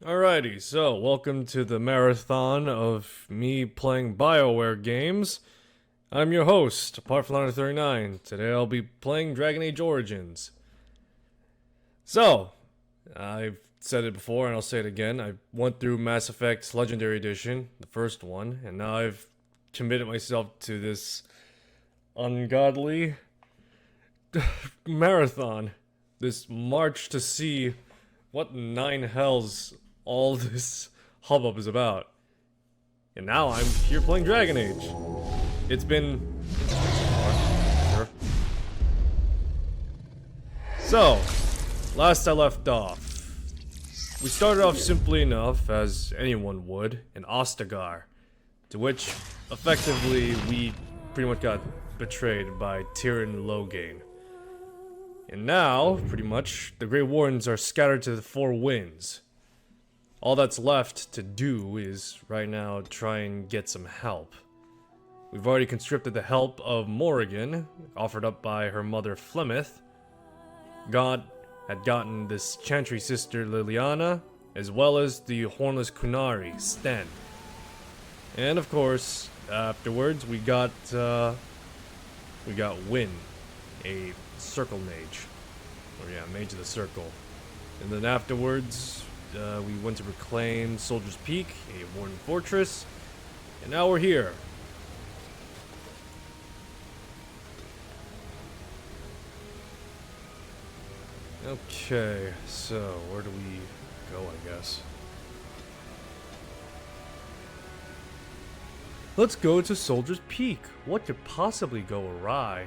Alrighty, so welcome to the marathon of me playing Bioware games. I'm your host, Parfliner39. Today I'll be playing Dragon Age Origins. So, I've said it before and I'll say it again. I went through Mass Effect Legendary Edition, the first one, and now I've committed myself to this ungodly marathon. This march to see what nine hells all this hubbub is about. And now I'm here playing Dragon Age. It's been interesting so far, sure. So, last I left off, we started off simply enough, as anyone would, in Ostagar, to which, effectively, we pretty much got betrayed by Tyrion Loghain. And now, pretty much, the Grey Wardens are scattered to the four winds. All that's left to do is, right now, try and get some help. We've already conscripted the help of Morrigan, offered up by her mother Flemeth. God had gotten this Chantry sister Liliana, as well as the hornless Kunari, Sten. And of course, afterwards, we got Wynn, a Circle Mage. Or yeah, Mage of the Circle. And then afterwards, we went to reclaim Soldier's Peak, a Warden Fortress, and now we're here. Okay, so where do we go, I guess? Let's go to Soldier's Peak. What could possibly go awry?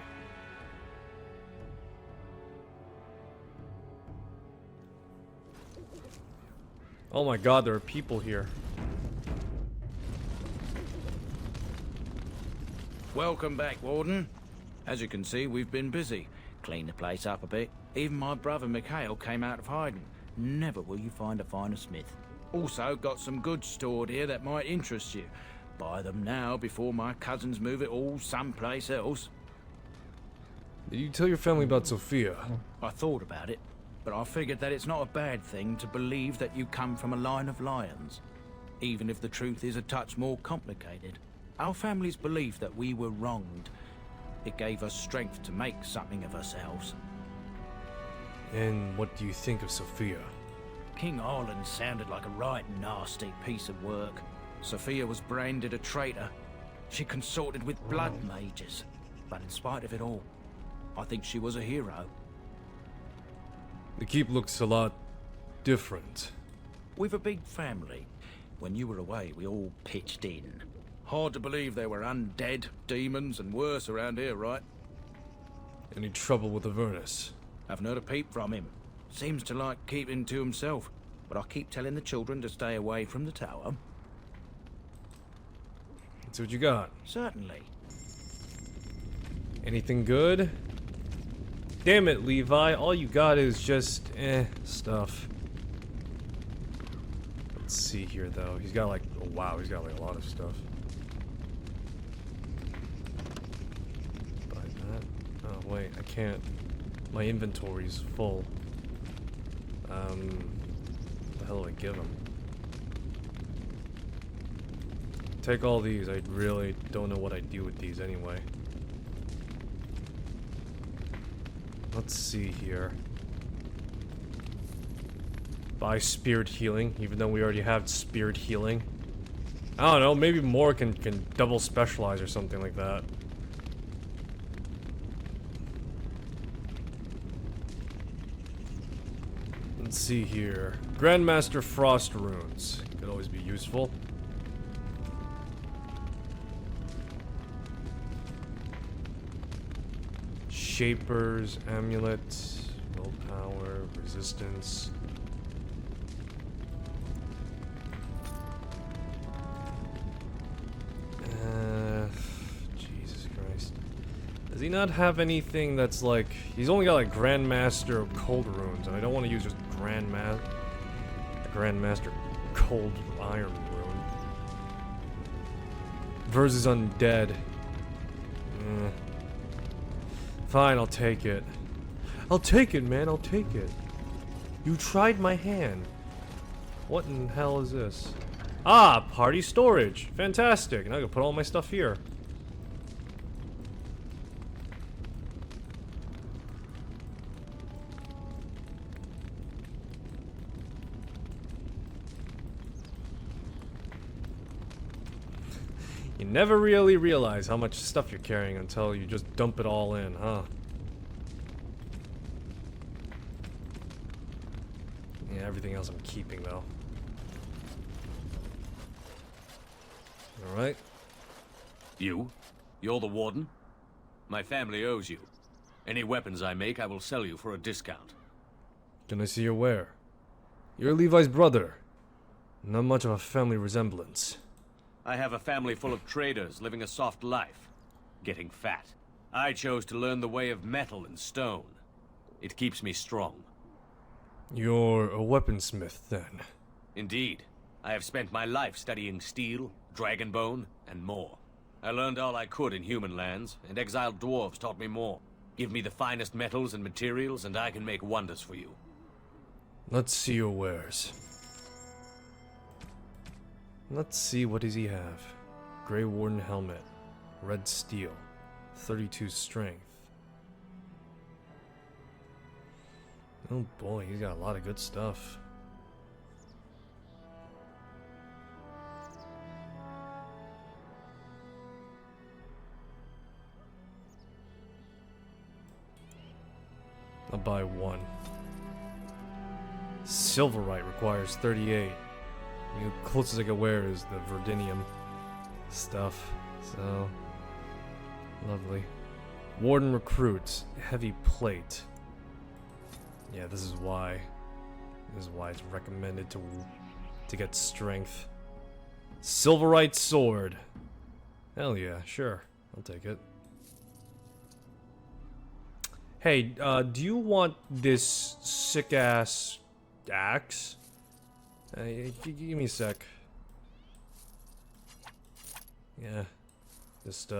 Oh my god, there are people here. Welcome back, Warden. As you can see, we've been busy. Cleaned the place up a bit. Even my brother Mikhail came out of hiding. Never will you find a finer smith. Also got some goods stored here that might interest you. Buy them now before my cousins move it all someplace else. Did you tell your family about Sophia? I thought about it, but I figured that it's not a bad thing to believe that you come from a line of lions. Even if the truth is a touch more complicated. Our family's belief that we were wronged. It gave us strength to make something of ourselves. And what do you think of Sophia? King Arlen sounded like a right nasty piece of work. Sophia was branded a traitor. She consorted with blood mages. But in spite of it all, I think she was a hero. The keep looks a lot different. We've a big family. When you were away, we all pitched in. Hard to believe there were undead, demons, and worse around here, right? Any trouble with Avernus? Haven't heard a peep from him. Seems to like keeping to himself. But I keep telling the children to stay away from the tower. Let's see what you got. Certainly. Anything good? Damn it, Levi. All you got is just, stuff. Let's see here, though. He's got like, oh wow, he's got like a lot of stuff. Buy that. Oh, wait, I can't. My inventory's full. What the hell do I give him? Take all these. I really don't know what I'd do with these anyway. Let's see here. Buy Spirit Healing, even though we already have Spirit Healing. I don't know, maybe more can double specialize or something like that. Let's see here. Grandmaster Frost Runes. Could always be useful. Shapers, Amulet, Willpower, Resistance. Jesus Christ. Does he not have anything that's like... He's only got like Grandmaster Cold Runes, and I don't want to use just Grandmaster Cold Iron Rune. Versus Undead. Fine, I'll take it. I'll take it, man, I'll take it. You tried my hand. What in hell is this? Ah, party storage. Fantastic. Now I can put all my stuff here. You never really realize how much stuff you're carrying until you just dump it all in, huh? Yeah, everything else I'm keeping though. Alright. You? You're the warden? My family owes you. Any weapons I make, I will sell you for a discount. Can I see your wear? You're Levi's brother. Not much of a family resemblance. I have a family full of traders living a soft life, getting fat. I chose to learn the way of metal and stone. It keeps me strong. You're a weaponsmith, then? Indeed. I have spent my life studying steel, dragonbone, and more. I learned all I could in human lands, and exiled dwarves taught me more. Give me the finest metals and materials, and I can make wonders for you. Let's see your wares. Let's see, what does he have? Grey Warden helmet. Red steel. 32 strength. Oh boy, he's got a lot of good stuff. I'll buy one. Silverite requires 38. The closest I can wear is the Verdinium stuff. So, lovely. Warden recruits. Heavy plate. Yeah, this is why. This is why it's recommended to get strength. Silverite sword. Hell yeah, sure. I'll take it. Hey, do you want this sick-ass axe? Give me a sec. Yeah. Just,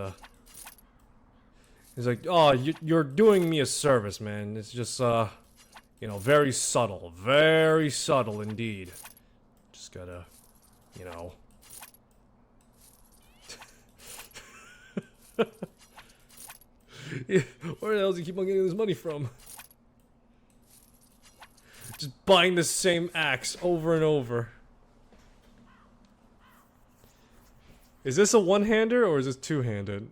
he's like, oh, you're doing me a service, man. It's just, you know, very subtle. Very subtle indeed. Just gotta, you know. Where the hell does he keep on getting this money from? Just buying the same axe over and over. Is this a one-hander or is this two-handed?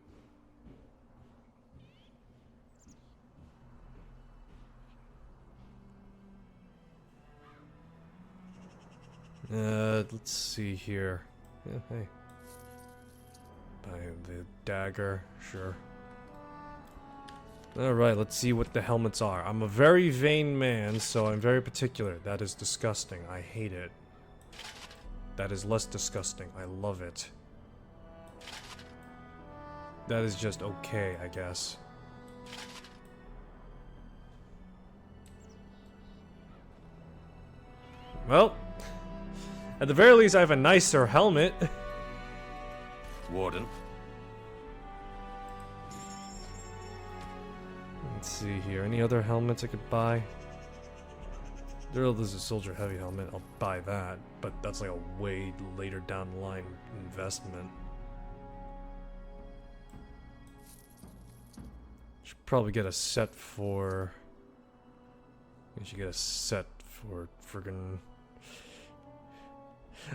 Let's see here. Yeah, hey. Buy the dagger, sure. Alright, let's see what the helmets are. I'm a very vain man, so I'm very particular. That is disgusting. I hate it. That is less disgusting. I love it. That is just okay, I guess. Well, at the very least I have a nicer helmet. Warden? Let's see here. Any other helmets I could buy? There's a soldier heavy helmet. I'll buy that, but that's like a way later down the line investment. Should probably get a set for. I should get a set for friggin'.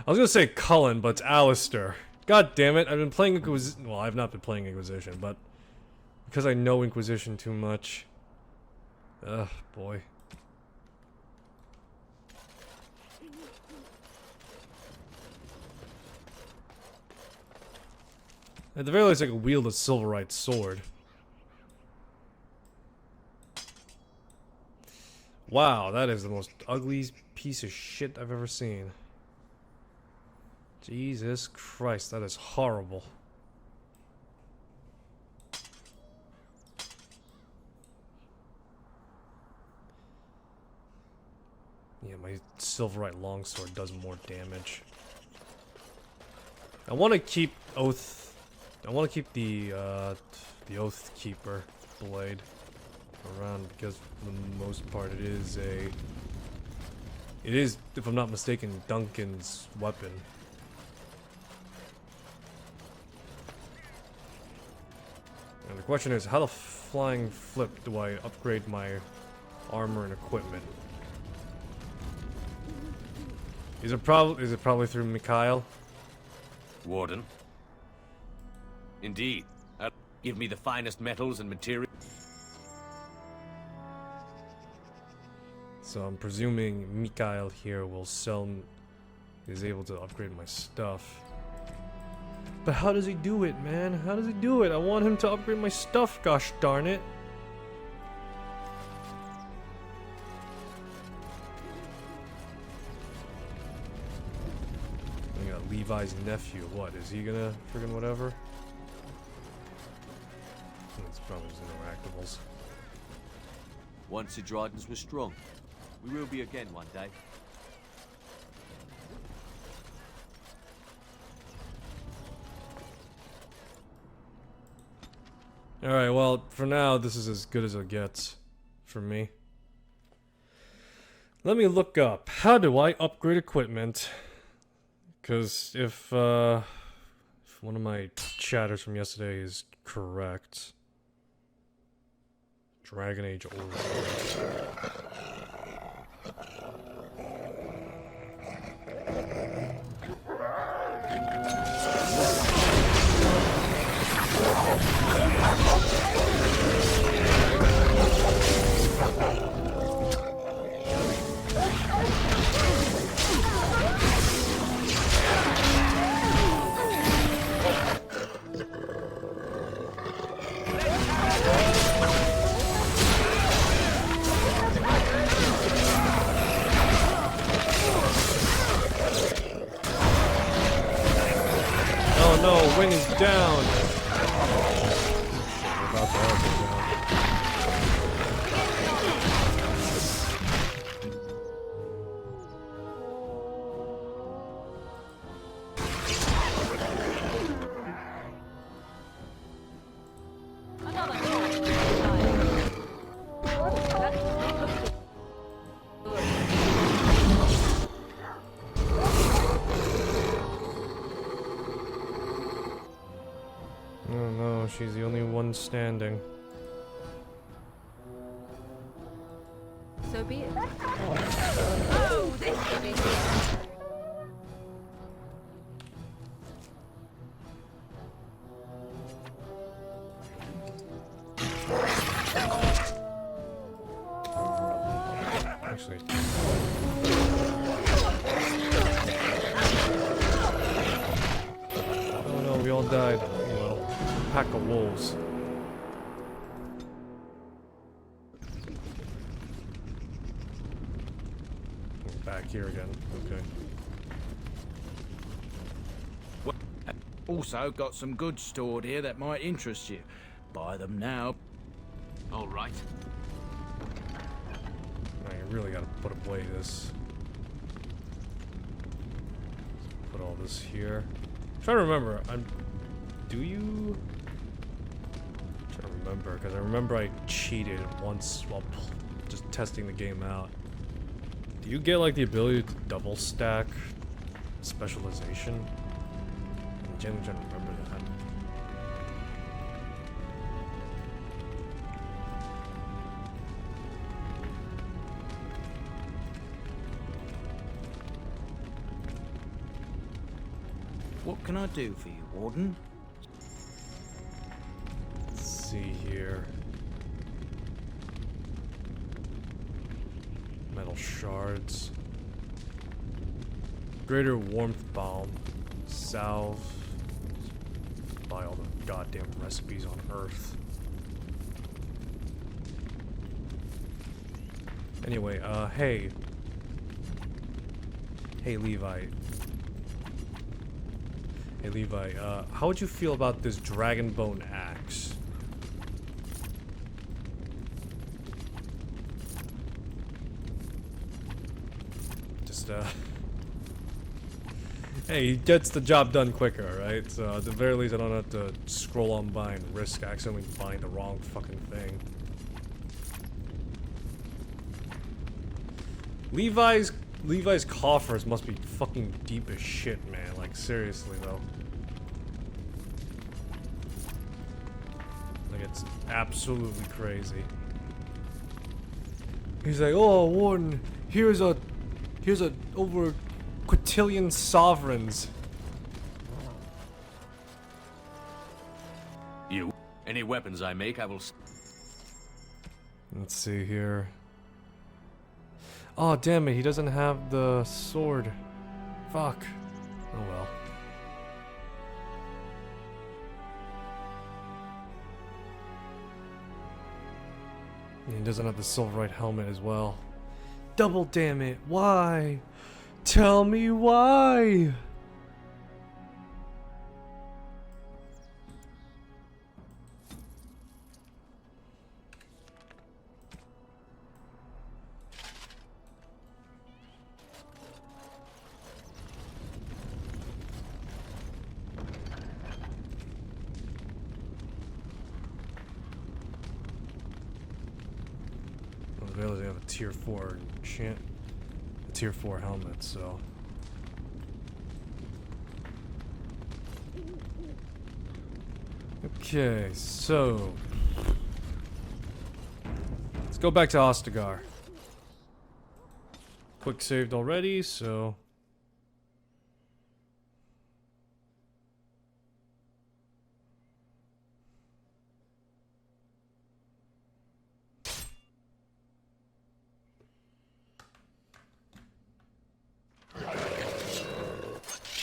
I was gonna say Cullen, but it's Alistair. God damn it! I've been playing Inquisition. Well, I've not been playing Inquisition, but. Because I know Inquisition too much. Ugh, boy. At the very least, I could wield a Silverite sword. Wow, that is the most ugly piece of shit I've ever seen. Jesus Christ, that is horrible. Yeah, my Silverite longsword does more damage. I want to keep Oath. I want to keep the Oath Keeper blade around because for the most part it is a It is, if I'm not mistaken, Duncan's weapon. And the question is, how the flying flip do I upgrade my armor and equipment? Is it probably through Mikhail? Warden? Indeed. Give me the finest metals and materials. So I'm presuming Mikhail here will is able to upgrade my stuff. But how does he do it, man? How does he do it? I want him to upgrade my stuff, gosh darn it. We got Levi's nephew. What, is he gonna friggin' whatever? It's probably just interactables. Once the Drytons were strong. We will be again one day. Alright, well, for now, this is as good as it gets for me. Let me look up. How do I upgrade equipment? Because if one of my chatters from yesterday is correct. Dragon Age Origins. Oh no, wing is down! We're about to all go down. Oh no, she's the only one standing. So be it. Oh, this could be good. Actually. Oh no, we all died. Well, pack of wolves. We're back here again. Okay. Also got some goods stored here that might interest you. Buy them now. All right. I really gotta put away this. Put all this here. I'm trying to remember. Do you? I'm trying to remember because I remember I cheated once while just testing the game out. Do you get like the ability to double stack specialization? I'm genuinely trying to remember that. What can I do for you, Warden? Let's see here. Metal shards. Greater warmth bomb. Salve. Buy all the goddamn recipes on Earth. Anyway, hey. Hey, Levi. Hey, Levi, how would you feel about this dragon bone axe? Just, hey, he gets the job done quicker, right? So, at the very least, I don't have to scroll on by and risk accidentally buying the wrong fucking thing. Levi's Levi's coffers must be fucking deep as shit, man. Like, seriously, though. Like, it's absolutely crazy. He's like, oh, Warden, here's over quintillion sovereigns. You. Any weapons I make, I will. Let's see here. Oh, damn it, he doesn't have the sword. Fuck. Oh well. He doesn't have the silverite helmet as well. Double damn it, why? Tell me why! I realize I have a tier 4 enchant, a tier 4 helmet, so. Okay, so. Let's go back to Ostagar. Quick saved already, so.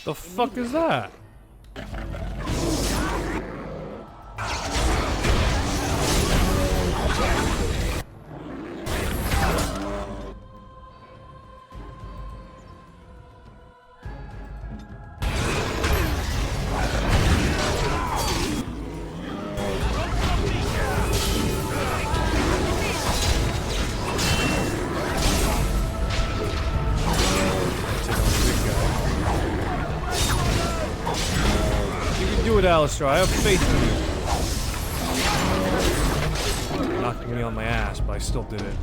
The fuck is that? Do it, Alistair. I have faith in you. Knocking me on my ass, but I still did it.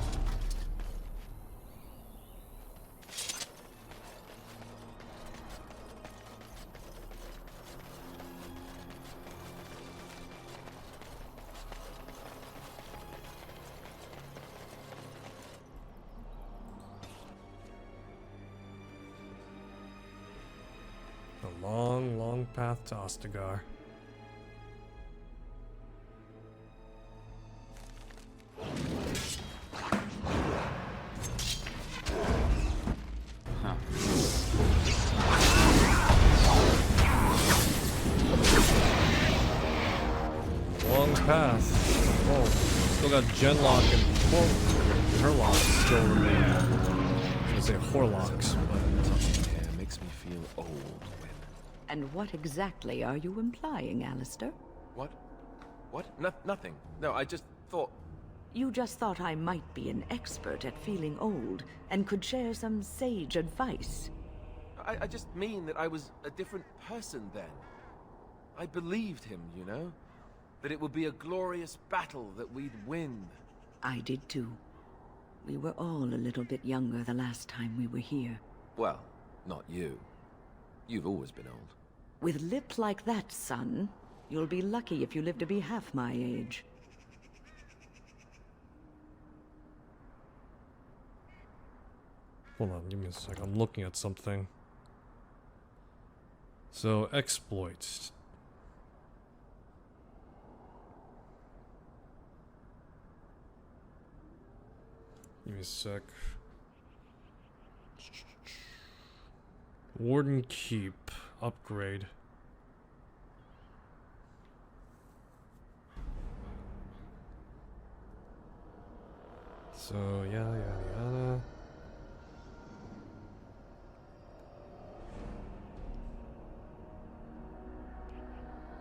A long, long path to Ostagar. Long path. Oh, still got Genlock and Herlock still remain. I was gonna say Horlocks, but Yeah, makes me feel old when... And what exactly are you implying, Alistair? What? What? Nothing. No, I just thought... You just thought I might be an expert at feeling old and could share some sage advice. I just mean that I was a different person then. I believed him, you know? That it would be a glorious battle that we'd win. I did too. We were all a little bit younger the last time we were here. Well, not you. You've always been old. With lips like that, son, you'll be lucky if you live to be half my age. hold on, give me a sec. I'm looking at something. So, exploits. Give me a sec. Warden Keep. Upgrade. So, yada yada yada.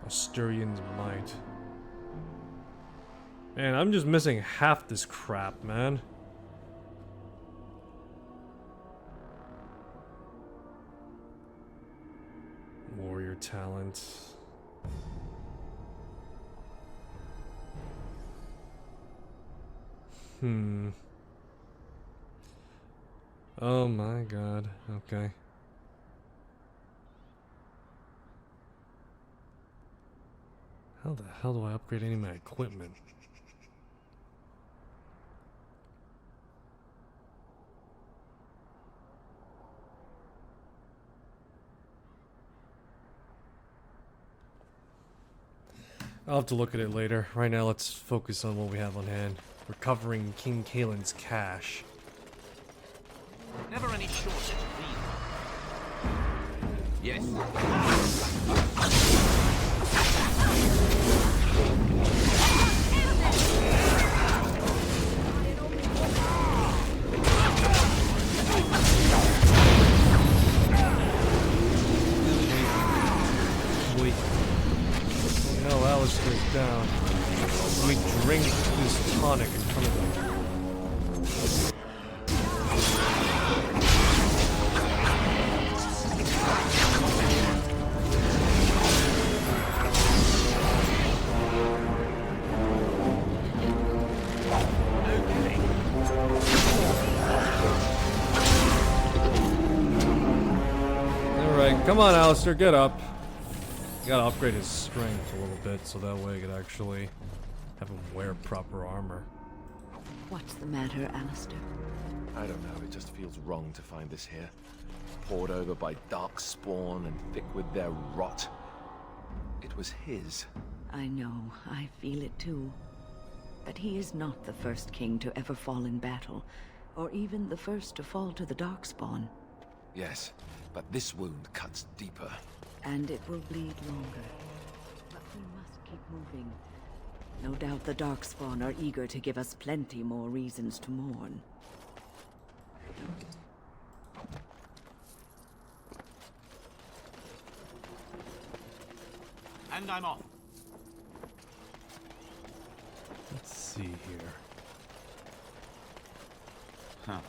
Asturian's Might. Man, I'm just missing half this crap, man. Warrior talent. Oh my god. Okay. How the hell do I upgrade any of my equipment? I'll have to look at it later. Right now, let's focus on what we have on hand. Recovering King Kaelin's cash. Never any shortage of these. Wait. No, Alistair's down. We drink this tonic in front of them. Alright, come on, Alistair, get up. Gotta upgrade his strength a little bit so that way I could actually have him wear proper armor. What's the matter, Alistair? I don't know, it just feels wrong to find this here. Poured over by dark spawn and thick with their rot. It was his. I know, I feel it too. But he is not the first king to ever fall in battle, or even the first to fall to the Darkspawn. Yes, but this wound cuts deeper. And it will bleed longer. But we must keep moving. No doubt the Darkspawn are eager to give us plenty more reasons to mourn. And I'm off. Let's see here. Huh.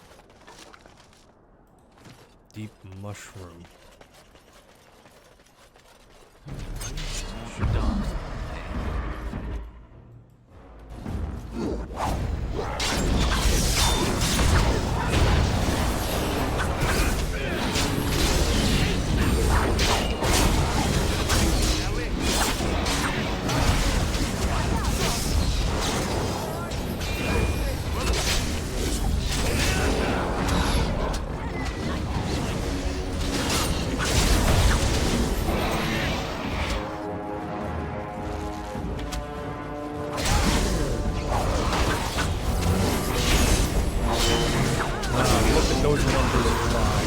Deep mushroom. Those numbers fly.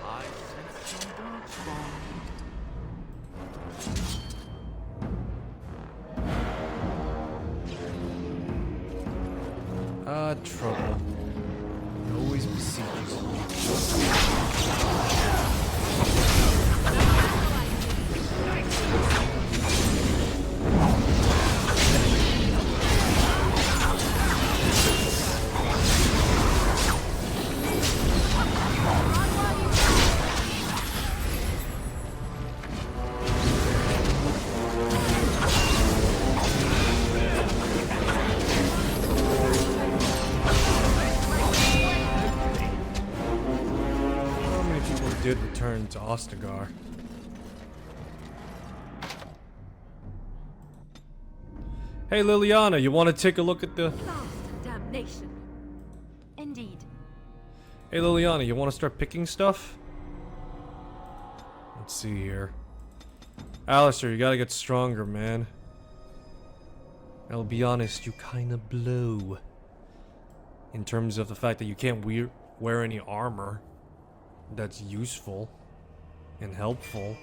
I sense some Darkspawn. Trouble. It always besieges me. Did return to Ostagar. Hey Liliana, you want to take a look at the... Blast and damnation. Indeed. Hey Liliana, you want to start picking stuff? Let's see here. Alistair, you gotta get stronger, man. I'll be honest, you kinda blow. In terms of the fact that you can't wear any armor that's useful and helpful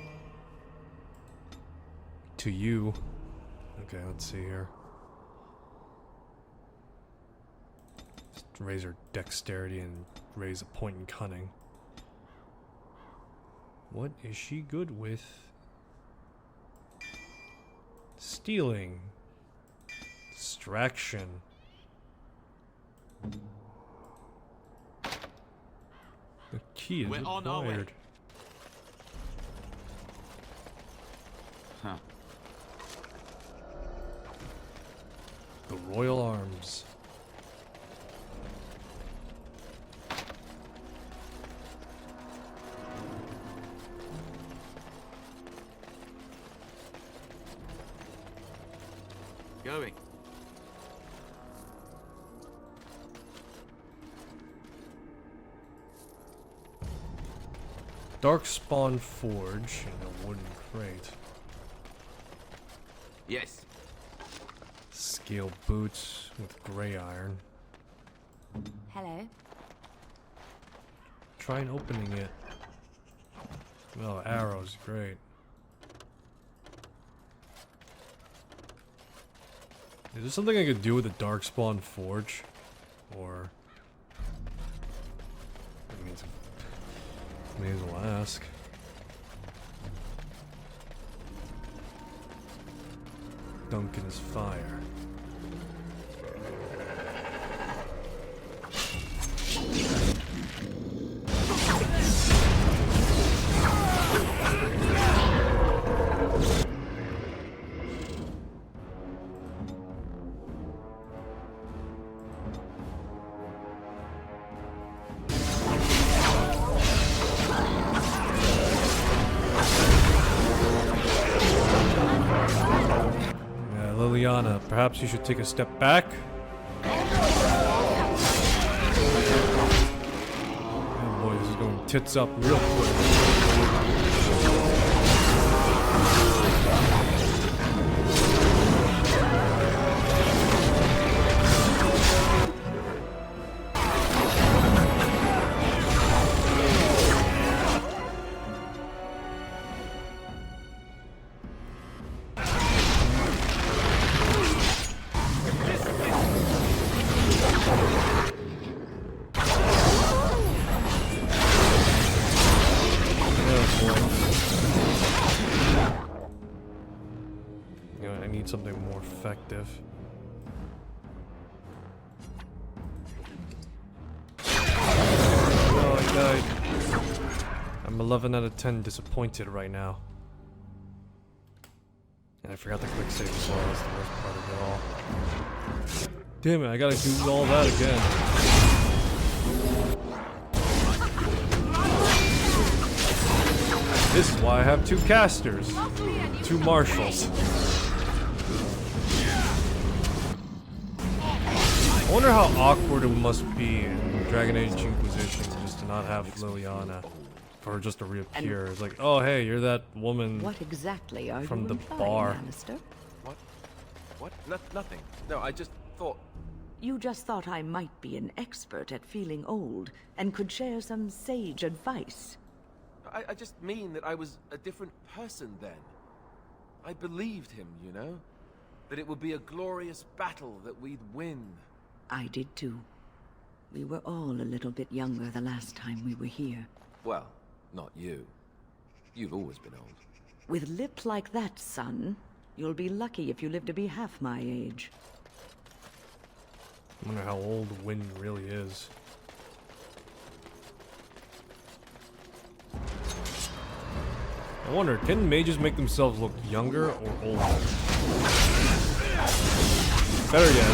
to you. Okay, let's see here. Just raise her dexterity and raise a point in cunning. What is she good with? Stealing. Distraction. The key is We're on our way. required. Huh. The Royal Arms. Going. Darkspawn Forge in a wooden crate. Yes. Scale boots with gray iron. Hello. Try opening it. Oh, arrows, great. Is there something I could do with the Darkspawn Forge? Or... I mean, may as well ask. Duncan's fire. Liliana, perhaps you should take a step back? Oh boy, this is going tits up real quick. Something more effective. Oh, I died. I'm 11 out of 10 disappointed right now. And I forgot to click save as well. That's the worst part of it all. Damn it, I gotta do all that again. This is why I have two casters. Two marshals. I wonder how awkward it must be in Dragon Age Inquisition just to not have Liliana, for her just to reappear. It's like, oh hey, you're that woman What exactly are from you the implying, bar. Alistair? What? Nothing. No, I just thought... You just thought I might be an expert at feeling old and could share some sage advice. I just mean that I was a different person then. I believed him, you know? That it would be a glorious battle that we'd win. I did too. We were all a little bit younger the last time we were here. Well, not you. You've always been old. With lips like that, son, you'll be lucky if you live to be half my age. I wonder how old Wynn really is. I wonder, can mages make themselves look younger or older? Better yet,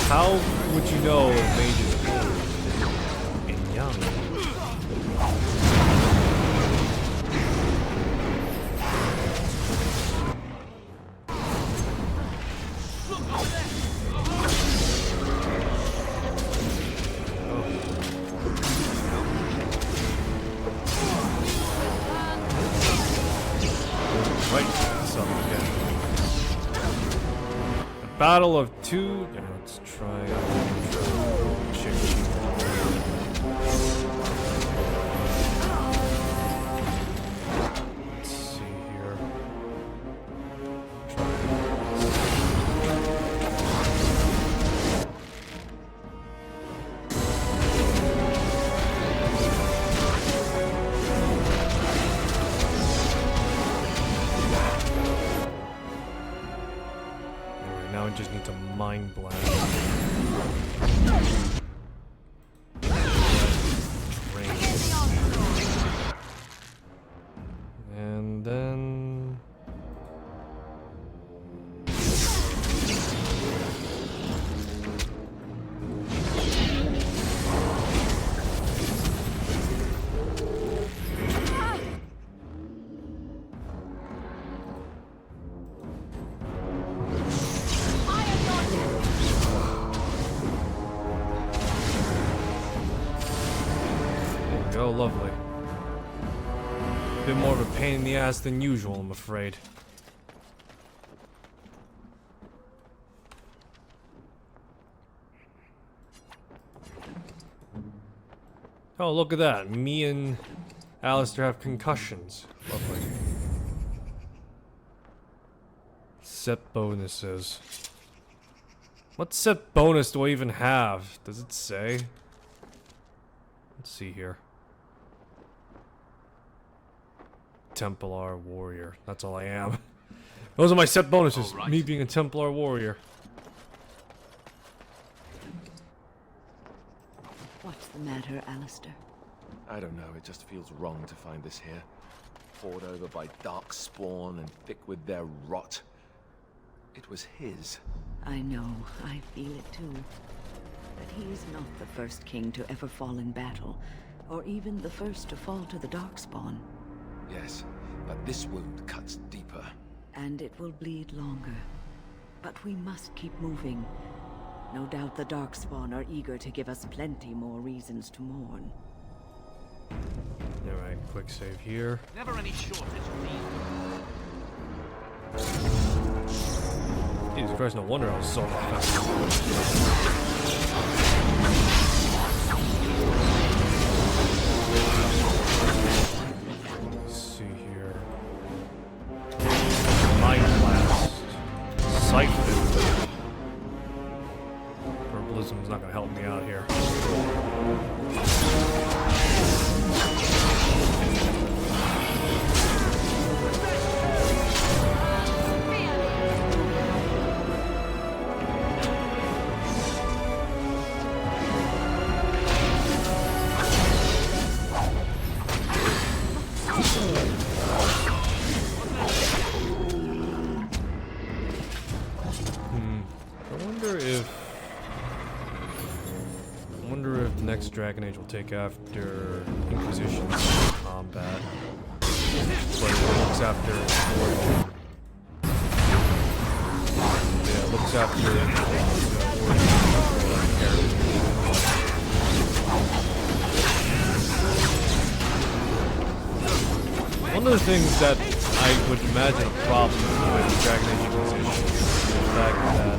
how would you know a mage is old and young? Battle of two. Yeah, let's try. Let's see here. Now I just need to mind blast. And then... Oh, lovely. A bit more of a pain in the ass than usual, I'm afraid. Oh, look at that. Me and Alistair have concussions. Lovely. Set bonuses. What set bonus do I even have? Does it say? Let's see here. Templar warrior. That's all I am. Those are my set bonuses. All right. Me being a Templar warrior. What's the matter, Alistair? I don't know, it just feels wrong to find this here. Poured over by dark spawn and thick with their rot. It was his. I know, I feel it too. But he's not the first king to ever fall in battle, or even the first to fall to the Darkspawn. Yes, but this wound cuts deeper. And it will bleed longer. But we must keep moving. No doubt the Darkspawn are eager to give us plenty more reasons to mourn. Alright, quick save here. Never any shortage of these. Jesus Christ, no wonder I was so fast. Let's see here. Mind Blast. Siphon. Herbalism's not gonna help me out here. I wonder if the next Dragon Age will take after Inquisition's combat. But it looks after Origin. Yeah, it looks after the Origin character. One of the things that I would imagine a problem with Dragon Age Inquisition is the fact that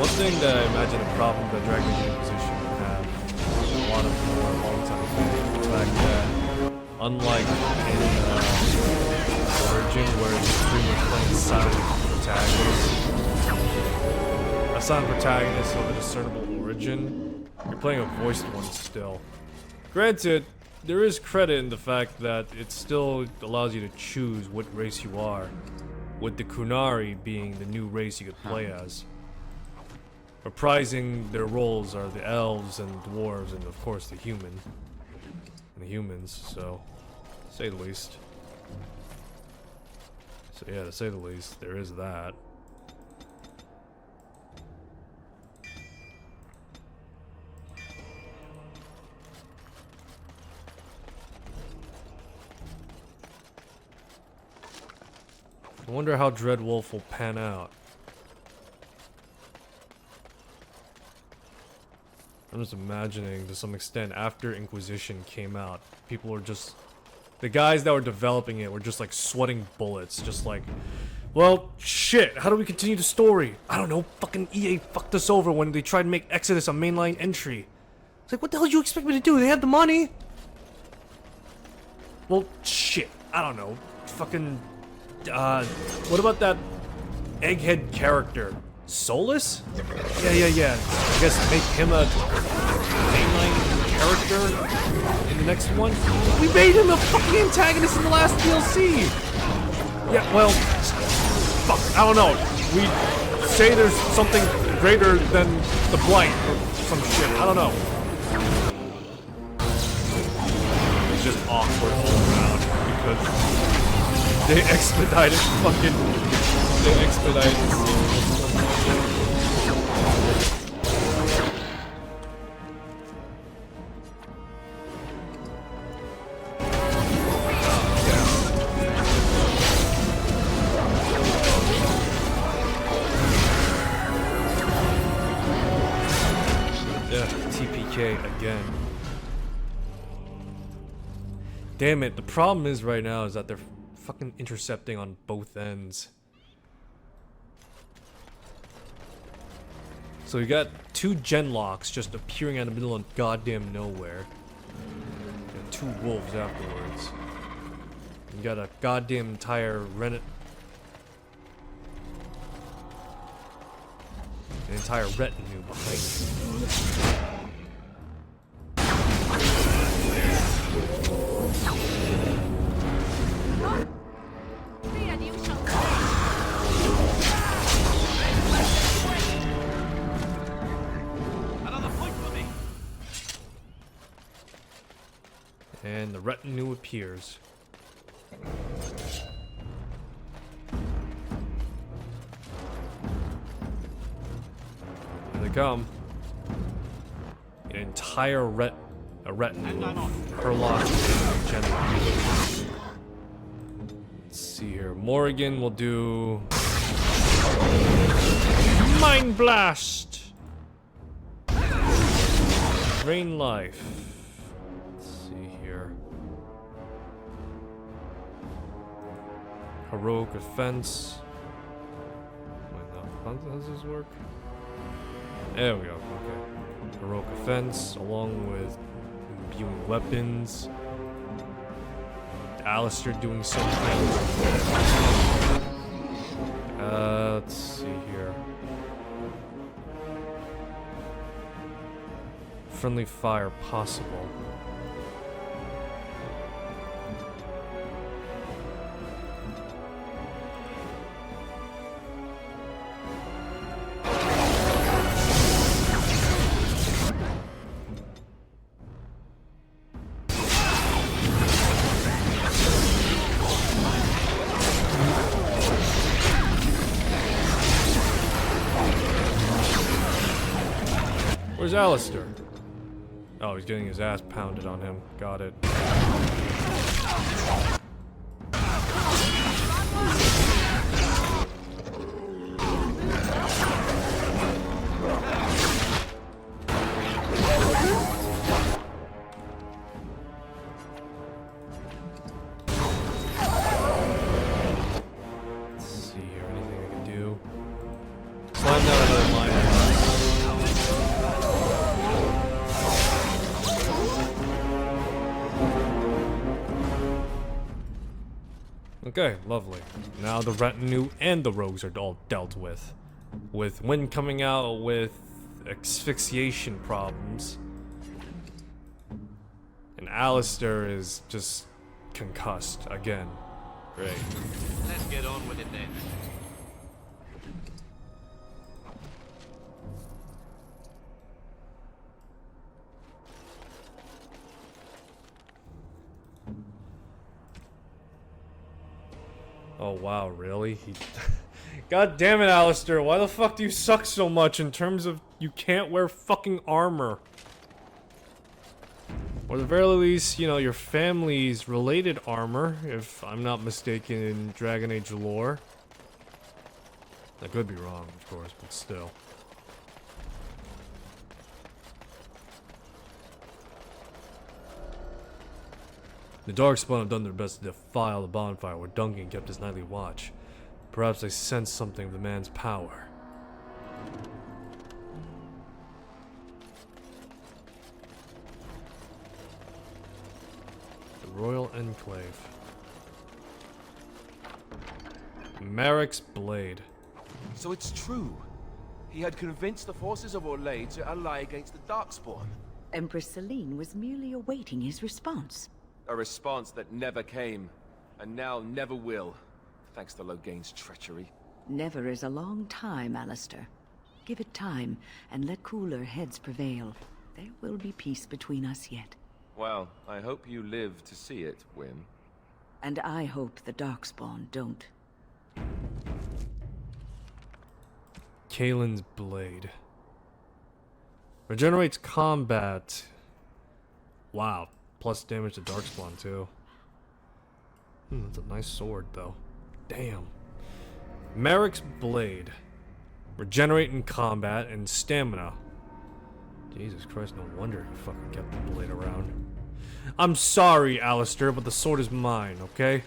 one thing that I imagine a problem that Dragon Age Inquisition would have a lot of for a long time is the fact that unlike in Origin where you're pretty much playing silent protagonist, a silent protagonist of a discernible origin, you're playing a voiced one still. Granted, there is credit in the fact that it still allows you to choose what race you are, with the Kunari being the new race you could play as. Reprising their roles are the elves and dwarves and of course the humans, so to say the least. So yeah, to say the least, there is that. I wonder how Dreadwolf will pan out. I'm just imagining, to some extent, after Inquisition came out, people were just... The guys that were developing it were just like sweating bullets, just like, well, shit, how do we continue the story? I don't know, fucking EA fucked us over when they tried to make Exodus a mainline entry. It's like, what the hell do you expect me to do? They had the money! Well, shit, I don't know, fucking... what about that egghead character? Solus? Yeah. I guess make him a mainline character in the next one. We made him a fucking antagonist in the last DLC! Yeah, well, fuck, I don't know. We say there's something greater than the Blight or some shit, I don't know. It's just awkward all around because they expedited Yeah, TPK again. Damn it, the problem is right now is that they're fucking intercepting on both ends. So we got two genlocks just appearing out of the middle of goddamn nowhere. And two wolves afterwards. You got a goddamn entire an entire retinue behind you. And the retinue appears. Here they come. An entire retinue of Herlock General. Let's see here. Morrigan will do Mind Blast. Drain life. Heroic offense. Wait, no. How does this work? There we go. Okay. Heroic offense, along with imbuing weapons. Alistair doing something. Let's see here. Friendly fire possible. Where's Alistair? Oh, he's getting his ass pounded on him. Got it. Let's see here, anything I can do. Slam down another line. Okay, lovely. Now the retinue and the rogues are all dealt with. With Wynn coming out with asphyxiation problems. And Alistair is just concussed again. Great. Let's get on with it then. Oh wow, really? God damn it, Alistair, why the fuck do you suck so much in terms of you can't wear fucking armor? Or at the very least, you know, your family's related armor, if I'm not mistaken, in Dragon Age lore. I could be wrong, of course, but still. The Darkspawn have done their best to defile the bonfire where Duncan kept his nightly watch. Perhaps they sensed something of the man's power. The Royal Enclave. Marek's Blade. So it's true. He had convinced the forces of Orlais to ally against the Darkspawn. Empress Celine was merely awaiting his response. A response that never came, and now never will, thanks to Loghain's treachery. Never is a long time, Alistair. Give it time, and let cooler heads prevail. There will be peace between us yet. Well, I hope you live to see it, Wynn. And I hope the Darkspawn don't. Kaelin's Blade. Regenerates combat. Wow. Plus damage to Darkspawn too. That's a nice sword though. Damn. Marek's Blade. Regenerate in combat and stamina. Jesus Christ, no wonder he fucking kept the blade around. I'm sorry, Alistair, but the sword is mine, okay?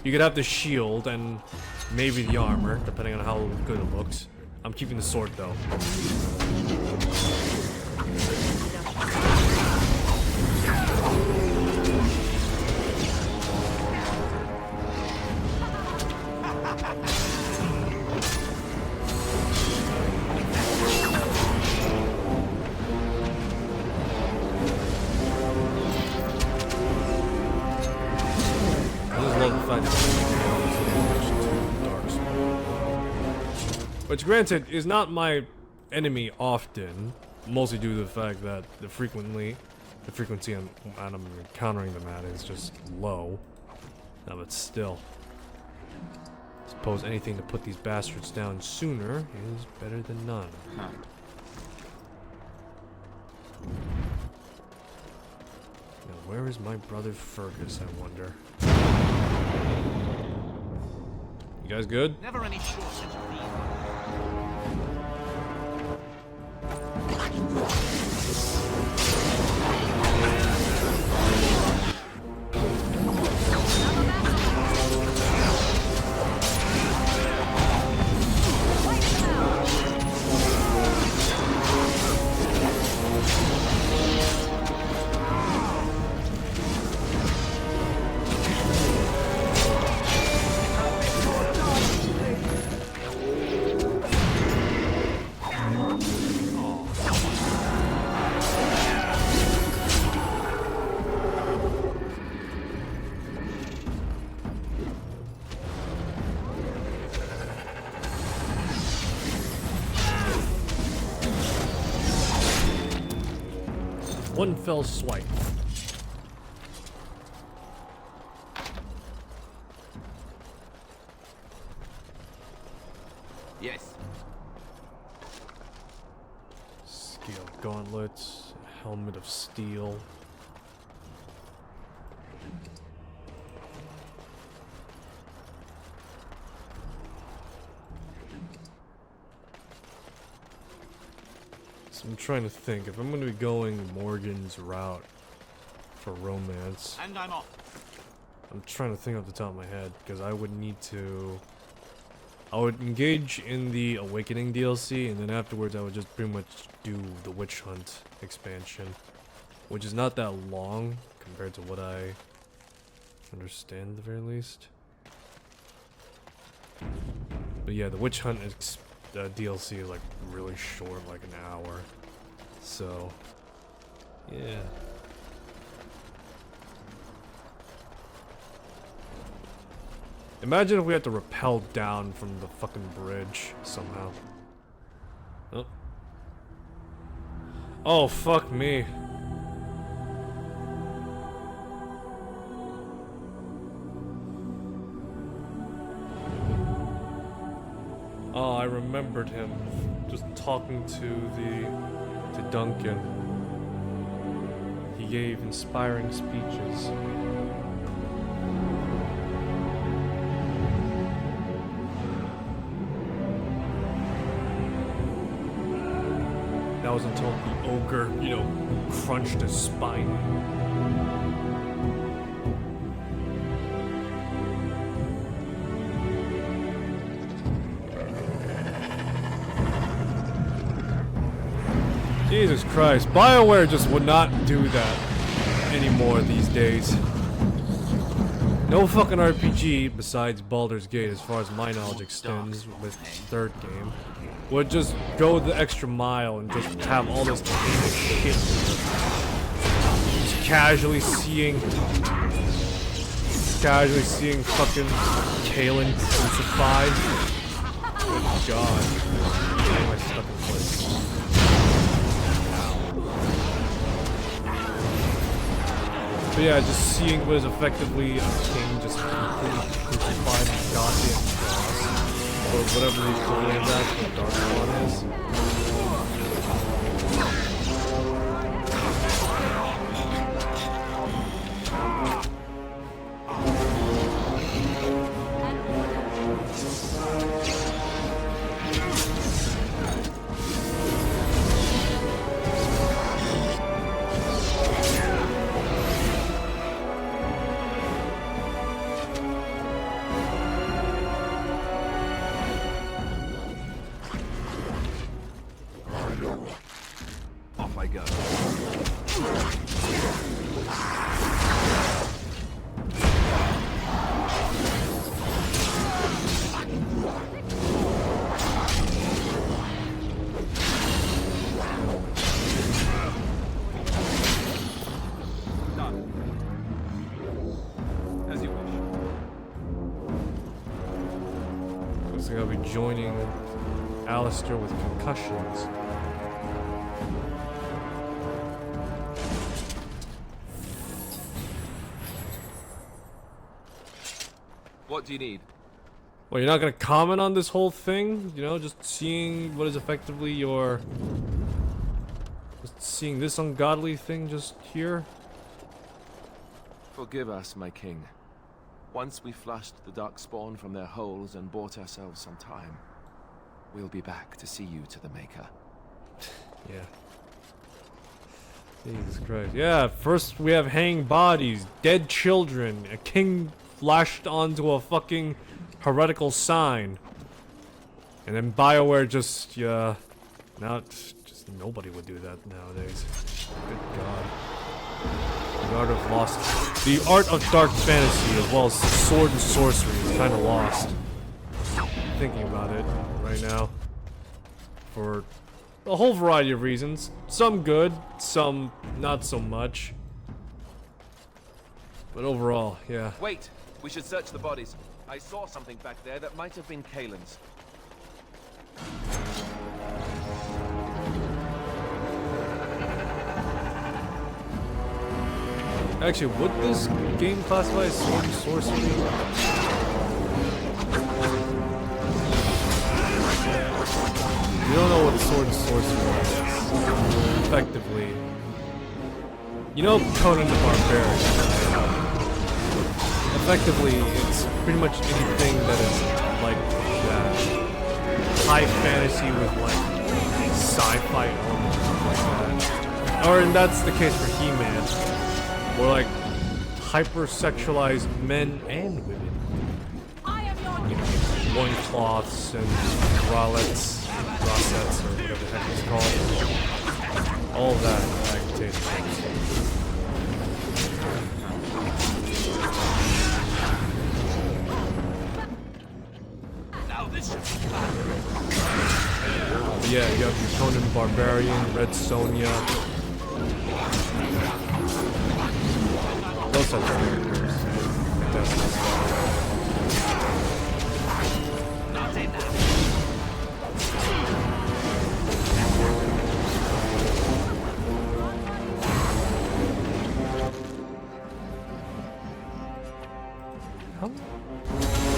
You could have the shield and maybe the armor, depending on how good it looks. I'm keeping the sword, though. Which, granted, is not my enemy often, mostly due to the fact that the frequency I'm encountering them at is just low. No, but still. I suppose anything to put these bastards down sooner is better than none. Now, where is my brother Fergus, I wonder? You guys good? Never any shortage of reason. One fell swipe. Yes. Scale gauntlets, helmet of steel. So I'm trying to think, if I'm going to be going Morgan's route for romance, And I'm off. I'm trying to think off the top of my head, because I would need to... I would engage in the Awakening DLC, and then afterwards I would just pretty much do the Witch Hunt expansion, which is not that long compared to what I understand at the very least. But yeah, the Witch Hunt DLC is like really short, like an hour. So, yeah. Imagine if we had to rappel down from the fucking bridge somehow. Oh. Oh, fuck me. Oh, I remembered him just talking to Duncan. He gave inspiring speeches. That was until the ogre, you know, crunched his spine. Jesus Christ, Bioware just would not do that anymore these days. No fucking RPG, besides Baldur's Gate, as far as my knowledge extends with third game, would just go the extra mile and just have all this heinous shit. Just casually seeing fucking Kalen crucified. Good God. Why am I stuck in place? But yeah, just seeing what is effectively a king just completely crucified on a goddamn cross, or whatever the equivalent of that for Dark One is. I go. Done. As you wish. Looks like I'll be joining Alistair with concussions. What do you need? Well, you're not gonna comment on this whole thing? You know, just seeing what is effectively your... Just seeing this ungodly thing just here? Forgive us, my king. Once we flushed the darkspawn from their holes and bought ourselves some time, we'll be back to see you to the Maker. Yeah. Jesus Christ. Yeah, first we have hanging bodies, dead children, a king lashed onto a fucking heretical sign. And then Bioware just, now just nobody would do that nowadays. Good God. The art of lost. The art of dark fantasy as well as sword and sorcery is kind of lost. Thinking about it right now. For a whole variety of reasons. Some good, some not so much. But overall, yeah. Wait! We should search the bodies. I saw something back there that might have been Kalen's. Actually, would this game classify as sword and sorcery? You don't know what sword and sorcery is. Effectively. You know Conan the Barbarian. Effectively, it's pretty much anything that is like that. High fantasy with like sci-fi elements like that. Or and that's the case for He-Man. Or like hyper-sexualized men and women. You know, loincloths and bralettes, rosettes, or whatever the heck it's called. All of that agitated. Yeah, you have your Conan the Barbarian, Red Sonja. Those types of characters.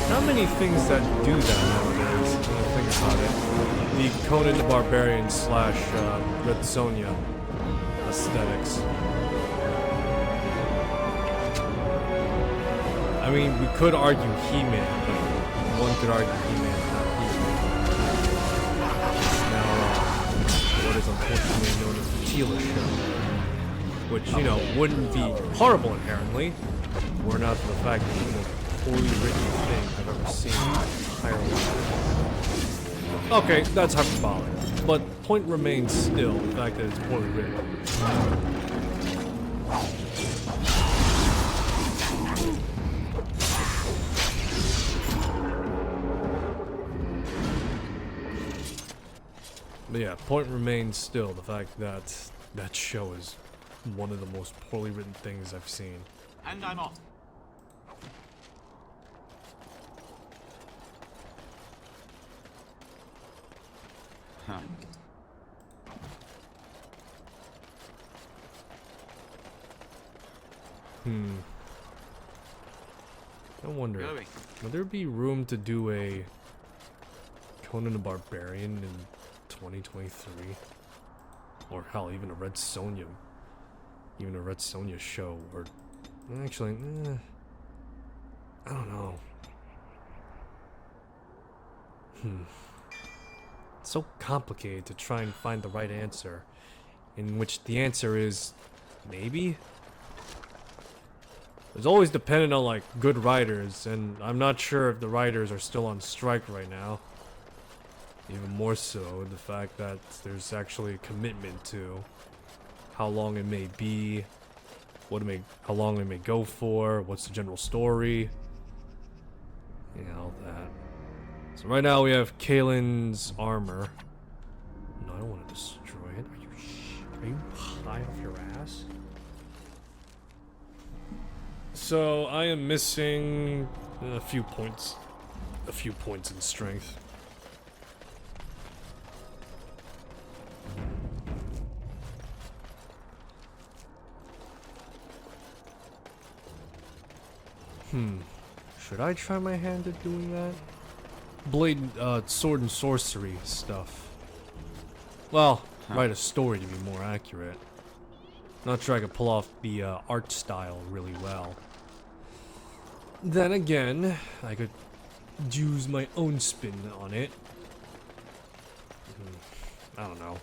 How many things that do that nowadays? When I think about it. The Conan the Barbarian slash Red Sonja aesthetics. I mean, we could argue He-Man, but one could argue He-Man is not He-Man. Now, what is unfortunately known as the Teela show, which, you know, wouldn't be horrible inherently, were not for the fact that it's the most poorly written thing I've ever seen in my entire life. Okay, that's hyperbolic, but point remains still the fact that it's poorly written. But yeah, point remains still the fact that that show is one of the most poorly written things I've seen. And I'm off. I wonder, would there be room to do a Conan the Barbarian in 2023? Or hell, even a Red Sonja show, or actually, I don't know. It's so complicated to try and find the right answer, in which the answer is maybe. It's always dependent on like good writers, and I'm not sure if the writers are still on strike right now. Even more so, the fact that there's actually a commitment to how long it may be, how long it may go for, what's the general story. Yeah, all that. So right now we have Kaylin's armor. No, I don't want to destroy it. Are you high off your ass? So I am missing a few points in strength. Should I try my hand at doing that? Sword and sorcery stuff. Well, write a story to be more accurate. Not sure I could pull off the art style really well. Then again, I could use my own spin on it. I don't know.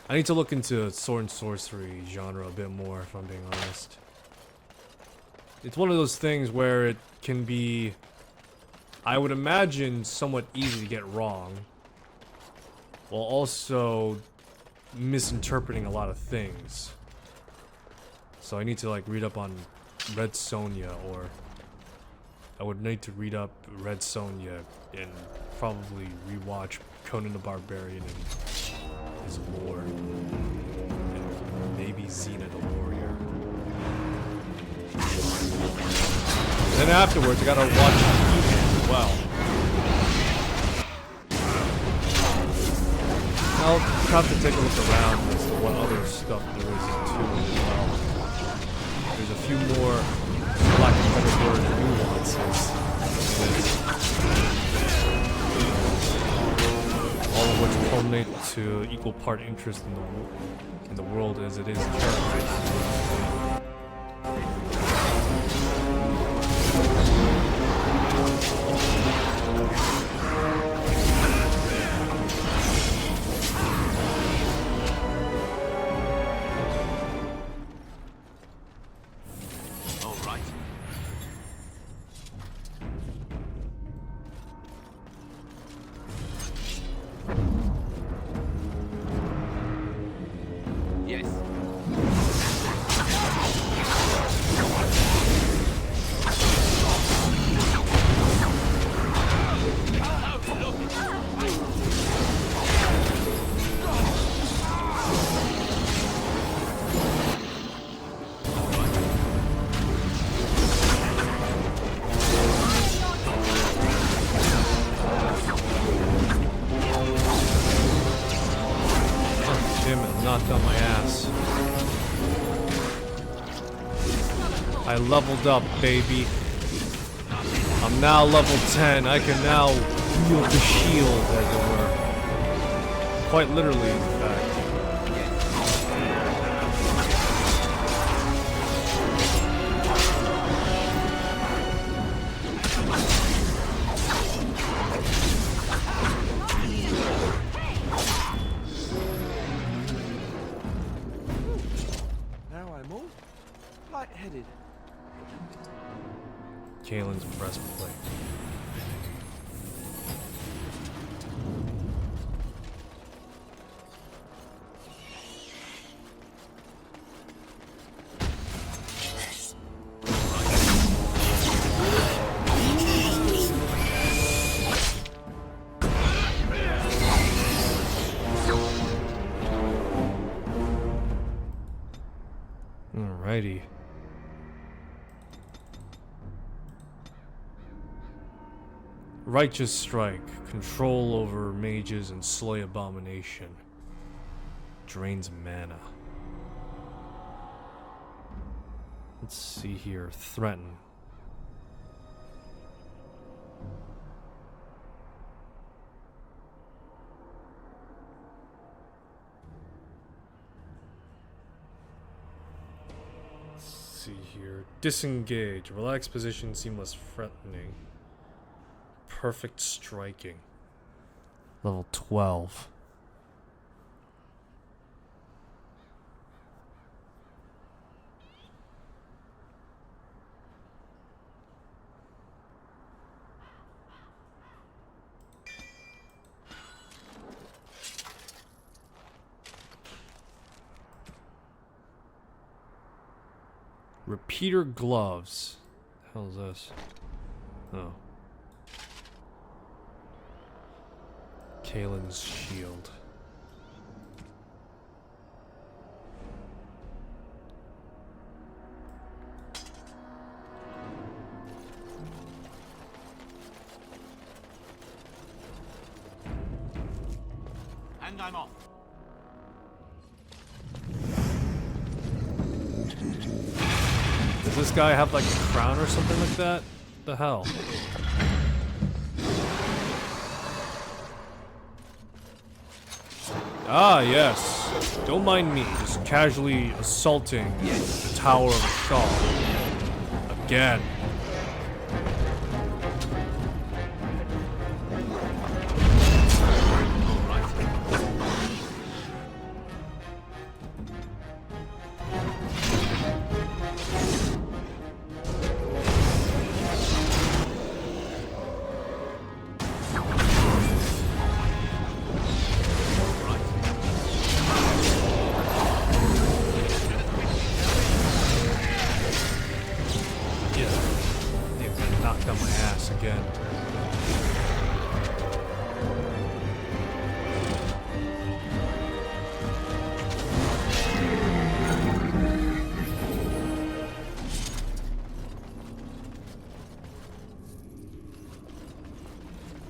I need to look into sword and sorcery genre a bit more, if I'm being honest. It's one of those things where it can be, I would imagine, somewhat easy to get wrong, while also misinterpreting a lot of things. So I need to like read up on Red Sonja, or I would need to read up Red Sonja and probably rewatch Conan the Barbarian and his lore, and maybe Xena the Warrior. Then afterwards, I gotta watch He-Man as well. I'll have to take a look around as to what other stuff there is too as well. There's a few more, for lack of a better word, nuances in this. All of which culminate to equal part interest in the world as it is characters. Knocked on my ass. I leveled up, baby. I'm now level 10. I can now wield the shield, as it were. Quite literally, in fact. Lightheaded. Kaylin's breastplate. Alrighty. Righteous Strike. Control over mages and slay abomination. Drains mana. Let's see here. Threaten. Let's see here. Disengage. Relaxed position, seem less threatening. Perfect striking. Level 12. Repeater gloves. The hell is this? Oh. Kalen's shield. And I'm off. Does this guy have like a crown or something like that? The hell? Ah, yes. Don't mind me, just casually assaulting the Tower of Shaw. Again. Again.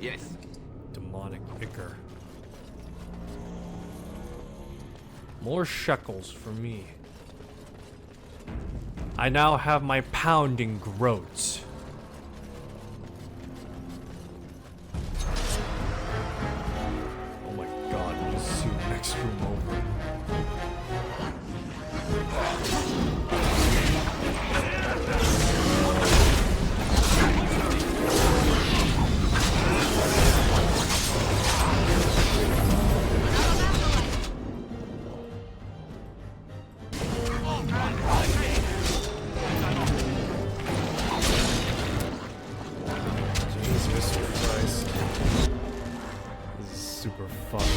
Yes. Demonic ichor. More shekels for me. I now have my pounding groats. Next room over. Jesus Christ. This is super fun.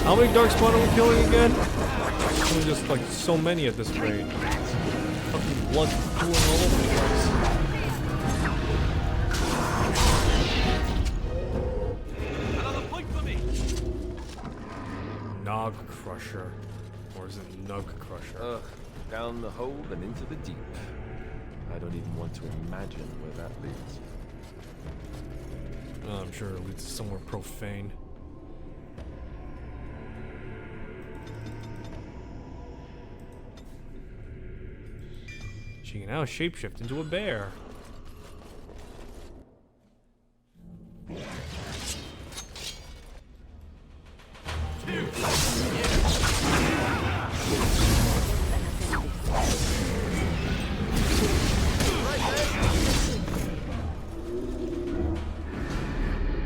How many darkspawn are we killing again? There's just like so many at this rate. Fucking blood pooling all over the place. Another point for me. Nog Crusher. Or is it Nug Crusher? Ugh. Down the hole and into the deep. I don't even want to imagine where that leads. Oh, I'm sure it leads to somewhere profane. She can now shapeshift into a bear.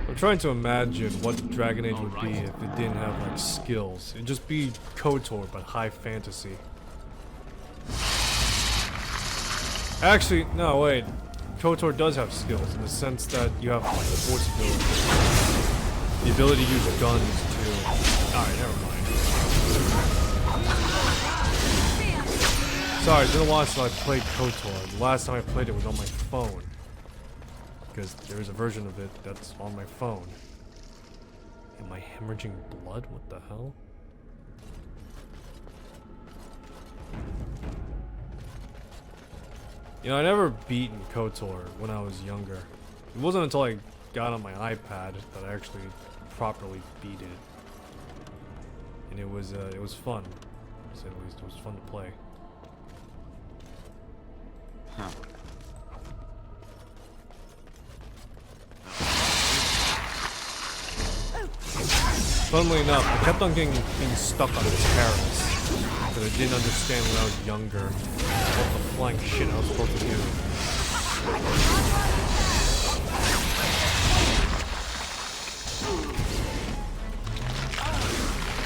I'm trying to imagine what Dragon Age would be if it didn't have like skills. It'd just be KOTOR but high fantasy. Actually, no, wait. KOTOR does have skills in the sense that you have like force ability. The ability to use guns too. Alright, never mind. Sorry, it's been a while since I played KOTOR. The last time I played it was on my phone. Because there's a version of it that's on my phone. Am I hemorrhaging blood? What the hell? You know, I never beaten KOTOR when I was younger. It wasn't until I got on my iPad that I actually properly beat it. And it was fun, to say the least. It was fun to play. Huh. Funnily enough, I kept on getting stuck on this terrace that I didn't understand when I was younger. What the flying shit I was supposed to do.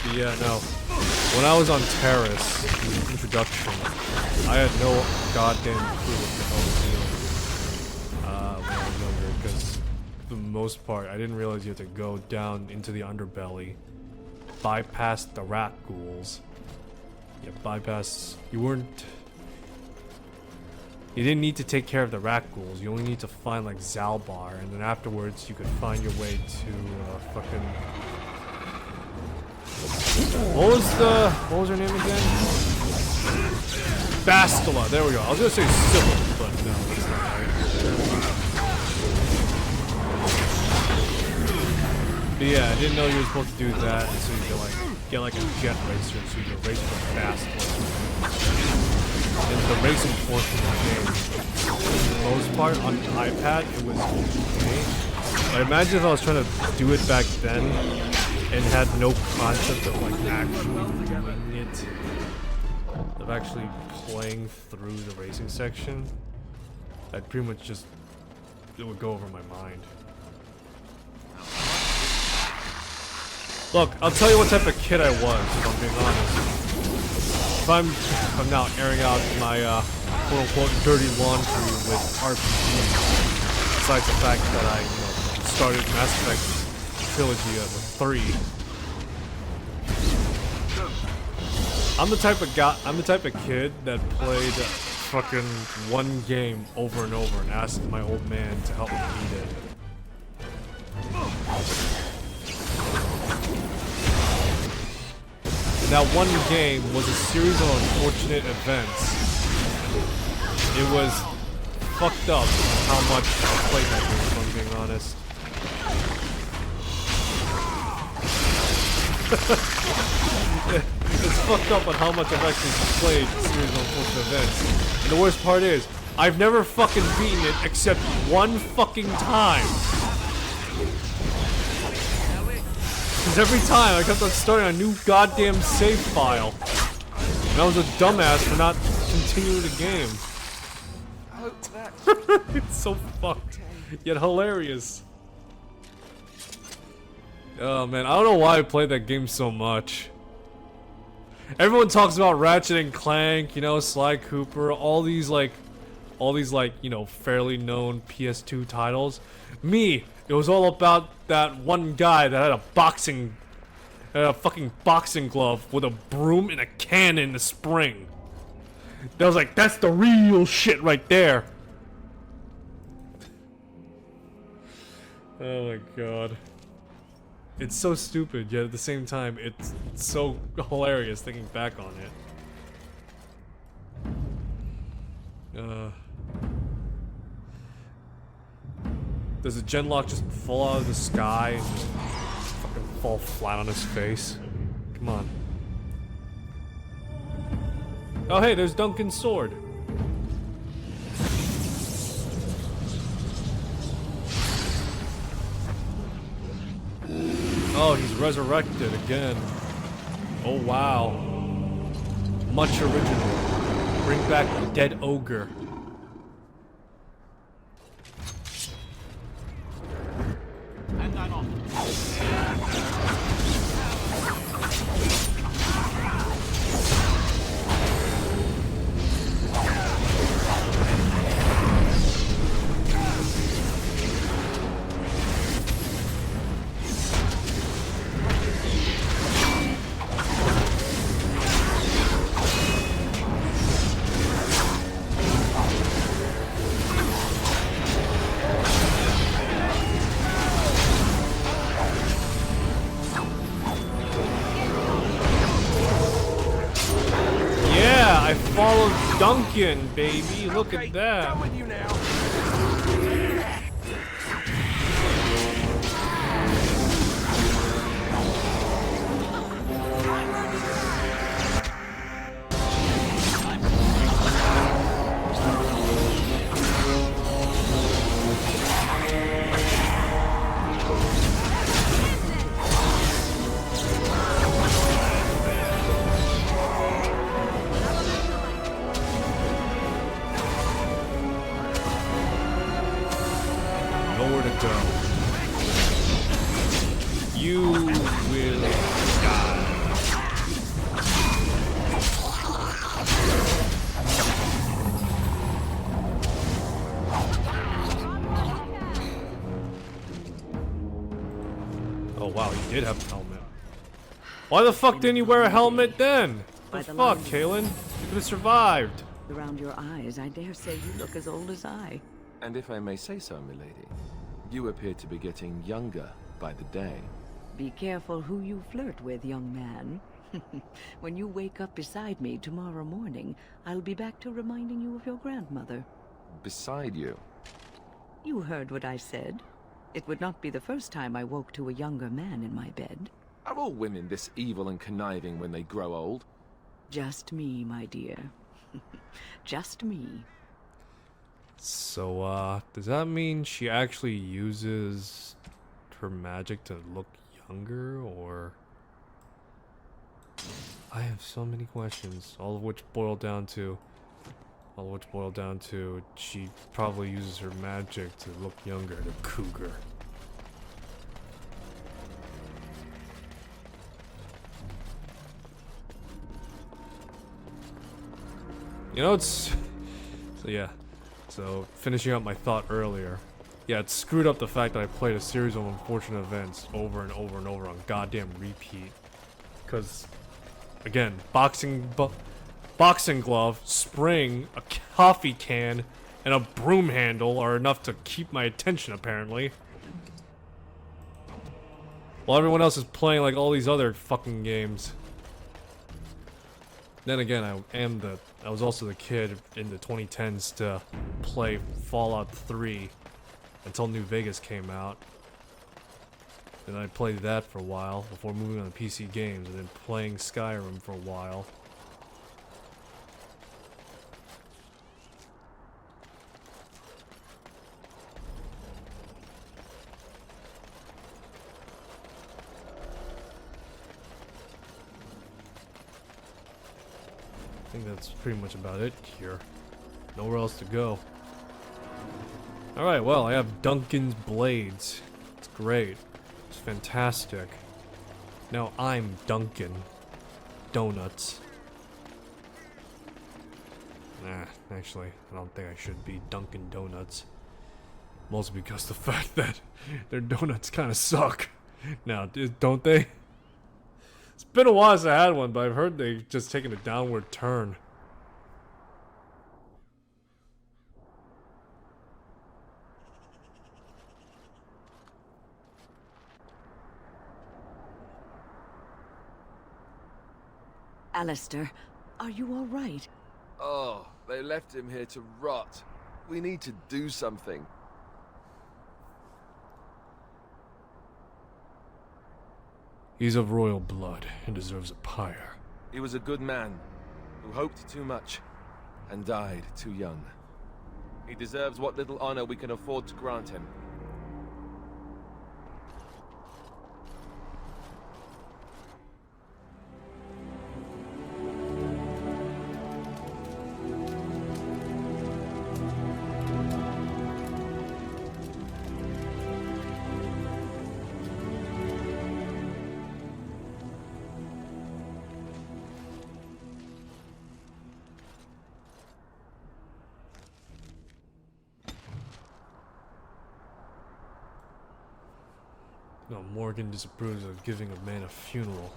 But yeah, no. When I was on Terrace, the introduction, I had no goddamn clue what the hell to do when I was younger, because for the most part, I didn't realize you had to go down into the underbelly, bypass the rat ghouls. You weren't You didn't need to take care of the rat ghouls. You only need to find like Zalbar, and then afterwards you could find your way to fucking. What was her name again? Bastila. There we go. I was gonna say Sybil, but no, that's not right. But yeah, I didn't know you were supposed to do that, so you could like get like a jet racer, so you could race real fast. In the racing portion of the game, for the most part, on the iPad, it was okay. But imagine if I was trying to do it back then and had no concept of like actually doing it, of actually playing through the racing section. I'd pretty much just, it would go over my mind. Look, I'll tell you what type of kid I was, if I'm being honest. If I'm now airing out my quote-unquote dirty laundry with RPGs, besides the fact that I started Mass Effect trilogy at 3. I'm the type of kid that played fucking one game over and over and asked my old man to help me beat it. That one game was a series of unfortunate events. It was fucked up how much I played that game, if I'm being honest. It's fucked up on how much I've actually played a series of unfortunate events. And the worst part is, I've never fucking beaten it except one fucking time. Because every time I kept on starting a new goddamn save file. And I was a dumbass for not continuing the game. It's so fucked, yet hilarious. Oh man, I don't know why I played that game so much. Everyone talks about Ratchet and Clank, you know, Sly Cooper, all these like, you know, fairly known PS2 titles. Me, it was all about that one guy that had a fucking boxing glove with a broom and a cannon in the spring. That was like, that's the real shit right there. Oh my god. It's so stupid, yet at the same time, it's so hilarious thinking back on it. Does a Genlock just fall out of the sky and just fucking fall flat on his face? Come on. Oh hey, there's Duncan's sword. Oh, he's resurrected again. Oh wow. Much original. Bring back the dead ogre. Hand that on. I followed Duncan, baby. Look at that. Done with you now. Nowhere to go. You will die. Oh wow, he did have a helmet. Why the fuck didn't he wear a helmet then? What the fuck, Kalen? You could have survived. Around your eyes, I dare say you look as old as I. And if I may say so, milady, you appear to be getting younger by the day. Be careful who you flirt with, young man. When you wake up beside me tomorrow morning, I'll be back to reminding you of your grandmother. Beside you? You heard what I said. It would not be the first time I woke to a younger man in my bed. Are all women this evil and conniving when they grow old? Just me, my dear. Just me. So, does that mean she actually uses her magic to look younger, or... I have so many questions, all of which boil down to... she probably uses her magic to look younger, the cougar. You know, it's... So yeah. So, finishing up my thought earlier. Yeah, it screwed up the fact that I played a series of unfortunate events over and over and over on goddamn repeat. Because, again, boxing glove, spring, a coffee can, and a broom handle are enough to keep my attention, apparently. While everyone else is playing like all these other fucking games. Then again, I was also the kid in the 2010s to play Fallout 3 until New Vegas came out. Then I played that for a while before moving on to PC games, and then playing Skyrim for a while. I think that's pretty much about it here. Nowhere else to go. Alright, well, I have Duncan's Blades. It's great. It's fantastic. Now I'm Duncan. Donuts. Nah, actually, I don't think I should be Dunkin' Donuts. Mostly because the fact that their donuts kind of suck. Now, don't they? It's been a while since I had one, but I've heard they've just taken a downward turn. Alistair, are you all right? Oh, they left him here to rot. We need to do something. He's of royal blood and deserves a pyre. He was a good man who hoped too much and died too young. He deserves what little honor we can afford to grant him. No, Morgan disapproves of giving a man a funeral.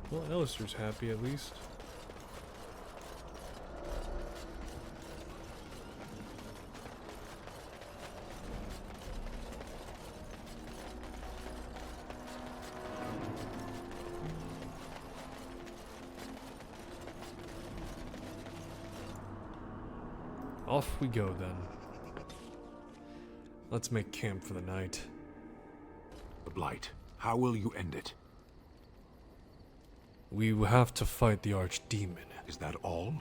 Well, Alistair's happy at least. Off we go then. Let's make camp for the night. The Blight. How will you end it? We will have to fight the Archdemon. Is that all?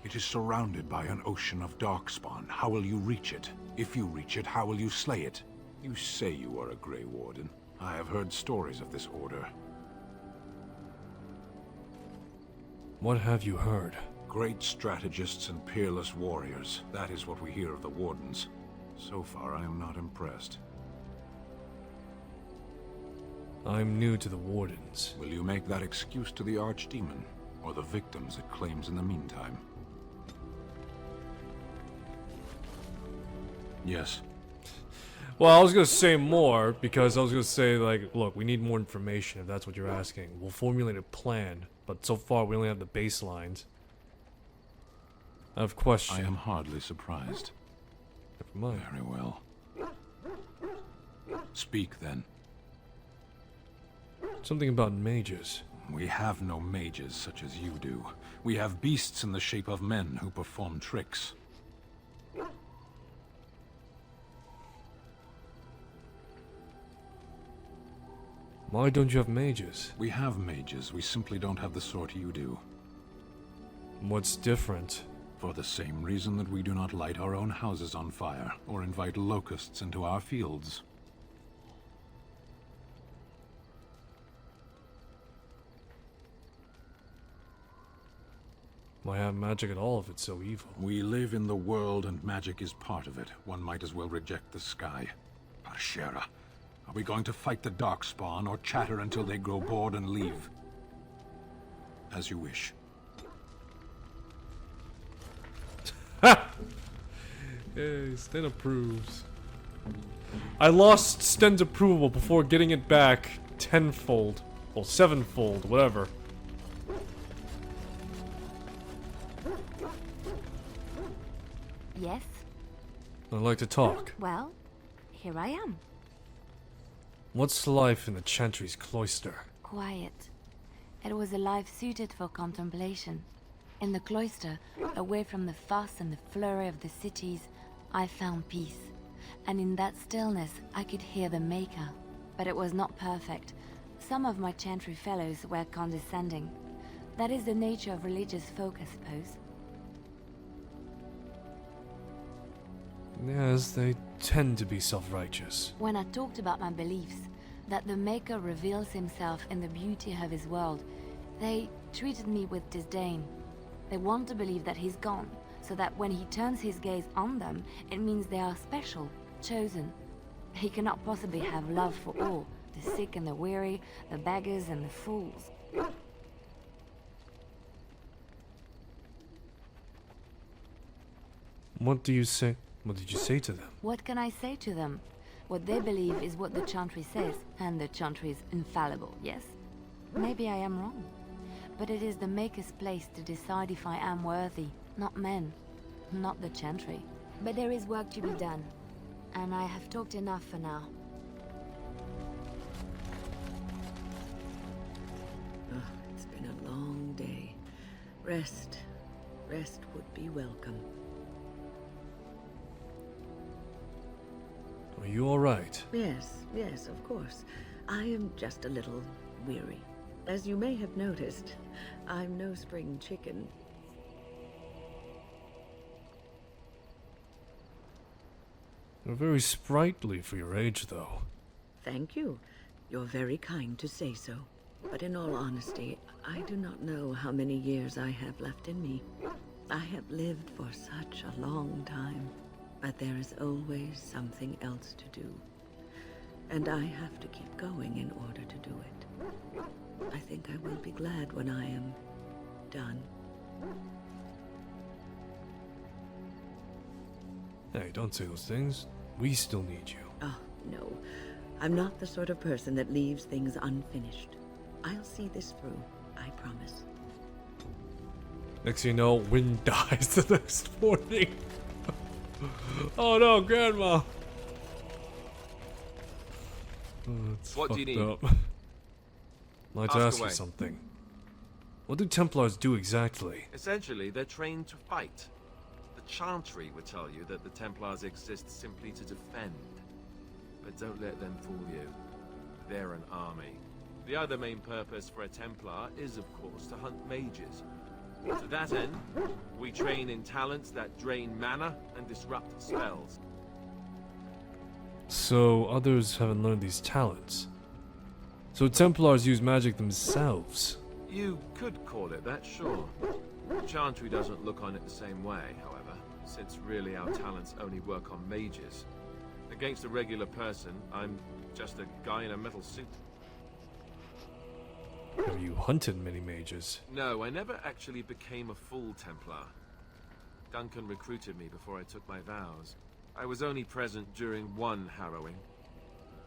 It is surrounded by an ocean of darkspawn. How will you reach it? If you reach it, how will you slay it? You say you are a Grey Warden. I have heard stories of this order. What have you heard? Great strategists and peerless warriors. That is what we hear of the Wardens. So far, I am not impressed. I'm new to the Wardens. Will you make that excuse to the Archdemon, or the victims it claims in the meantime? Yes. Well, I was gonna say more because I was gonna say, like, look, we need more information if that's what you're asking. We'll formulate a plan, but so far we only have the baselines. I have questions. I am hardly surprised. Never mind. Very well. Speak then. Something about mages. We have no mages such as you do. We have beasts in the shape of men who perform tricks. Why don't you have mages? We have mages, we simply don't have the sort you do. What's different? For the same reason that we do not light our own houses on fire, or invite locusts into our fields. Why have magic at all if it's so evil? We live in the world and magic is part of it. One might as well reject the sky. Parshera, are we going to fight the Darkspawn or chatter until they grow bored and leave? As you wish. Yay, Sten approves. I lost Sten's approval before getting it back tenfold. Well, sevenfold, whatever. Yes? I'd like to talk. Well, here I am. What's life in the Chantry's cloister? Quiet. It was a life suited for contemplation. In the cloister, away from the fuss and the flurry of the cities, I found peace. And in that stillness, I could hear the Maker. But it was not perfect. Some of my Chantry fellows were condescending. That is the nature of religious folk, I suppose. Yes, they tend to be self-righteous. When I talked about my beliefs, that the Maker reveals himself in the beauty of his world, they treated me with disdain. They want to believe that he's gone, so that when he turns his gaze on them, it means they are special, chosen. He cannot possibly have love for all, the sick and the weary, the beggars and the fools. What do you say? What did you say to them? What can I say to them? What they believe is what the Chantry says, and the Chantry is infallible, yes? Maybe I am wrong. But it is the Maker's place to decide if I am worthy, not men, not the Chantry. But there is work to be done, and I have talked enough for now. Oh, it's been a long day. Rest. Rest would be welcome. Are you alright? Yes, yes, of course. I am just a little weary. As you may have noticed, I'm no spring chicken. You're very sprightly for your age, though. Thank you. You're very kind to say so. But in all honesty, I do not know how many years I have left in me. I have lived for such a long time, but there is always something else to do. And I have to keep going in order to do it. I think I will be glad when I am done. Hey, don't say those things. We still need you. Oh, no. I'm not the sort of person that leaves things unfinished. I'll see this through, I promise. Next thing you know, Wynn dies the next morning. Oh no, Grandma! Oh, What do you need? up. I'd like to Ask ask you away. something. What do Templars do exactly? Essentially, they're trained to fight. The Chantry would tell you that the Templars exist simply to defend. But don't let them fool you. They're an army. The other main purpose for a Templar is, of course, to hunt mages. To that end, we train in talents that drain mana and disrupt spells. So others haven't learned these talents. So Templars use magic themselves. You could call it that, sure. Chantry doesn't look on it the same way, however, since really our talents only work on mages. Against a regular person, I'm just a guy in a metal suit. Have you hunted many mages? No, I never actually became a full Templar. Duncan recruited me before I took my vows. I was only present during one harrowing.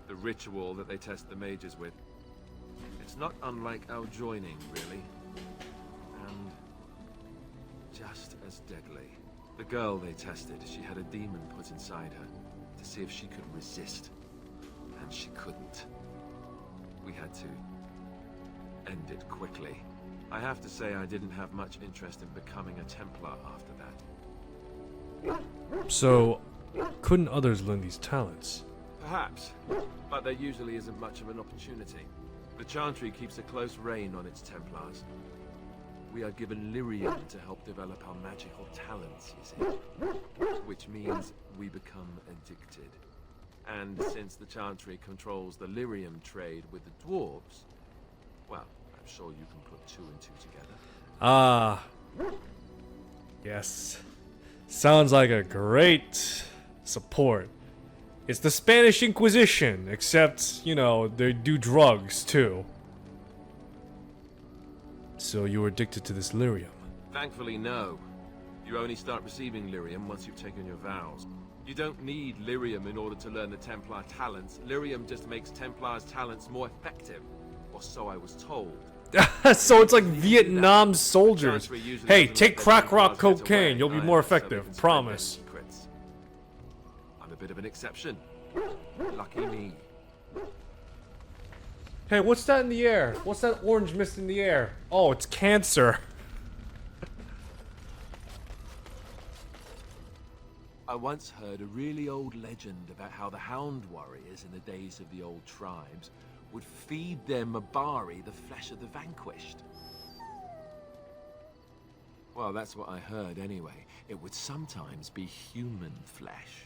The ritual that they test the mages with. It's not unlike our joining, really. And just as deadly. The girl they tested, she had a demon put inside her to see if she could resist. And she couldn't. We had to end it quickly. I have to say I didn't have much interest in becoming a Templar after that. So, couldn't others learn these talents? Perhaps, but there usually isn't much of an opportunity. The Chantry keeps a close rein on its Templars. We are given lyrium to help develop our magical talents, you see. Which means we become addicted. And since the Chantry controls the lyrium trade with the dwarves, well, I'm sure you can put 2 and 2 together. Ah. Yes. Sounds like a great support. It's the Spanish Inquisition, except, you know, they do drugs too. So you were addicted to this lyrium? Thankfully, no. You only start receiving lyrium once you've taken your vows. You don't need lyrium in order to learn the Templar talents. Lyrium just makes Templars' talents more effective. Or so I was told. So it's like Vietnam soldiers. Hey, take crack rock cocaine, you'll be more effective, promise. I'm a bit of an exception. Lucky me. Hey, what's that in the air? What's that orange mist in the air? Oh, it's cancer. I once heard a really old legend about how the Hound warriors in the days of the old tribes would feed their Mabari the flesh of the vanquished. Well, that's what I heard anyway. It would sometimes be human flesh.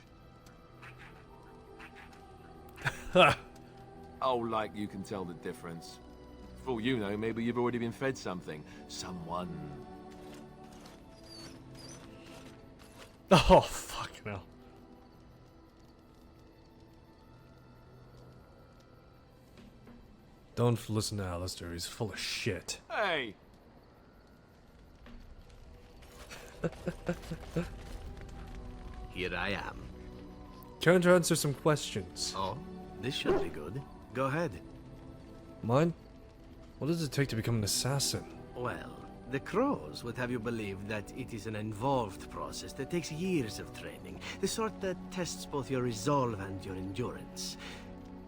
Oh, like you can tell the difference. For all you know, maybe you've already been fed something. Someone. Oh, fucking hell. Don't listen to Alistair, he's full of shit. Hey! Here I am. Can I answer some questions? Oh, this should be good. Go ahead. Mine? What does it take to become an assassin? Well, the Crows would have you believe that it is an involved process that takes years of training. The sort that tests both your resolve and your endurance.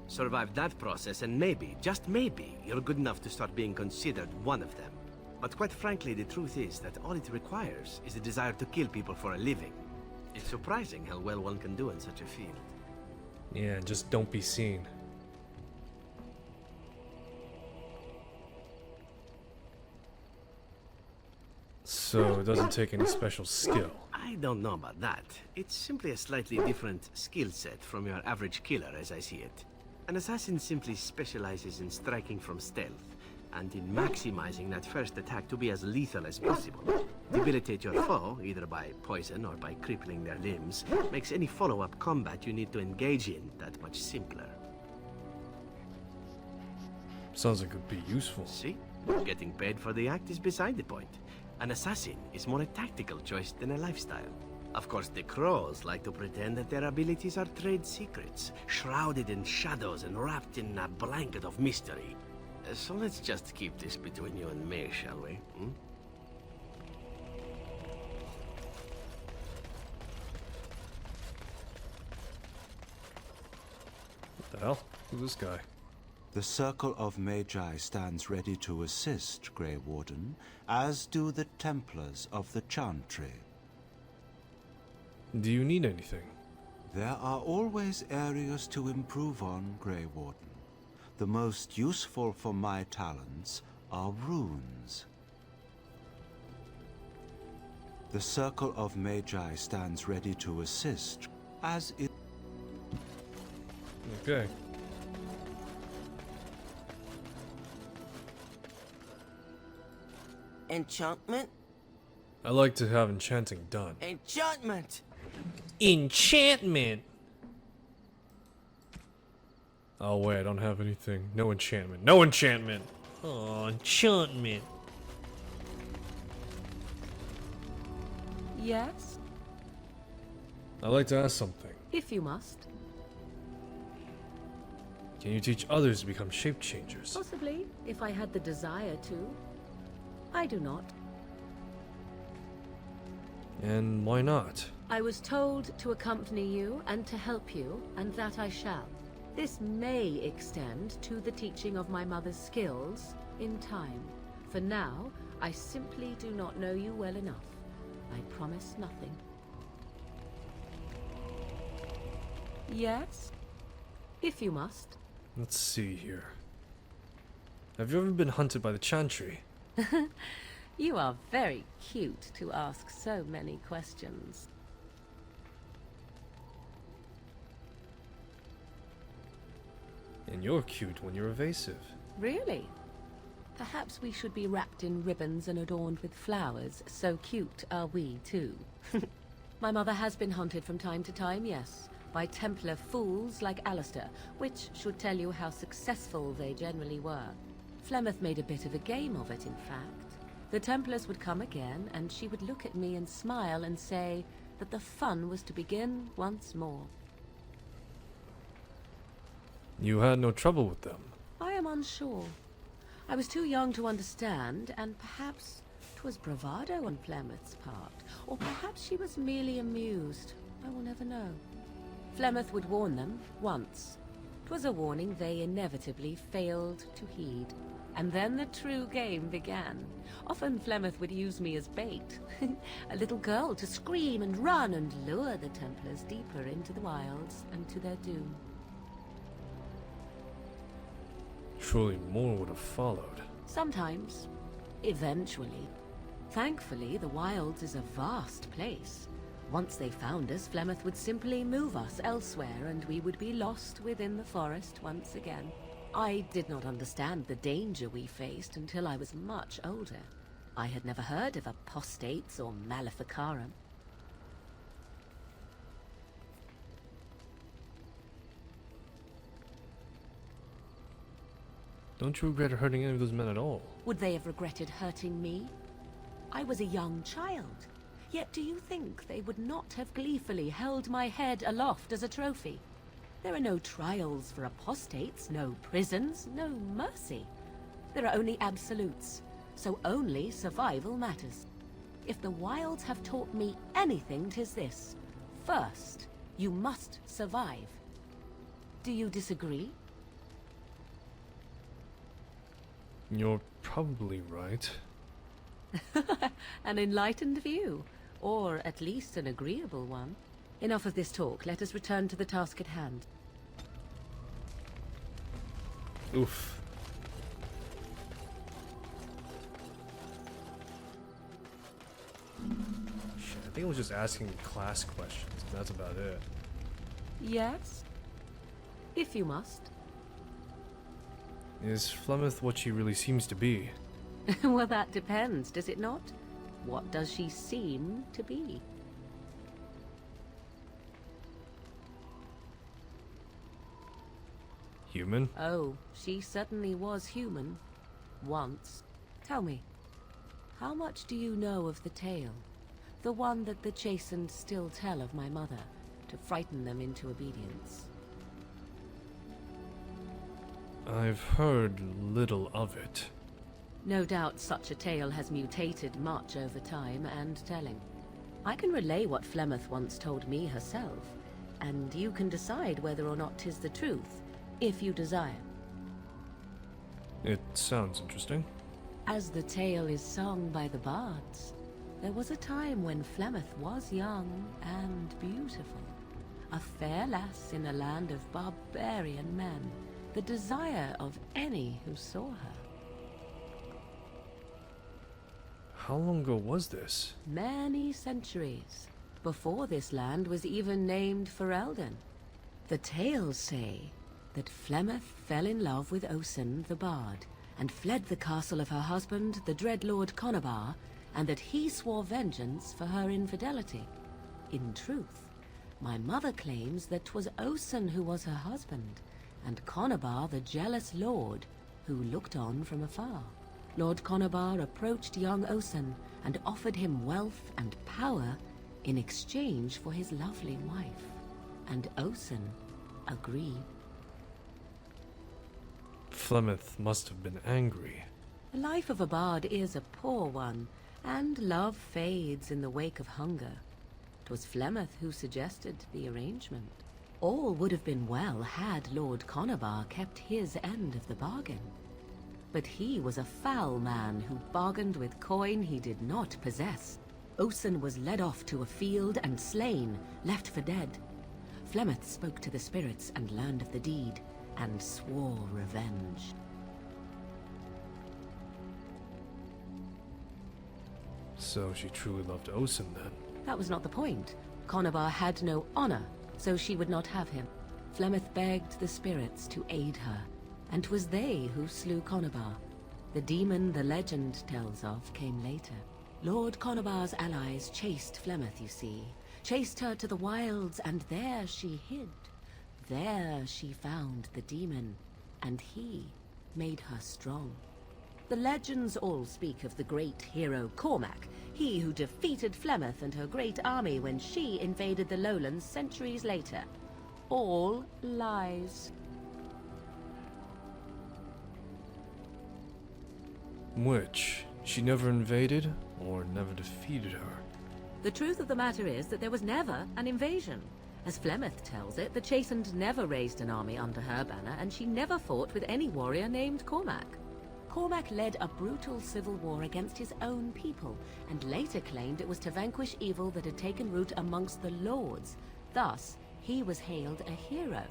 Survive that process and maybe, just maybe, you're good enough to start being considered one of them. But quite frankly, the truth is that all it requires is a desire to kill people for a living. It's surprising how well one can do in such a field. Yeah, just don't be seen. So it doesn't take any special skill. I don't know about that. It's simply a slightly different skill set from your average killer as I see it. An assassin simply specializes in striking from stealth, and in maximizing that first attack to be as lethal as possible. Debilitate your foe, either by poison or by crippling their limbs, makes any follow-up combat you need to engage in that much simpler. Sounds like it would be useful. See? Getting paid for the act is beside the point. An assassin is more a tactical choice than a lifestyle. Of course, the Crows like to pretend that their abilities are trade secrets, shrouded in shadows and wrapped in a blanket of mystery. So let's just keep this between you and me, shall we? Hmm? What the hell? Who's this guy? The Circle of Magi stands ready to assist, Grey Warden, as do the Templars of the Chantry. Do you need anything? There are always areas to improve on, Grey Warden. The most useful for my talents are runes. The Circle of Magi stands ready to assist, as it... Okay. Enchantment? I like to have enchanting done. Enchantment! Enchantment! Oh wait, I don't have anything. No enchantment. No enchantment! Oh, enchantment. Yes? I'd like to ask something. If you must. Can you teach others to become shape changers? Possibly, if I had the desire to. I do not. And why not? I was told to accompany you and to help you, and that I shall. This may extend to the teaching of my mother's skills in time. For now, I simply do not know you well enough. I promise nothing. Yes? If you must. Let's see here. Have you ever been hunted by the Chantry? You are very cute to ask so many questions. And you're cute when you're evasive. Really? Perhaps we should be wrapped in ribbons and adorned with flowers. So cute are we, too. My mother has been hunted from time to time, yes, by Templar fools like Alistair, which should tell you how successful they generally were. Flemeth made a bit of a game of it, in fact. The Templars would come again, and she would look at me and smile and say that the fun was to begin once more. You had no trouble with them? I am unsure. I was too young to understand, and perhaps 'twas bravado on Flemeth's part, or perhaps she was merely amused. I will never know. Flemeth would warn them, once. 'Twas a warning they inevitably failed to heed. And then the true game began. Often Flemeth would use me as bait. A little girl to scream and run and lure the Templars deeper into the wilds and to their doom. Surely more would have followed. Sometimes. Eventually. Thankfully, the wilds is a vast place. Once they found us, Flemeth would simply move us elsewhere and we would be lost within the forest once again. I did not understand the danger we faced until I was much older. I had never heard of apostates or maleficarum. Don't you regret hurting any of those men at all? Would they have regretted hurting me? I was a young child. Yet do you think they would not have gleefully held my head aloft as a trophy? There are no trials for apostates, no prisons, no mercy. There are only absolutes, so only survival matters. If the wilds have taught me anything, 'tis this. First, you must survive. Do you disagree? You're probably right. An enlightened view, or at least an agreeable one. Enough of this talk. Let us return to the task at hand. Oof. Shit, I think I was just asking class questions, and that's about it. Yes? If you must. Is Flemeth what she really seems to be? Well, that depends, does it not? What does she seem to be? Human? Oh, she certainly was human. Once. Tell me, how much do you know of the tale? The one that the chastened still tell of my mother, to frighten them into obedience. I've heard little of it. No doubt such a tale has mutated much over time and telling. I can relay what Flemeth once told me herself, and you can decide whether or not 'tis the truth, if you desire. It sounds interesting. As the tale is sung by the bards, there was a time when Flemeth was young and beautiful. A fair lass in a land of barbarian men, the desire of any who saw her. How long ago was this? Many centuries, before this land was even named Ferelden. The tales say that Flemeth fell in love with Osen the Bard, and fled the castle of her husband, the dread Lord Conobar, and that he swore vengeance for her infidelity. In truth, my mother claims that 'twas Osen who was her husband, and Conobar the jealous lord who looked on from afar. Lord Conobar approached young Osen and offered him wealth and power in exchange for his lovely wife. and Osen agreed. Flemeth must have been angry. The life of a bard is a poor one, and love fades in the wake of hunger. It was Flemeth who suggested the arrangement. All would have been well had Lord Conobar kept his end of the bargain. But he was a foul man who bargained with coin he did not possess. Osen was led off to a field and slain, left for dead. Flemeth spoke to the spirits and learned of the deed, and swore revenge. So she truly loved Osen then. That was not the point. Conobar had no honor, so she would not have him. Flemeth begged the spirits to aid her, and 'twas they who slew Conobar. The demon the legend tells of came later. Lord Conobar's allies chased Flemeth, you see. Chased her to the wilds, and there she hid. There she found the demon, and he made her strong. The legends all speak of the great hero Cormac, he who defeated Flemeth and her great army when she invaded the lowlands centuries later. All lies. Which, she never invaded or never defeated her. The truth of the matter is that there was never an invasion. As Flemeth tells it, the Chastened never raised an army under her banner, and she never fought with any warrior named Cormac. Cormac led a brutal civil war against his own people, and later claimed it was to vanquish evil that had taken root amongst the lords. Thus, he was hailed a hero.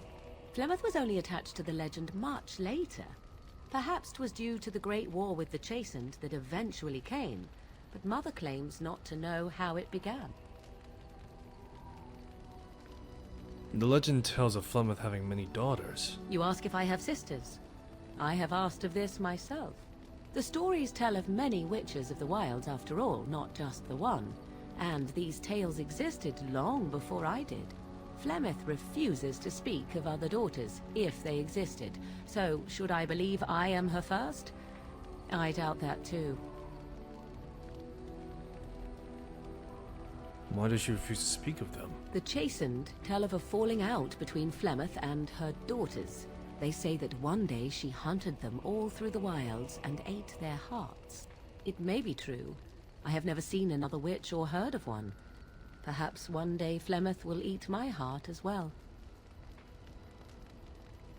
Flemeth was only attached to the legend much later. Perhaps 'twas due to the great war with the Chastened that eventually came, but Mother claims not to know how it began. The legend tells of Flemeth having many daughters. You ask if I have sisters. I have asked of this myself. The stories tell of many witches of the wilds after all, not just the one. And these tales existed long before I did. Flemeth refuses to speak of other daughters, if they existed. So, should I believe I am her first? I doubt that too. Why does she refuse to speak of them? The Chastened tell of a falling out between Flemeth and her daughters. They say that one day she hunted them all through the wilds and ate their hearts. It may be true. I have never seen another witch or heard of one. Perhaps one day Flemeth will eat my heart as well.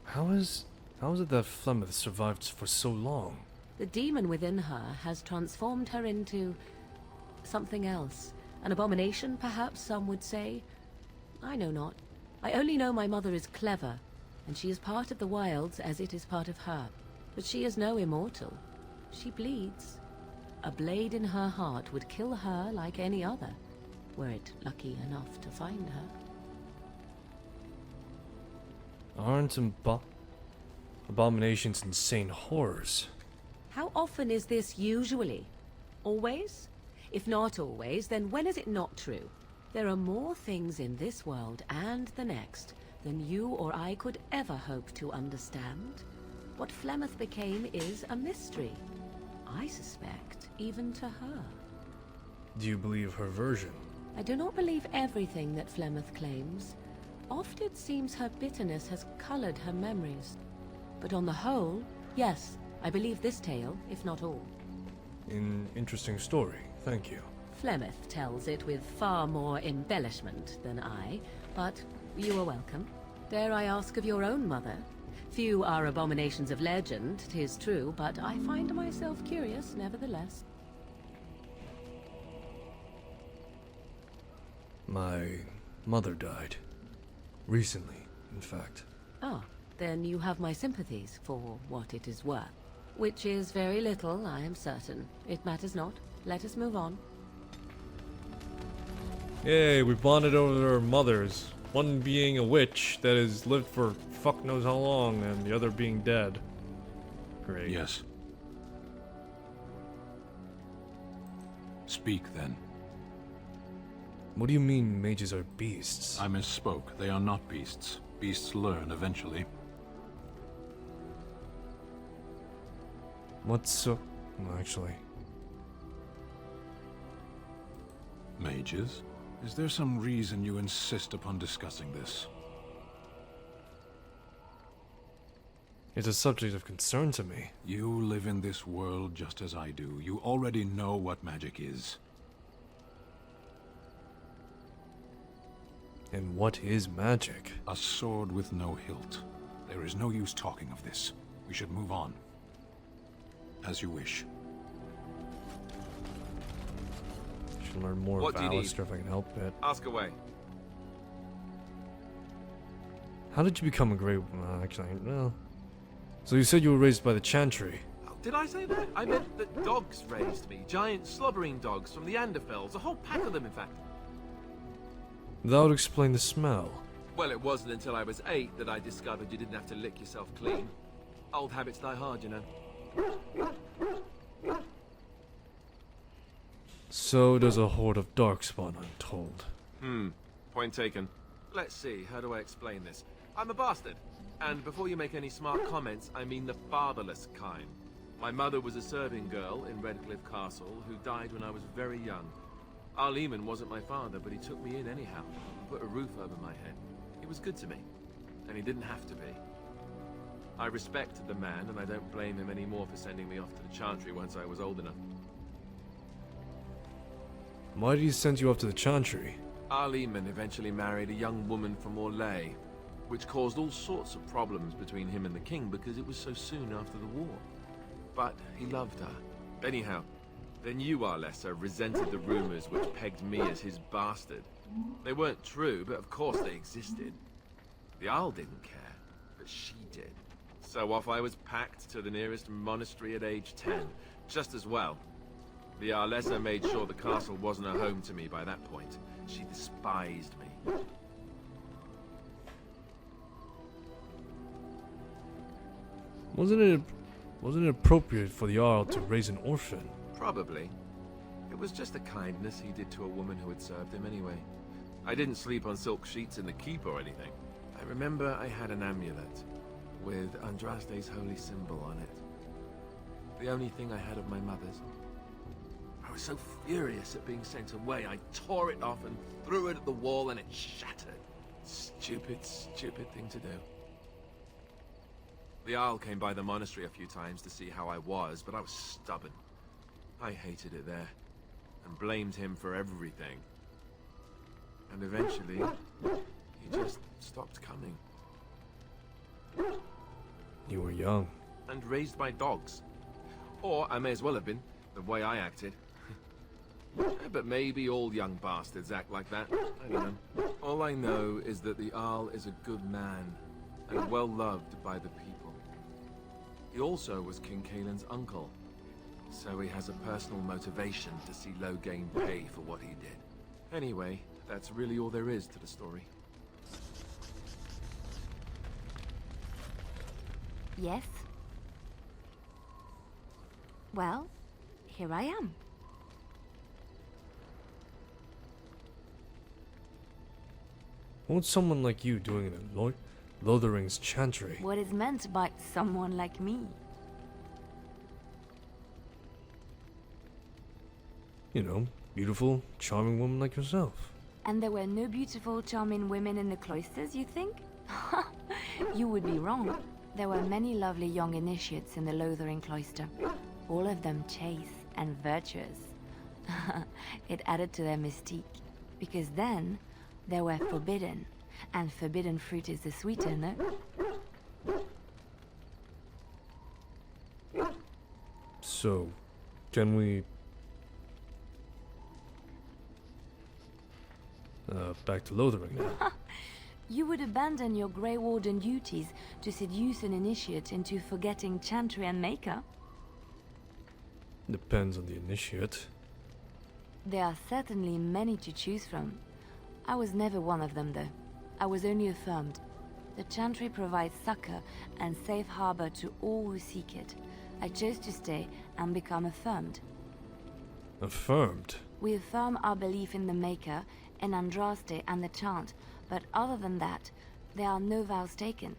How is it that Flemeth survived for so long? The demon within her has transformed her into something else. An abomination, perhaps some would say. I know not. I only know my mother is clever, and she is part of the wilds as it is part of her. But she is no immortal. She bleeds. A blade in her heart would kill her like any other, were it lucky enough to find her. Aren't abominations insane horrors? How often is this usually? Always? If not always, then when is it not true? There are more things in this world and the next than you or I could ever hope to understand. What Flemeth became is a mystery. I suspect, even to her. Do you believe her version? I do not believe everything that Flemeth claims. Oft it seems her bitterness has colored her memories. But on the whole, yes, I believe this tale, if not all. An interesting story, thank you. Flemeth tells it with far more embellishment than I, but you are welcome. Dare I ask of your own mother? Few are abominations of legend, 'tis true, but I find myself curious nevertheless. My mother died. Recently, in fact. Ah, then you have my sympathies for what it is worth. Which is very little, I am certain. It matters not. Let us move on. Yay, we bonded over our mothers. One being a witch that has lived for fuck knows how long, and the other being dead. Great. Yes. Speak, then. What do you mean mages are beasts? I misspoke. They are not beasts. Beasts learn eventually. What's so... Well, actually... Mages? Is there some reason you insist upon discussing this? It's a subject of concern to me. You live in this world just as I do. You already know what magic is. And what is magic? A sword with no hilt. There is no use talking of this. We should move on. As you wish. Should learn more What of do you need? Alistair if I can help it. Ask away. How did you become a Grey? Actually, no. So you said you were raised by the Chantry. Oh, did I say that? I meant that dogs raised me. Giant slobbering dogs from the Anderfels. A whole pack of them, in fact. That would explain the smell. Well, it wasn't until I was 8 that I discovered you didn't have to lick yourself clean. Old habits die hard, you know. So does a horde of Darkspawn, I'm told. Point taken. Let's see, how do I explain this? I'm a bastard. And before you make any smart comments, I mean the fatherless kind. My mother was a serving girl in Redcliffe Castle who died when I was very young. Our Lehman wasn't my father, but he took me in anyhow. Put a roof over my head. He was good to me. And he didn't have to be. I respected the man, and I don't blame him anymore for sending me off to the Chantry once I was old enough. Why did he send you off to the Chantry? Our Lehman eventually married a young woman from Orlais, which caused all sorts of problems between him and the king because it was so soon after the war. But he loved her. Anyhow, then you, Arlessa, resented the rumors which pegged me as his bastard. They weren't true, but of course they existed. The Isle didn't care, but she did. So off I was packed to the nearest monastery at age 10, just as well. The Arlessa made sure the castle wasn't a home to me by that point. She despised me. Wasn't it appropriate for the Jarl to raise an orphan? Probably. It was just a kindness he did to a woman who had served him anyway. I didn't sleep on silk sheets in the keep or anything. I remember I had an amulet with Andraste's holy symbol on it. The only thing I had of my mother's. I was so furious at being sent away, I tore it off and threw it at the wall and it shattered. Stupid, stupid thing to do. The Isle came by the monastery a few times to see how I was, but I was stubborn. I hated it there, and blamed him for everything. And eventually, he just stopped coming. You were young. And raised by dogs. Or I may as well have been, the way I acted. But maybe all young bastards act like that. I don't know. All I know is that the Jarl is a good man, and well loved by the people. He also was King Kaelin's uncle, so he has a personal motivation to see Loghain pay for what he did. Anyway, that's really all there is to the story. Yes? Well, here I am. What's someone like you doing in a Lothering's Chantry? What is meant by someone like me? You know, beautiful, charming woman like yourself. And there were no beautiful, charming women in the cloisters, you think? You would be wrong. There were many lovely young initiates in the Lothering cloister. All of them chaste and virtuous. It added to their mystique. Because then, they were forbidden. And forbidden fruit is the sweeter, no? So, can we... back to Lothering now. You would abandon your Grey Warden duties to seduce an initiate into forgetting Chantry and Maker? Depends on the initiate. There are certainly many to choose from. I was never one of them, though. I was only affirmed. The Chantry provides succor and safe harbor to all who seek it. I chose to stay and become affirmed. Affirmed? We affirm our belief in the Maker, in Andraste and the Chant, but other than that, there are no vows taken.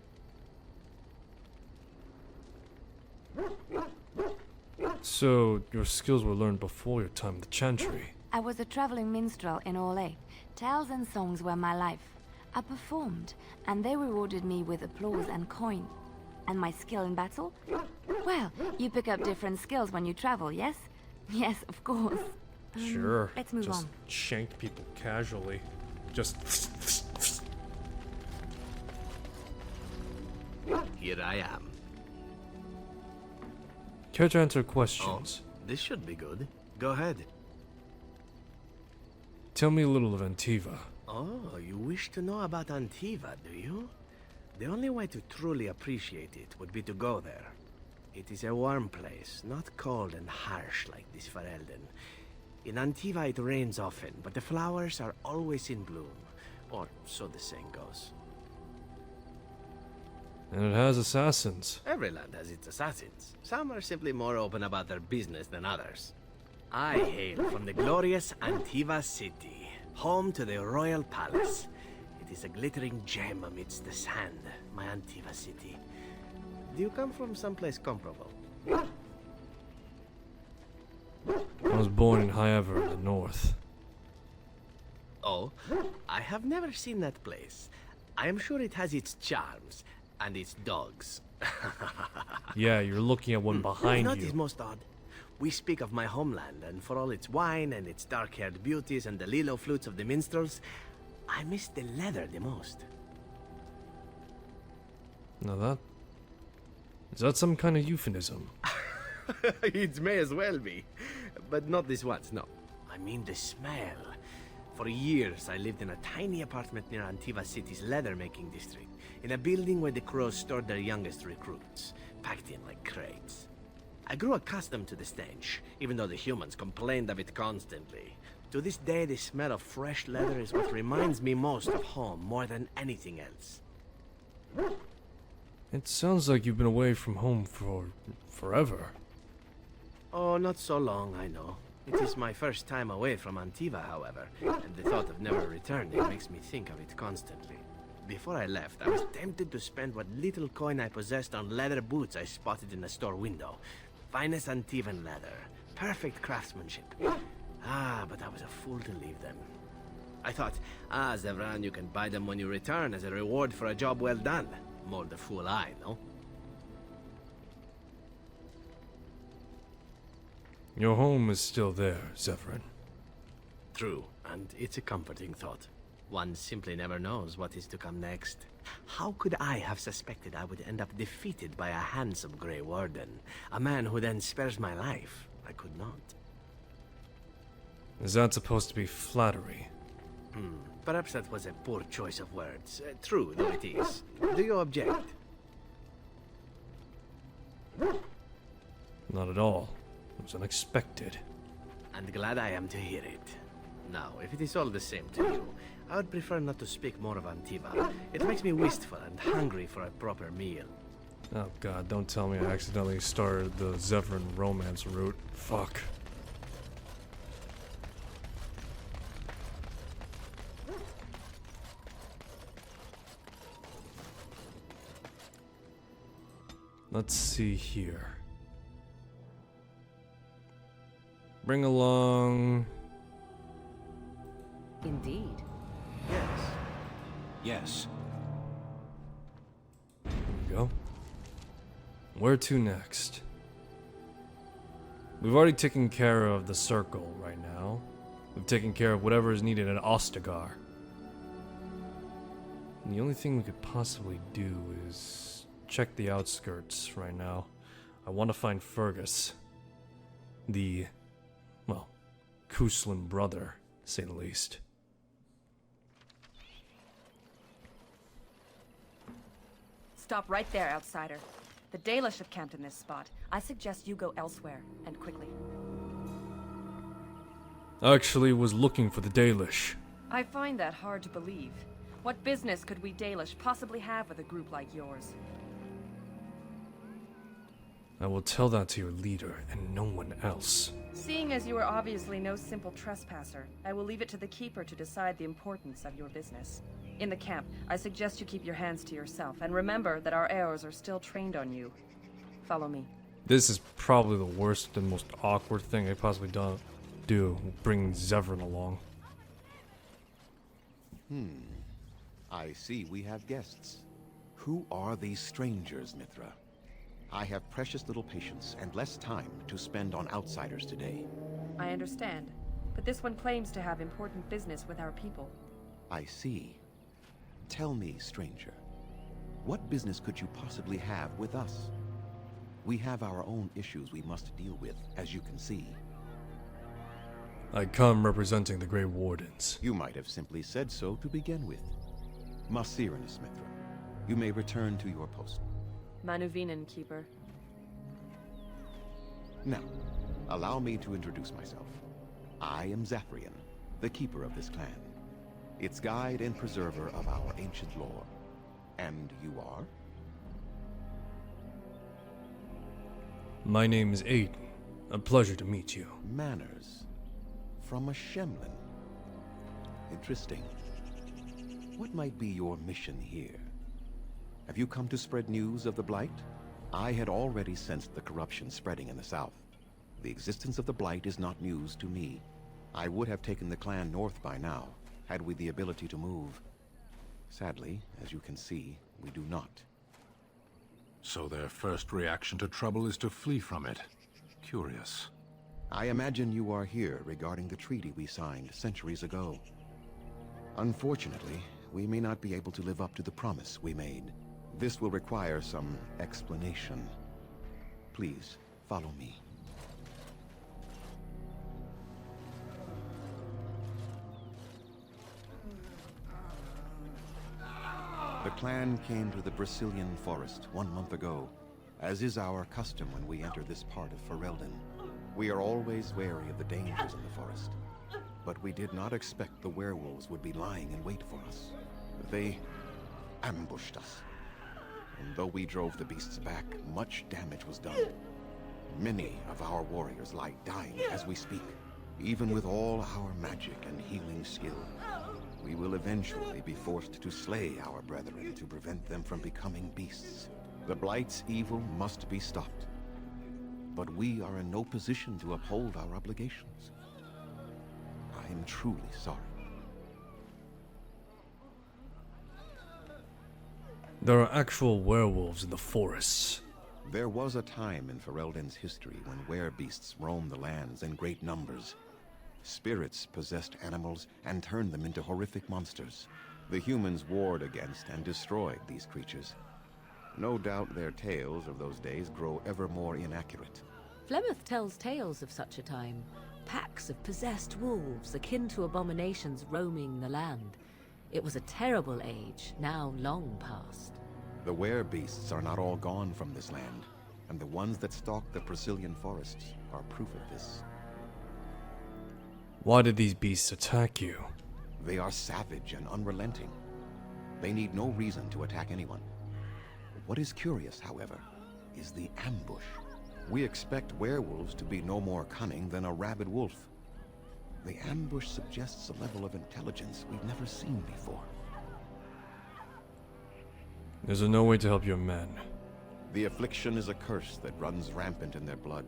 So, your skills were learned before your time in the Chantry? I was a traveling minstrel in Orlais. Tales and songs were my life. I performed, and they rewarded me with applause and coin. And my skill in battle? Well, you pick up different skills when you travel, yes? Yes, of course. Sure. Let's move just on. shanked people casually. Just. Here I am. Care to answer questions? This should be good. Go ahead. Tell me a little of Antiva. Oh, you wish to know about Antiva, do you? The only way to truly appreciate it would be to go there. It is a warm place, not cold and harsh like this Ferelden. In Antiva it rains often, but the flowers are always in bloom. Or so the saying goes. And it has assassins. Every land has its assassins. Some are simply more open about their business than others. I hail from the glorious Antiva city, home to the royal palace. It is a glittering gem amidst the sand, my Antiva city. Do you come from someplace comparable? I was born in Highever in the north. Oh, I have never seen that place. I am sure it has its charms, and its dogs. Yeah, you're looking at one behind You know you. what is most odd? We speak of my homeland, and for all its wine and its dark-haired beauties and the lilo flutes of the minstrels, I miss the leather the most. Now that... Is that some kind of euphemism? It may as well be. But not this once, no. I mean the smell. For years, I lived in a tiny apartment near Antiva City's leather-making district, in a building where the crows stored their youngest recruits, packed in like crates. I grew accustomed to the stench, even though the humans complained of it constantly. To this day, the smell of fresh leather is what reminds me most of home, more than anything else. It sounds like you've been away from home for... forever. Oh, not so long, I know. It is my first time away from Antiva, however, and the thought of never returning makes me think of it constantly. Before I left, I was tempted to spend what little coin I possessed on leather boots I spotted in a store window. Finest Antivan leather, perfect craftsmanship. Ah, but I was a fool to leave them. I thought, Zevran, you can buy them when you return as a reward for a job well done. More the fool I, no? Your home is still there, Zevran. True, and it's a comforting thought. One simply never knows what is to come next. How could I have suspected I would end up defeated by a handsome Grey Warden? A man who then spares my life? I could not. Is that supposed to be flattery? Perhaps that was a poor choice of words. True, though it is. Do you object? Not at all. It was unexpected. And glad I am to hear it. Now, if it is all the same to you, I would prefer not to speak more of Antiva. It makes me wistful and hungry for a proper meal. Oh god, don't tell me I accidentally started the Zevran romance route. Fuck. Let's see here. Bring along... Indeed. Yes. Yes. There we go. Where to next? We've already taken care of the circle right now. We've taken care of whatever is needed at Ostagar. And the only thing we could possibly do is check the outskirts right now. I want to find Fergus. The, well, Kuslan brother, to say the least. Stop right there, outsider. The Dalish have camped in this spot. I suggest you go elsewhere, and quickly. I actually was looking for the Dalish. I find that hard to believe. What business could we Dalish possibly have with a group like yours? I will tell that to your leader and no one else. Seeing as you are obviously no simple trespasser, I will leave it to the Keeper to decide the importance of your business. In the camp, I suggest you keep your hands to yourself, and remember that our arrows are still trained on you. Follow me. This is probably the worst and most awkward thing I possibly do, bringing Zevran along. I see we have guests. Who are these strangers, Mithra? I have precious little patience and less time to spend on outsiders today. I understand, but this one claims to have important business with our people. I see. Tell me, stranger, what business could you possibly have with us? We have our own issues we must deal with, as you can see. I come representing the Grey Wardens. You might have simply said so to begin with. Masiranus, Mithra, you may return to your post. Manuvinen, Keeper. Now, allow me to introduce myself. I am Zafrian, the keeper of this clan, its guide and preserver of our ancient lore. And you are? My name is Aiden. A pleasure to meet you. Manners. From a Shemlin. Interesting. What might be your mission here? Have you come to spread news of the Blight? I had already sensed the corruption spreading in the south. The existence of the Blight is not news to me. I would have taken the clan north by now, had we the ability to move. Sadly, as you can see, we do not. So their first reaction to trouble is to flee from it. Curious. I imagine you are here regarding the treaty we signed centuries ago. Unfortunately, we may not be able to live up to the promise we made. This will require some explanation. Please, follow me. The clan came to the Brazilian forest 1 month ago, as is our custom when we enter this part of Ferelden. We are always wary of the dangers in the forest, but we did not expect the werewolves would be lying in wait for us. They ambushed us, and though we drove the beasts back, much damage was done. Many of our warriors lie dying as we speak. Even with all our magic and healing skill, we will eventually be forced to slay our brethren to prevent them from becoming beasts. The Blight's evil must be stopped, but we are in no position to uphold our obligations. I am truly sorry. There are actual werewolves in the forests. There was a time in Ferelden's history when werebeasts roamed the lands in great numbers. Spirits possessed animals and turned them into horrific monsters. The humans warred against and destroyed these creatures. No doubt their tales of those days grow ever more inaccurate. Flemeth tells tales of such a time. Packs of possessed wolves, akin to abominations roaming the land. It was a terrible age, now long past. The werebeasts are not all gone from this land, and the ones that stalk the Brazilian forests are proof of this. Why did these beasts attack you? They are savage and unrelenting. They need no reason to attack anyone. What is curious, however, is the ambush. We expect werewolves to be no more cunning than a rabid wolf. The ambush suggests a level of intelligence we've never seen before. Is there no way to help your men? The affliction is a curse that runs rampant in their blood,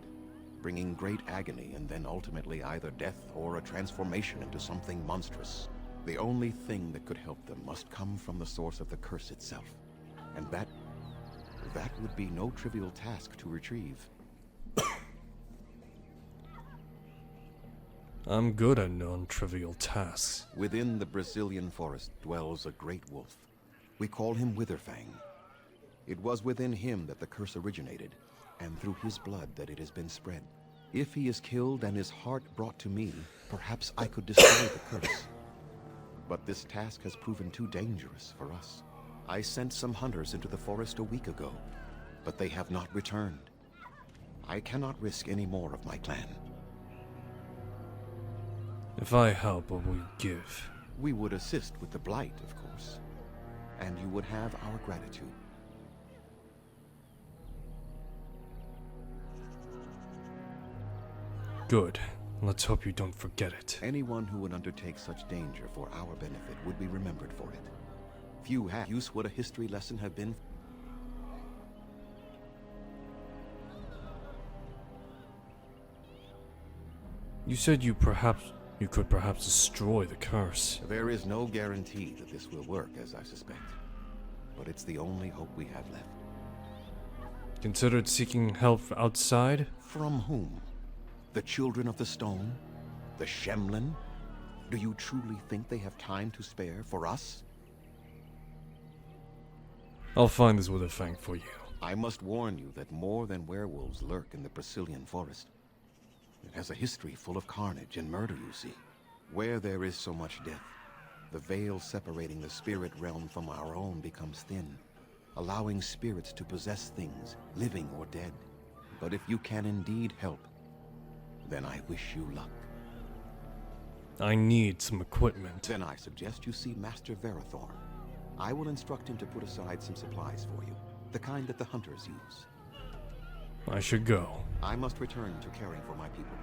bringing great agony and then ultimately either death or a transformation into something monstrous. The only thing that could help them must come from the source of the curse itself. And that would be no trivial task to retrieve. I'm good at non-trivial tasks. Within the Brazilian forest dwells a great wolf. We call him Witherfang. It was within him that the curse originated, and through his blood that it has been spread. If he is killed and his heart brought to me, perhaps I could destroy the curse. But this task has proven too dangerous for us. I sent some hunters into the forest a week ago, but they have not returned. I cannot risk any more of my clan. If I help, what will you give? We would assist with the Blight, of course, and you would have our gratitude. Good. Let's hope you don't forget it. Anyone who would undertake such danger for our benefit would be remembered for it. Few have use what a history lesson have been. You said you could perhaps destroy the curse. There is no guarantee that this will work, as I suspect. but it's the only hope we have left. Considered seeking help outside? From whom? The Children of the Stone? The Shemlin? Do you truly think they have time to spare for us? I'll find this Witherfang for you. I must warn you that more than werewolves lurk in the Brazilian forest. It has a history full of carnage and murder, you see. Where there is so much death, the veil separating the spirit realm from our own becomes thin, allowing spirits to possess things, living or dead. But if you can indeed help, then I wish you luck. I need some equipment. Then I suggest you see Master Verathorn. I will instruct him to put aside some supplies for you, the kind that the hunters use. I should go. I must return to caring for my people.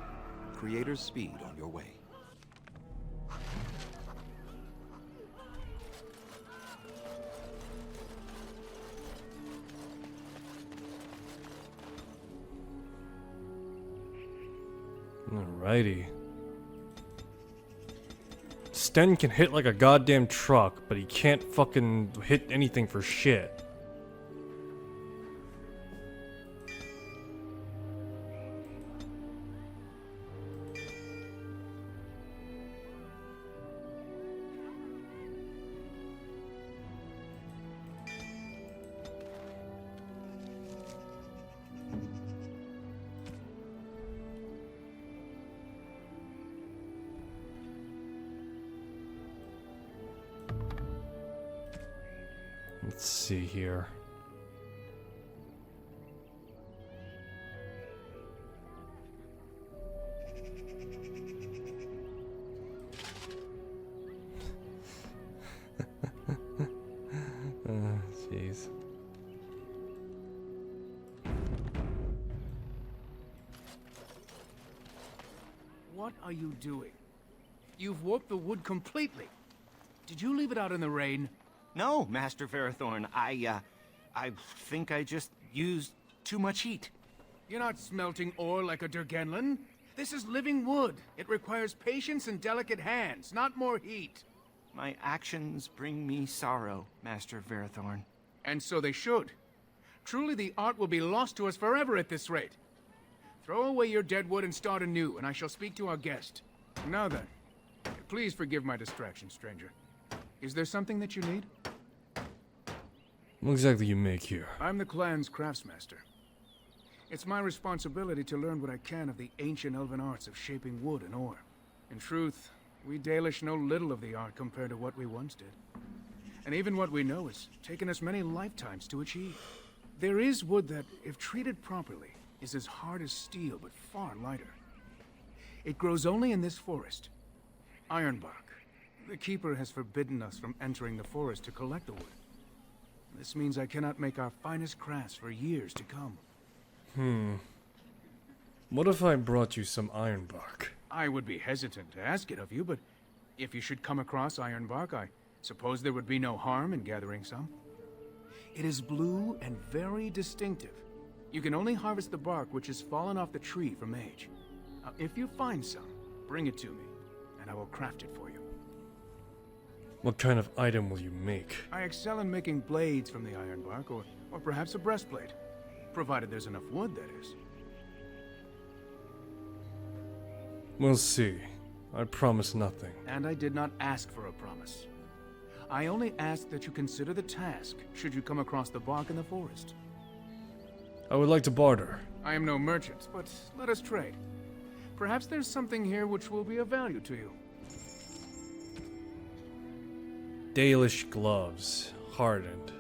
Creator's speed on your way. Alrighty. Sten can hit like a goddamn truck, but he can't fucking hit anything for shit. Let's see here. Jeez. What are you doing? You've warped the wood completely. Did you leave it out in the rain? No, Master Verathorn. I think I just used too much heat. You're not smelting ore like a Durgenlin. This is living wood. It requires patience and delicate hands, not more heat. My actions bring me sorrow, Master Verathorn. And so they should. Truly, the art will be lost to us forever at this rate. Throw away your dead wood and start anew, and I shall speak to our guest. Now then, please forgive my distraction, stranger. Is there something that you need? What exactly you make here? I'm the clan's craftsmaster. It's my responsibility to learn what I can of the ancient elven arts of shaping wood and ore. In truth, we Dalish know little of the art compared to what we once did. And even what we know has taken us many lifetimes to achieve. There is wood that, if treated properly, is as hard as steel but far lighter. It grows only in this forest. Ironbark. The Keeper has forbidden us from entering the forest to collect the wood. This means I cannot make our finest crafts for years to come. What if I brought you some ironbark? I would be hesitant to ask it of you, but if you should come across ironbark, I suppose there would be no harm in gathering some. It is blue and very distinctive. You can only harvest the bark which has fallen off the tree from age. Now, if you find some, bring it to me, and I will craft it for you. What kind of item will you make? I excel in making blades from the ironbark, or perhaps a breastplate. Provided there's enough wood, that is. We'll see. I promise nothing. And I did not ask for a promise. I only ask that you consider the task, should you come across the bark in the forest. I would like to barter. I am no merchant, but let us trade. Perhaps there's something here which will be of value to you. Dalish gloves, hardened.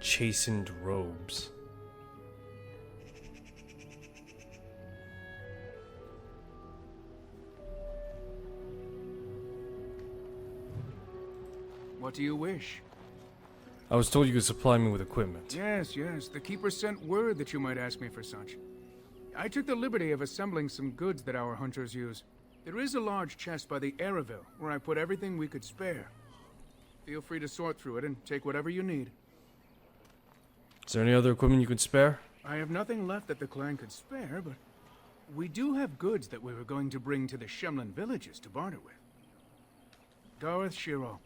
Chastened robes. What do you wish? I was told you could supply me with equipment. Yes, yes. The Keeper sent word that you might ask me for such. I took the liberty of assembling some goods that our hunters use. There is a large chest by the Araville, where I put everything we could spare. Feel free to sort through it and take whatever you need. Is there any other equipment you could spare? I have nothing left that the clan could spare, but we do have goods that we were going to bring to the Shemlin villages to barter with. Gareth Shiro,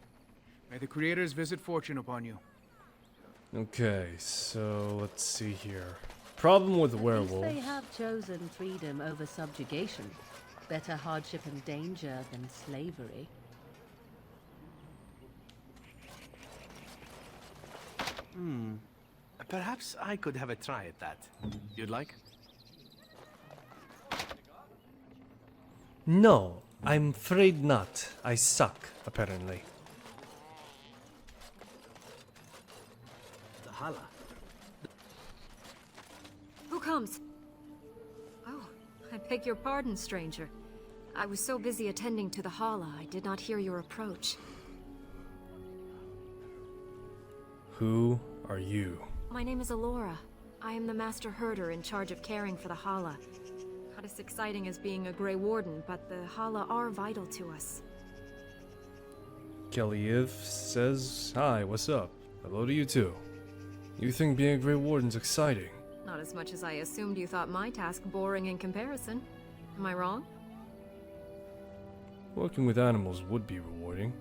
may the Creators visit fortune upon you. Okay, so let's see here. Problem with At least werewolf. they have chosen freedom over subjugation. Better hardship and danger than slavery. Perhaps I could have a try at that. You'd like? No, I'm afraid not. I suck, apparently. The Hala. Who comes? Oh, I beg your pardon, stranger. I was so busy attending to the Hala, I did not hear your approach. Who are you? My name is Alora. I am the Master Herder in charge of caring for the Hala. Not as exciting as being a Grey Warden, but the Hala are vital to us. Kelly says, hi, what's up? Hello to you too. You think being a Grey Warden's exciting? Not as much as I assumed you thought my task boring in comparison. Am I wrong? Working with animals would be rewarding.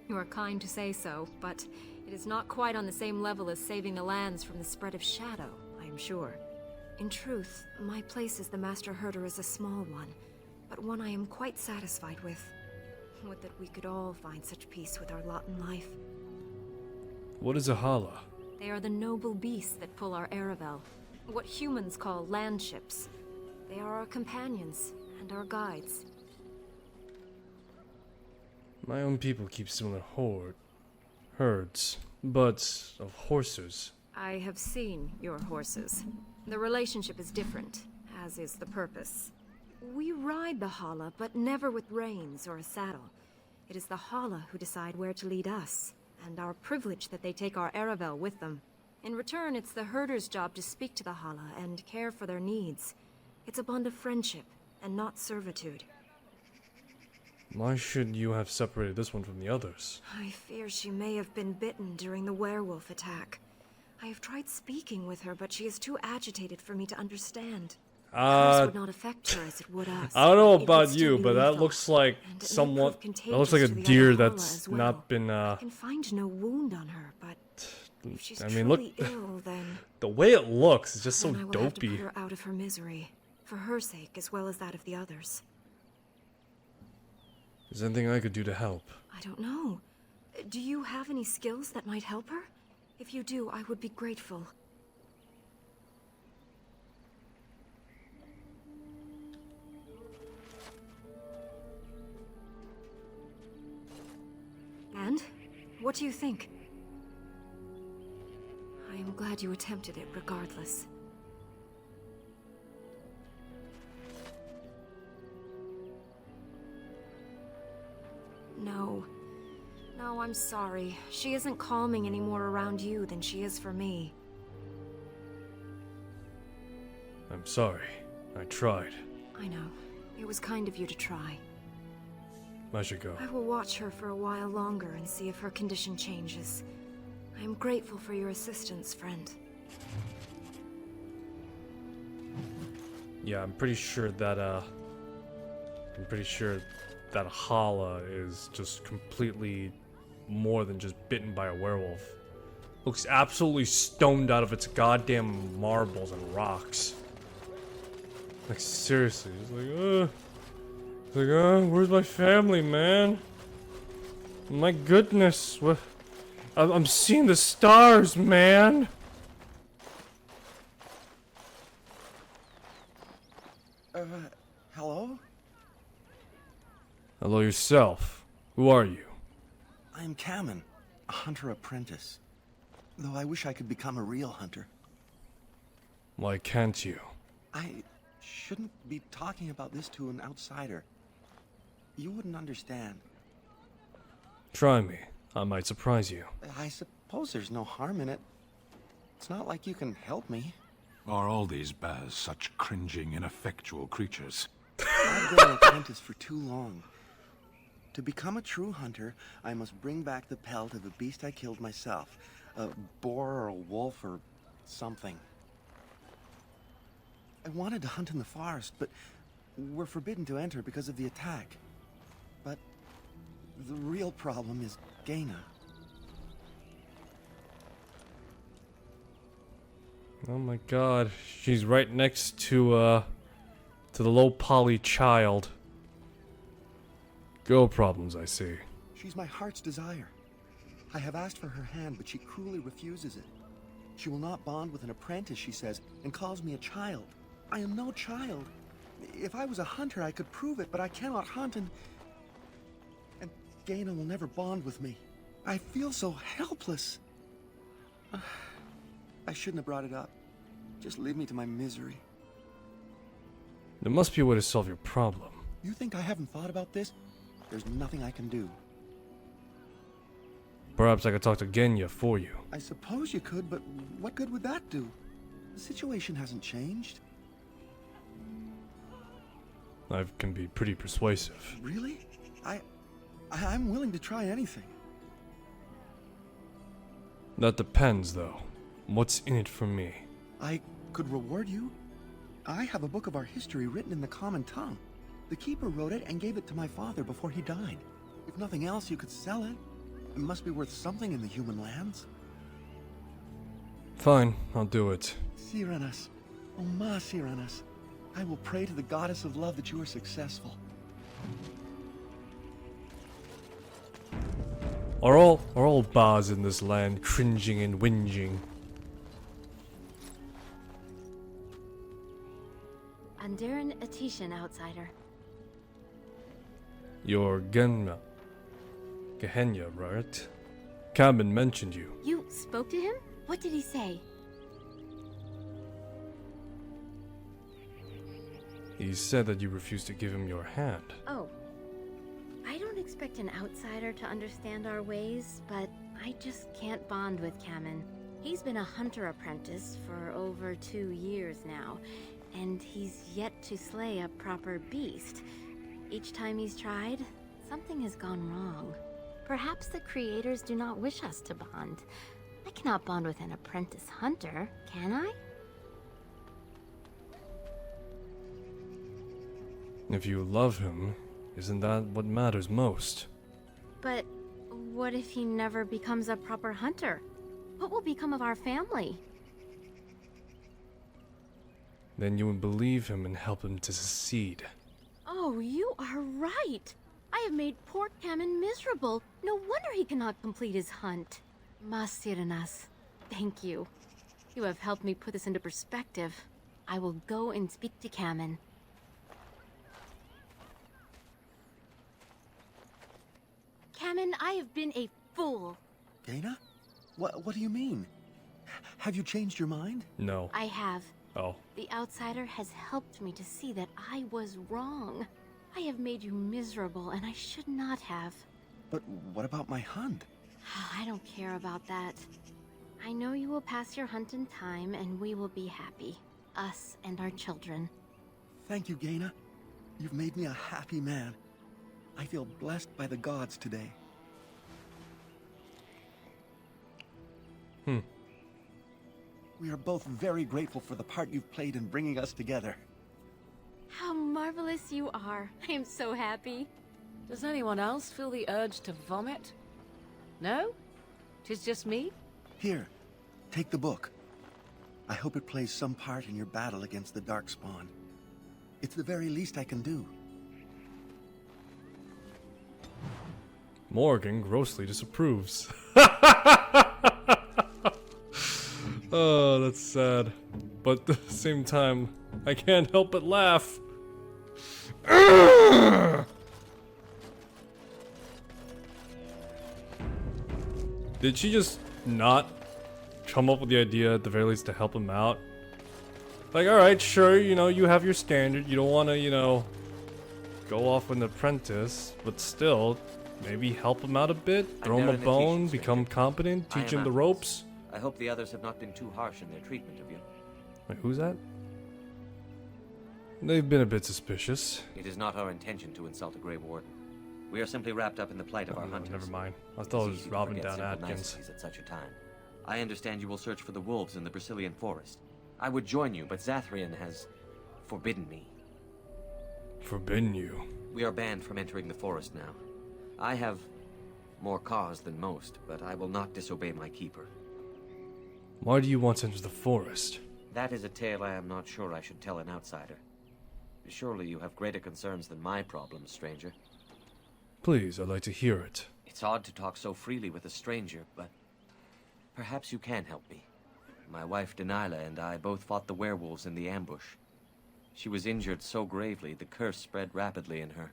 You are kind to say so, but it is not quite on the same level as saving the lands from the spread of shadow, I am sure. In truth, my place as the Master Herder is a small one, but one I am quite satisfied with. Would that we could all find such peace with our lot in life. What is a Hala? They are the noble beasts that pull our Aravel, what humans call land ships. They are our companions and our guides. My own people keep similar herds, but of horses. I have seen your horses. The relationship is different, as is the purpose. We ride the Hala, but never with reins or a saddle. It is the Hala who decide where to lead us, and our privilege that they take our Aravel with them. In return, it's the herder's job to speak to the Hala and care for their needs. It's a bond of friendship, and not servitude. Why should you have separated this one from the others? I fear she may have been bitten during the werewolf attack. I have tried speaking with her, but she is too agitated for me to understand. The curse would not affect her as it would us. I don't know It would about still you, be but that lethal, looks like and it may somewhat. prove That looks like a contagious to the deer other Hala that's as well. not been. I can find no wound on her, but if she's I mean, look. truly ill, then The way it looks is just so then I will have to dopey. put her out of her misery, for her sake as well as that of the others. Is there anything I could do to help? I don't know. Do you have any skills that might help her? If you do, I would be grateful. And? What do you think? I am glad you attempted it regardless. No. No, I'm sorry. She isn't calming any more around you than she is for me. I'm sorry. I tried. I know. It was kind of you to try. I should go. I will watch her for a while longer and see if her condition changes. I am grateful for your assistance, friend. Yeah, I'm pretty sure that Hala is just completely more than just bitten by a werewolf. Looks absolutely stoned out of its goddamn marbles and rocks. Like seriously, it's like, where's my family, man? My goodness, what? I'm seeing the stars, man. Hello? Hello yourself. Who are you? I am Kamen, a hunter apprentice. Though I wish I could become a real hunter. Why can't you? I shouldn't be talking about this to an outsider. You wouldn't understand. Try me. I might surprise you. I suppose there's no harm in it. It's not like you can help me. Are all these Baz such cringing, ineffectual creatures? I've been an apprentice for too long. To become a true hunter, I must bring back the pelt of a beast I killed myself. A boar or a wolf or something. I wanted to hunt in the forest, but we're forbidden to enter because of the attack. But the real problem is Gaina. Oh my god, she's right next to the low poly child. Girl problems, I see. She's my heart's desire. I have asked for her hand, but she cruelly refuses it. She will not bond with an apprentice, she says, and calls me a child. I am no child. If I was a hunter, I could prove it, but I cannot hunt, and Gaina will never bond with me. I feel so helpless. I shouldn't have brought it up. Just leave me to my misery. There must be a way to solve your problem. You think I haven't thought about this? There's nothing I can do. Perhaps I could talk to Genya for you. I suppose you could, but what good would that do? The situation hasn't changed. I can be pretty persuasive. Really? I'm willing to try anything. That depends, though. What's in it for me? I could reward you. I have a book of our history written in the common tongue. The keeper wrote it and gave it to my father before he died. If nothing else, you could sell it. It must be worth something in the human lands. Fine, I'll do it. Cyranas. Oh, Ma Cyranas. I will pray to the goddess of love that you are successful. Are all bars in this land cringing and whinging? Andiran Atishan, outsider. You're Genya, right? Cabin mentioned you. You spoke to him? What did he say? He said that you refused to give him your hand. Oh. I don't expect an outsider to understand our ways, but I just can't bond with Kamen. He's been a hunter apprentice for over 2 years now, and he's yet to slay a proper beast. Each time he's tried, something has gone wrong. Perhaps the creators do not wish us to bond. I cannot bond with an apprentice hunter, can I? If you love him, isn't that what matters most? But what if he never becomes a proper hunter? What will become of our family? Then you would believe him and help him to succeed. Oh, you are right. I have made poor Kamen miserable. No wonder he cannot complete his hunt. Masiranas, thank you. You have helped me put this into perspective. I will go and speak to Kamen. Kamen, I have been a fool. Gaina? What do you mean? Have you changed your mind? No. I have. Oh. The outsider has helped me to see that I was wrong. I have made you miserable, and I should not have. But what about my hunt? I don't care about that. I know you will pass your hunt in time, and we will be happy. Us and our children. Thank you, Gaina. You've made me a happy man. I feel blessed by the gods today. We are both very grateful for the part you've played in bringing us together. How marvelous you are. I am so happy. Does anyone else feel the urge to vomit? No? 'Tis just me? Here, take the book. I hope it plays some part in your battle against the Darkspawn. It's the very least I can do. Morgan grossly disapproves. Oh, that's sad. But at the same time, I can't help but laugh. Did she just not come up with the idea at the very least to help him out? Like, alright, sure, you know, you have your standard. You don't want to, you know, go off with an apprentice. But still, maybe help him out a bit. Throw him a bone, become competent, teach him the ropes. I hope the others have not been too harsh in their treatment of you. Wait, who's that? They've been a bit suspicious. It is not our intention to insult a Grey Warden. We are simply wrapped up in the plight of our hunters. Never mind. I thought it was robbing down Atkins. At such a time. I understand you will search for the wolves in the Brazilian forest. I would join you, but Zathrian has forbidden me. Forbidden you? We are banned from entering the forest now. I have more cause than most, but I will not disobey my keeper. Why do you want to enter the forest? That is a tale I am not sure I should tell an outsider. Surely you have greater concerns than my problems, stranger. Please, I'd like to hear it. It's odd to talk so freely with a stranger, but perhaps you can help me. My wife Delilah and I both fought the werewolves in the ambush. She was injured so gravely, the curse spread rapidly in her.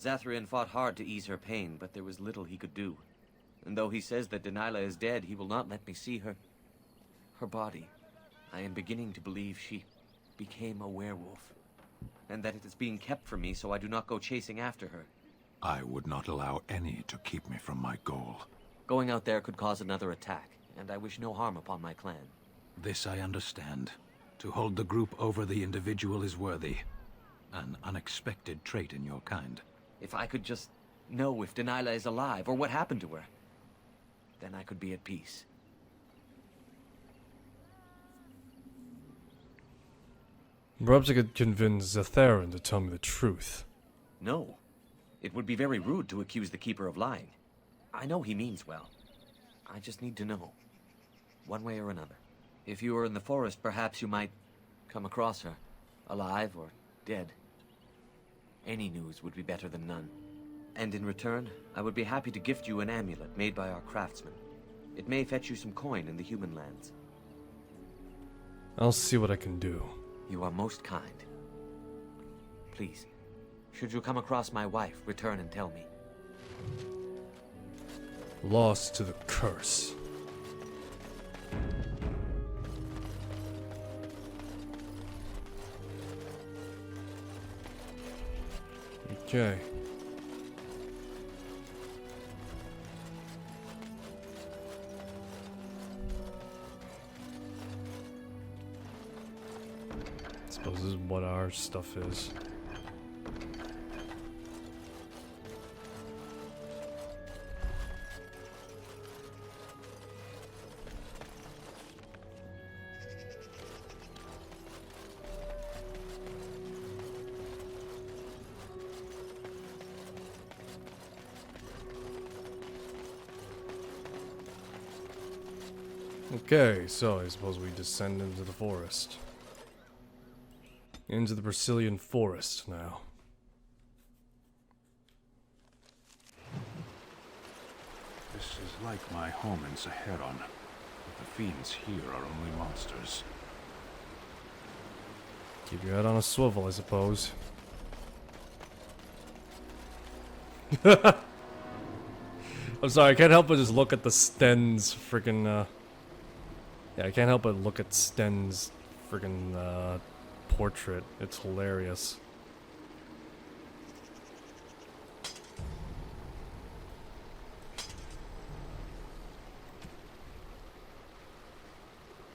Zathrian fought hard to ease her pain, but there was little he could do. And though he says that Delilah is dead, he will not let me see her body. I am beginning to believe she became a werewolf, and that it is being kept from me so I do not go chasing after her. I would not allow any to keep me from my goal. Going out there could cause another attack, and I wish no harm upon my clan. This I understand. To hold the group over the individual is worthy. An unexpected trait in your kind. If I could just know if Delilah is alive, or what happened to her, then I could be at peace. Perhaps I could convince Zatharian to tell me the truth. No. It would be very rude to accuse the Keeper of lying. I know he means well. I just need to know. One way or another. If you were in the forest, perhaps you might come across her. Alive or dead. Any news would be better than none. And in return, I would be happy to gift you an amulet made by our craftsman. It may fetch you some coin in the human lands. I'll see what I can do. You are most kind. Please, should you come across my wife, return and tell me. Lost to the curse. Okay. Suppose this is what our stuff is. Okay, so I suppose we descend into the forest. Into the Brazilian forest now. This is like my home in Saharon, but the fiends here are only monsters. Keep your head on a swivel, I suppose. I'm sorry, I can't help but just look at the Sten's freaking, yeah, I can't help but look at Sten's freaking, portrait. It's hilarious.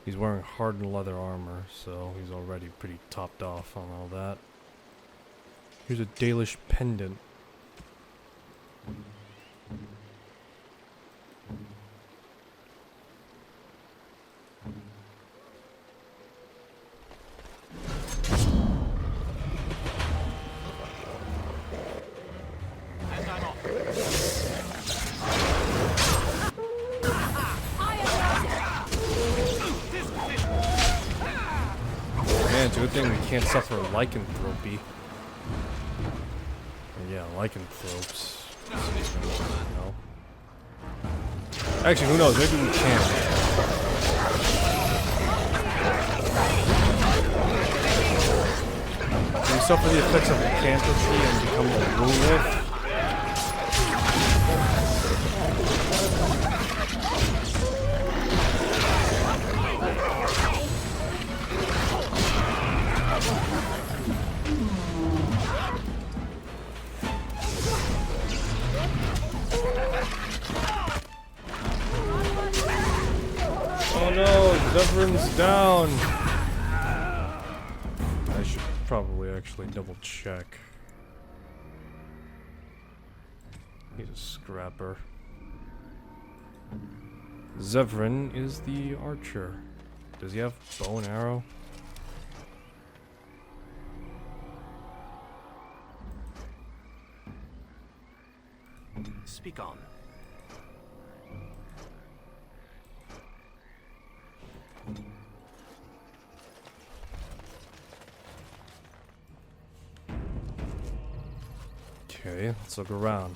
He's wearing hardened leather armor, so he's already pretty topped off on all that. Here's a Dalish pendant. Man, it's a good thing we can't suffer lycanthropy. Or yeah, lycanthropes. No. Actually, who knows? Maybe we can. Can we suffer the effects of lycanthropy and become a werewolf? Oh no, Zevran's down! I should probably actually double check. He's a scrapper. Zevran is the archer. Does he have bow and arrow? Speak on. Okay, let's look around.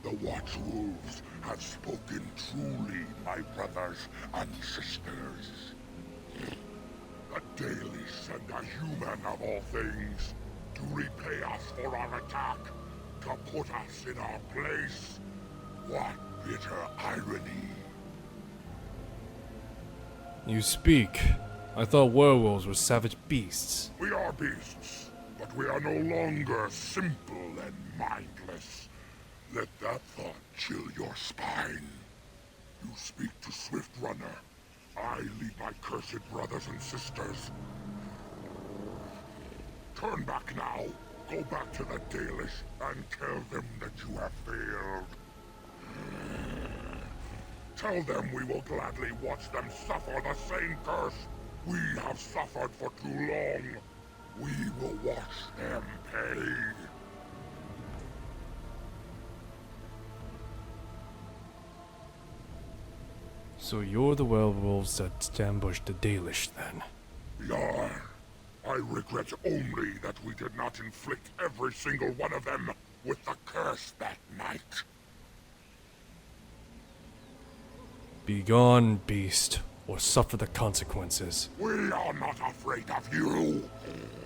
The Watchwolves have spoken truly, my brothers and sisters. A Dalish and a human of all things, to repay us for our attack, to put us in our place. What bitter irony. You speak. I thought werewolves were savage beasts. We are beasts, but we are no longer simple and mindless. Let that thought chill your spine. You speak to Swift Runner. I lead my cursed brothers and sisters. Turn back now. Go back to the Dalish and tell them that you have failed. Tell them we will gladly watch them suffer the same curse we have suffered for too long. We will watch them pay. So you're the werewolves that ambushed the Dalish, then? Yar, I regret only that we did not inflict every single one of them with the curse that night. Be gone, beast, or suffer the consequences. We are not afraid of you.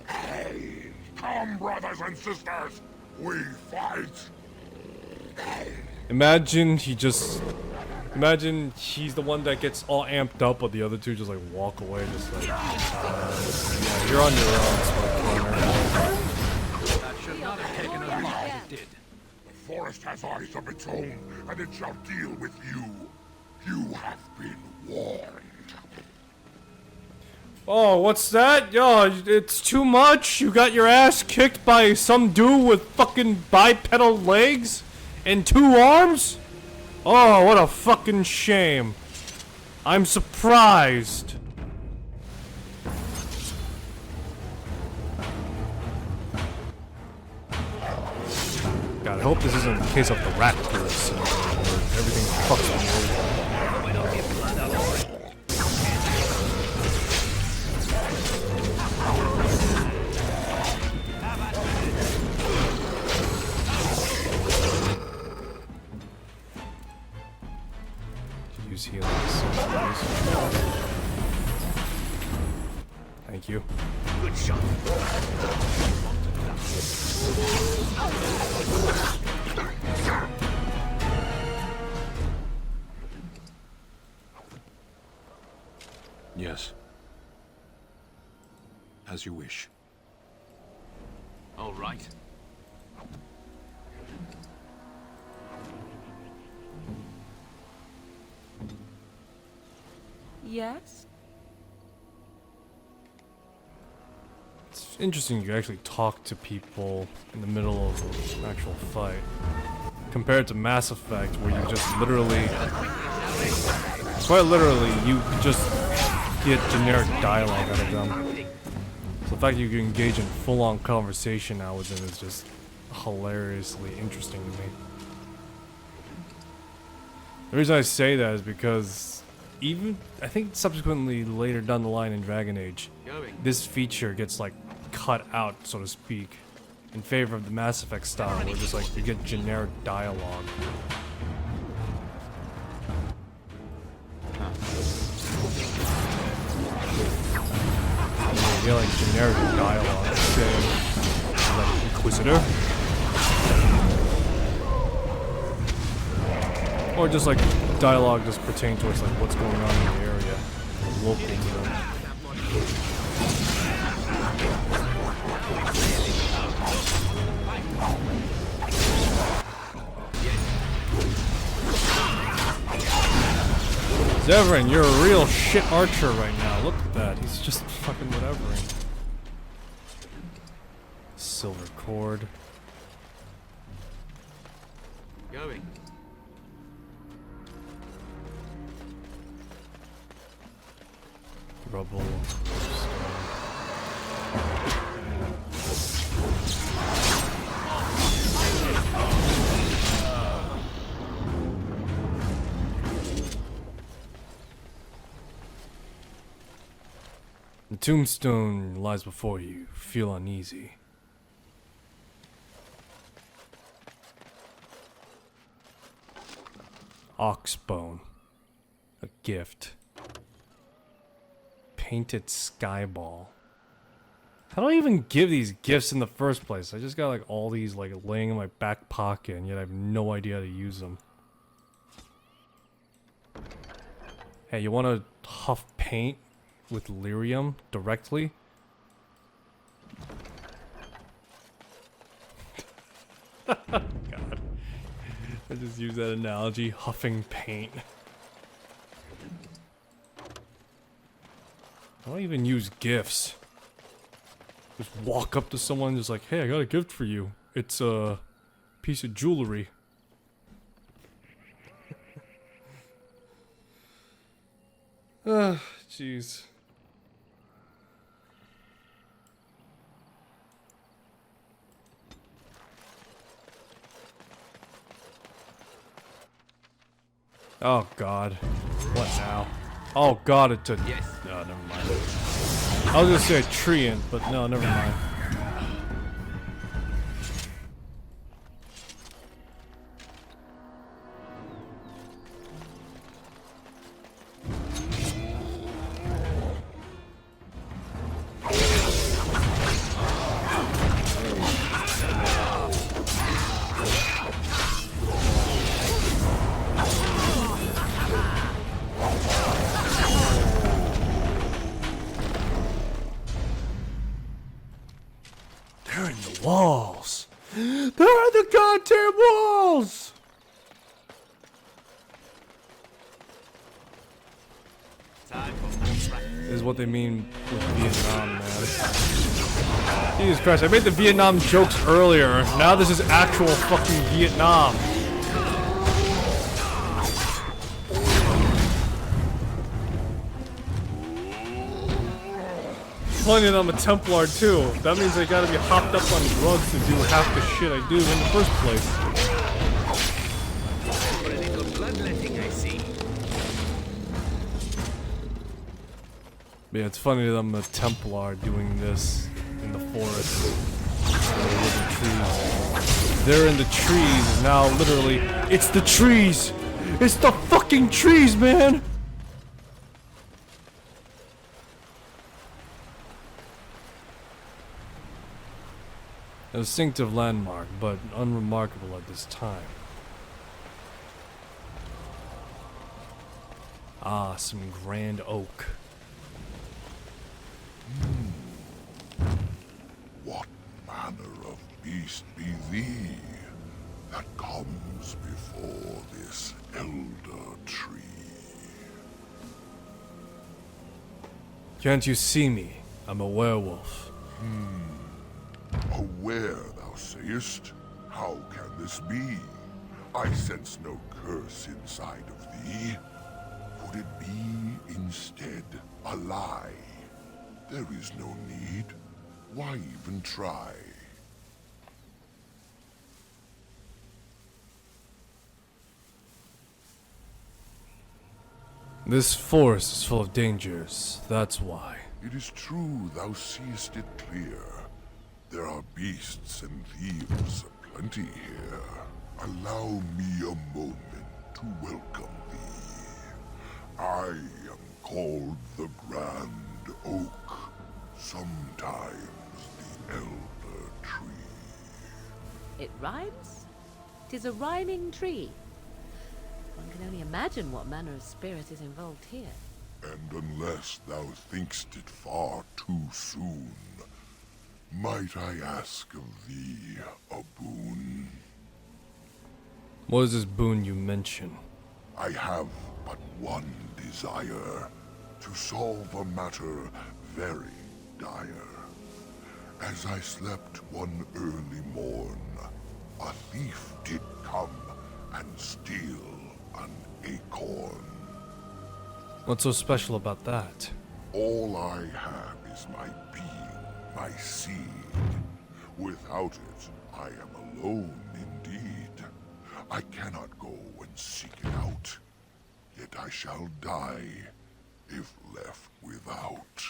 Hey, come, brothers and sisters, we fight. Imagine he's the one that gets all amped up, but the other two just like walk away, just like, yeah, you're on your own, Smoke. That should not have taken as long as it did. The forest has eyes of its own, and it shall deal with you. You have been warned. Oh, what's that? Yo, it's too much? You got your ass kicked by some dude with fucking bipedal legs and 2 arms? Oh, what a fucking shame. I'm surprised. God, I hope this isn't the case of the rat curse, where everything fucks me over. Use healing. Thank you. Good shot. Yes. As you wish. All right. Yes? It's interesting you can actually talk to people in the middle of an actual fight. Compared to Mass Effect, where you just literally... Quite literally, you just get generic dialogue out of them. So the fact that you can engage in full-on conversation now with them is just hilariously interesting to me. The reason I say that is because even, I think subsequently later down the line in Dragon Age, this feature gets like cut out, so to speak, in favor of the Mass Effect style, where just like you get generic dialogue. You get like generic dialogue, saying like Inquisitor, or just like dialogue just pertaining towards like what's going on in the area, local to them. Zevran, you're a real shit archer right now. Look at that. He's just fucking whatevering. Silver cord. Going. Rubble. The tombstone lies before you. Feel uneasy. Oxbone. A gift. Painted skyball. How do I even give these gifts in the first place? I just got like all these like laying in my back pocket and yet I have no idea how to use them. Hey, you want to huff paint with lyrium directly? God. I just use that analogy, huffing paint. I don't even use gifts. Just walk up to someone just like, hey, I got a gift for you. It's a piece of jewelry. Jeez. Oh God. What now? Oh God, it's a... Yes. No, never mind. I was gonna say a treant, but no, never mind. They're in the walls. They're in the goddamn walls. This is what they mean with Vietnam, man. Jesus Christ, I made the Vietnam jokes earlier. Now this is actual fucking Vietnam. Plenty of them a Templar too. That means they gotta be hopped up on drugs to do half the shit I do in the first place. Yeah, it's funny that I'm a Templar doing this in the forest. They're in the trees now, literally. It's the trees! It's the fucking trees, man! A distinctive landmark, but unremarkable at this time. Ah, some grand oak. What manner of beast be thee that comes before this elder tree? Can't you see me? I'm a werewolf. A were, thou sayest? How can this be? I sense no curse inside of thee. Could it be, instead, a lie? There is no need. Why even try? This forest is full of dangers, that's why. It is true thou seest it clear. There are beasts and thieves aplenty here. Allow me a moment to welcome thee. I am called the Grand Oak, sometimes the Elder Tree. It rhymes? 'Tis a rhyming tree. One can only imagine what manner of spirit is involved here. And unless thou thinkst it far too soon, might I ask of thee a boon? What is this boon you mention? I have but one desire, to solve a matter very dire. As I slept one early morn, a thief did come and steal an acorn. What's so special about that? All I have is my being, my seed. Without it, I am alone indeed. I cannot go and seek it out. Yet I shall die if left without.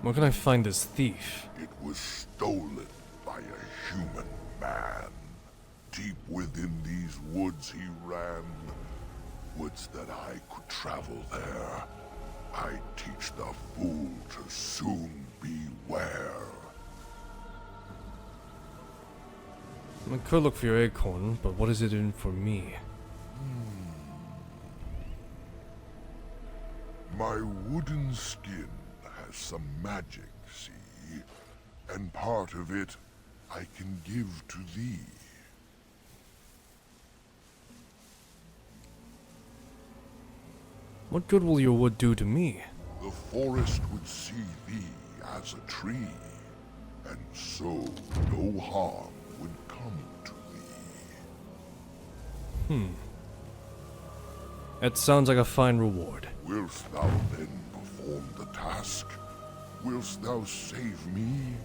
Where can I find this thief? It was stolen by a human man. Deep within these woods he ran. Woods that I could travel there. I teach the fool to soon beware. I could look for your acorn, but what is it in for me? My wooden skin has some magic, see? And part of it I can give to thee. What good will your wood do to me? The forest would see thee as a tree, and so no harm would come to thee. That sounds like a fine reward. Wilt thou then perform the task? Wilt thou save me,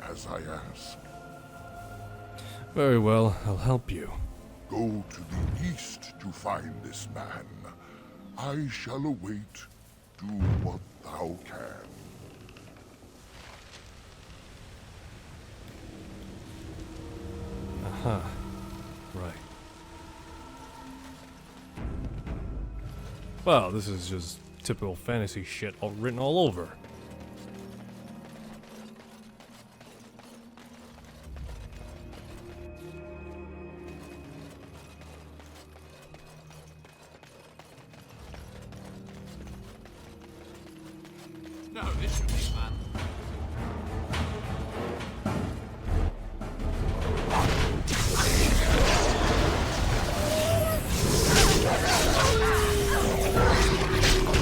as I ask? Very well, I'll help you. Go to the east to find this man. I shall await. Do what thou can. Aha. Right. Wow, this is just typical fantasy shit all written all over. No, this should be fun.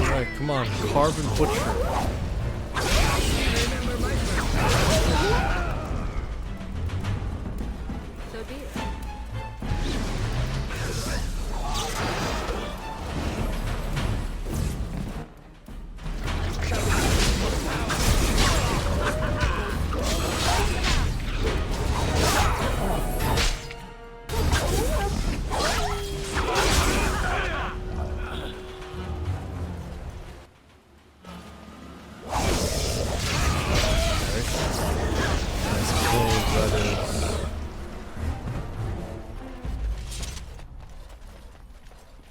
Alright, come on, Carbon Butcher. So be it.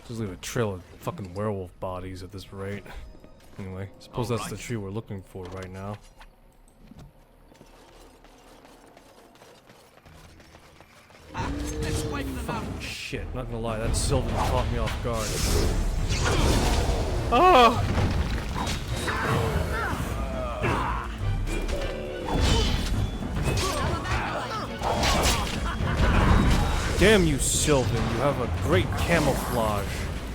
Just leave a trail of fucking werewolf bodies at this rate. Anyway, suppose that's the tree we're looking for right now. Fucking shit, not gonna lie, that Sylvan caught me off guard. Oh! Damn you, Sylvan, you have a great camouflage.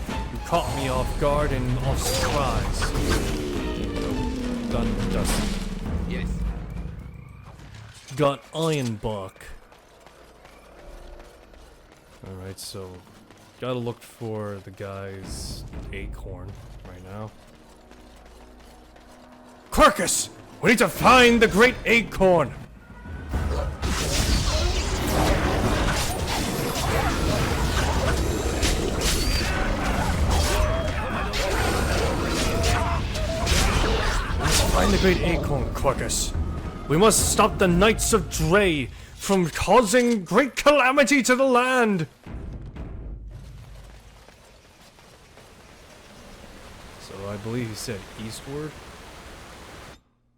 You caught me off guard and off surprise. Done, dusty. Yes. Got Ironbark. Alright, so gotta look for the guy's acorn right now. Quercus! We need to find the great acorn! Find the great acorn, Quercus. We must stop the Knights of Dre from causing great calamity to the land. So I believe he said eastward.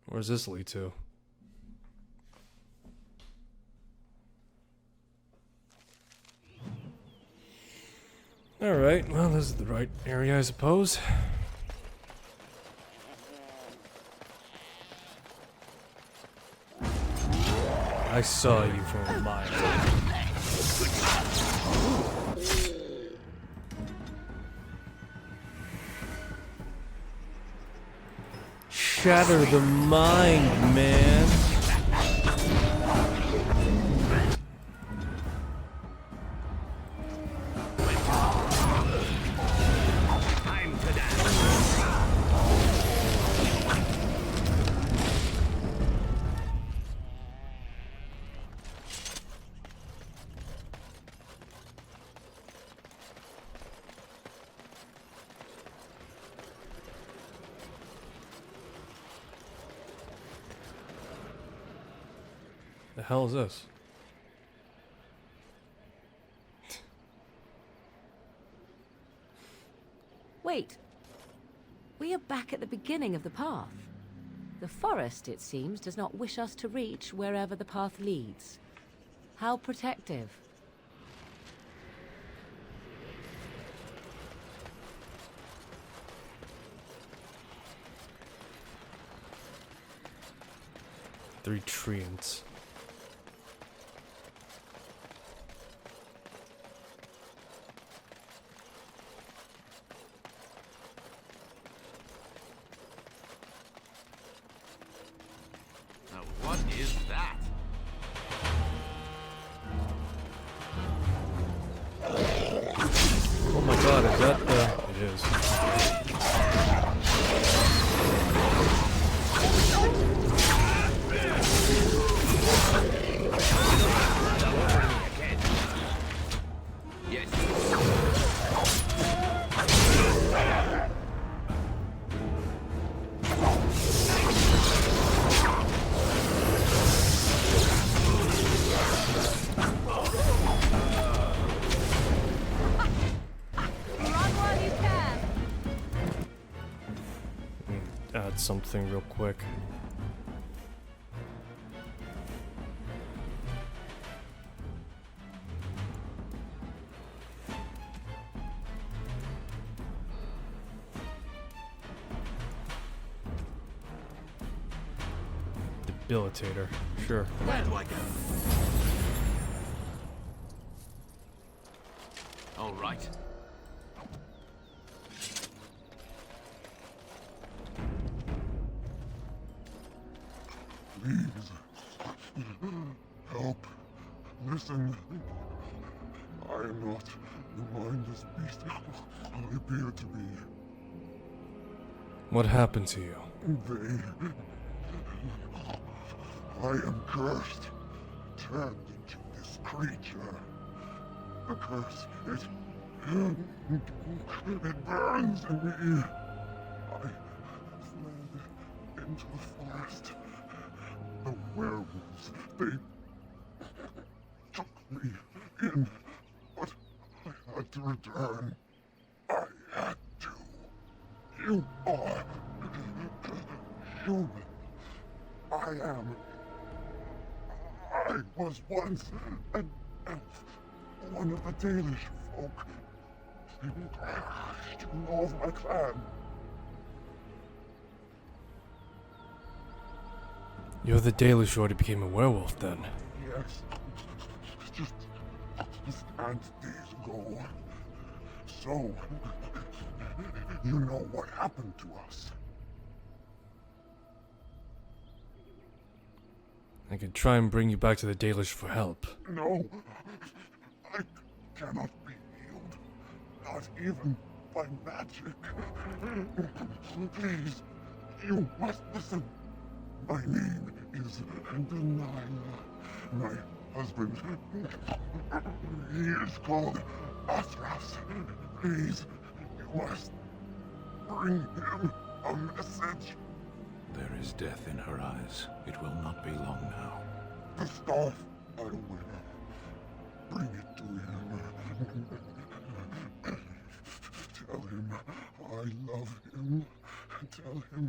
Where's this lead to? Alright, well, this is the right area, I suppose. I saw you from a mile. Shatter the mind, man. hell is this? Wait. We are back at the beginning of the path. The forest, it seems, does not wish us to reach wherever the path leads. How protective. Three treants. Now what is that? Oh my god, is that the... It is. Add something real quick. Debilitator, sure. Where do I go? All right. Please. Help. Listen. I am not the mindless beast I appear to be. What happened to you? They... I am cursed. Turned into this creature. The curse, it burns in me. I fled into the forest. The werewolves, they took me in, but I had to return. I had to. You are human. I am. I was once an elf, one of the Dalish folk. Do you know of my clan? You're the Dalish who already became a werewolf then. Yes. Just and days ago. So, you know what happened to us. I could try and bring you back to the Dalish for help. No, I cannot be healed. Not even by magic. Please, you must listen. My name is Delilah. My husband, he is called Athras. Please, you must bring him a message. There is death in her eyes. It will not be long now. The staff I wear. Bring it to him. Tell him I love him. Tell him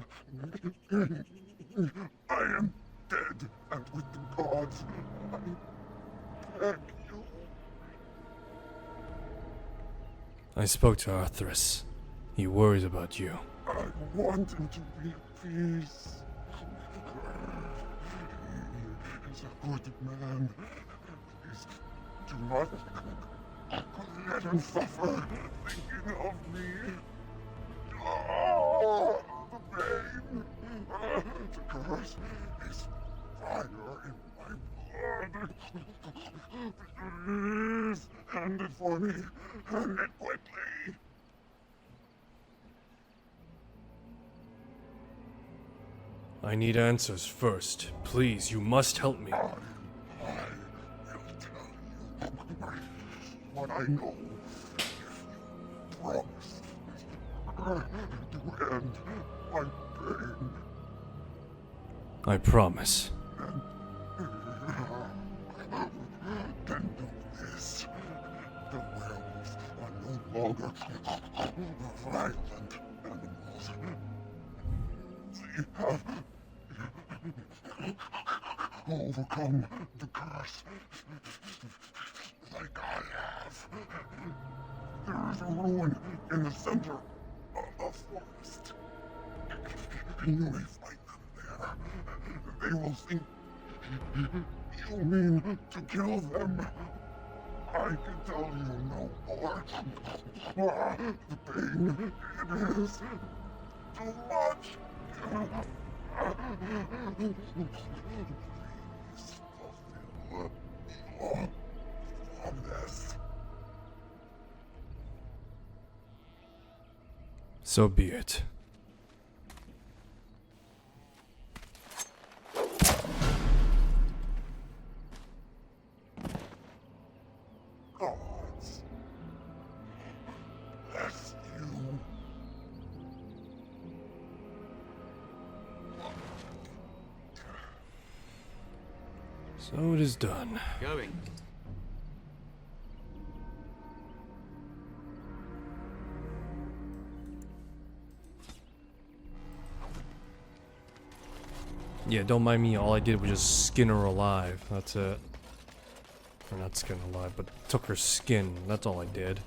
I am dead and with the gods. I beg you. I spoke to Arthras. He worries about you. I want him to be at peace. He is a good man. Please do not let him suffer thinking of me. Oh, the pain. The curse is fire in my blood. Please, hand it for me. Hand it quickly. I need answers first. Please, you must help me. I will tell you what I know. Promise to end my pain. I promise. longer violent animals. We have overcome the curse like I have. There is a ruin in the center of the forest. You may find them there. They will think you mean to kill them. I can tell you no more. The pain, it is too much. Please fulfill your promise. So be it. Gods bless you. So it is done. Going. Yeah, don't mind me, all I did was just skin her alive. That's it. Or not skin her alive, but took her skin. That's all I did.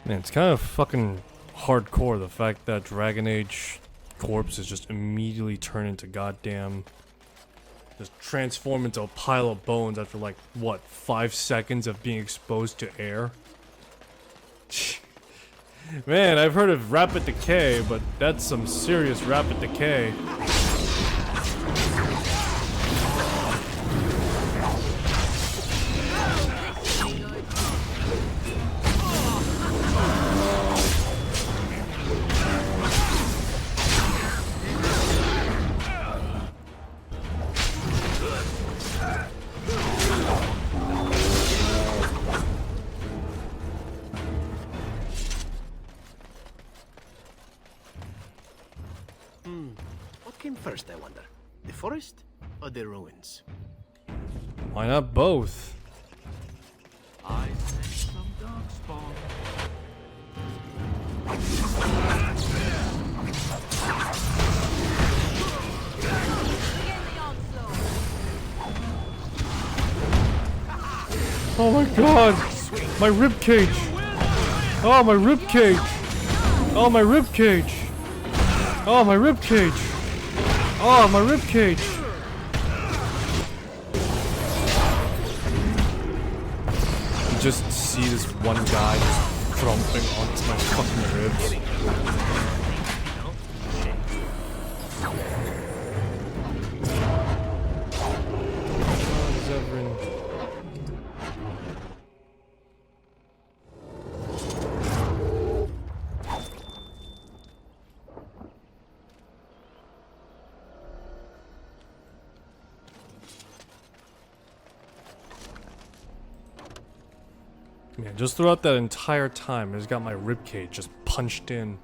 Man, it's kind of fucking hardcore, the fact that Dragon Age corpses just immediately turn into goddamn... just transform into a pile of bones after like, what, 5 seconds of being exposed to air? Man, I've heard of rapid decay, but that's some serious rapid decay. What came first, I wonder? The forest or the ruins? Why not both? I sense some darkspawn. Oh my god! My rib cage! Oh, my rib cage! Oh, my rib cage! Oh, my rib cage! Oh, my rib cage! You just see this one guy just crumping onto my fucking ribs. Man, just throughout that entire time, I just got my ribcage just punched in.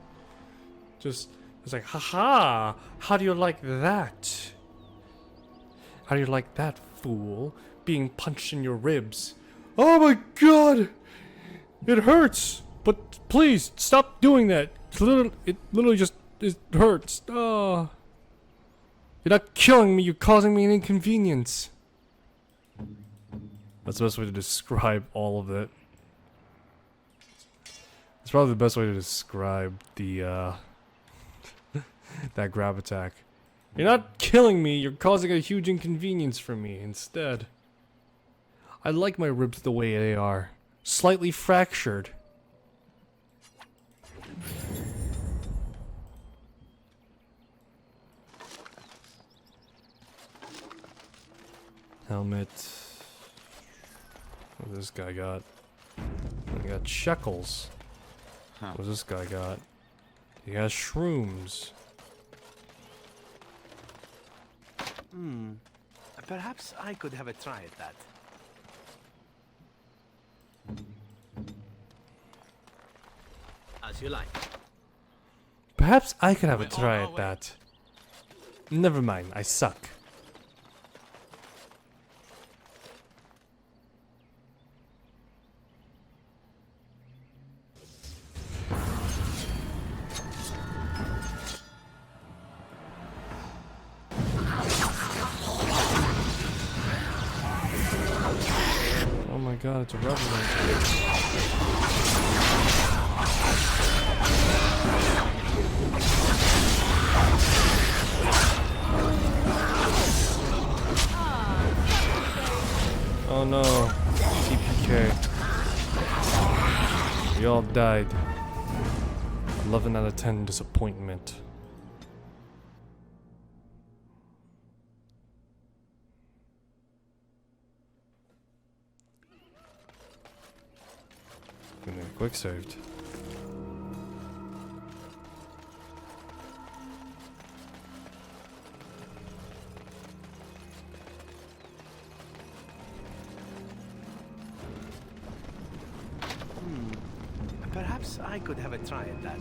Just, it's like, haha, how do you like that? How do you like that, fool? Being punched in your ribs. Oh my god! It hurts! But please, stop doing that. It literally just, it hurts. Oh. You're not killing me, you're causing me an inconvenience. That's the best way to describe all of it. It's probably the best way to describe the, that grab attack. You're not killing me, you're causing a huge inconvenience for me instead. I like my ribs the way they are. Slightly fractured. Helmet. What this guy got? He got shekels. What's this guy got? He has shrooms. Perhaps I could have a try at that. As you like. Perhaps I could have a try at that. Never mind, I suck. god, it's a revenant. Oh no, TPK. We all died. 11 out of 10 disappointment. Gonna quick saved. Perhaps I could have a try at that.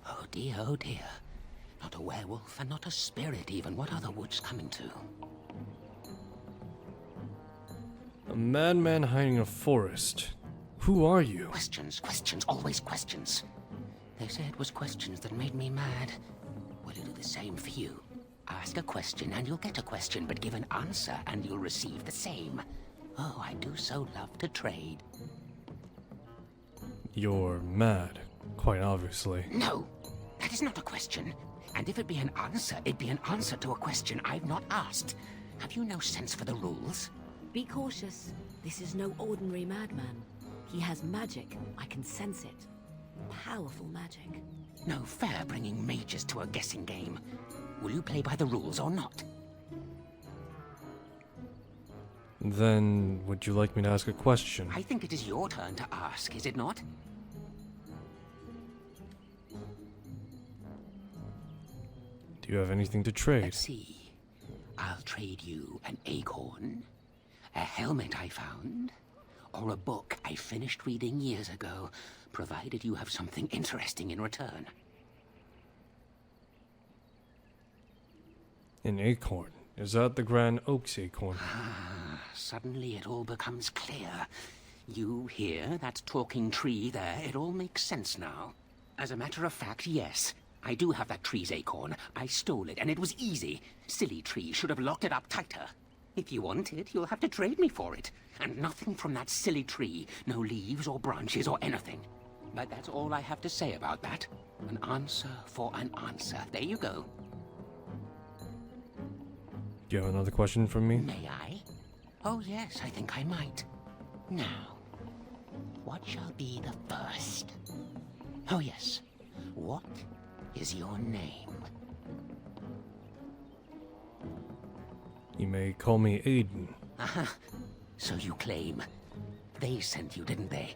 Oh dear, oh dear. Not a werewolf and not a spirit even. What are the woods coming to? A madman hiding in a forest. Who are you? Questions, questions, always questions. They say it was questions that made me mad. Well, it'll do the same for you. Ask a question and you'll get a question, but give an answer and you'll receive the same. Oh, I do so love to trade. You're mad, quite obviously. No, that is not a question. And if it be an answer, it'd be an answer to a question I've not asked. Have you no sense for the rules? Be cautious. This is no ordinary madman. He has magic. I can sense it. Powerful magic. No fair bringing mages to a guessing game. Will you play by the rules or not? Then, would you like me to ask a question? I think it is your turn to ask, is it not? Do you have anything to trade? Let's see. I'll trade you an acorn, a helmet I found, or a book I finished reading years ago, provided you have something interesting in return. An acorn. Is that the Grand Oaks acorn? Ah, suddenly it all becomes clear. You here, that talking tree there, it all makes sense now. As a matter of fact, yes. I do have that tree's acorn. I stole it, and it was easy. Silly tree should have locked it up tighter. If you want it, you'll have to trade me for it. And nothing from that silly tree. No leaves or branches or anything. But that's all I have to say about that. An answer for an answer. There you go. Do you have another question for me? May I? Oh yes, I think I might. Now, what shall be the first? Oh yes, what is your name? You may call me Aiden. Aha, so you claim. They sent you, didn't they?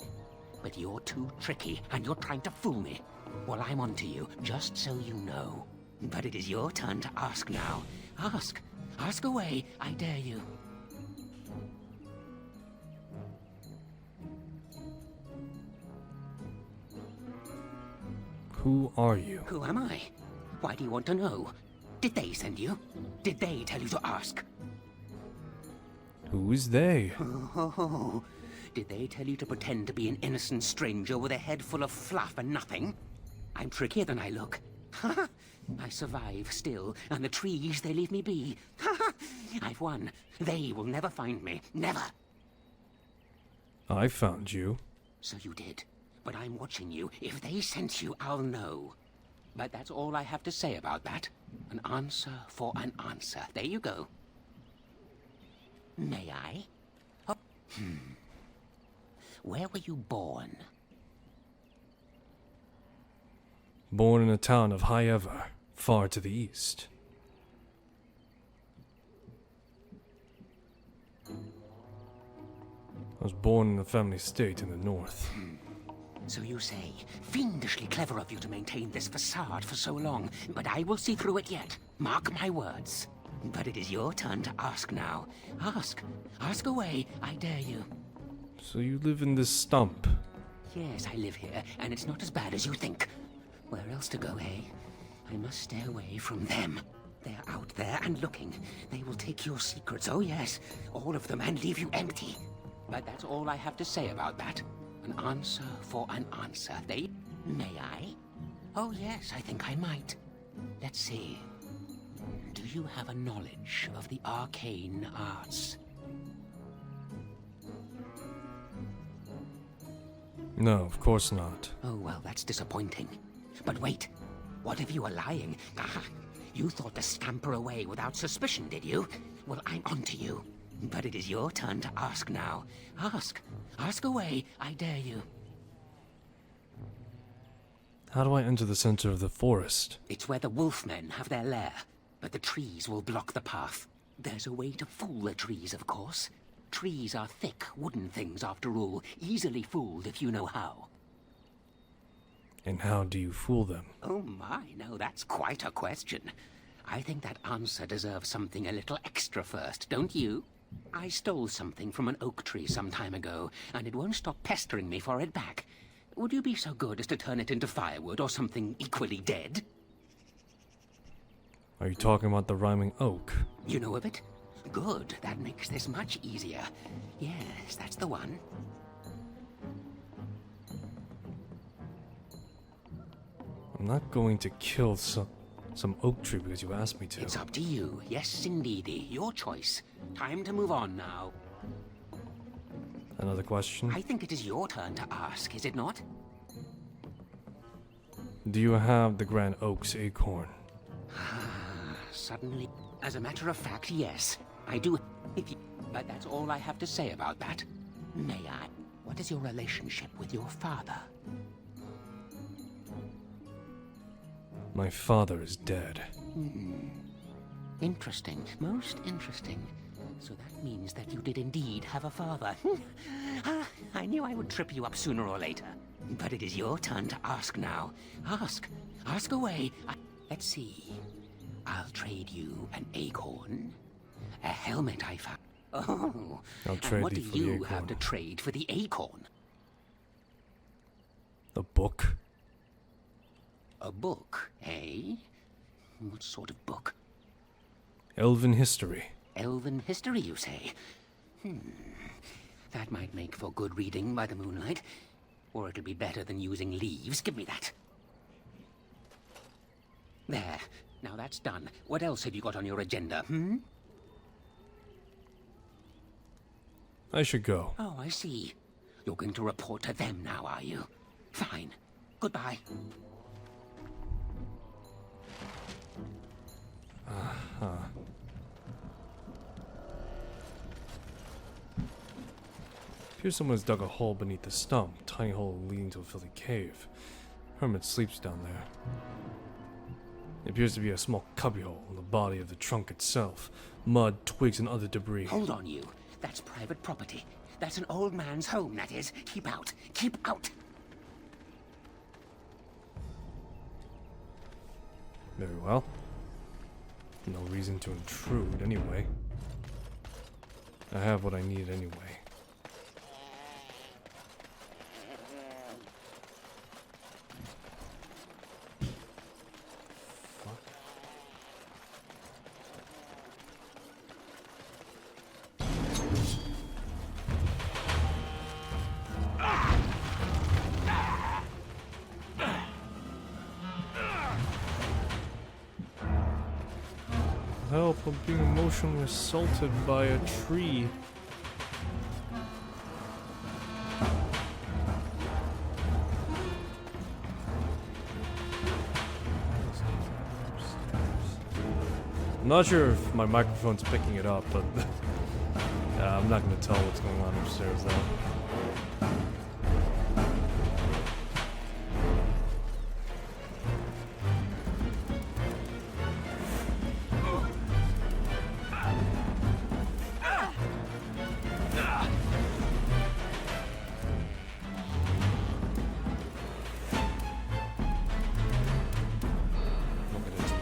But you're too tricky, and you're trying to fool me. Well, I'm onto you, just so you know. But it is your turn to ask now. Ask. Ask away, I dare you. Who are you? Who am I? Why do you want to know? Did they send you? Did they tell you to ask? Who is they? Oh, did they tell you to pretend to be an innocent stranger with a head full of fluff and nothing? I'm trickier than I look. I survive still, and the trees, they leave me be. I've won. They will never find me. Never. I found you. So you did. But I'm watching you. If they sent you, I'll know. But that's all I have to say about that. An answer for an answer. There you go. May I? Oh. Where were you born? Born in the town of High Ever, far to the east. I was born in the family estate in the north. So you say, fiendishly clever of you to maintain this facade for so long, but I will see through it yet. Mark my words. But it is your turn to ask now. Ask. Ask away, I dare you. So you live in this stump? Yes, I live here, and it's not as bad as you think. Where else to go, eh? I must stay away from them. They're out there and looking. They will take your secrets, oh yes, all of them, and leave you empty. But that's all I have to say about that. An answer for an answer. They... May I? Oh yes, I think I might. Let's see. Do you have a knowledge of the arcane arts? No, of course not. Oh, well, that's disappointing. But wait, what if you were lying? Aha! You thought to scamper away without suspicion, did you? Well, I'm onto you. But it is your turn to ask now. Ask. Ask away, I dare you. How do I enter the center of the forest? It's where the wolfmen have their lair, but the trees will block the path. There's a way to fool the trees, of course. Trees are thick, wooden things, after all, easily fooled if you know how. And how do you fool them? Oh my, no, that's quite a question. I think that answer deserves something a little extra first, don't you? I stole something from an oak tree some time ago, and it won't stop pestering me for it back. Would you be so good as to turn it into firewood or something equally dead? Are you talking about the rhyming oak? You know of it? Good, that makes this much easier. Yes, that's the one. I'm not going to kill some oak tree because you asked me to. It's up to you. Yes, indeedy. Your choice. Time to move on now. Another question? I think it is your turn to ask, is it not? Do you have the Grand Oak's acorn? Suddenly. As a matter of fact, yes. I do. But that's all I have to say about that. May I? What is your relationship with your father? My father is dead. Interesting. Most interesting. So that means that you did indeed have a father. I knew I would trip you up sooner or later. But it is your turn to ask now. Ask. Ask away. Let's see. I'll trade you an acorn. A helmet I found. Oh. I'll trade and what thee do for the you acorn. have to trade for the acorn? The book? A book, eh? What sort of book? Elven history. Elven history, you say? That might make for good reading by the moonlight. Or it'll be better than using leaves. Give me that. There. Now that's done. What else have you got on your agenda, I should go. Oh, I see. You're going to report to them now, are you? Fine. Goodbye. Appears someone's dug a hole beneath the stump, tiny hole leading to a filthy cave. Hermit sleeps down there. It appears to be a small cubbyhole in the body of the trunk itself. Mud, twigs, and other debris. Hold on, you. That's private property. That's an old man's home, that is. Keep out. Keep out. Very well. No reason to intrude, anyway. I have what I need anyway. Help, I'm being emotionally assaulted by a tree. I'm not sure if my microphone's picking it up, but yeah, I'm not going to tell what's going on upstairs though.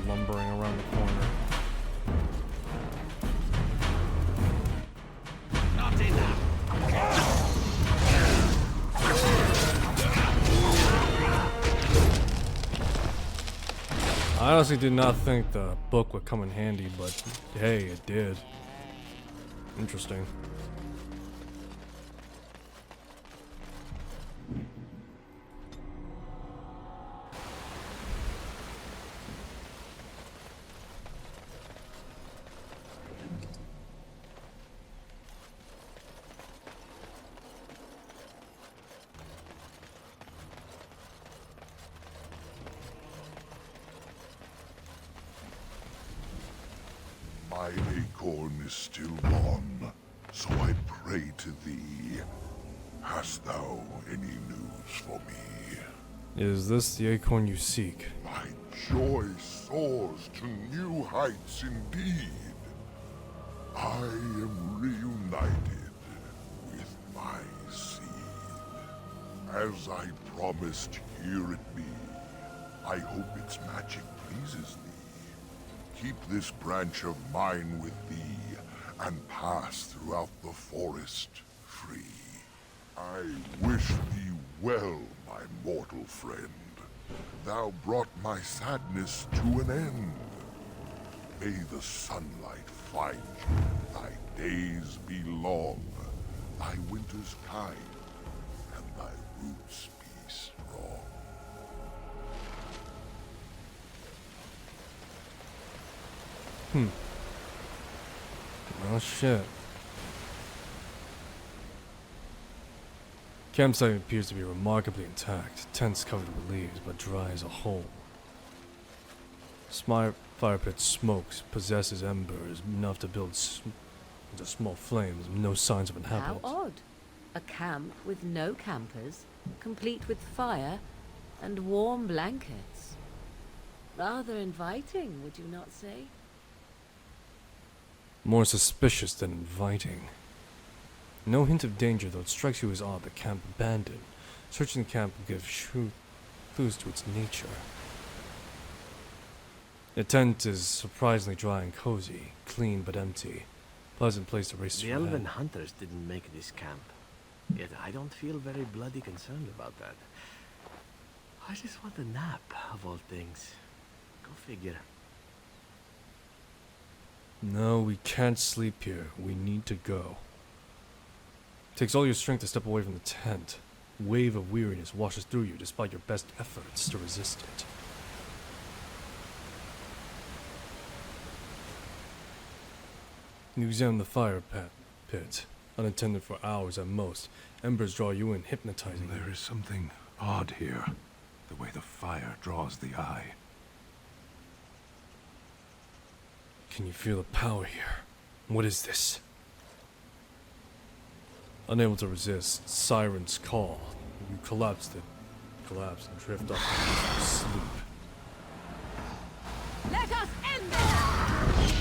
Lumbering around the corner. Not enough. I honestly did not think the book would come in handy, but hey, it did. Interesting. My acorn is still gone, so I pray to thee. Hast thou any news for me? Is this the acorn you seek? My joy soars to new heights indeed. I am reunited with my seed. As I promised, hear it be. I hope its magic pleases thee. Keep this branch of mine with thee, and pass throughout the forest free. I wish thee well, my mortal friend. Thou brought my sadness to an end. May the sunlight find you, thy days be long, thy winters kind, and thy roots be strong. Well, shit. Campsite appears to be remarkably intact. Tents covered with leaves, but dry as a hole. Fire pit smokes, possesses embers enough to build into small flames. No signs of inhabitants. How odd. A camp with no campers, complete with fire and warm blankets. Rather inviting, would you not say? More suspicious than inviting. No hint of danger, though it strikes you as odd the camp abandoned. Searching the camp will give clues to its nature. The tent is surprisingly dry and cozy, clean but empty. Pleasant place to race The your elven head. hunters didn't make this camp. Yet I don't feel very bloody concerned about that. I just want a nap, of all things. Go figure. No, we can't sleep here. We need to go. Takes all your strength to step away from the tent. Wave of weariness washes through you despite your best efforts to resist it. You examine the fire pit, unattended for hours at most. Embers draw you in, hypnotizing you. There is something odd here. The way the fire draws the eye. Can you feel the power here? What is this? Unable to resist, sirens call. You collapse and drift off into sleep. Let us end this!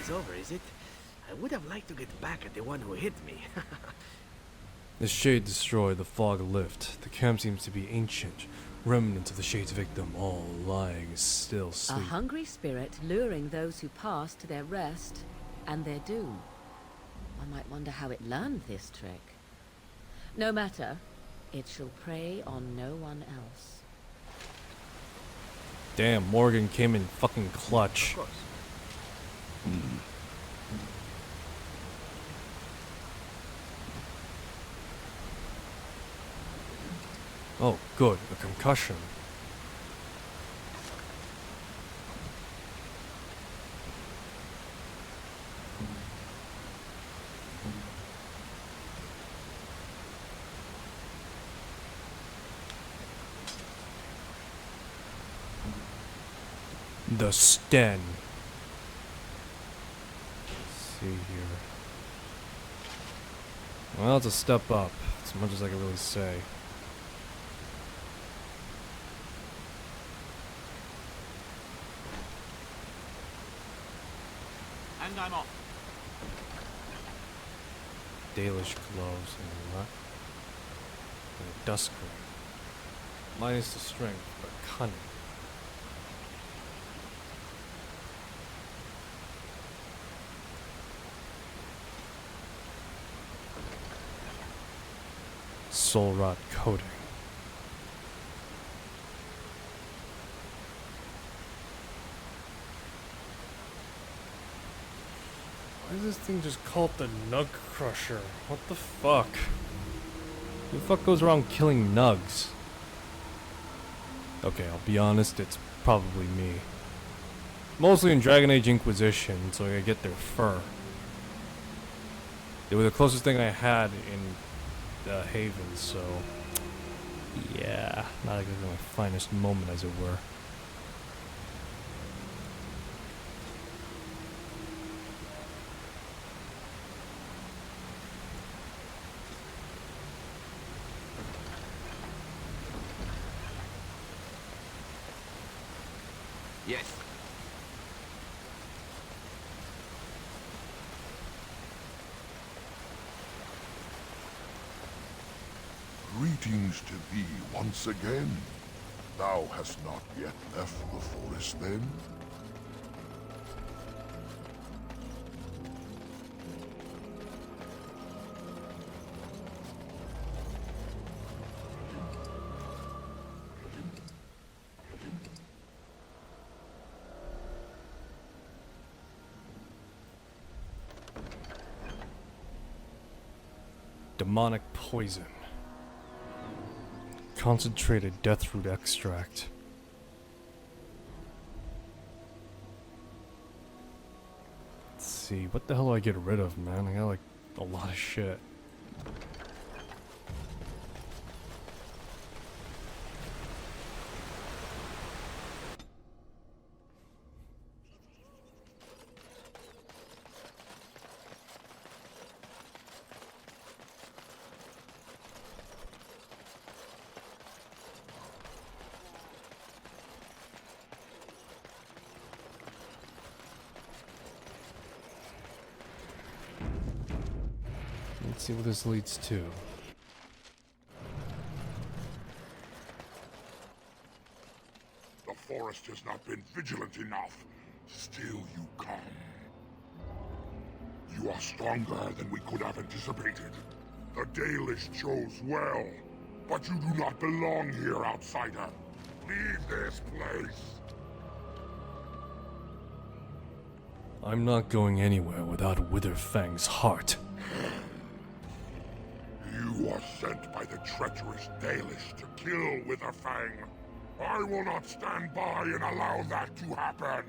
Over, is it? I would have liked to get back at the one who hit me. The shade destroyed, the fog lift. The camp seems to be ancient. Remnants of the shade's victim, all lying still A sleep. hungry spirit luring those who pass to their rest and their doom. One might wonder how it learned this trick. No matter, it shall prey on no one else. Damn, Morgan came in fucking clutch. Of course. Oh, good, a concussion. The Sten. Let's see here. Well, it's a step up, as much as I can really say. And I'm off. Dalish gloves and what? And a dusk ring. Minus the strength, but cunning. Soul rot coating. Why is this thing just called the Nug Crusher? What the fuck? Who the fuck goes around killing nugs? Okay, I'll be honest, it's probably me. Mostly in Dragon Age Inquisition, so I get their fur. They were the closest thing I had in Haven, so... yeah, not exactly my finest moment, as it were. Yes. Greetings to thee once again. Thou hast not yet left the forest, then? Demonic poison. Concentrated deathroot extract. Let's see, what the hell do I get rid of, man? I got like a lot of shit. Let's see what this leads to. The forest has not been vigilant enough. Still you come. You are stronger than we could have anticipated. The Dalish chose well, but you do not belong here, outsider. Leave this place. I'm not going anywhere without Witherfang's heart. You are sent by the treacherous Dalish to kill Witherfang. I will not stand by and allow that to happen.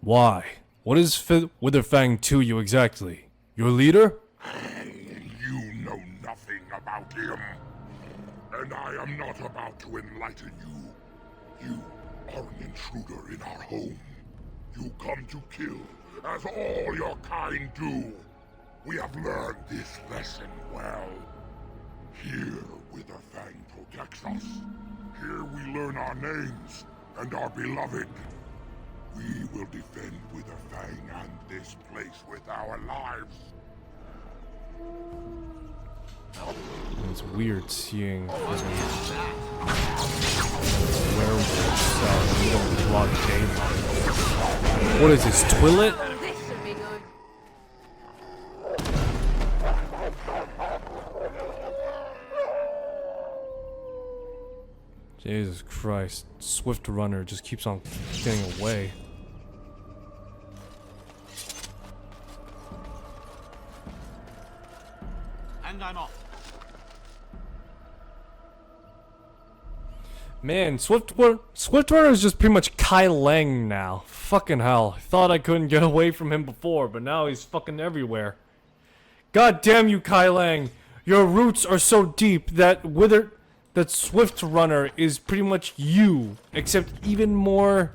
Why? What is Witherfang to you exactly? Your leader? You know nothing about him. And I am not about to enlighten you. You are an intruder in our home. You come to kill, as all your kind do. We have learned this lesson well. Here, Witherfang protects us. Here we learn our names and are beloved. We will defend Witherfang and this place with our lives. It's weird seeing werewolves out in the middle of broad daylight. What is this, Twillet? This should be good. Jesus Christ. Swift Runner just keeps on getting away. And I'm off. Man, Swift Runner is just pretty much Kai Lang now. Fucking hell. I thought I couldn't get away from him before, but now he's fucking everywhere. God damn you, Kai Lang. Your roots are so deep that Swift Runner is pretty much you, except even more...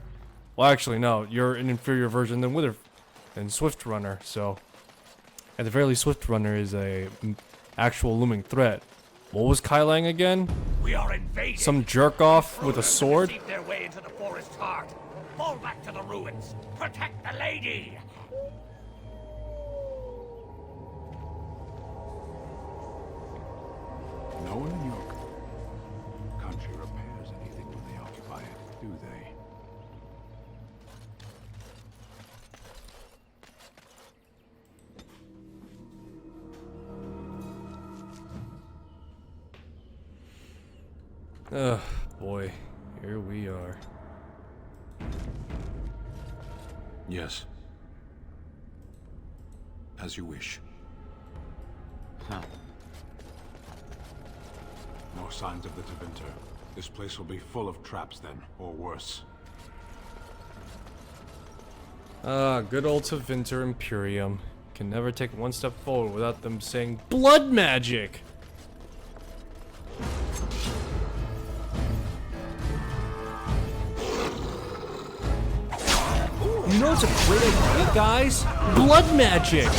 Well, actually, no. You're an inferior version than Swift Runner, so... At the very least, Swift Runner is a actual looming threat. What was Kai Lang again? We are invaded. Some jerk off with a sword? Seek their way into the forest's heart. Fall back to the ruins. Protect the lady. No one in your country repairs anything when they occupy it, do they? Ugh, boy. Here we are. Yes. As you wish. Huh. No signs of the Tevinter. This place will be full of traps then, or worse. Ah, good old Tevinter Imperium. Can never take one step forward without them saying blood magic! You know what's a great idea, guys? Blood magic!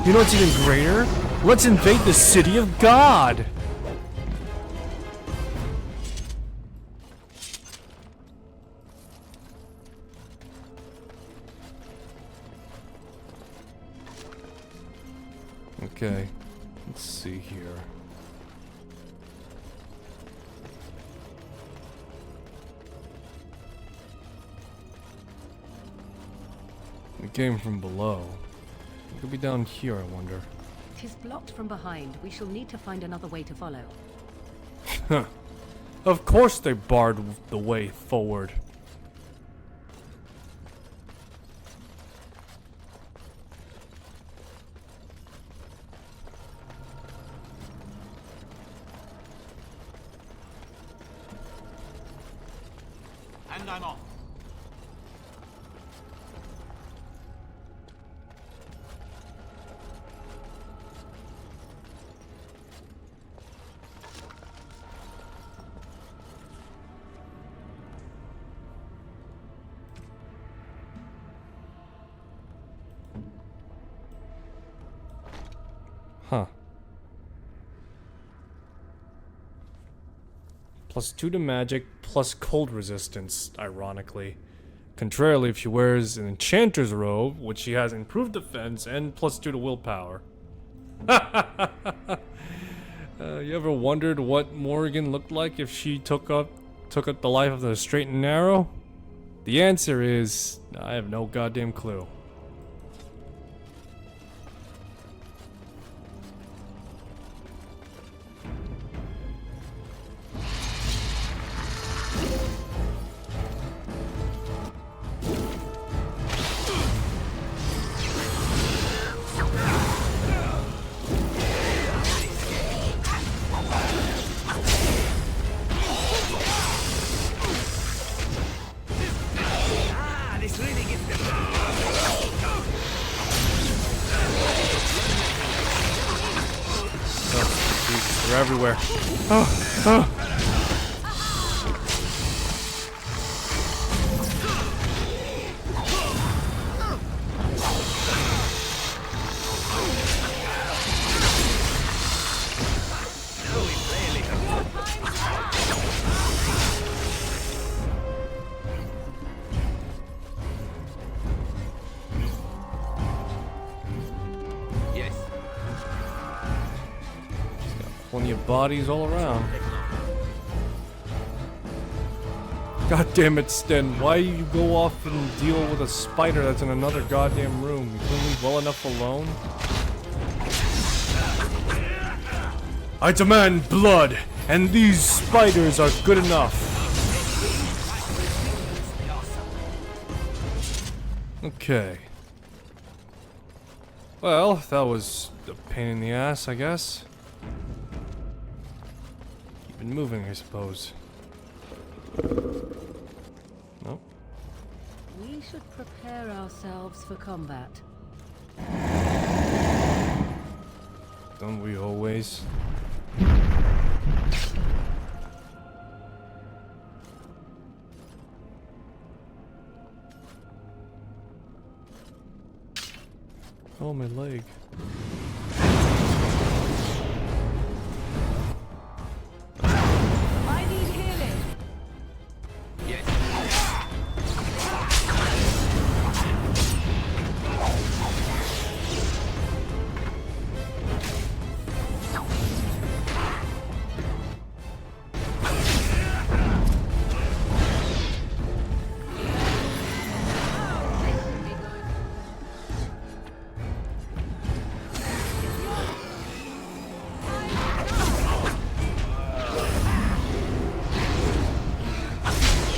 You know what's even greater? Let's invade the city of God! Okay, let's see here. We came from below. It could be down here, I wonder. It is blocked from behind. We shall need to find another way to follow. Huh. Of course they barred the way forward. And I'm off. Huh. +2 to magic, plus cold resistance, ironically. Contrarily, if she wears an enchanter's robe, which she has improved defense and +2 to willpower. You ever wondered what Morrigan looked like if she took up the life of the straight and narrow? The answer is, I have no goddamn clue. They're everywhere. Oh, oh. Yes. Plenty of bodies all around. God damn it, Sten. Why you go off and deal with a spider that's in another goddamn room? You couldn't leave well enough alone? I demand blood, and these spiders are good enough. Okay. Well, that was a pain in the ass, I guess. Keep it moving, I suppose. Nope. We should prepare ourselves for combat. Don't we always? Oh, my leg.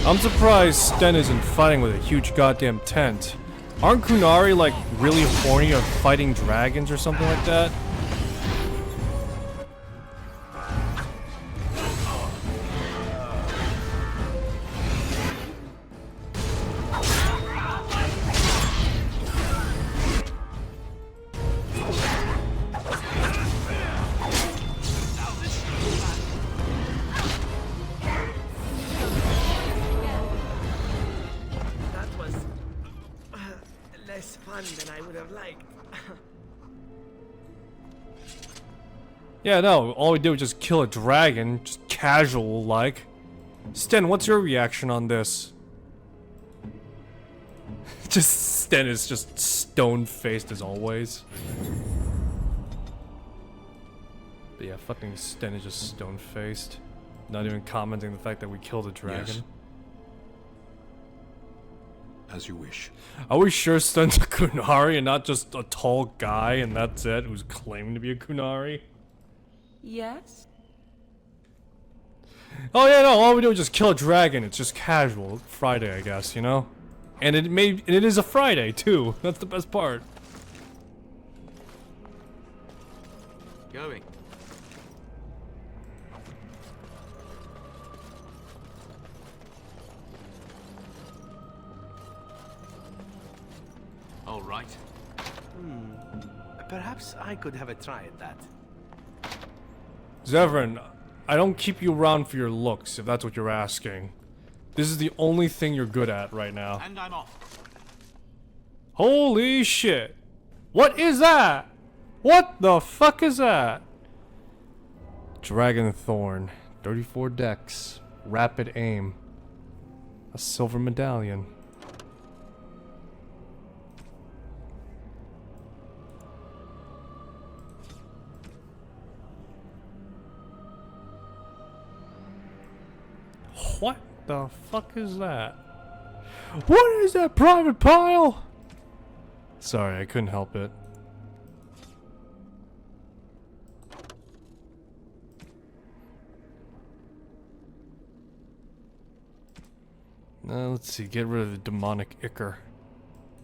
I'm surprised Sten isn't fighting with a huge goddamn tent. Aren't Kunari like really horny of fighting dragons or something like that? That was less fun than I would have liked. Yeah, no, all we did was just kill a dragon, just casual like. Sten, what's your reaction on this? Just Sten is just stone-faced as always. But yeah, fucking Sten is just stone-faced. Not even commenting the fact that we killed a dragon. Yes. As you wish. Are we sure Sten's a Kunari and not just a tall guy and that's it, who's claiming to be a Kunari? Yes? Oh yeah, no, all we do is just kill a dragon. It's just casual. Friday, I guess, you know? And it is a Friday, too. That's the best part. Going. All right. Perhaps I could have a try at that. Zevran, I don't keep you around for your looks, if that's what you're asking. This is the only thing you're good at right now. And I'm off. Holy shit. What is that? What the fuck is that? Dragon Thorn. 34 dex. Rapid aim. A silver medallion. What the fuck is that? What is that, Private Pile? Sorry, I couldn't help it. Let's see, get rid of the demonic ichor.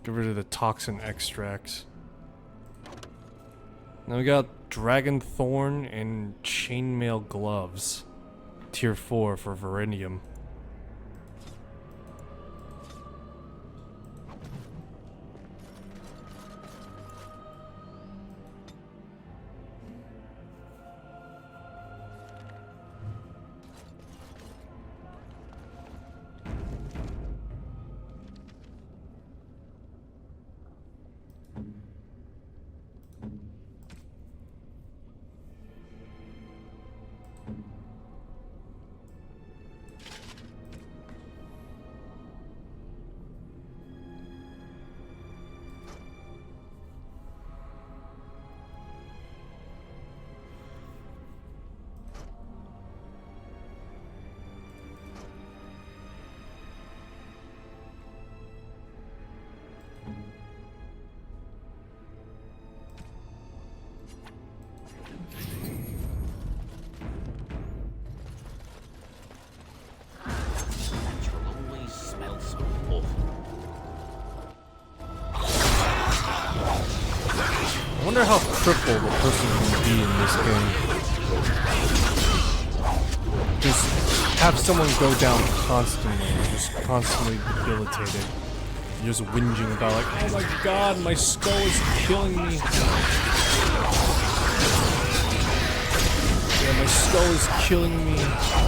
Get rid of the toxin extracts. Now we got Dragon Thorn and Chainmail Gloves. Tier 4 for Veridium. I wonder how crippled a person can be in this game. Just have someone go down constantly, just constantly debilitated. You're just whinging about like, oh my god, my skull is killing me. Yeah, my skull is killing me.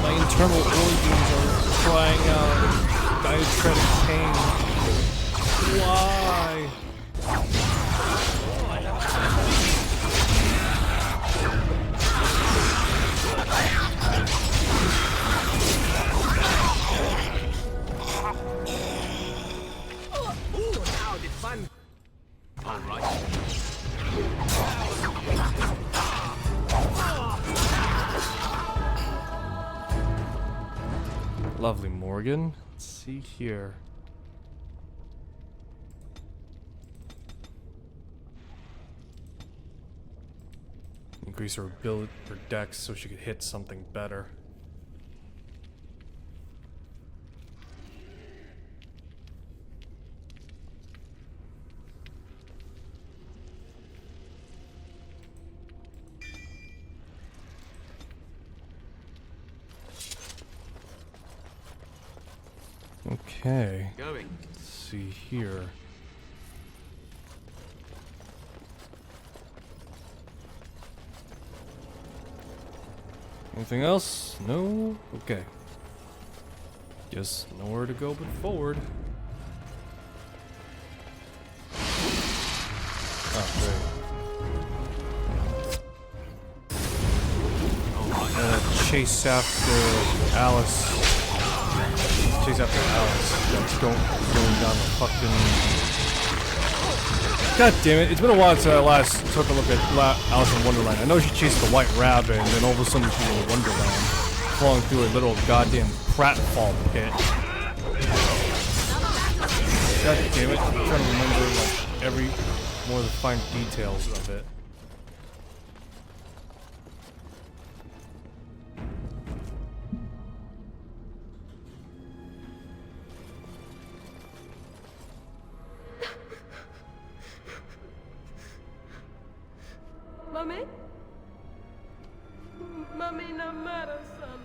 My internal organs are crying out diatritic pain. Why? Lovely, Morgan. Let's see here. Increase her ability, her dex, so she could hit something better. Okay. Going. Let's see here. Anything else? No? Okay. Just nowhere to go but forward. Oh, great. Chase after Alice. Chase after Alice. That's going down the fucking... God damn it, it's been a while since I last took a look at Alice in Wonderland. I know she chased the white rabbit, and then all of a sudden she's in Wonderland, falling through a little goddamn pratfall pit. God damn it, I'm trying to remember like more of the fine details of it. Mami? Mami, no matter, son.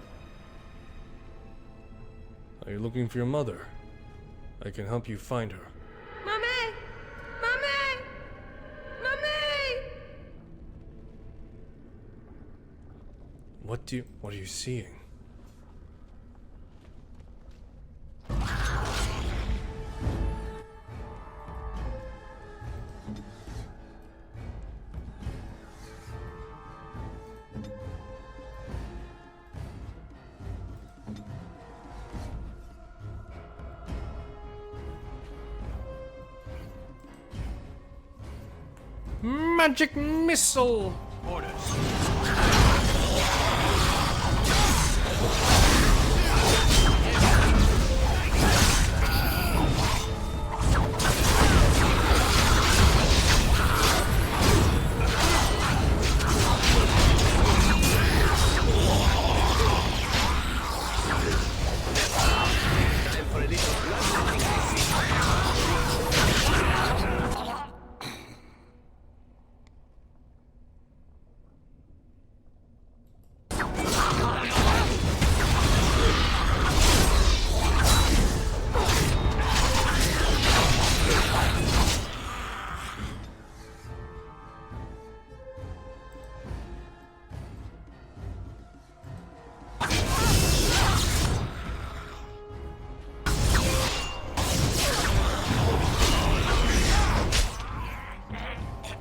Are you looking for your mother? I can help you find her. Mami! Mami! Mami! What are you seeing? Magic missile! Orders.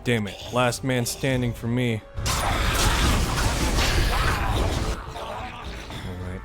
Damn it, last man standing for me. Alright.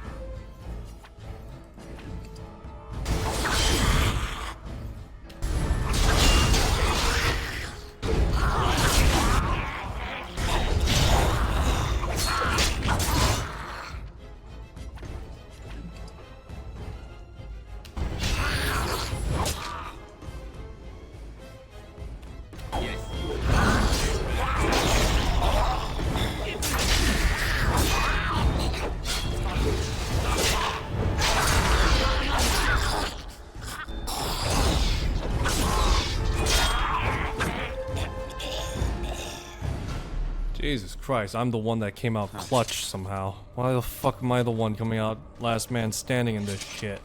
Jesus Christ, I'm the one that came out clutch somehow. Why the fuck am I the one coming out last man standing in this shit?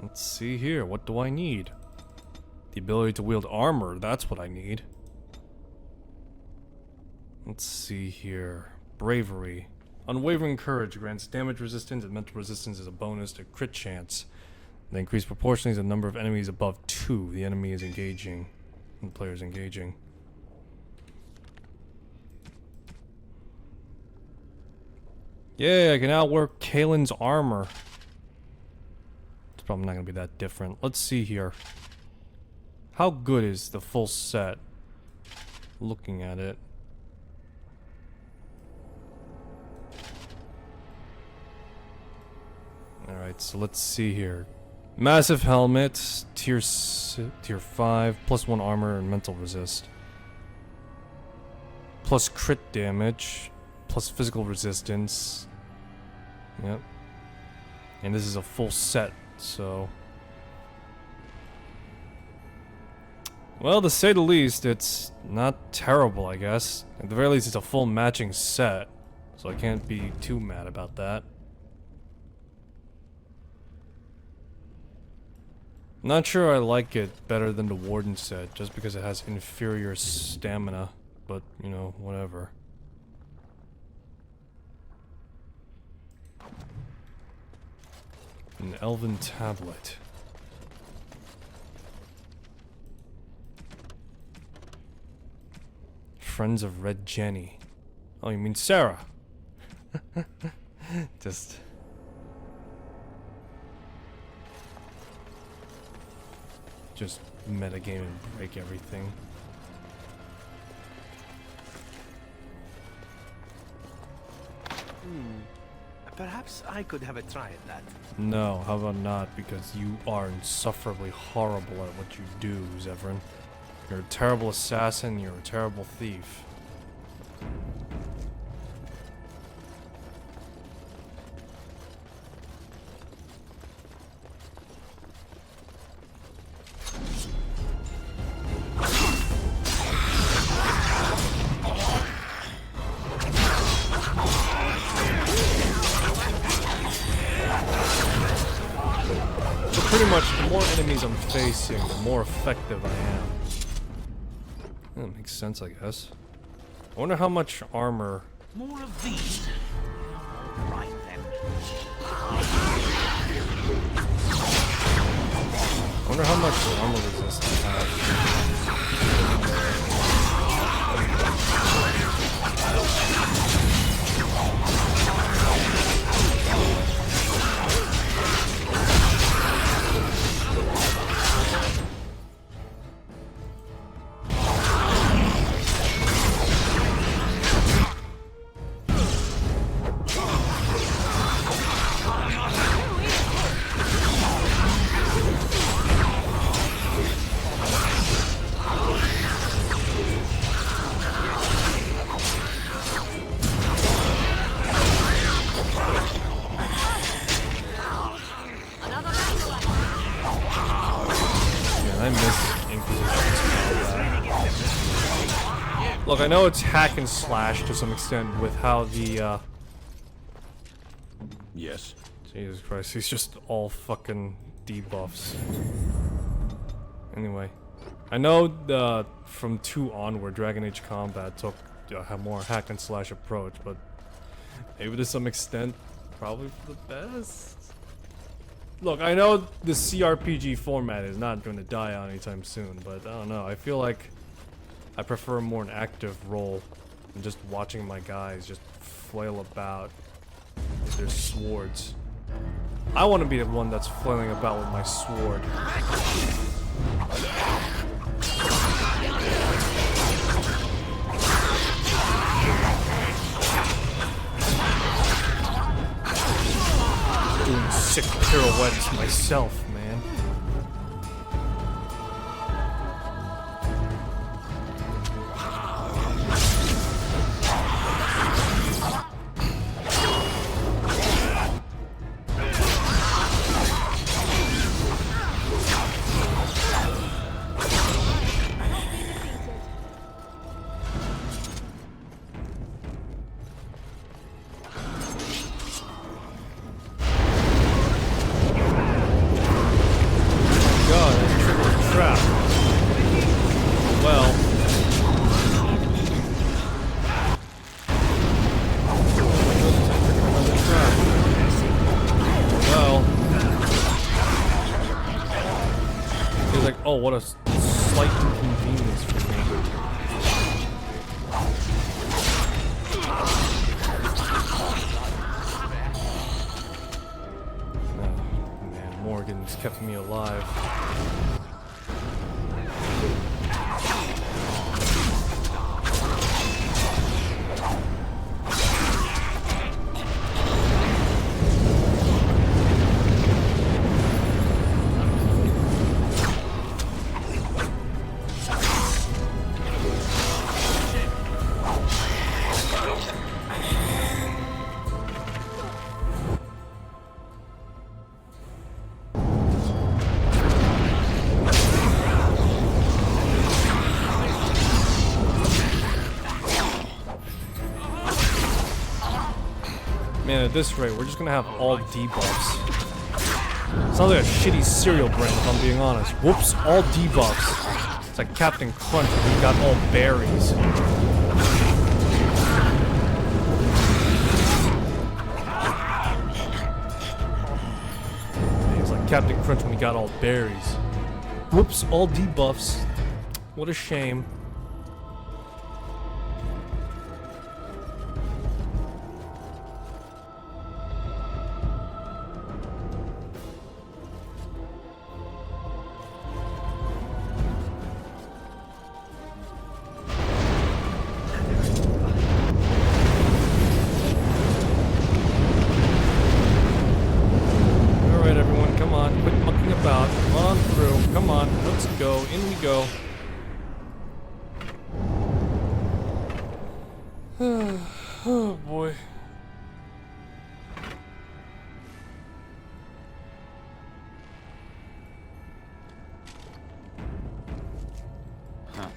Let's see here, what do I need? The ability to wield armor, that's what I need. Let's see here. Bravery. Unwavering courage grants damage resistance and mental resistance as a bonus to crit chance. They increase proportionally as the number of enemies above 2 the enemy is engaging. The player is engaging. Yeah, I can outwork Kalen's armor. It's probably not gonna be that different. Let's see here. How good is the full set? Looking at it. Alright, so let's see here. Massive helmet, tier 5, plus 1 armor and mental resist. Plus crit damage, plus physical resistance. Yep. And this is a full set, so... Well, to say the least, it's not terrible, I guess. At the very least, it's a full matching set. so I can't be too mad about that. Not sure I like it better than the Warden set, just because it has inferior stamina, but, you know, whatever. An elven tablet. Friends of Red Jenny. Oh, you mean Sarah? Just... metagame and break everything. Perhaps I could have a try at that. No, how about not? Because you are insufferably horrible at what you do, Zevran. You're a terrible assassin, you're a terrible thief. Pretty much, the more enemies I'm facing, the more effective I am. That makes sense, I guess. I wonder how much armor... More of these. Right then. I wonder how much armor resist I have. Look, I know it's hack and slash to some extent with how the, Yes. Jesus Christ, he's just all fucking debuffs. Anyway. I know from 2 onward, Dragon Age combat took a more hack and slash approach, but maybe to some extent, probably for the best. Look, I know the CRPG format is not going to die out anytime soon, but I don't know, I feel like I prefer more an active role than just watching my guys just flail about with their swords. I want to be the one that's flailing about with my sword. Doing sick pirouettes myself, man. Oh, what a slight inconvenience for me. Oh, man, Morgan's kept me alive. Man, at this rate, we're just gonna have all debuffs. Sounds like a shitty cereal brand, if I'm being honest. Whoops, all debuffs. It's like Captain Crunch, we got all berries. It's like Captain Crunch when we got all berries. Whoops, all debuffs. What a shame. Alright everyone, come on, quit mucking about. Come on through. Come on, let's go. In we go. Oh boy. Huh.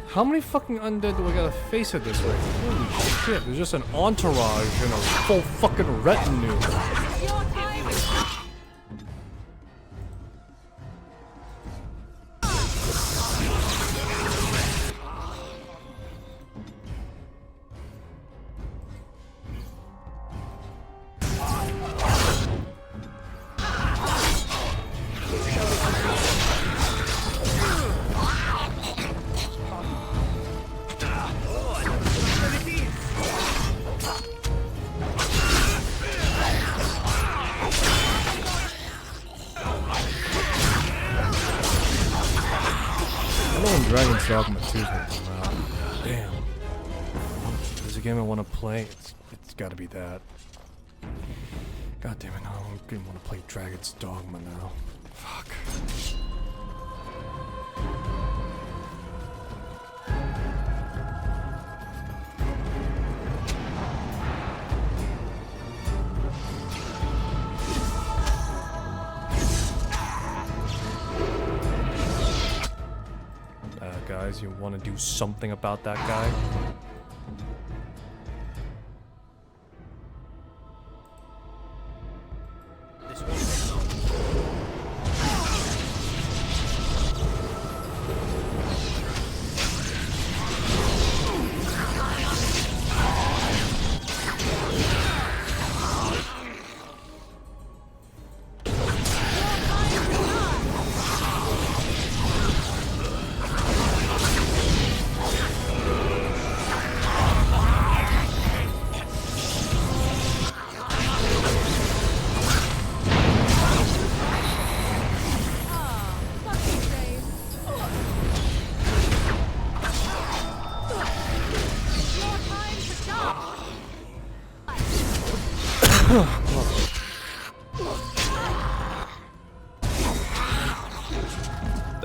How many fucking undead do I gotta face at this rate? Holy shit, there's just an entourage and a full fucking retinue. Dragon's Dogma 2 is gonna come out. Damn. There's a game I want to play. It's got to be that. God damn it! No, I don't want to play Dragon's Dogma now. Fuck. Guys, you want to do something about that guy?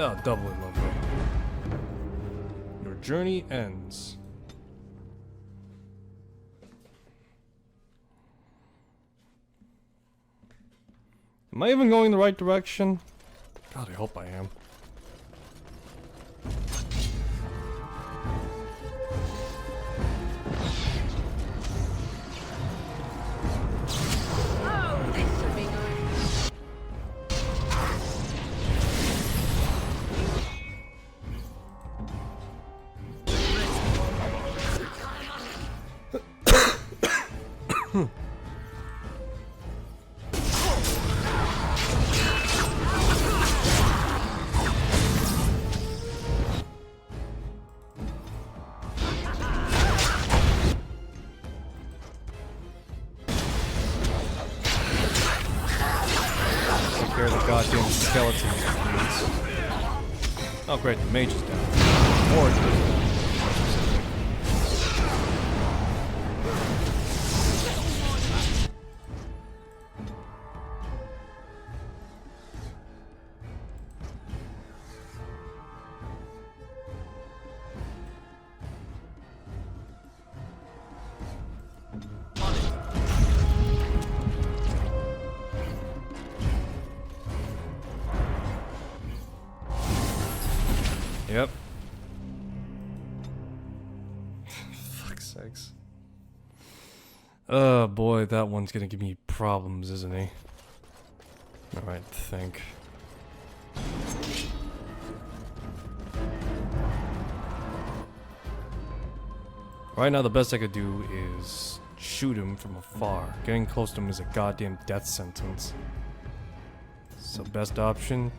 Oh, doubly lovely. Your journey ends. Am I even going the right direction? God, I hope I am. The goddamn skeleton. Oh great, the mage is down. More Oh boy, that one's gonna give me problems, isn't he? Alright, think. Right now, the best I could do is shoot him from afar. Getting close to him is a goddamn death sentence. So, best option,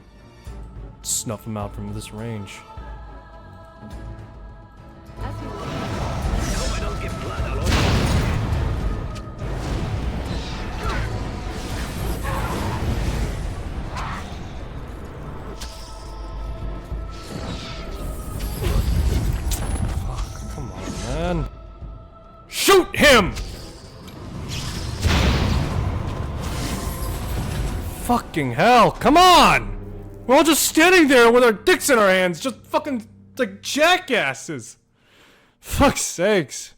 snuff him out from this range. Man. Shoot him! Fucking hell, come on! We're all just standing there with our dicks in our hands, just fucking like jackasses. Fuck's sakes.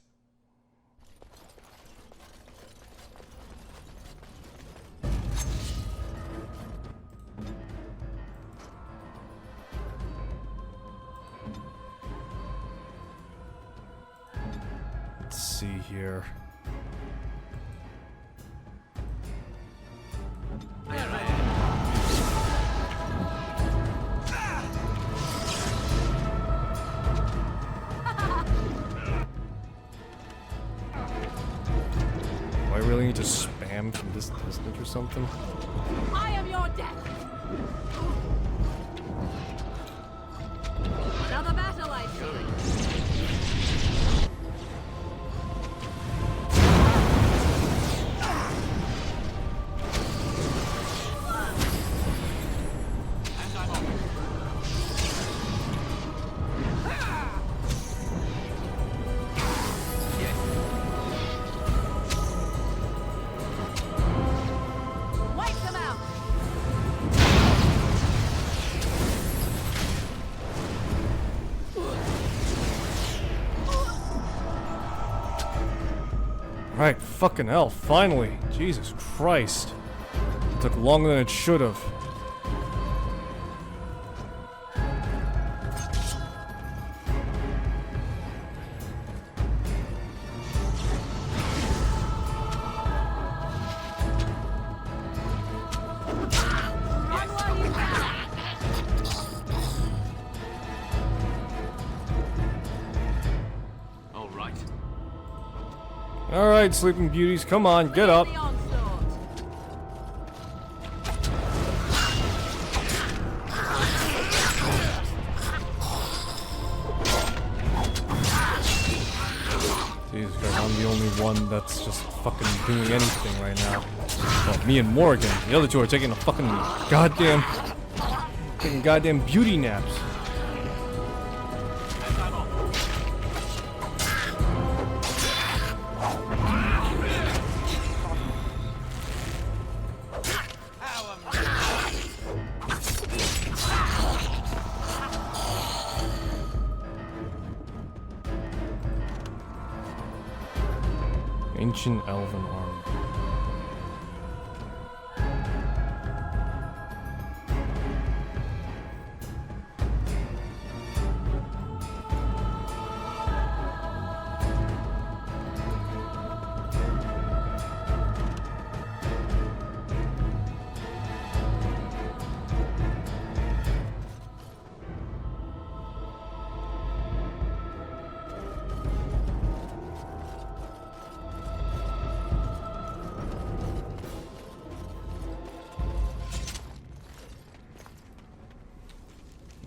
Let's see here. Do I really need to spam from this distance or something? I am your death. Another battle, I see. Right, fucking hell, finally. Jesus Christ. It took longer than it should have. Alright, sleeping beauties, come on, get up. Jesus Christ, I'm the only one that's just fucking doing anything right now. Well, me and Morgan. The other two are taking a fucking goddamn beauty naps. Ancient elven armor.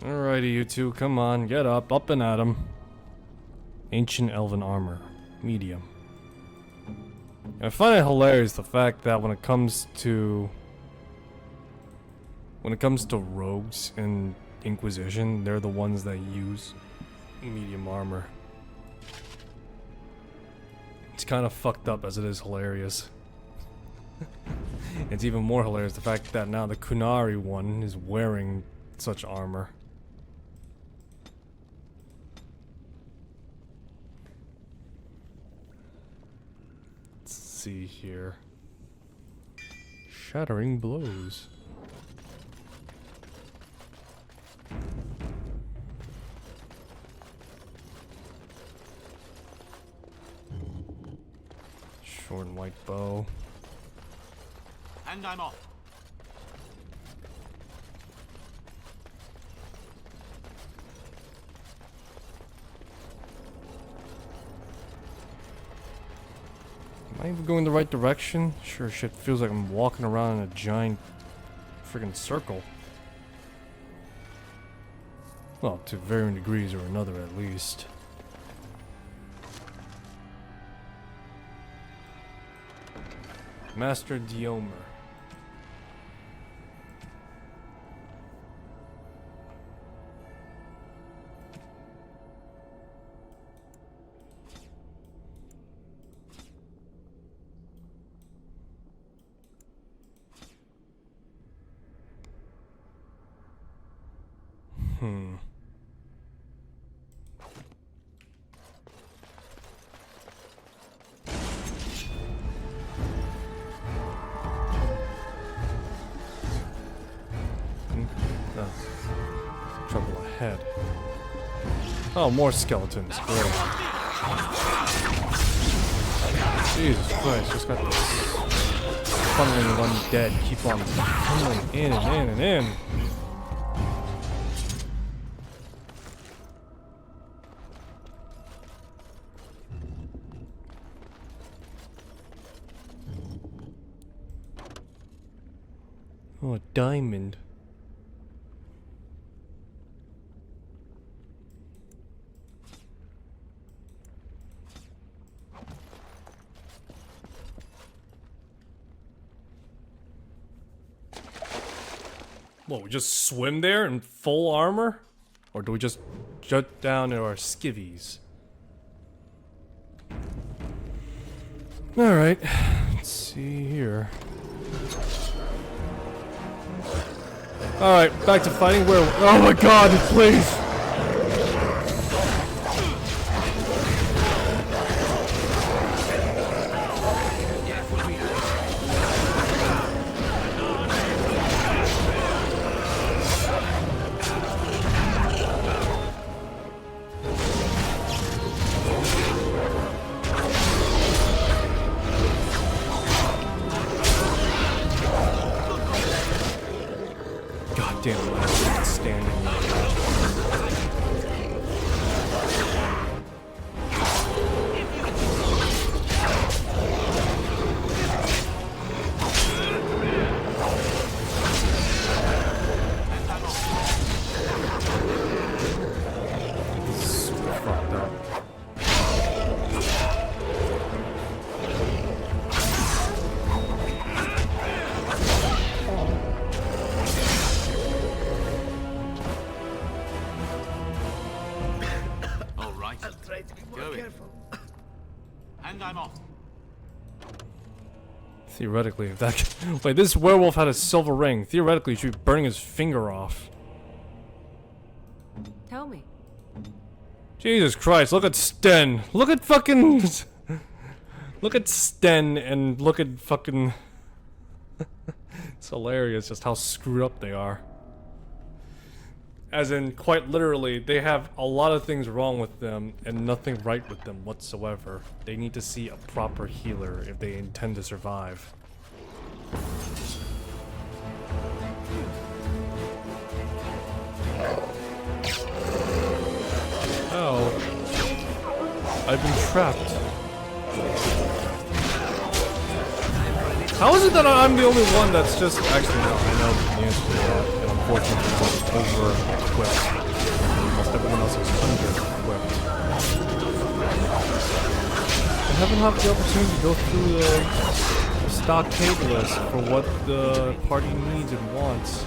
Alrighty, you two, come on, get up and at 'em. Ancient elven armor, medium. I find it hilarious the fact that when it comes to rogues in Inquisition, they're the ones that use medium armor. It's kind of fucked up as it is hilarious. It's even more hilarious the fact that now the Kunari one is wearing such armor. Let's see here. Shattering blows. Shorten white bow. And I'm off. Am I even going the right direction? Sure shit feels like I'm walking around in a giant friggin' circle. Well, to varying degrees or another at least. Master Diomer. Trouble ahead. Oh, more skeletons. Great. Jesus Christ, just got this funneling of undead keep on funneling in and in and in. Oh, a diamond. What, we just swim there in full armor? Or do we just jut down to our skivvies? Alright, let's see here. Alright, back to fighting where— oh my god, please! Damn, I'm standing. Super fucked up. And I'm off. Theoretically, if that— wait, this werewolf had a silver ring. Theoretically, he should be burning his finger off. Tell me. Jesus Christ, look at Sten. Look at fucking— look at Sten and look at fucking— it's hilarious just how screwed up they are. As in, quite literally, they have a lot of things wrong with them and nothing right with them whatsoever. They need to see a proper healer if they intend to survive. Oh. I've been trapped. How is it that I'm the only one that's just— actually, no, I know the answer to that. Unfortunately, I'm over-equipped. Most everyone else is under-equipped. I haven't had the opportunity to go through the stockade list for what the party needs and wants.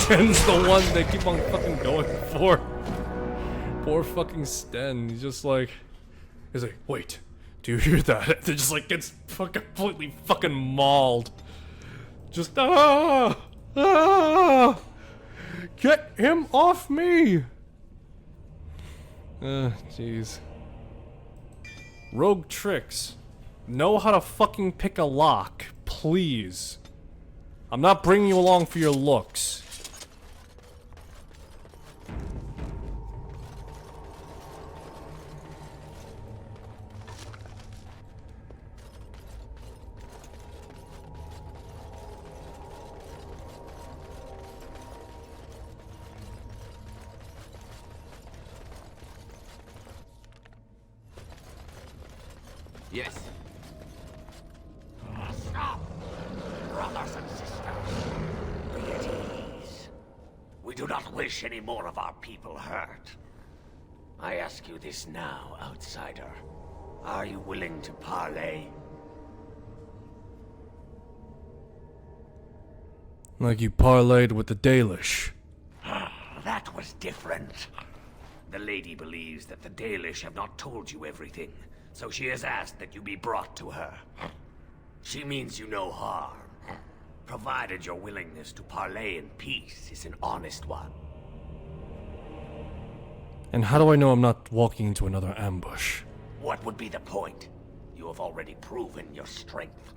Sten's the one they keep on fucking going for. Poor fucking Sten. He's like, wait, do you hear that? It just like gets completely fucking mauled. Just get him off me. Jeez. Rogue tricks. Know how to fucking pick a lock, please. I'm not bringing you along for your looks. Yes. Stop! Brothers and sisters, be at ease. We do not wish any more of our people hurt. I ask you this now, outsider. Are you willing to parley? Like you parlayed with the Dalish. That was different. The lady believes that the Dalish have not told you everything, so she has asked that you be brought to her. She means you no harm, provided your willingness to parley in peace is an honest one. And how do I know I'm not walking into another ambush? What would be the point? You have already proven your strength.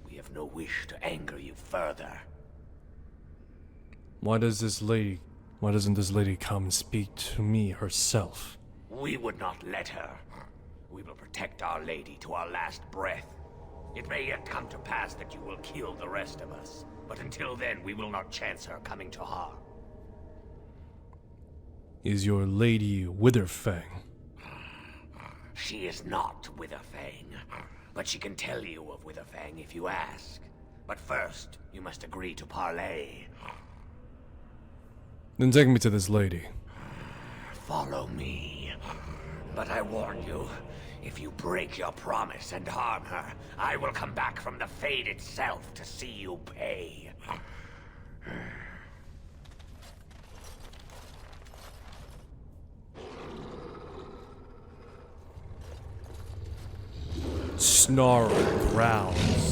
We have no wish to anger you further. Why doesn't this lady come and speak to me herself? We would not let her. We will protect Our Lady to our last breath. It may yet come to pass that you will kill the rest of us, but until then we will not chance her coming to harm. Is your lady Witherfang? She is not Witherfang, but she can tell you of Witherfang if you ask. But first, you must agree to parley. Then take me to this lady. Follow me. But I warn you, if you break your promise and harm her, I will come back from the Fade itself to see you pay. Snarl growls.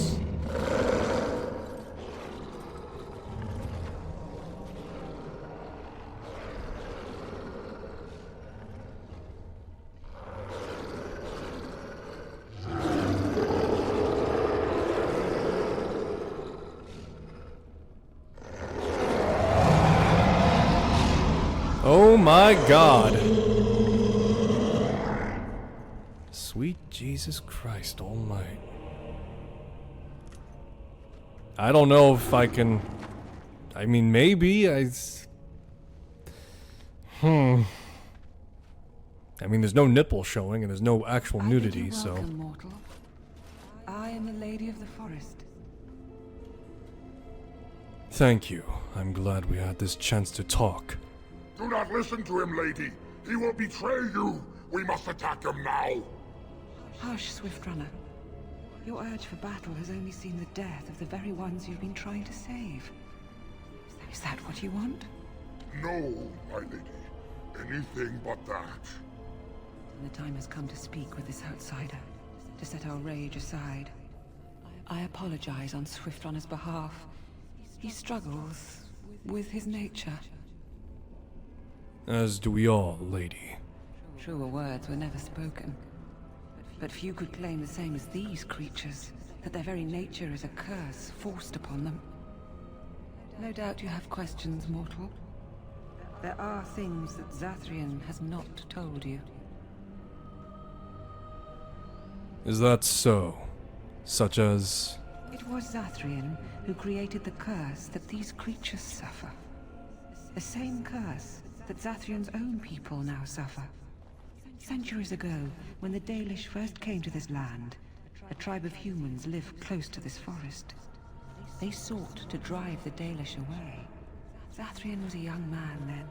Oh my God. Sweet Jesus Christ Almighty. I don't know if I can... I mean, maybe I mean, there's no nipple showing and there's no actual nudity, so... Welcome, mortal. I am the Lady of the Forest. Thank you. I'm glad we had this chance to talk. Do not listen to him, lady. He will betray you. We must attack him now. Hush, Swift Runner. Your urge for battle has only seen the death of the very ones you've been trying to save. Is that what you want? No, my lady. Anything but that. The time has come to speak with this outsider, to set our rage aside. I apologize on Swift Runner's behalf. He struggles with his nature. As do we all, lady. Truer words were never spoken. But few could claim the same as these creatures, that their very nature is a curse forced upon them. No doubt you have questions, mortal. There are things that Zathrian has not told you. Is that so? Such as... It was Zathrian who created the curse that these creatures suffer. The same curse that Zathrian's own people now suffer. Centuries ago, when the Dalish first came to this land, a tribe of humans lived close to this forest. They sought to drive the Dalish away. Zathrian was a young man then.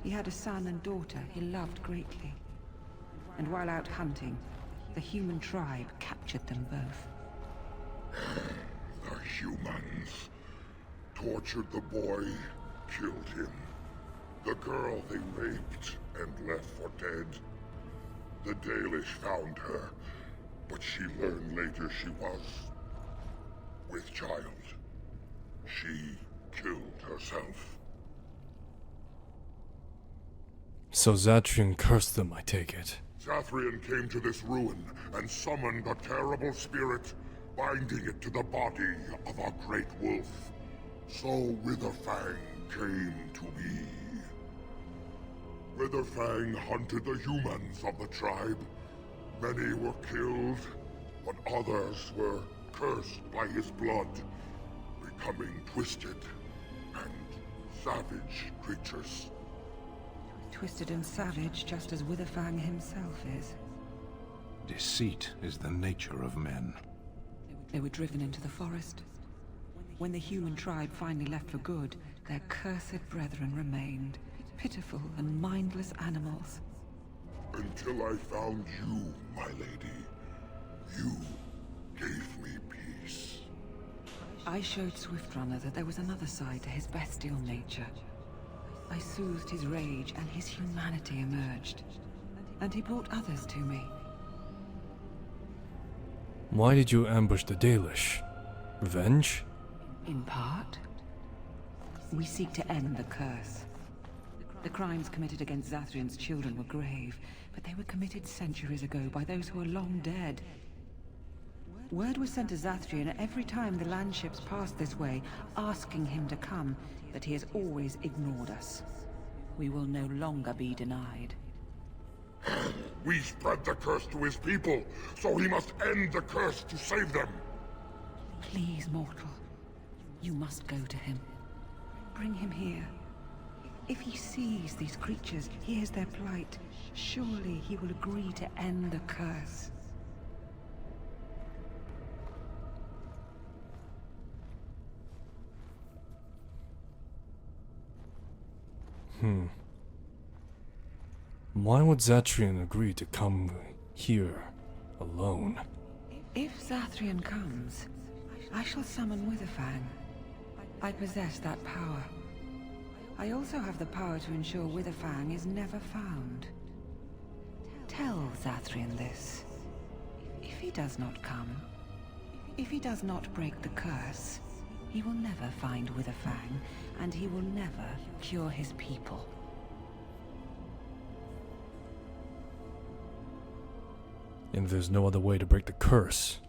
He had a son and daughter he loved greatly. And while out hunting, the human tribe captured them both. The humans tortured the boy, killed him. The girl they raped and left for dead. The Dalish found her, but she learned later she was with child. She killed herself. So Zatrian cursed them, I take it. Zathrian came to this ruin and summoned a terrible spirit, binding it to the body of a great wolf. So Witherfang came to be. Witherfang hunted the humans of the tribe. Many were killed, but others were cursed by his blood, becoming twisted and savage creatures. Twisted and savage, just as Witherfang himself is. Deceit is the nature of men. They were driven into the forest. When the human tribe finally left for good, their cursed brethren remained, pitiful and mindless animals. Until I found you, my lady. You gave me peace. I showed Swiftrunner that there was another side to his bestial nature. I soothed his rage, and his humanity emerged. And he brought others to me. Why did you ambush the Dalish? Revenge? In part. We seek to end the curse. The crimes committed against Zathrian's children were grave, but they were committed centuries ago by those who are long dead. Word was sent to Zathrian every time the landships passed this way, asking him to come, but he has always ignored us. We will no longer be denied. We spread the curse to his people, so he must end the curse to save them. Please, mortal. You must go to him. Bring him here. If he sees these creatures, hears their plight, surely he will agree to end the curse. Why would Zatrian agree to come here alone? If Zathrian comes, I shall summon Witherfang. I possess that power. I also have the power to ensure Witherfang is never found. Tell Zathrian this. If he does not come, if he does not break the curse, he will never find Witherfang, and he will never cure his people. And there's no other way to break the curse.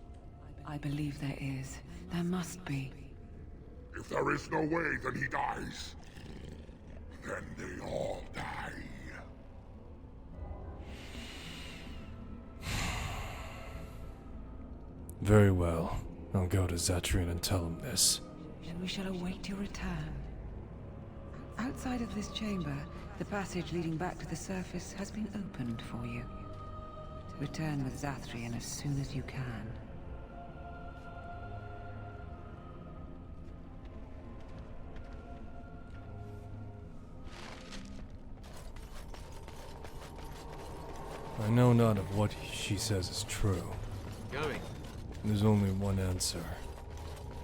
I believe there is. There must be. If there is no way, then he dies. Then they all die. Very well. I'll go to Zatrian and tell him this. Then we shall await your return. Outside of this chamber, the passage leading back to the surface has been opened for you. Return with Zathrian as soon as you can. I know not of what she says is true. Going. There's only one answer,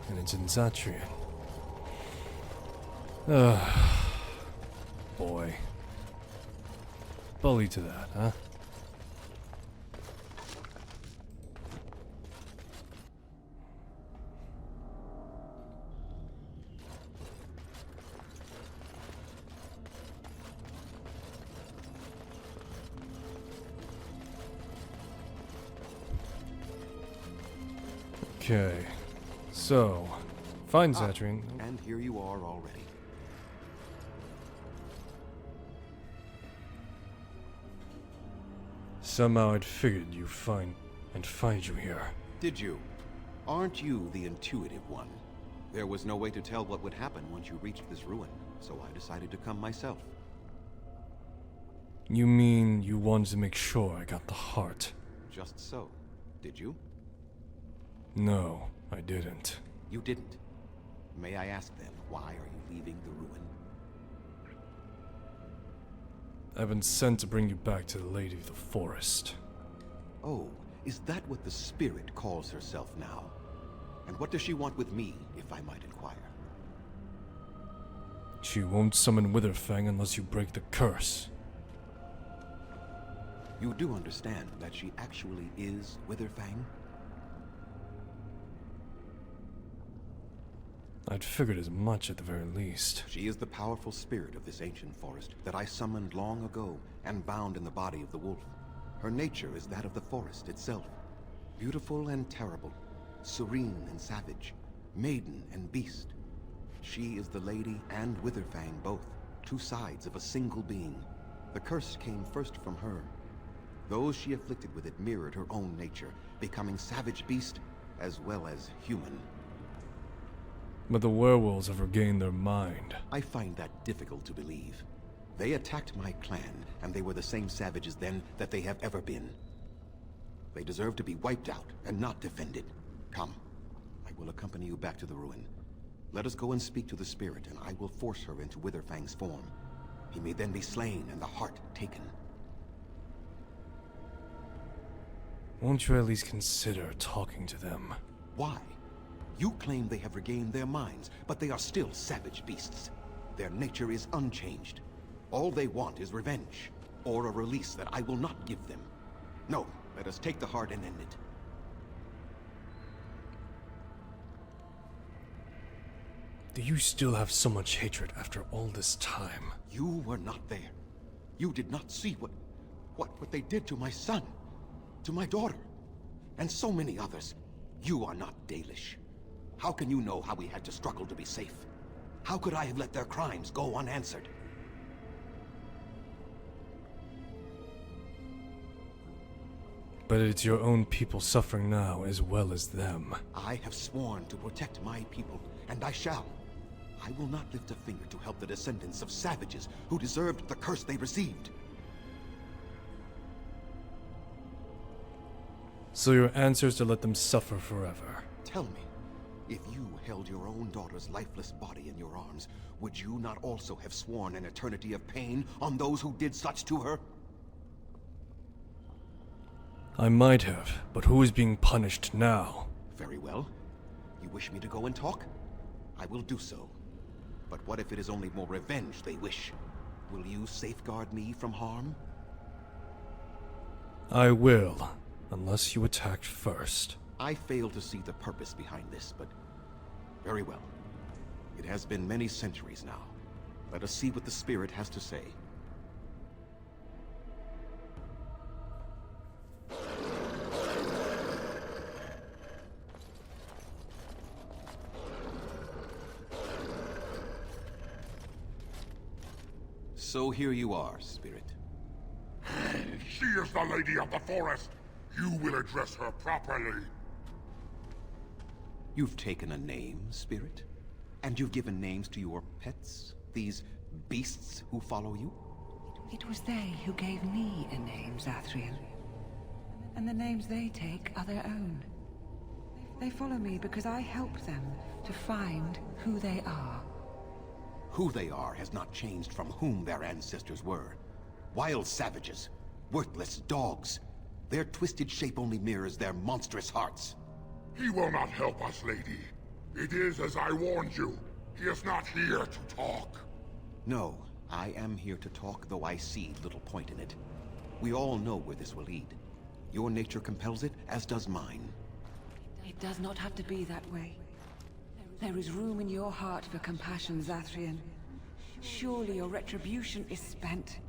and it's in Zatrian. Boy. Bully to that, huh? Okay, so, find Zatrian. And here you are already. Somehow I'd figured you'd find you here. Did you? Aren't you the intuitive one? There was no way to tell what would happen once you reached this ruin, so I decided to come myself. You mean you wanted to make sure I got the heart? Just so. Did you? No, I didn't. You didn't. May I ask then, why are you leaving the ruin? I've been sent to bring you back to the Lady of the Forest. Oh, is that what the spirit calls herself now? And what does she want with me, if I might inquire? She won't summon Witherfang unless you break the curse. You do understand that she actually is Witherfang? I'd figured as much at the very least. She is the powerful spirit of this ancient forest that I summoned long ago and bound in the body of the wolf. Her nature is that of the forest itself. Beautiful and terrible, serene and savage, maiden and beast. She is the lady and Witherfang both, two sides of a single being. The curse came first from her. Those she afflicted with it mirrored her own nature, becoming savage beast as well as human. But the werewolves have regained their mind. I find that difficult to believe. They attacked my clan, and they were the same savages then that they have ever been. They deserve to be wiped out and not defended. Come, I will accompany you back to the ruin. Let us go and speak to the spirit, and I will force her into Witherfang's form. He may then be slain and the heart taken. Won't you at least consider talking to them? Why? You claim they have regained their minds, but they are still savage beasts. Their nature is unchanged. All they want is revenge, or a release that I will not give them. No, let us take the heart and end it. Do you still have so much hatred after all this time? You were not there. You did not see what they did to my son, to my daughter, and so many others. You are not Dalish. How can you know how we had to struggle to be safe? How could I have let their crimes go unanswered? But it's your own people suffering now as well as them. I have sworn to protect my people, and I shall. I will not lift a finger to help the descendants of savages who deserved the curse they received. So your answer is to let them suffer forever. Tell me, if you held your own daughter's lifeless body in your arms, would you not also have sworn an eternity of pain on those who did such to her? I might have, but who is being punished now? Very well. You wish me to go and talk? I will do so. But what if it is only more revenge they wish? Will you safeguard me from harm? I will, unless you attacked first. I fail to see the purpose behind this, but very well. It has been many centuries now. Let us see what the spirit has to say. So here you are, spirit. She is the lady of the forest. You will address her properly. You've taken a name, spirit? And you've given names to your pets? These beasts who follow you? It was they who gave me a name, Zathrian. And the names they take are their own. They follow me because I help them to find who they are. Who they are has not changed from whom their ancestors were. Wild savages. Worthless dogs. Their twisted shape only mirrors their monstrous hearts. He will not help us, lady. It is as I warned you. He is not here to talk. No, I am here to talk, though I see little point in it. We all know where this will lead. Your nature compels it, as does mine. It does not have to be that way. There is room in your heart for compassion, Zathrian. Surely your retribution is spent.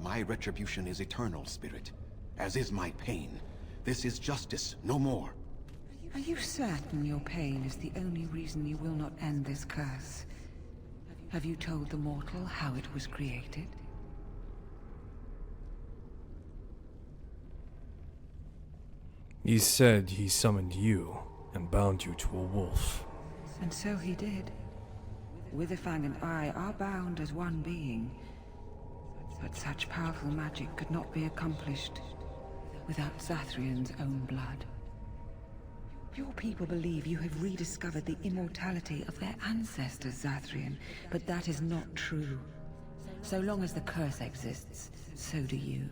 My retribution is eternal, spirit. As is my pain. This is justice, no more. Are you certain your pain is the only reason you will not end this curse? Have you told the mortal how it was created? He said he summoned you and bound you to a wolf. And so he did. Witherfang and I are bound as one being. But such powerful magic could not be accomplished without Zathrian's own blood. Your people believe you have rediscovered the immortality of their ancestors, Zathrian, but that is not true. So long as the curse exists, so do you.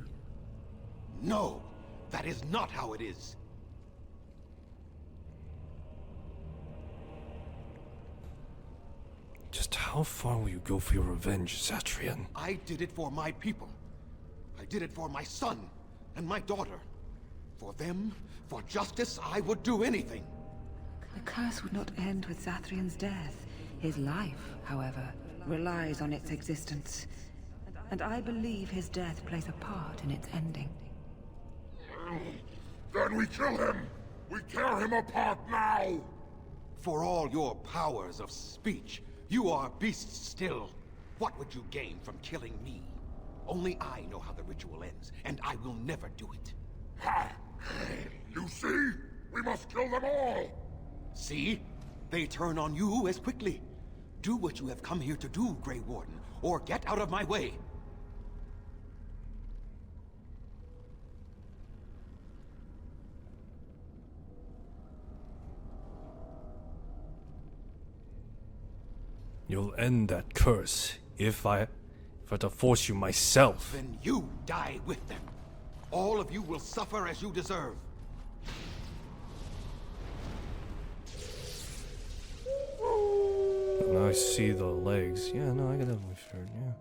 No! That is not how it is! Just how far will you go for your revenge, Zathrian? I did it for my people. I did it for my son and my daughter. For them, for justice, I would do anything. The curse would not end with Zathrion's death. His life, however, relies on its existence. And I believe his death plays a part in its ending. Then we kill him! We tear him apart now! For all your powers of speech, you are beasts still. What would you gain from killing me? Only I know how the ritual ends, and I will never do it. Ha! You see? We must kill them all! See? They turn on you as quickly. Do what you have come here to do, Grey Warden, or get out of my way. You'll end that curse if I have to force you myself. Then you die with them. All of you will suffer as you deserve. Now I see the legs. Yeah, no, I got that shirt, yeah.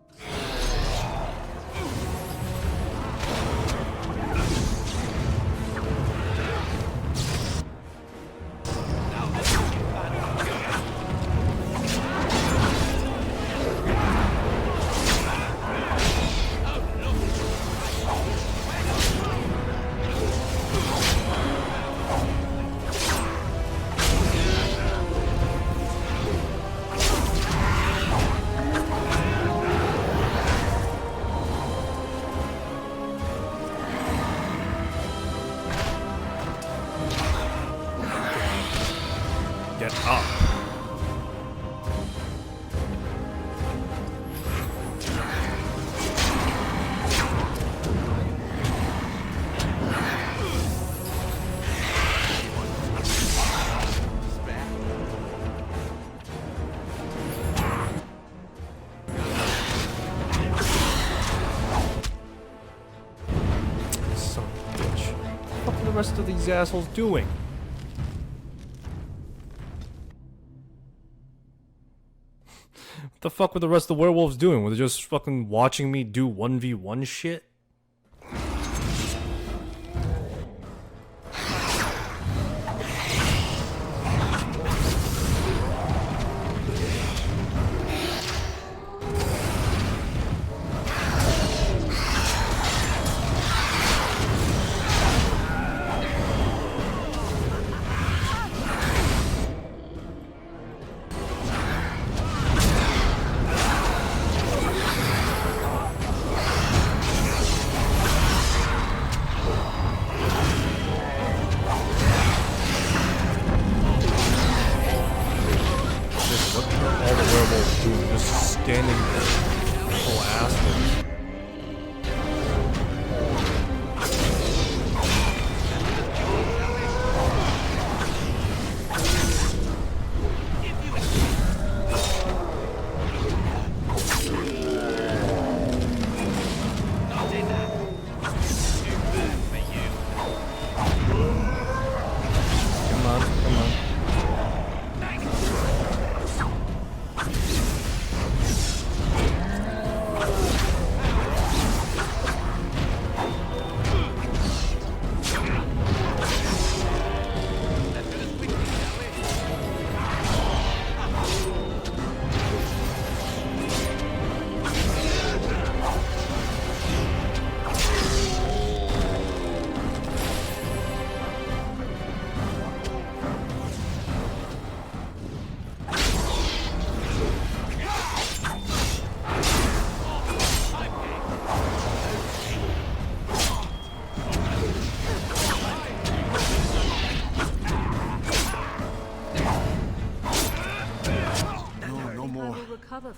Get up. Son of a bitch. What are the rest of these assholes doing? What the fuck were the rest of the werewolves doing? Were they just fucking watching me do 1v1 shit?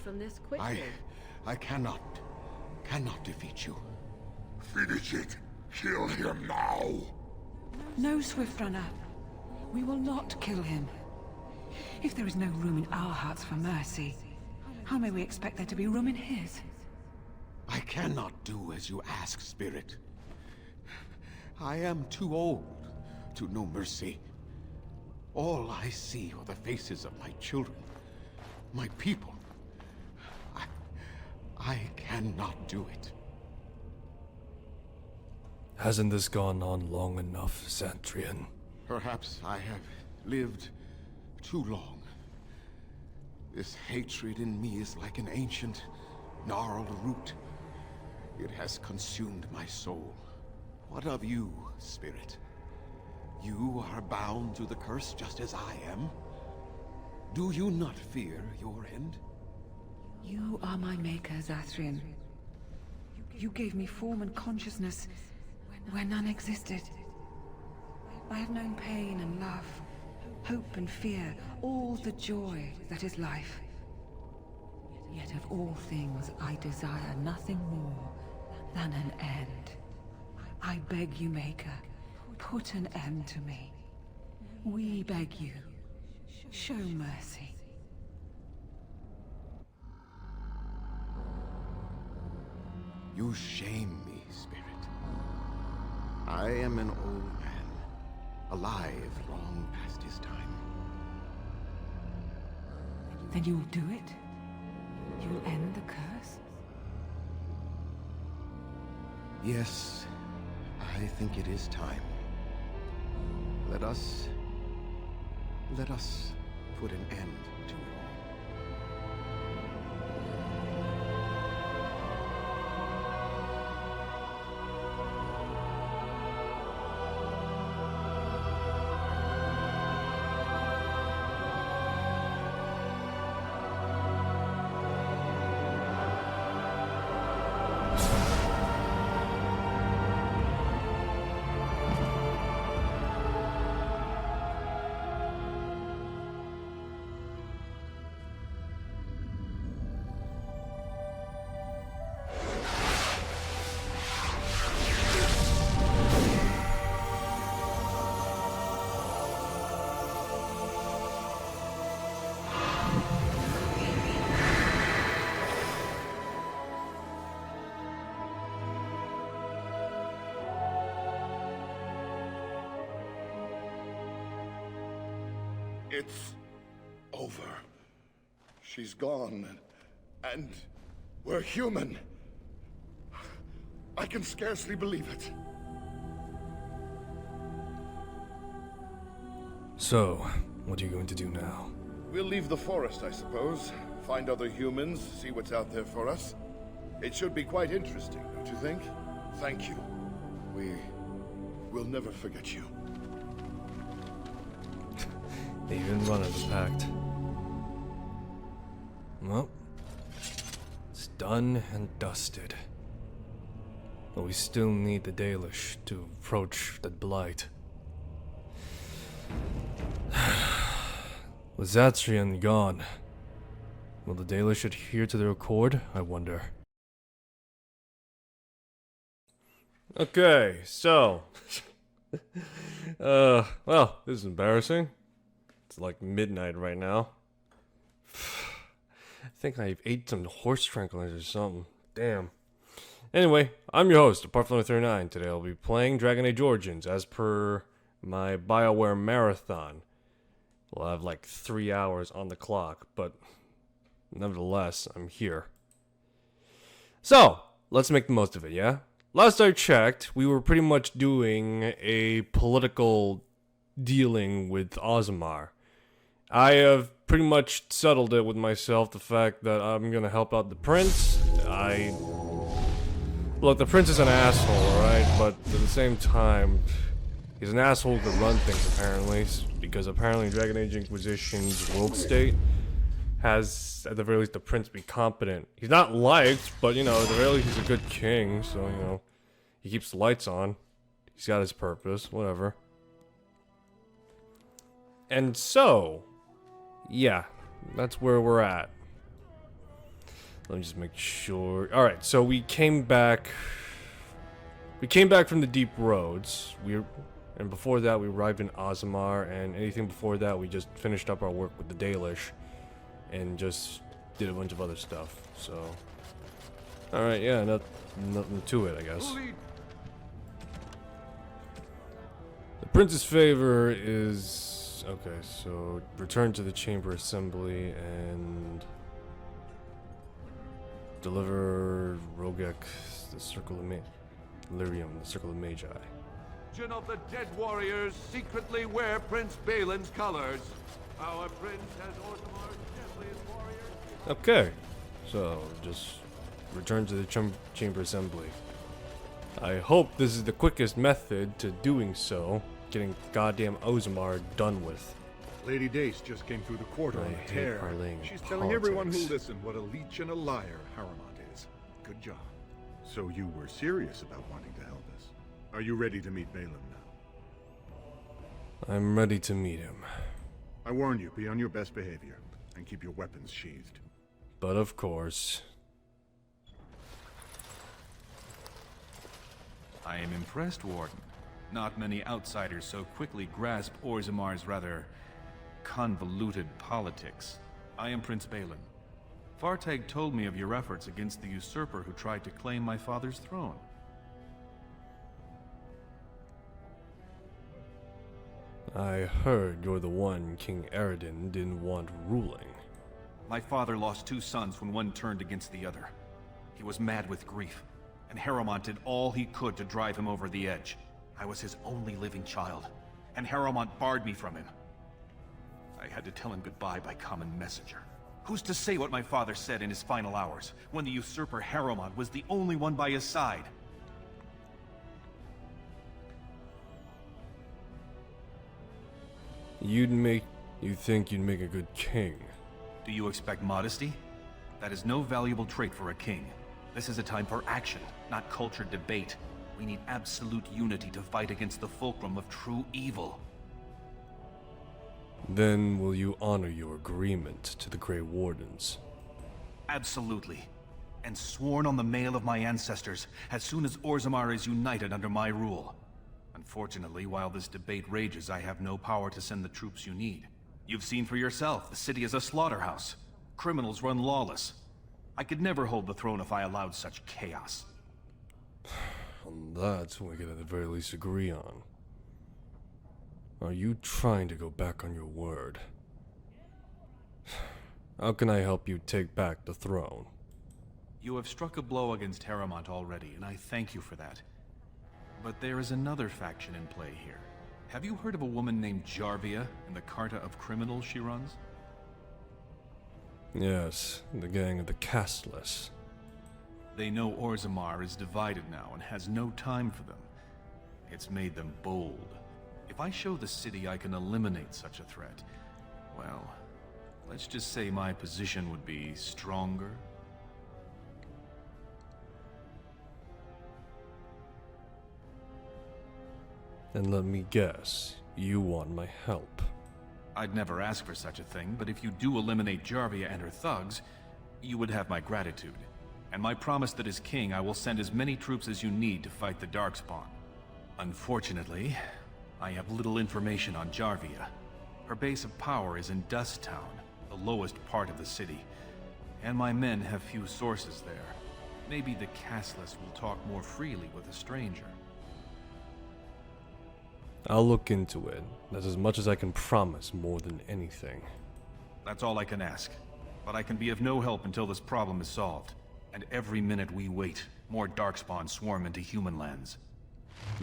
From this quickly. I cannot defeat you. Finish it. Kill him now. No, Swift Runner. We will not kill him. If there is no room in our hearts for mercy, how may we expect there to be room in his? I cannot do as you ask, Spirit. I am too old to know mercy. All I see are the faces of my children, my people. I cannot do it. Hasn't this gone on long enough, Xantrian? Perhaps I have lived too long. This hatred in me is like an ancient, gnarled root. It has consumed my soul. What of you, spirit? You are bound to the curse just as I am. Do you not fear your end? You are my maker, Zathrian. You gave me form and consciousness where none existed. I have known pain and love, hope and fear, all the joy that is life. Yet of all things, I desire nothing more than an end. I beg you, Maker, put an end to me. We beg you, show mercy. You shame me, spirit. I am an old man, alive long past his time. Then you'll do it? You'll end the curse? Yes, I think it is time. Let us put an end to it all. It's over. She's gone, and we're human. I can scarcely believe it. So, what are you going to do now? We'll leave the forest, I suppose. Find other humans, see what's out there for us. It should be quite interesting, don't you think? Thank you. We'll never forget you. They even run as a pact. Well, it's done and dusted. But we still need the Dalish to approach the Blight. With Zathrian gone, will the Dalish adhere to their accord, I wonder? Okay, so... well, this is embarrassing. It's like midnight right now. I think I ate some horse tranquilizers or something. Damn. Anyway, I'm your host, Apart39. Today I'll be playing Dragon Age Origins as per my Bioware Marathon. Well, I have like 3 hours on the clock, but nevertheless, I'm here. So, let's make the most of it, yeah? Last I checked, we were pretty much doing a political dealing with Ozmar. I have pretty much settled it with myself, the fact that I'm gonna help out the prince. Look, the prince is an asshole, right? But at the same time, he's an asshole to run things, apparently. Because apparently Dragon Age Inquisition's world state has, at the very least, the prince be competent. He's not liked, but, you know, at the very least, he's a good king. So, you know, he keeps the lights on. He's got his purpose, whatever. And so... yeah, that's where we're at. Let me just make sure. Alright, so we came back from the Deep Roads. And before that, we arrived in Ozmar, and anything before that, we just finished up our work with the Dalish. And just did a bunch of other stuff, so... alright, yeah, nothing to it, I guess. The Prince's favor is... okay, so return to the Chamber Assembly and deliver Rogek the Circle of Lyrium, the Circle of Magi. Legion of the Dead Warriors secretly wear Prince Balin's colors. Our prince has Orzamar's deadliest warriors. Okay, so just return to the chamber assembly. I hope this is the quickest method to doing so, getting goddamn Orzammar done with. Lady Dace just came through the quarter on a tear. She's telling everyone who listened what a leech and a liar Harrowmont is. Good job. So you were serious about wanting to help us. Are you ready to meet Balin now? I'm ready to meet him. I warn you, be on your best behavior, and keep your weapons sheathed. But of course. I am impressed, Warden. Not many outsiders so quickly grasp Orzammar's rather convoluted politics. I am Prince Balin. Fartag told me of your efforts against the usurper who tried to claim my father's throne. I heard you're the one King Eredin didn't want ruling. My father lost 2 sons when one turned against the other. He was mad with grief, and Harrowmont did all he could to drive him over the edge. I was his only living child, and Harrowmont barred me from him. I had to tell him goodbye by common messenger. Who's to say what my father said in his final hours, when the usurper Harrowmont was the only one by his side? You think you'd make a good king? Do you expect modesty? That is no valuable trait for a king. This is a time for action, not cultured debate. We need absolute unity to fight against the fulcrum of true evil. Then will you honor your agreement to the Grey Wardens? Absolutely. And sworn on the mail of my ancestors, as soon as Orzammar is united under my rule. Unfortunately, while this debate rages, I have no power to send the troops you need. You've seen for yourself, the city is a slaughterhouse. Criminals run lawless. I could never hold the throne if I allowed such chaos. That's what we could at the very least agree on. Are you trying to go back on your word? How can I help you take back the throne? You have struck a blow against Harrowmont already, and I thank you for that. But there is another faction in play here. Have you heard of a woman named Jarvia and the Carta of Criminals she runs? Yes, the gang of the Castless. They know Orzammar is divided now and has no time for them. It's made them bold. If I show the city I can eliminate such a threat, well, let's just say my position would be stronger. And let me guess, you want my help. I'd never ask for such a thing, but if you do eliminate Jarvia and her thugs, you would have my gratitude. And my promise that as king, I will send as many troops as you need to fight the Darkspawn. Unfortunately, I have little information on Jarvia. Her base of power is in Dust Town, the lowest part of the city, and my men have few sources there. Maybe the Castless will talk more freely with a stranger. I'll look into it. That's as much as I can promise more than anything. That's all I can ask. But I can be of no help until this problem is solved. And every minute we wait, more Darkspawn swarm into human lands.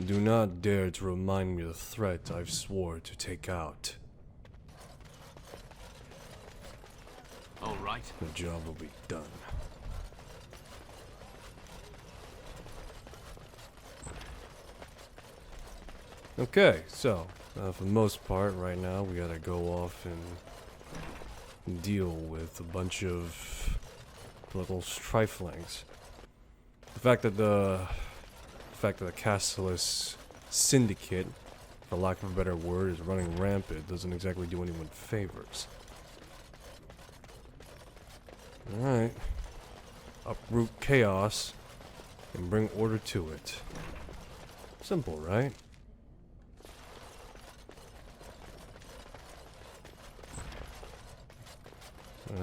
Do not dare to remind me of the threat I've swore to take out. All right. The job will be done. Okay, so, for the most part, right now, we gotta go off and deal with a bunch of political triflings. The fact that the Castless Syndicate, for lack of a better word, is running rampant doesn't exactly do anyone favors. Alright. Uproot chaos and bring order to it. Simple, right?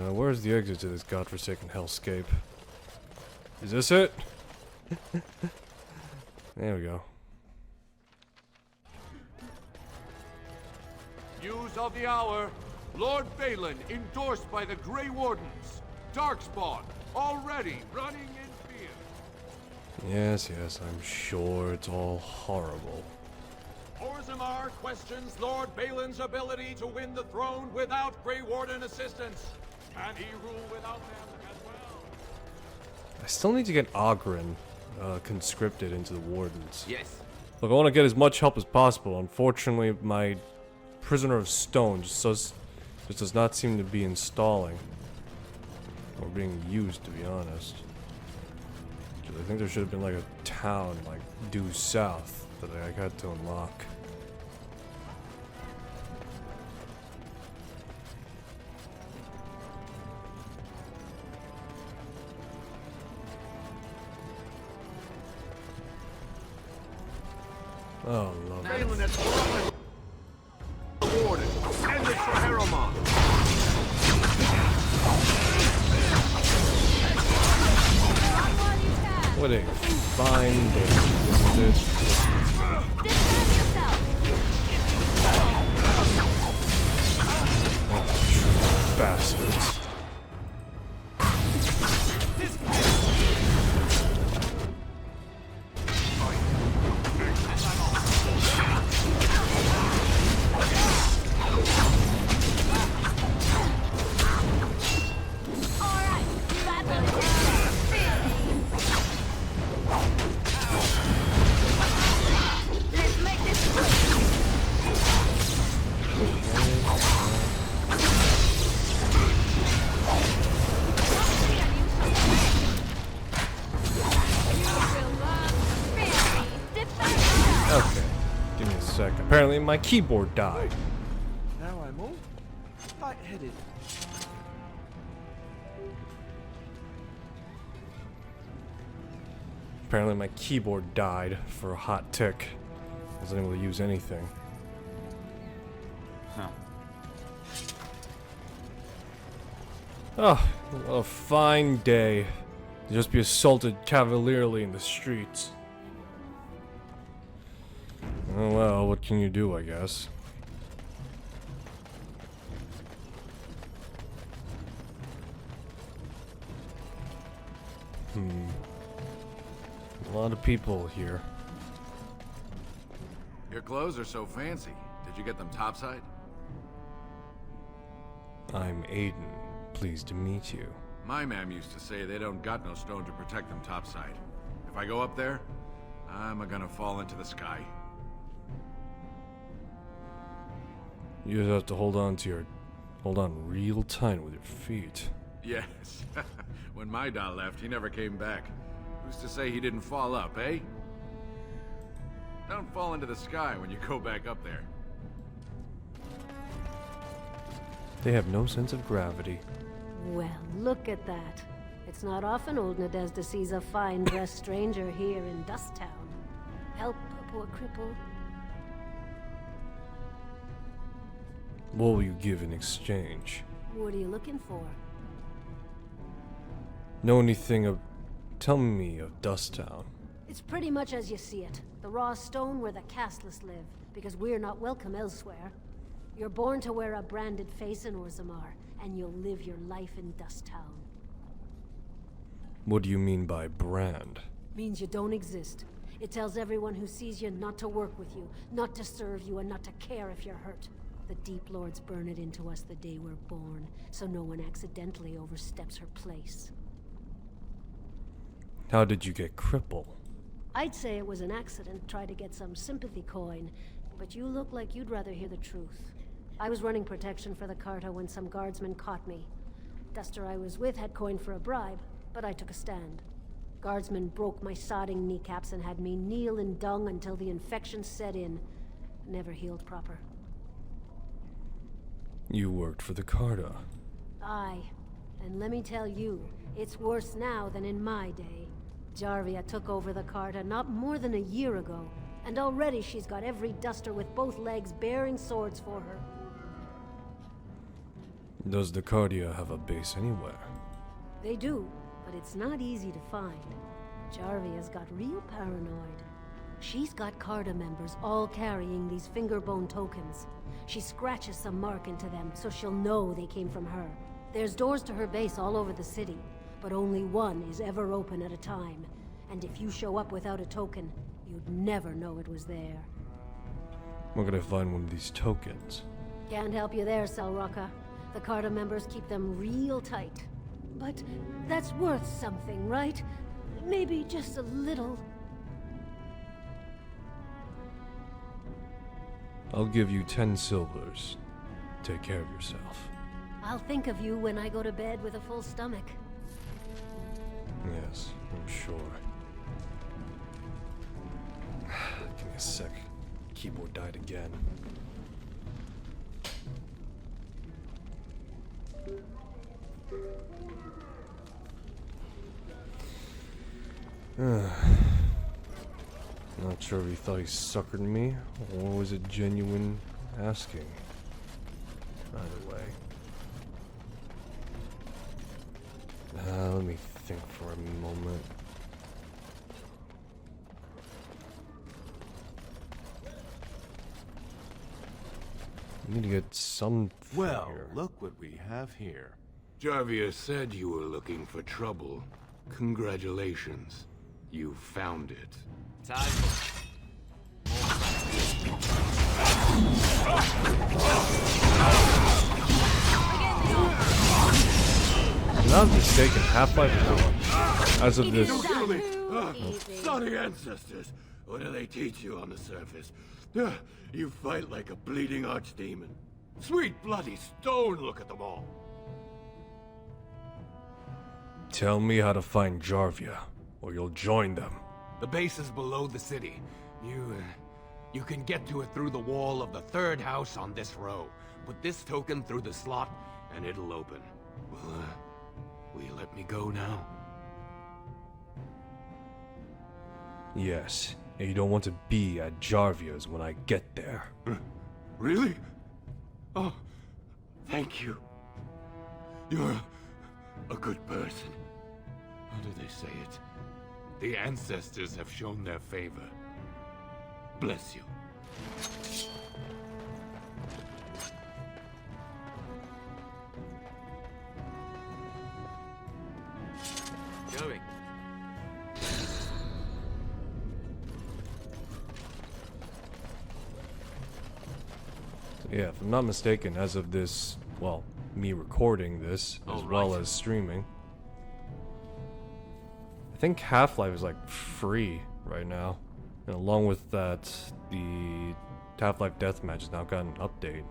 Where's the exit to this godforsaken hellscape? Is this it? There we go. News of the hour. Lord Balin endorsed by the Grey Wardens. Darkspawn already running in fear. Yes, I'm sure it's all horrible. Orzammar questions Lord Balin's ability to win the throne without Grey Warden assistance. Can he rule without them as well? I still need to get Ogren conscripted into the Wardens. Yes. Look, I want to get as much help as possible. Unfortunately, my Prisoner of Stone just does not seem to be installing. Or being used, to be honest. I think there should have been like a town like due south that I got to unlock. Oh, lovely. Balin has corrupted the Warden. End it for Harrowmont. What a fine day, isn't it? Oh, bastards. Okay, give me a sec. Apparently my keyboard died. Now I'm all lightheaded. Apparently my keyboard died for a hot tick. Wasn't able to use anything. Huh. Oh, what a fine day to just be assaulted cavalierly in the streets. Oh well, what can you do, I guess? A lot of people here. Your clothes are so fancy. Did you get them topside? I'm Aiden. Pleased to meet you. My mam used to say they don't got no stone to protect them topside. If I go up there, I'm gonna fall into the sky. You just have to hold on real tight with your feet. Yes. When my dad left, he never came back. Who's to say he didn't fall up, eh? Don't fall into the sky when you go back up there. They have no sense of gravity. Well, look at that. It's not often old Nadezda sees a fine-dressed stranger here in Dust Town. Help a poor cripple. What will you give in exchange? What are you looking for? Know anything of... Tell me of Dust Town. It's pretty much as you see it. The raw stone where the casteless live, because we're not welcome elsewhere. You're born to wear a branded face in Orzammar, and you'll live your life in Dust Town. What do you mean by brand? Means you don't exist. It tells everyone who sees you not to work with you, not to serve you, and not to care if you're hurt. The Deep Lords burn it into us the day we're born, so no one accidentally oversteps her place. How did you get cripple? I'd say it was an accident, try to get some sympathy coin, but you look like you'd rather hear the truth. I was running protection for the Carta when some guardsmen caught me. Duster I was with had coin for a bribe, but I took a stand. Guardsmen broke my sodding kneecaps and had me kneel in dung until the infection set in. Never healed proper. You worked for the Carta. Aye. And let me tell you, it's worse now than in my day. Jarvia took over the Carta not more than a year ago, and already she's got every duster with both legs bearing swords for her. Does the Cardia have a base anywhere? They do, but it's not easy to find. Jarvia's got real paranoid. She's got Carta members all carrying these fingerbone tokens. She scratches some mark into them so she'll know they came from her. There's doors to her base all over the city, but only one is ever open at a time. And if you show up without a token, you'd never know it was there. Where can I find one of these tokens? Can't help you there, Selrocka. The Carta members keep them real tight. But that's worth something, right? Maybe just a little. I'll give you 10 silvers. Take care of yourself. I'll think of you when I go to bed with a full stomach. Yes, I'm sure. Give me a sec. Keyboard died again. Not sure if he thought he suckered me, or was it genuine asking. Either way. Let me think for a moment. I need to get some. Well, look what we have here. Jarvia said you were looking for trouble. Congratulations. You found it. If I'm not mistaken, Half-Life 1, as of this. Sorry ancestors. What do they teach you on the surface? You fight like a bleeding archdemon. Sweet bloody stone, look at them all. Tell me how to find Jarvia, or you'll join them. The base is below the city. You can get to it through the wall of the third house on this row. Put this token through the slot, and it'll open. Will you let me go now? Yes, and you don't want to be at Jarvia's when I get there. Really? Oh, thank you. You're a good person. How do they say it? The ancestors have shown their favor. Bless you. Going. Yeah, if I'm not mistaken, as of this, well, me recording this, as well as streaming, I think Half-Life is like free right now. And along with that, the Half-Life Deathmatch has now got an update.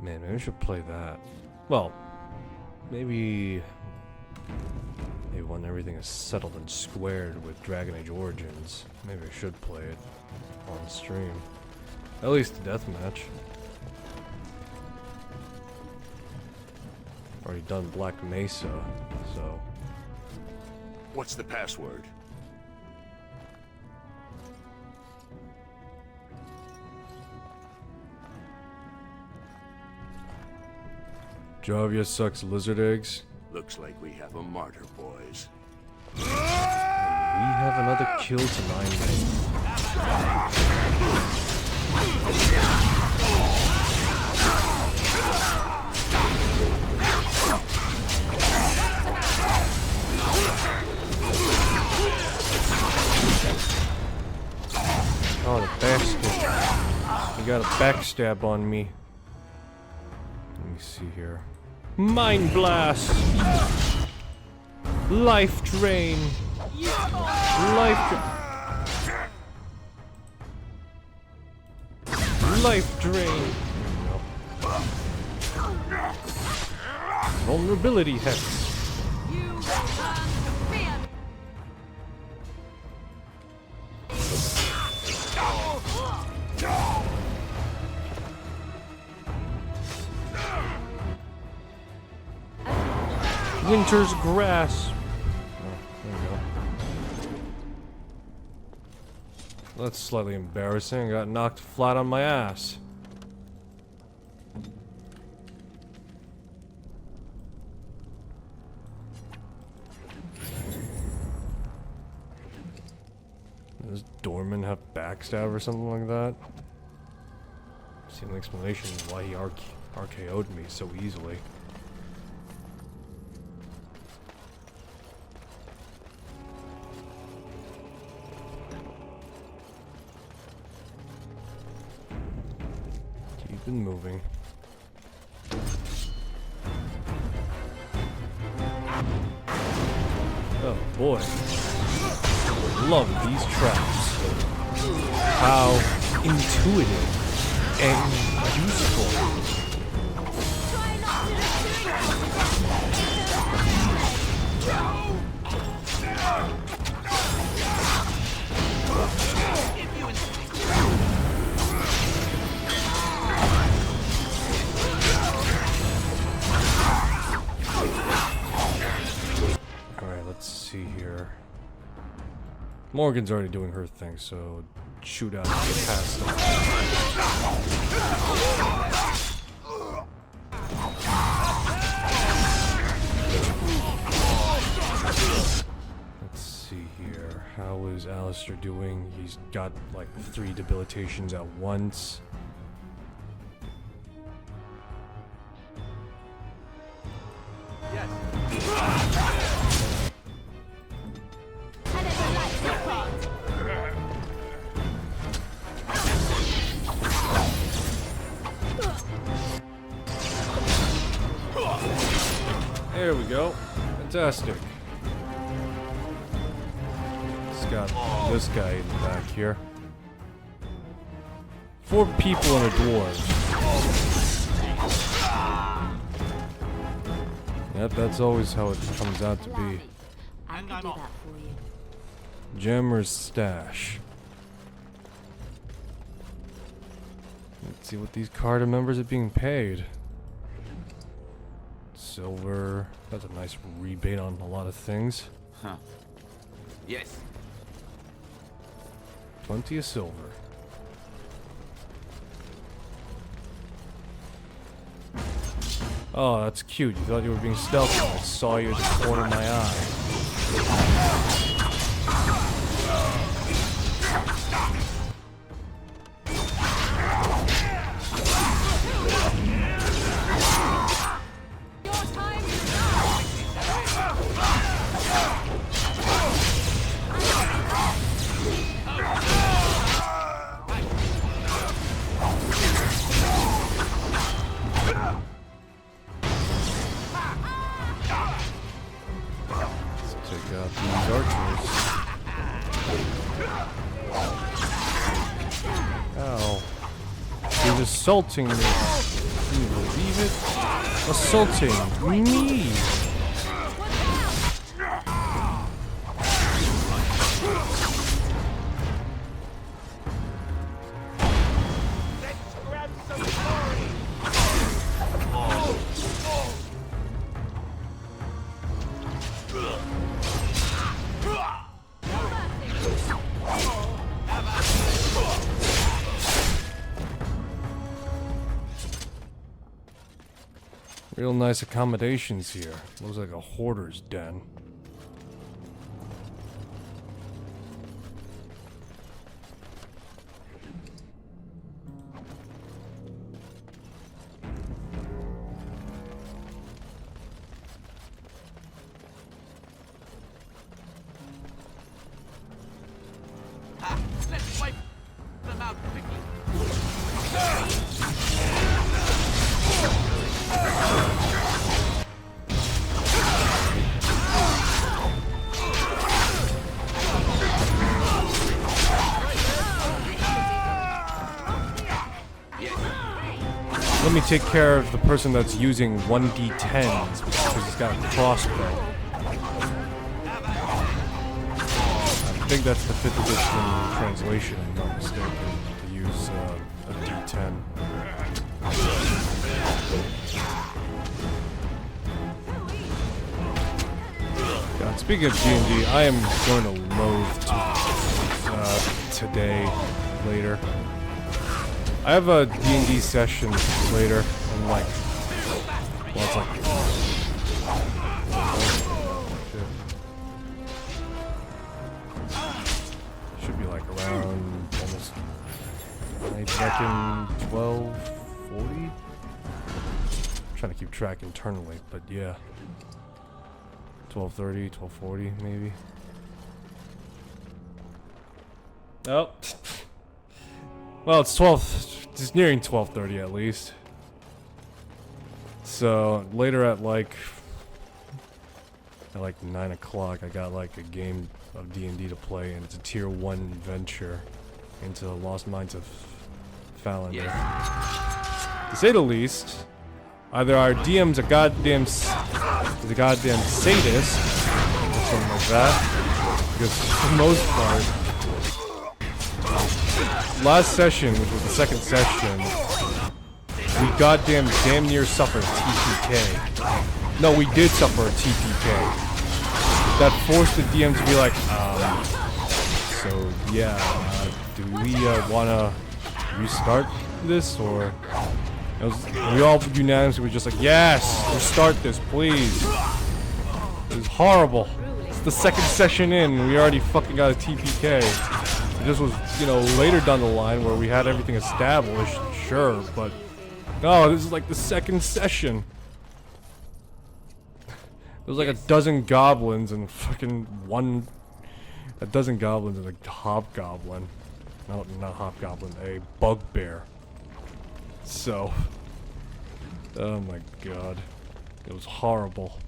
Man, maybe I should play that. Well, maybe when everything is settled and squared with Dragon Age Origins, maybe I should play it on stream. At least the deathmatch. Already done Black Mesa, so. What's the password? Jarvia sucks lizard eggs. Looks like we have a martyr, boys. And we have another kill to 9 men. Oh, the bastard. He got a backstab on me. Let me see here. Mind Blast! Life Drain! Life Drain! Vulnerability Hex. Winter's Grass. Oh, there we go. That's slightly embarrassing. I got knocked flat on my ass. Does Dorman have backstab or something like that? See an explanation why he RKO'd me so easily. Keep it moving. Oh boy. Love these traps. How intuitive and useful. Alright, let's see here. Morgan's already doing her thing, so shoot out past them. Let's see here. How is Alistair doing? He's got like 3 debilitations at once. There we go. Fantastic. It's got this guy in the back here. 4 people and a dwarf. Yep, that's always how it comes out to be. I can do that for you. Gem or stash? Let's see what these Carter members are being paid. Silver. That's a nice rebate on a lot of things. Huh. Yes. Plenty of silver. Oh, that's cute. You thought you were being stealthy. I saw you at the corner of my eye. These archers. Ow. He's assaulting me. Can you believe it? Assaulting me! Real nice accommodations here. Looks like a hoarder's den. Let's wipe them out quickly. Let me take care of the person that's using 1d10s because he's got a crossbow. I think that's the 5th edition translation, if I'm not mistaken, to use a d10. God, speaking of D&D, I am going to loathe today, later. I have a D&D session later, and like, well, it's like, should be like around almost, I reckon 12, trying to keep track internally, but yeah. 12:30, 12:40 maybe. Oh. Well, it's 12. It's nearing 12:30 at least. So later at like 9 o'clock, I got like a game of D&D to play, and it's a tier 1 adventure into the Lost Mines of Fallon. To say the least, either our DM's a goddamn sadist or something like that, because for the most part, last session, which was the second session, we damn near suffered TPK. No, we did suffer a TPK. That forced the DM to be like, so yeah, do we wanna restart this, or we all unanimously were just like, yes, restart this, please. It was horrible. It's the second session in, we already fucking got a TPK. This was, you know, later down the line where we had everything established, sure, but no, this is like the second session. There's like a dozen goblins and fucking a dozen goblins and a hobgoblin. No, not hobgoblin, a bugbear. So, oh my god, it was horrible.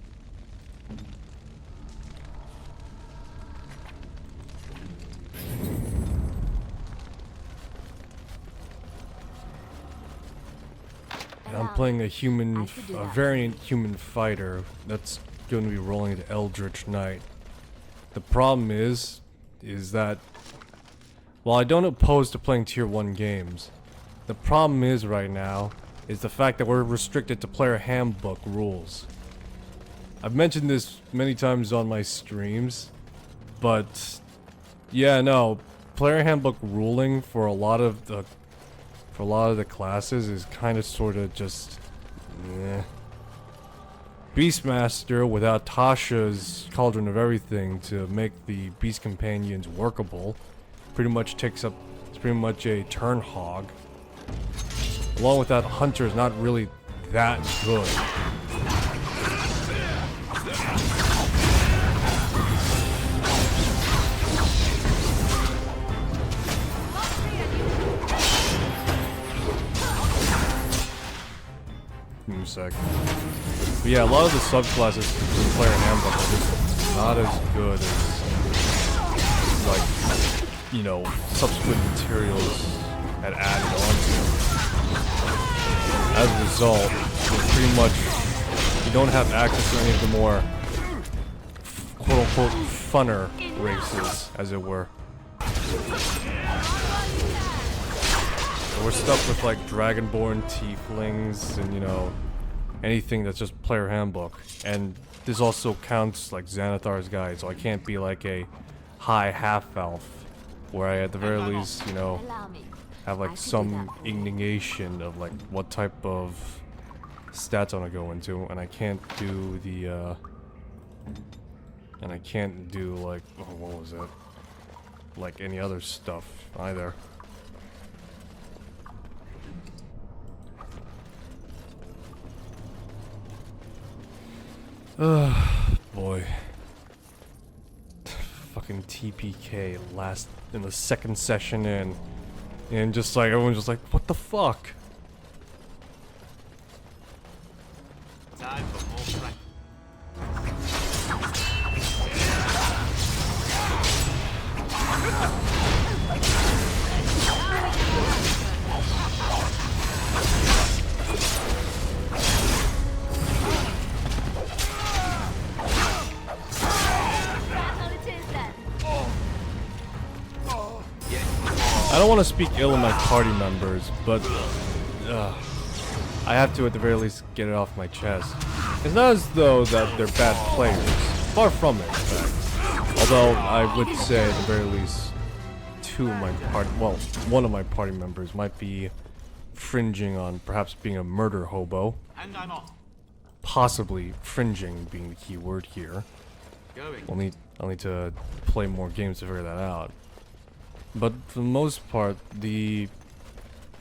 And I'm playing a variant human fighter that's going to be rolling into Eldritch Knight. The problem is that while I don't oppose to playing tier 1 games, the problem is right now is the fact that we're restricted to player handbook rules. I've mentioned this many times on my streams, but yeah, no, player handbook ruling for a lot of the classes is kind of sort of just Beastmaster without Tasha's Cauldron of Everything to make the Beast Companions workable pretty much takes up, it's pretty much a turn hog. Along with that, Hunter is not really that good. Give me a sec. But yeah, a lot of the subclasses in the player handbook are just not as good as, like, you know, subsequent materials had added on to. As a result, pretty much, you don't have access to any of the more quote-unquote funner races, as it were. So we're stuck with like Dragonborn, Tieflings, and you know, anything that's just player handbook. And this also counts like Xanathar's guide, so I can't be like a high half-elf, where I at the very least, you know, have like some indication of like what type of stats I want to go into, and I can't do the and I can't do like, oh, what was it? Like any other stuff either. Boy. Fucking TPK in the second session in. And just like, everyone's just like, what the fuck? Time for more practice. I don't want to speak ill of my party members, but I have to at the very least get it off my chest. It's not as though that they're bad players. Far from it, in fact. Although I would say at the very least one of my party members might be fringing on perhaps being a murder hobo. And I'm off. Possibly fringing being the key word here. I'll need to play more games to figure that out. But for the most part, the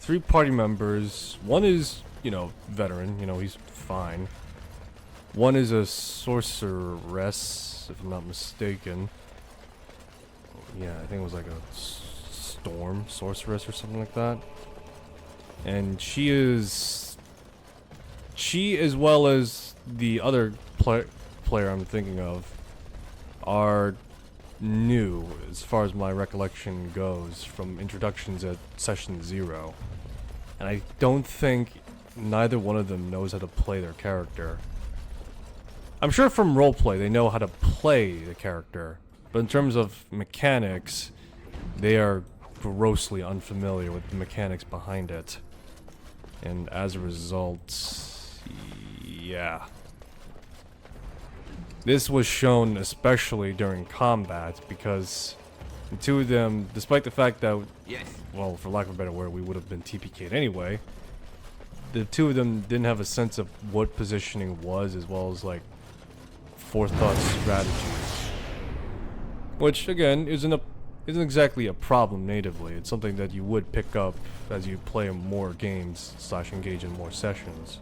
3 party members, one is you know, veteran. You know, he's fine. One is a sorceress, if I'm not mistaken. Yeah, I think it was like a storm sorceress or something like that. And she, as well as the other player I'm thinking of, are new as far as my recollection goes from introductions at session 0. And I don't think neither one of them knows how to play their character. I'm sure from roleplay they know how to play the character, but in terms of mechanics, they are grossly unfamiliar with the mechanics behind it. And as a result, yeah. This was shown especially during combat because the two of them, despite the fact that, well, for lack of a better word, we would have been TPK'd anyway, the two of them didn't have a sense of what positioning was, as well as, like, forethought strategies. Which, again, isn't exactly a problem natively. It's something that you would pick up as you play more games / engage in more sessions.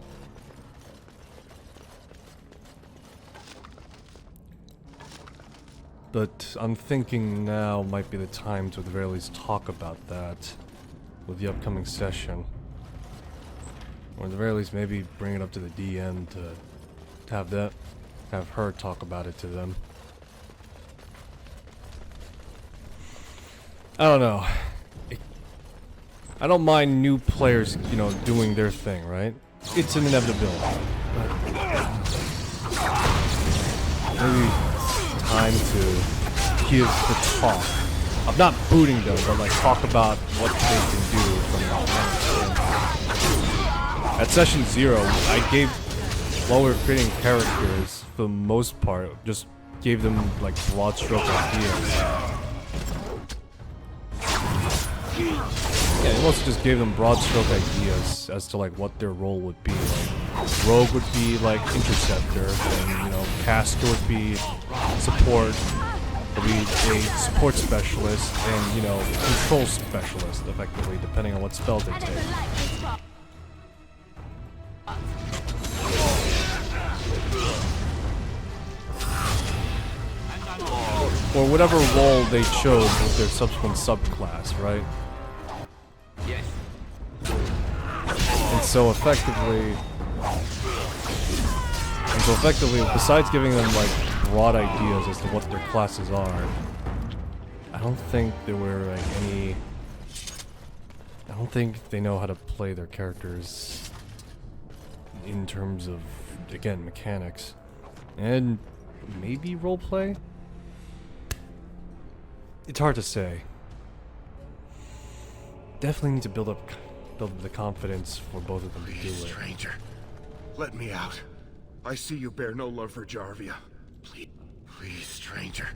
But I'm thinking now might be the time to at the very least talk about that with the upcoming session. Or at the very least maybe bring it up to the DM to have her talk about it to them. I don't know. I don't mind new players, you know, doing their thing, right? It's an inevitability. But maybe time to give the talk of not booting them, but like talk about what they can do from the At session 0, I gave, while we were creating characters, for the most part, just gave them like broad stroke ideas. Yeah, I mostly just gave them broad stroke ideas as to like what their role would be. Like, Rogue would be like interceptor, and you know, Caster would be support, would be a support specialist, and you know, control specialist, effectively, depending on what spell they take. Or whatever role they chose with their subsequent subclass, right? Yes. And so effectively, besides giving them like broad ideas as to what their classes are, I don't think there were like any. I don't think they know how to play their characters in terms of, again, mechanics and maybe roleplay. It's hard to say. Definitely need to build up the confidence for both of them to do it. Stranger, let me out. I see you bear no love for Jarvia. Please, stranger,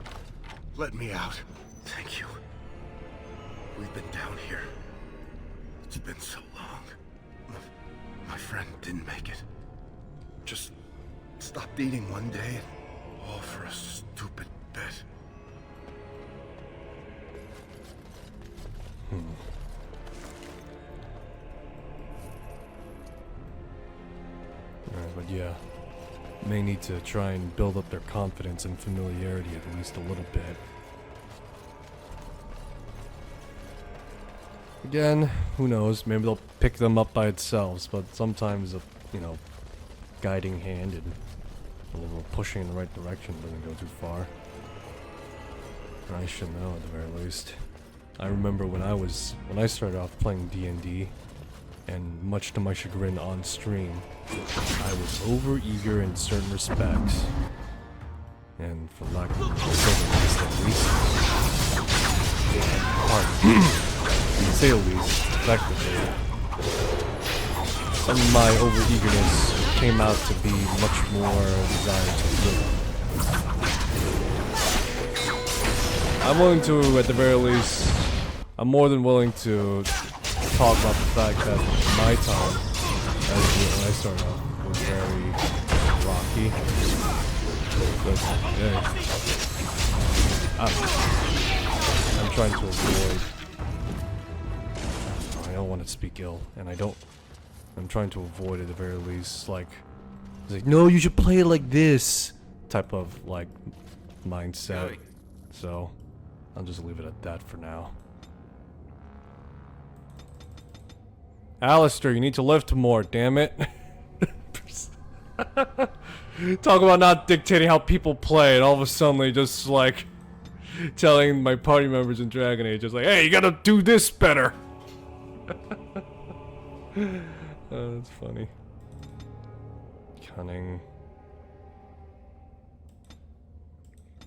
let me out. Thank you. We've been down here. It's been so long. My friend didn't make it. Just stopped eating one day, and all for a stupid bet. Alright, but yeah, may need to try and build up their confidence and familiarity at least a little bit. Again, who knows, maybe they'll pick them up by themselves, but sometimes a, you know, guiding hand and a little pushing in the right direction doesn't go too far. Or I should know at the very least. I remember when I started off playing D&D, and much to my chagrin on stream, I was over-eager in certain respects. And for lack of at least, to say the least, effectively, some of my over-eagerness came out to be much more desire to live. I'm willing to, at the very least, I'm more than willing to talk about the fact that my time, when I started off, was very rocky. But today, I'm trying to avoid. I don't want to speak ill, and I don't I'm trying to avoid it at the very least. Like, he's like, no, you should play it like this type of like mindset. So I'll just leave it at that for now. Alistair, you need to lift more, damn it. Talk about not dictating how people play, and all of a sudden they just like telling my party members in Dragon Age, just like, hey, you gotta do this better. Oh, that's funny. Cunning.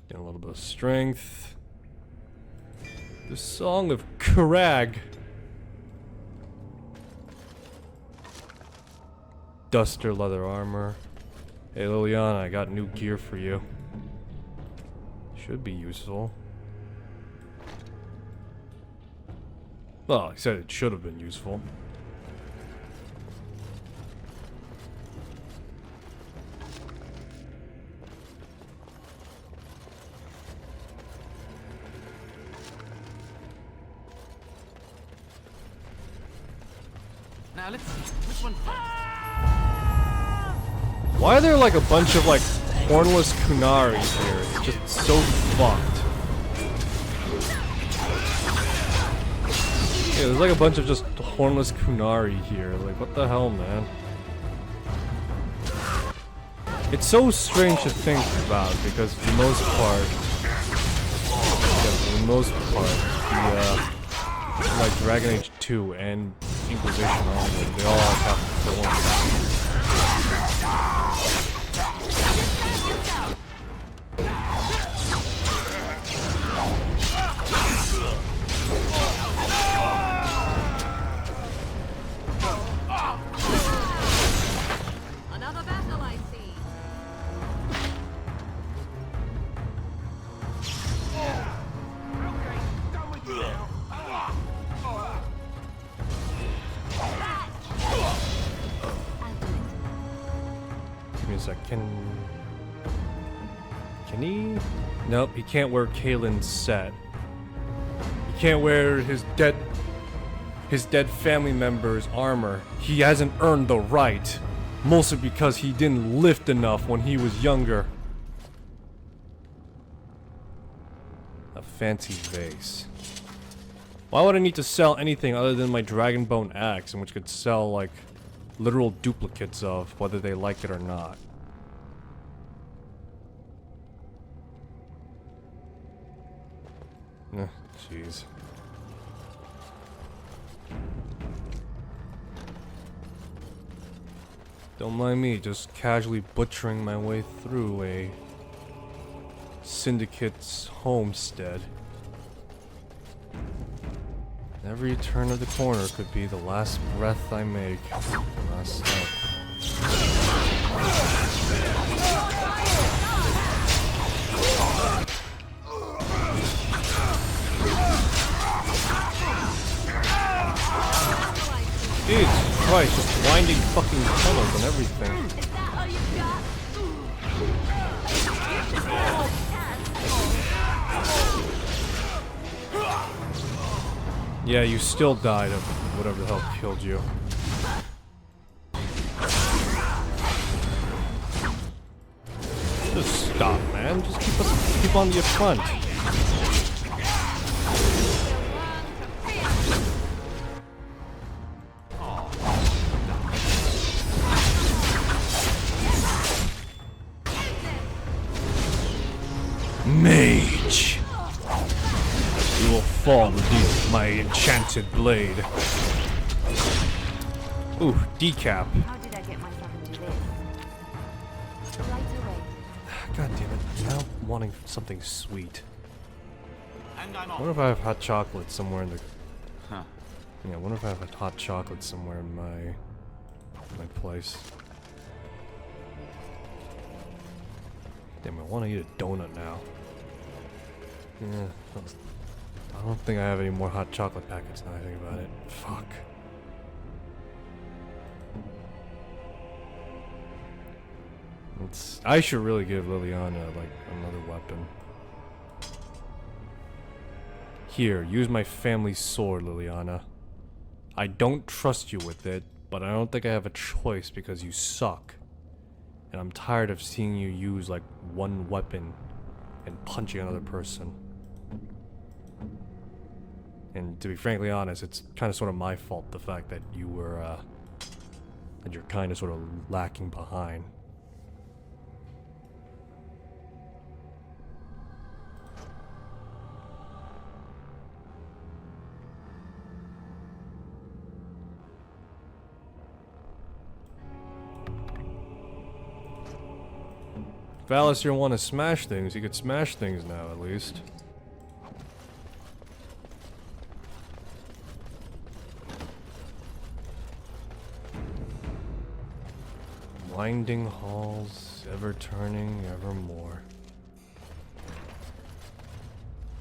Get a little bit of strength. The Song of Krag. Duster leather armor. Hey Liliana, I got new gear for you. Should be useful. Well, I said it should have been useful. Now let's see. Which one first? Why are there like a bunch of like hornless Kunari here? It's just so fucked. Yeah, there's like a bunch of just hornless Kunari here. Like, what the hell, man? It's so strange to think about because for the most part, like Dragon Age 2 and Inquisition only, they all have forms. Another battle, I see. Give me a sec. Can he? Nope, he can't wear Kalen's set. He can't wear his dead family member's armor. He hasn't earned the right. Mostly because he didn't lift enough when he was younger. A fancy vase. Why would I need to sell anything other than my Dragonbone axe, in which could sell, like, literal duplicates of, whether they like it or not? Jeez. Don't mind me, just casually butchering my way through a syndicate's homestead. Every turn of the corner could be the last breath I make. Last step. Jesus Christ, just winding fucking tunnels and everything. Yeah, you still died of whatever the hell killed you. Just stop, man. Just keep on the front. Mage! You will fall beneath my enchanted blade. Ooh, decap. How did I get myself into this? Right away. God damn it. Now I'm wanting something sweet. I wonder if I have hot chocolate somewhere in the... Huh. Yeah, I wonder if I have hot chocolate somewhere in my place. Damn, I want to eat a donut now. Yeah, I don't think I have any more hot chocolate packets now I think about it. Fuck. I should really give Liliana, like, another weapon. Here, use my family sword, Liliana. I don't trust you with it, but I don't think I have a choice because you suck. And I'm tired of seeing you use like one weapon and punching another person. And to be frankly honest, it's kind of sort of my fault, the fact that you were, that you're kind of sort of lacking behind. If Alistair want to smash things, he could smash things now, at least. Winding halls, ever turning, evermore.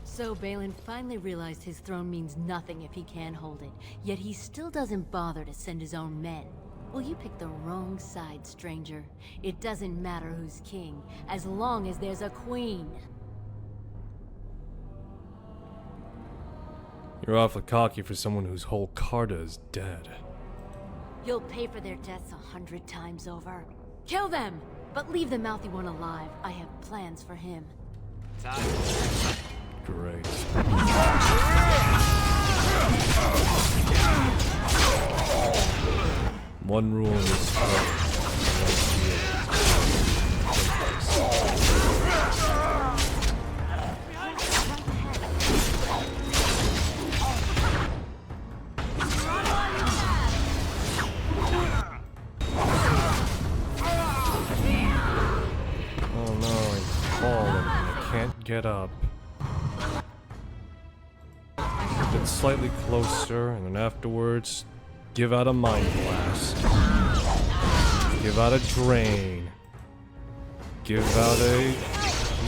So Balin finally realized his throne means nothing if he can't hold it, yet he still doesn't bother to send his own men. Well, you picked the wrong side, stranger. It doesn't matter who's king, as long as there's a queen. You're awfully cocky for someone whose whole Carta is dead. You'll pay for their deaths 100 times over. Kill them, but leave the mouthy one alive. I have plans for him. Great. One rule in this oh no, I'm falling. I can't get up. Get slightly closer, and then afterwards, give out a mind blast. Give out a drain. Give out a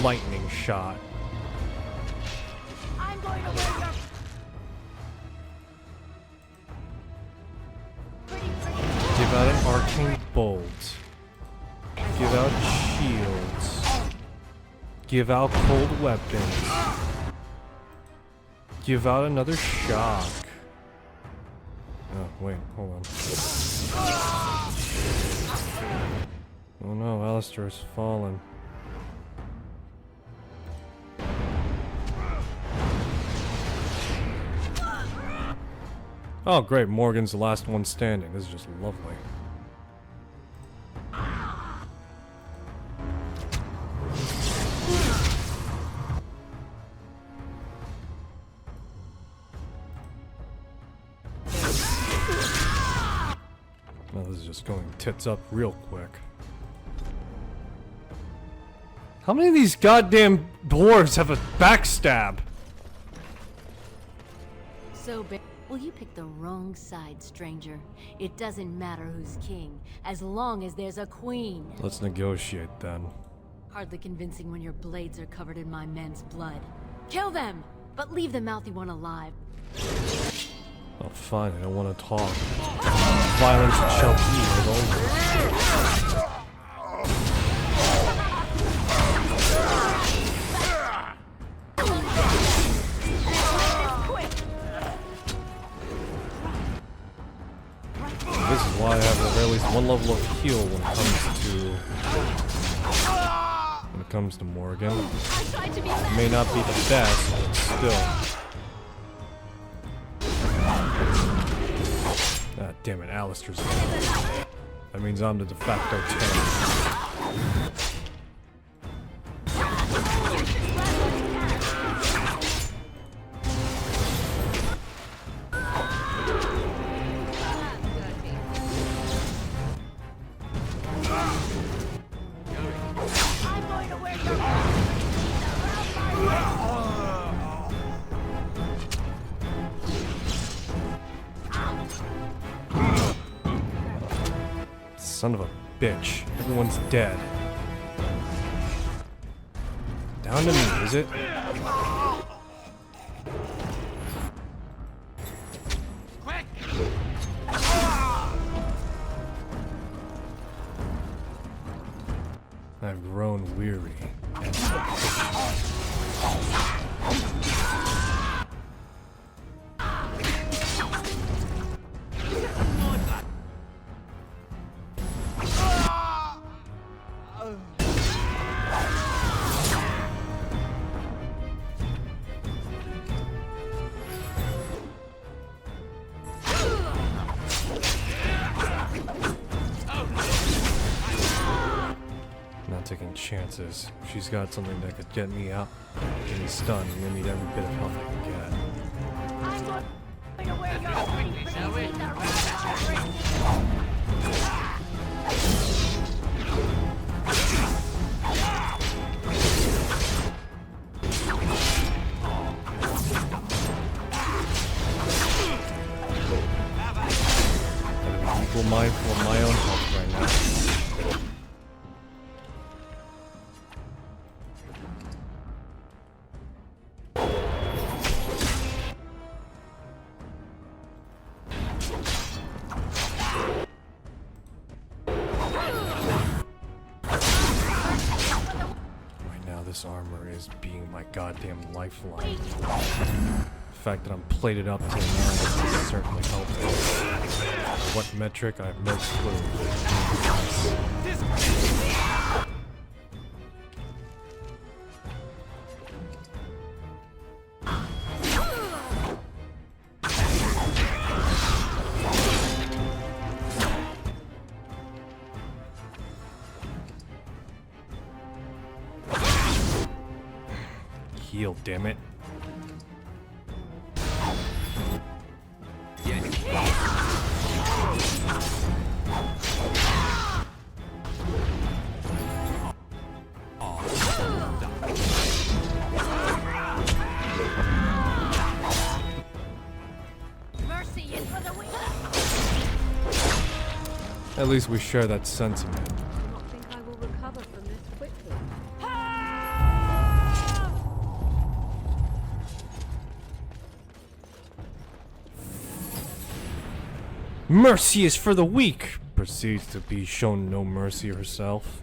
lightning shot. I'm going to wear your... Give out an arcane bolt. Give out shields. Give out cold weapons. Give out another shock. Oh, wait, hold on. Oh no, Alistair's fallen. Oh great, Morgan's the last one standing. This is just lovely. Now this is just going tits up real quick. How many of these goddamn dwarves have a backstab? So, well, you picked the wrong side, stranger. It doesn't matter who's king, as long as there's a queen. Let's negotiate then. Hardly convincing when your blades are covered in my men's blood. Kill them, but leave the mouthy one alive. Oh fine, I don't want to talk. Violence shall be over. This is why I have at least one level of heal when it comes to Morgan. It may not be the best, but still. Ah, damn it, Alistair's there. That means I'm the de facto tank. Son of a bitch. Everyone's dead. Down to me, is it? Quick! I've grown weary. chances. If she's got something that could get me out, get me stunned, I'm gonna need every bit of help I can get. Gotta be mindful of my own health right now. This armor is being my goddamn lifeline. The fact that I'm plated up to the nine is certainly helpful. What metric? I have no clue. Heal, damn it. Mercy is for the weak. At least we share that sentiment. I don't think I will recover from this quickly. Mercy is for the weak! Proceeds to be shown no mercy herself.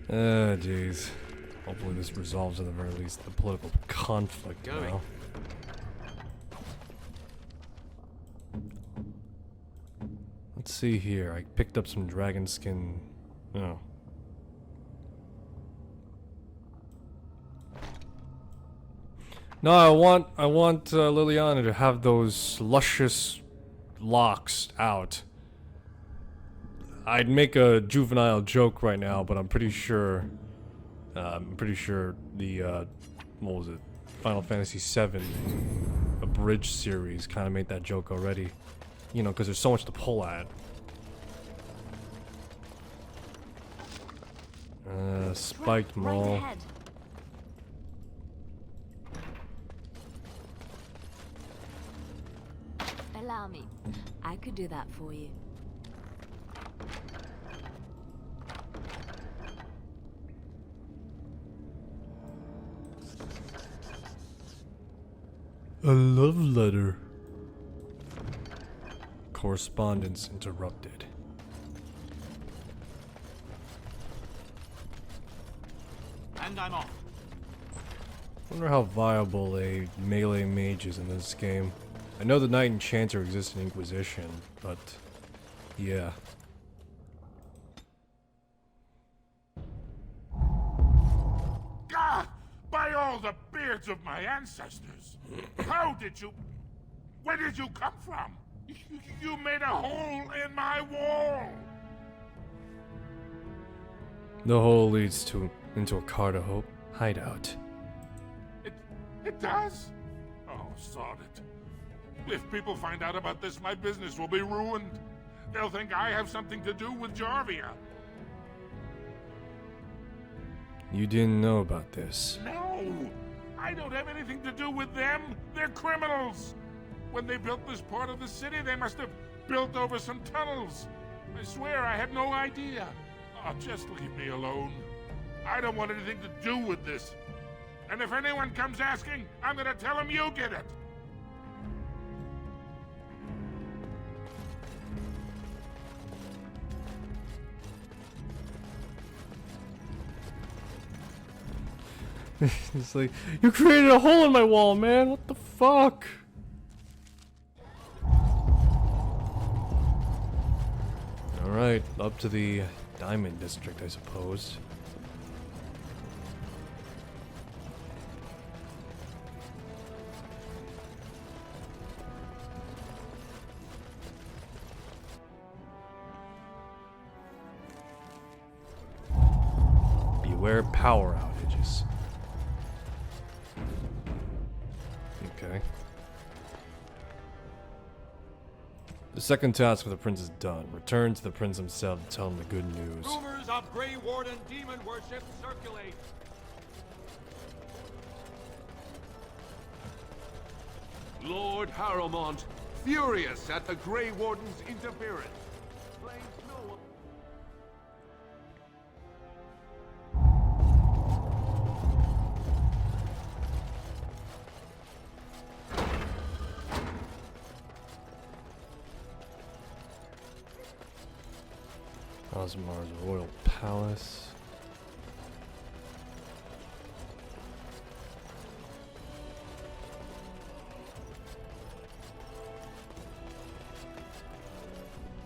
Jeez. Hopefully this resolves at the very least the political conflict now. Let's see here. I picked up some dragon skin. Oh. No, I want Liliana to have those luscious locks out. I'd make a juvenile joke right now, but I'm pretty sure the what was it? Final Fantasy VII abridged series kind of made that joke already. You know, because there's so much to pull at. Spiked mole. Right. Allow me. I could do that for you. A love letter. Correspondence interrupted. And I'm off. Wonder how viable a melee mage is in this game. I know the Knight Enchanter exists in Inquisition, but yeah. God! By all the beards of my ancestors! How did you... Where did you come from? You made a hole in my wall! The hole leads into a Carter Hope hideout. It does? Oh, sod it. If people find out about this, my business will be ruined. They'll think I have something to do with Jarvia. You didn't know about this. No! I don't have anything to do with them. They're criminals. When they built this part of the city, they must have built over some tunnels. I swear I had no idea. Oh, just leave me alone. I don't want anything to do with this. And if anyone comes asking, I'm gonna tell them you did it. It's like, you created a hole in my wall, man. What the fuck? Alright, up to the Diamond District, I suppose. beware power outages. Okay. The second task of the prince is done. Return to the prince himself to tell him the good news. Rumors of Grey Warden demon worship circulate. Lord Harrowmont, furious at the Grey Warden's interference, blames no one. Osmar's royal palace.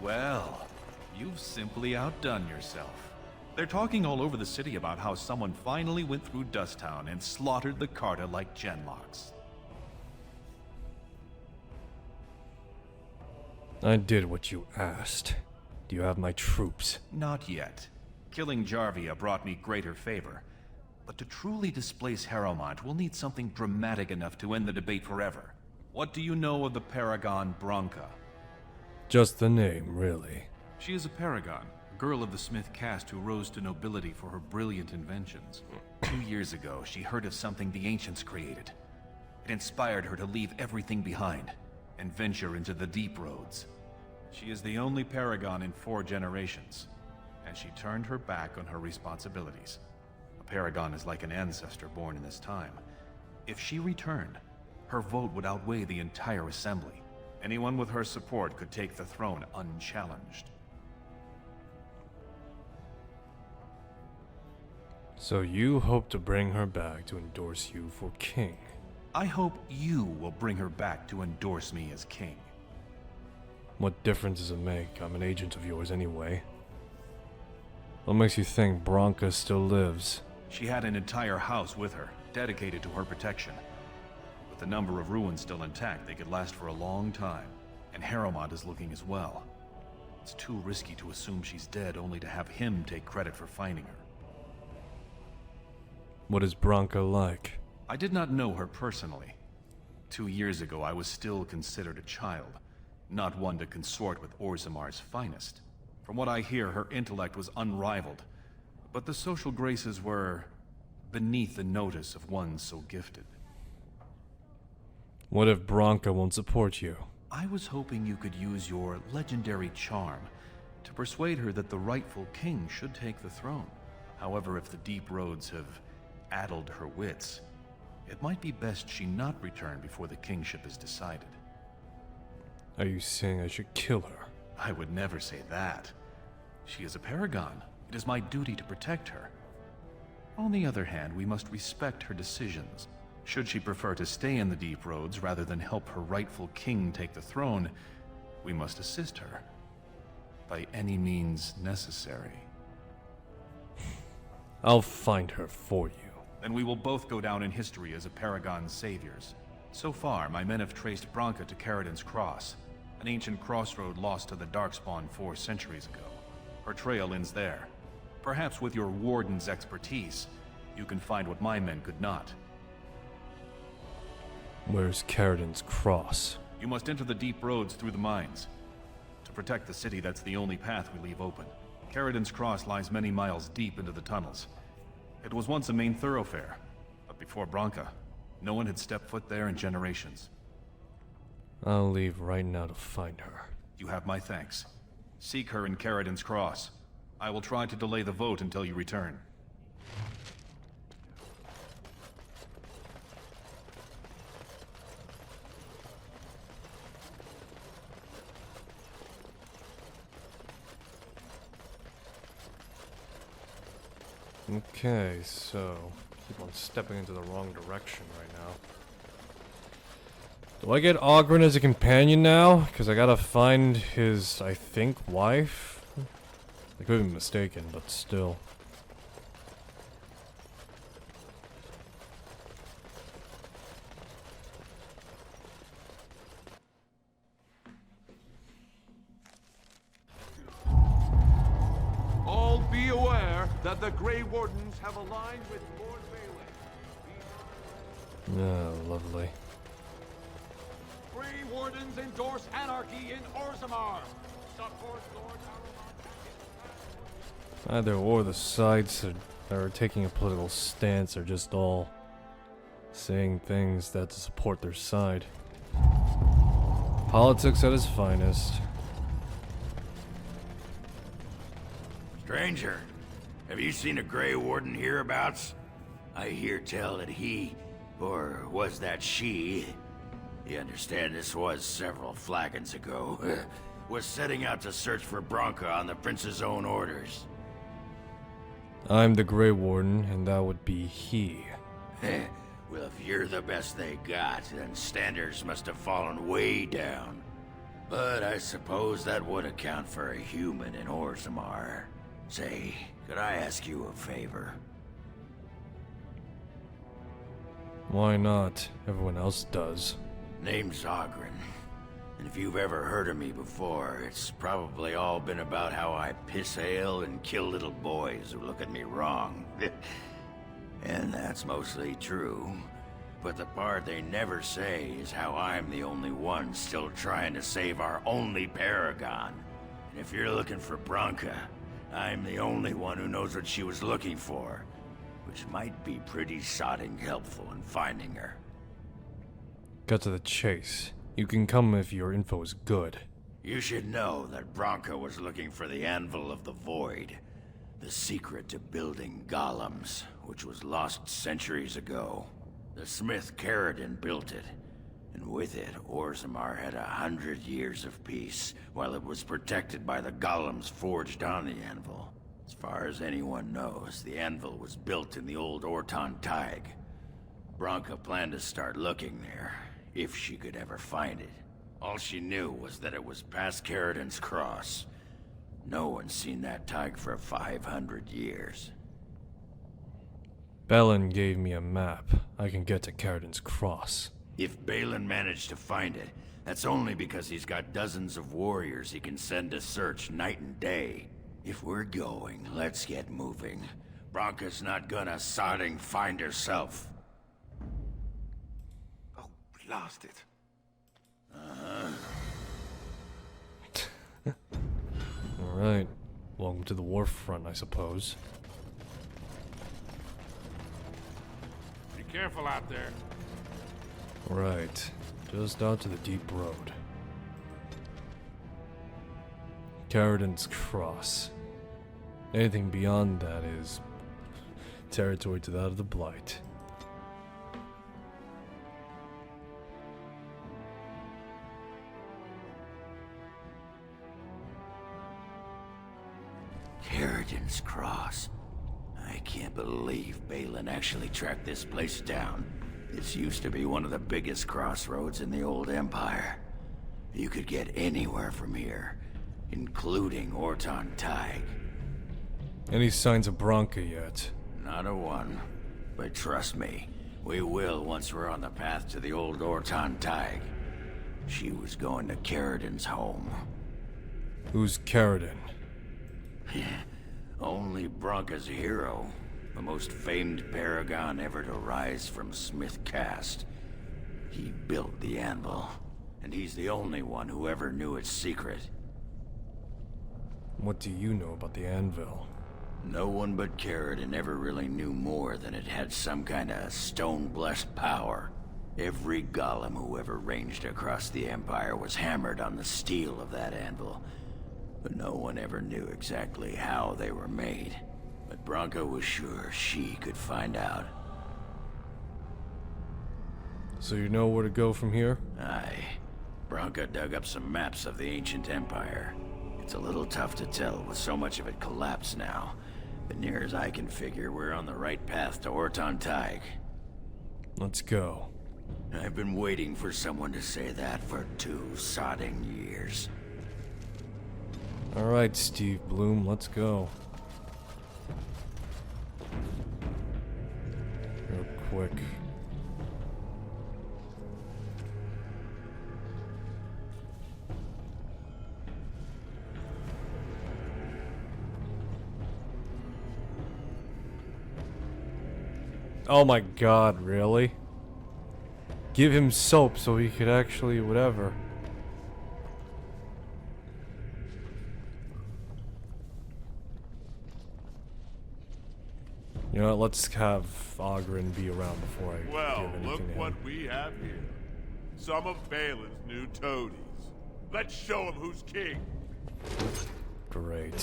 Well, you've simply outdone yourself. They're talking all over the city about how someone finally went through Dusttown and slaughtered the Carta like genlocks. I did what you asked. Do you have my troops? Not yet. Killing Jarvia brought me greater favor. But to truly displace Harrowmont, we'll need something dramatic enough to end the debate forever. What do you know of the Paragon Branca? Just the name, really. She is a paragon, a girl of the Smith caste who rose to nobility for her brilliant inventions. 2 years ago, she heard of something the ancients created. It inspired her to leave everything behind and venture into the deep roads. She is the only paragon in 4 generations, and she turned her back on her responsibilities. A paragon is like an ancestor born in this time. If she returned, her vote would outweigh the entire assembly. Anyone with her support could take the throne unchallenged. So you hope to bring her back to endorse you for king? I hope you will bring her back to endorse me as king. What difference does it make? I'm an agent of yours anyway. What makes you think Branca still lives? She had an entire house with her, dedicated to her protection. With the number of ruins still intact, they could last for a long time. And Harrowmont is looking as well. It's too risky to assume she's dead only to have him take credit for finding her. What is Branca like? I did not know her personally. 2 years ago, I was still considered a child, not one to consort with Orzamar's finest. From what I hear, her intellect was unrivaled, but the social graces were beneath the notice of one so gifted. What if Branca won't support you? I was hoping you could use your legendary charm to persuade her that the rightful king should take the throne. However, if the deep roads have addled her wits, it might be best she not return before the kingship is decided. Are you saying I should kill her? I would never say that. She is a paragon. It is my duty to protect her. On the other hand, we must respect her decisions. Should she prefer to stay in the deep roads rather than help her rightful king take the throne, we must assist her. By any means necessary. I'll find her for you. Then we will both go down in history as a paragon's saviors. So far, my men have traced Branca to Caridin's Cross, an ancient crossroad lost to the Darkspawn 4 centuries ago. Her trail ends there. Perhaps with your warden's expertise, you can find what my men could not. Where's Caridin's Cross? You must enter the deep roads through the mines. To protect the city, that's the only path we leave open. Caridin's Cross lies many miles deep into the tunnels. It was once a main thoroughfare, but before Branca, no one had stepped foot there in generations. I'll leave right now to find her. You have my thanks. Seek her in Caridin's Cross. I will try to delay the vote until you return. Okay, so keep on stepping into the wrong direction right now. Do I get Ogren as a companion now? Because I gotta find his, I think, wife? I could be mistaken, but still. All be aware, that the Grey Wardens have aligned with Lord Balin. Oh, lovely. Grey Wardens endorse anarchy in Orzammar. Support Lord Either or the sides that are taking a political stance are just all saying things that support their side. Politics at its finest. Stranger, have you seen a Grey Warden hereabouts? I hear tell that he, or was that she, you understand this was several flagons ago, was setting out to search for Branka on the Prince's own orders. I'm the Grey Warden, and that would be he. Well, if you're the best they got, then standards must have fallen way down. But I suppose that would account for a human in Orzammar. Say, could I ask you a favor? Why not? Everyone else does. Name's Ogren. And if you've ever heard of me before, it's probably all been about how I piss ale and kill little boys who look at me wrong. And that's mostly true. But the part they never say is how I'm the only one still trying to save our only paragon. And if you're looking for Branka, I'm the only one who knows what she was looking for, which might be pretty sodding helpful in finding her. Cut to the chase. You can come if your info is good. You should know that Branka was looking for the Anvil of the Void, the secret to building golems, which was lost centuries ago. The smith Caradon built it, and with it, Orzammar had 100 years of peace, while it was protected by the golems forged on the anvil. As far as anyone knows, the anvil was built in the old Orton Tig. Branka planned to start looking there, if she could ever find it. All she knew was that it was past Caradon's cross. No one's seen that Tig for 500 years. Balin gave me a map. I can get to Caradon's cross. If Balin managed to find it, that's only because he's got dozens of warriors he can send to search night and day. If we're going, let's get moving. Branka's not gonna sodding find herself. We lost it. Alright. Welcome to the war front, I suppose. Be careful out there. Right. Just out to the deep road. Caradon's cross. Anything beyond that is territory to that of the Blight. Caradon's cross. I can't believe Balin actually tracked this place down. This used to be one of the biggest crossroads in the old Empire. You could get anywhere from here, including Orton Tig. Any signs of Branka yet? Not a one. But trust me, we will once we're on the path to the old Orton Tig. She was going to Caradon's home. Who's Caradon? Only Branka's hero. The most famed paragon ever to rise from Smith Caste. He built the anvil, and he's the only one who ever knew its secret. What do you know about the anvil? No one but Caradon ever really knew more than it had some kind of stone-blessed power. Every golem who ever ranged across the Empire was hammered on the steel of that anvil, but no one ever knew exactly how they were made. But Branka was sure she could find out. So you know where to go from here? Aye. Branka dug up some maps of the ancient empire. It's a little tough to tell with so much of it collapsed now, but near as I can figure, we're on the right path to Orton Tig. Let's go. I've been waiting for someone to say that for 2 sodding years. Alright, Steve Bloom, let's go. Real quick. Oh my god, really? Give him soap so he could actually whatever. You know what, let's have Ogren be around before I Well, give anything look to him. what we have here. Some of Balin's new toadies. Let's show him who's king. Great. And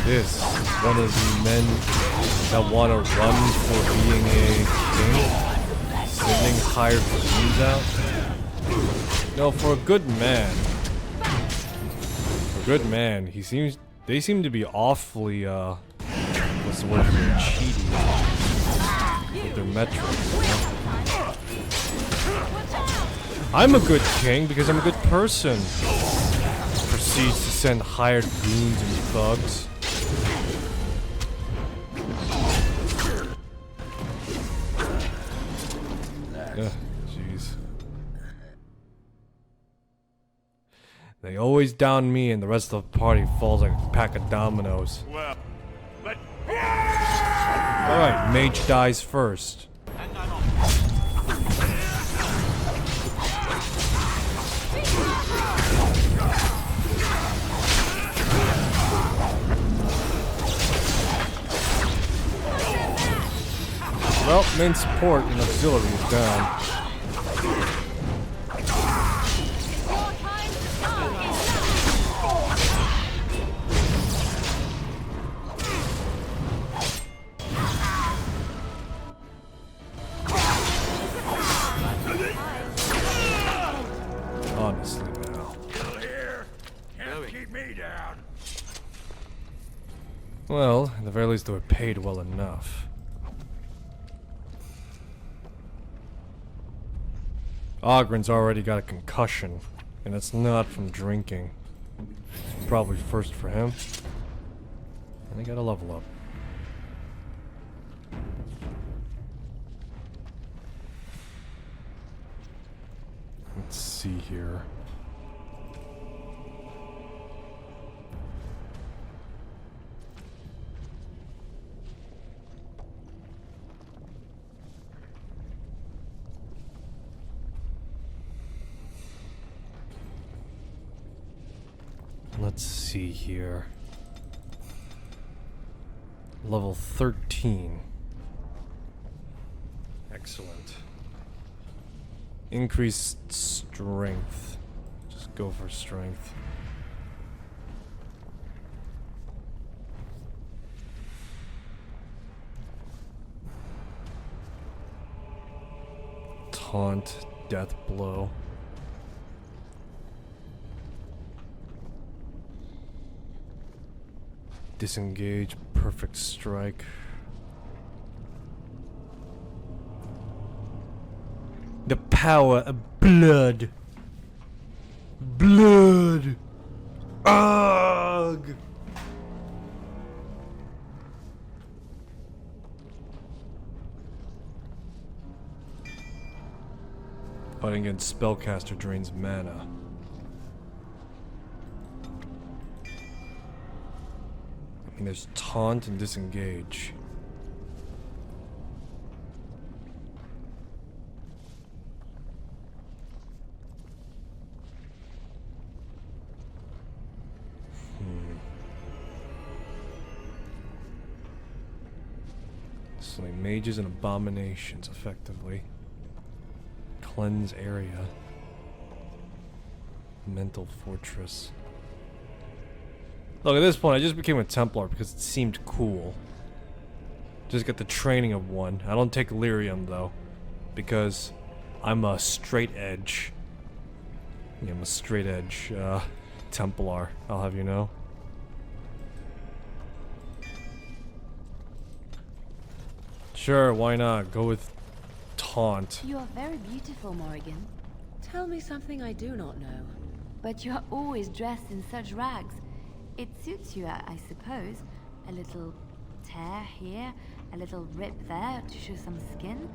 this is one of the men that want to run for being a king, sending hired goons out. No, for a good man. For a good man, they seem to be awfully, what's the word for it? Cheating with their metrics. You know? I'm a good king because I'm a good person. Proceeds to send hired goons and thugs. Jeez. They always down me and the rest of the party falls like a pack of dominoes. Well, Alright, mage dies first. Well, main support and auxiliary is down. Honestly now. Still here? Can't keep me down. Well, at the very least they were paid well enough. Ogren's already got a concussion, and it's not from drinking. It's probably first for him. And they gotta level up. Let's see here. Let's see here. Level 13. Excellent. Increased strength. Just go for strength. Taunt, death blow. Disengage, perfect strike. The power of blood. Blood. Ugh. Fighting against spellcaster drains mana. I mean, there's taunt and disengage. Slay mages and abominations effectively. Cleanse area. Mental fortress. Look, at this point, I just became a Templar because it seemed cool. Just get the training of one. I don't take lyrium, though, because I'm a straight edge. Yeah, I'm a straight edge Templar, I'll have you know. Sure, why not? Go with taunt. You are very beautiful, Morrigan. Tell me something I do not know. But you are always dressed in such rags. It suits you, I suppose. A little tear here, a little rip there to show some skin.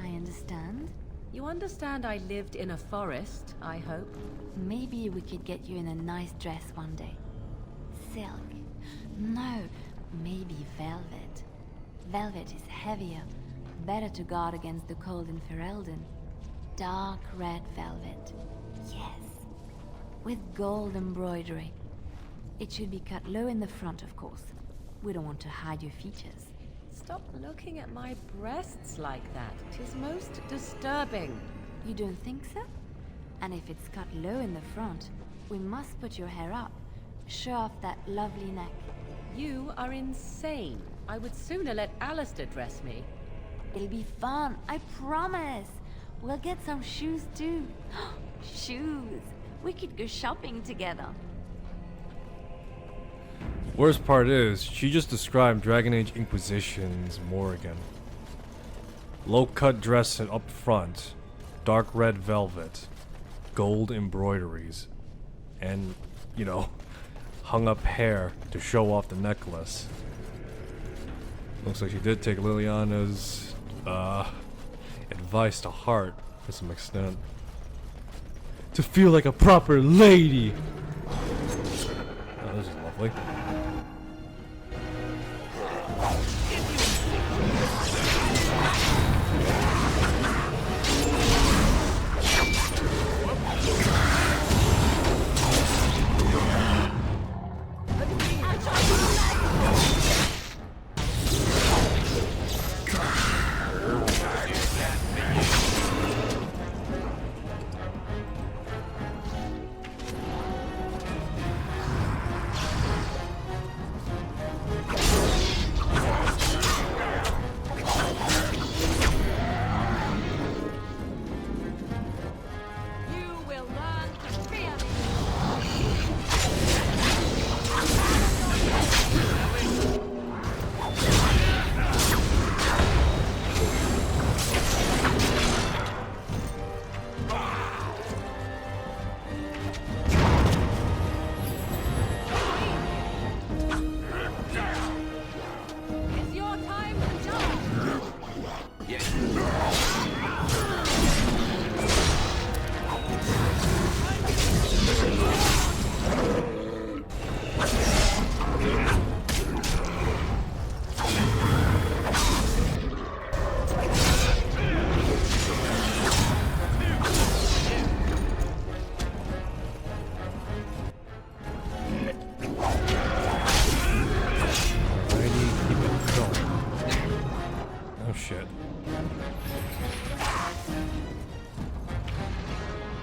I understand. You understand I lived in a forest, I hope? Maybe we could get you in a nice dress one day. Silk. No, maybe velvet. Velvet is heavier, better to guard against the cold in Ferelden. Dark red velvet. Yes. With gold embroidery. It should be cut low in the front, of course. We don't want to hide your features. Stop looking at my breasts like that. It is most disturbing. You don't think so? And if it's cut low in the front, we must put your hair up. Show off that lovely neck. You are insane. I would sooner let Alistair dress me. It'll be fun, I promise. We'll get some shoes too. Shoes! We could go shopping together. Worst part is, she just described Dragon Age Inquisition's Morrigan. Low-cut dress up front, dark red velvet, gold embroideries, and, you know, hung-up hair to show off the necklace. Looks like she did take Liliana's advice to heart to some extent. To feel like a proper lady! Oh, this is lovely.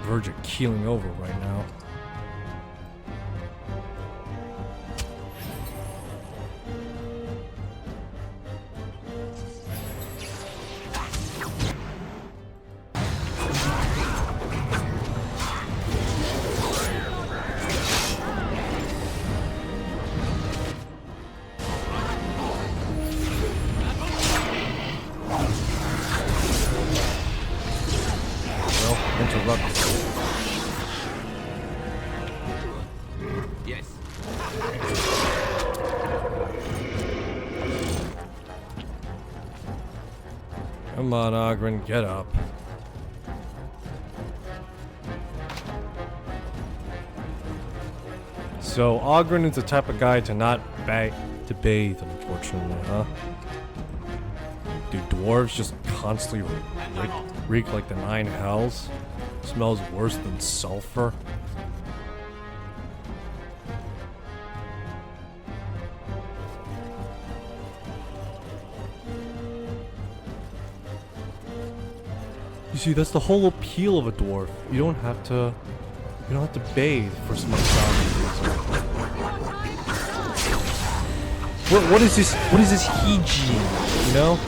Verge of keeling over right now. Well, interrupt. Come on, Ogren, get up. So, Ogren is the type of guy to not bathe, unfortunately, huh? Do dwarves just constantly reek like the nine hells? Smells worse than sulfur? You see, that's the whole appeal of a dwarf. You don't have to bathe for some reason. What is this? What is this hygiene? You know?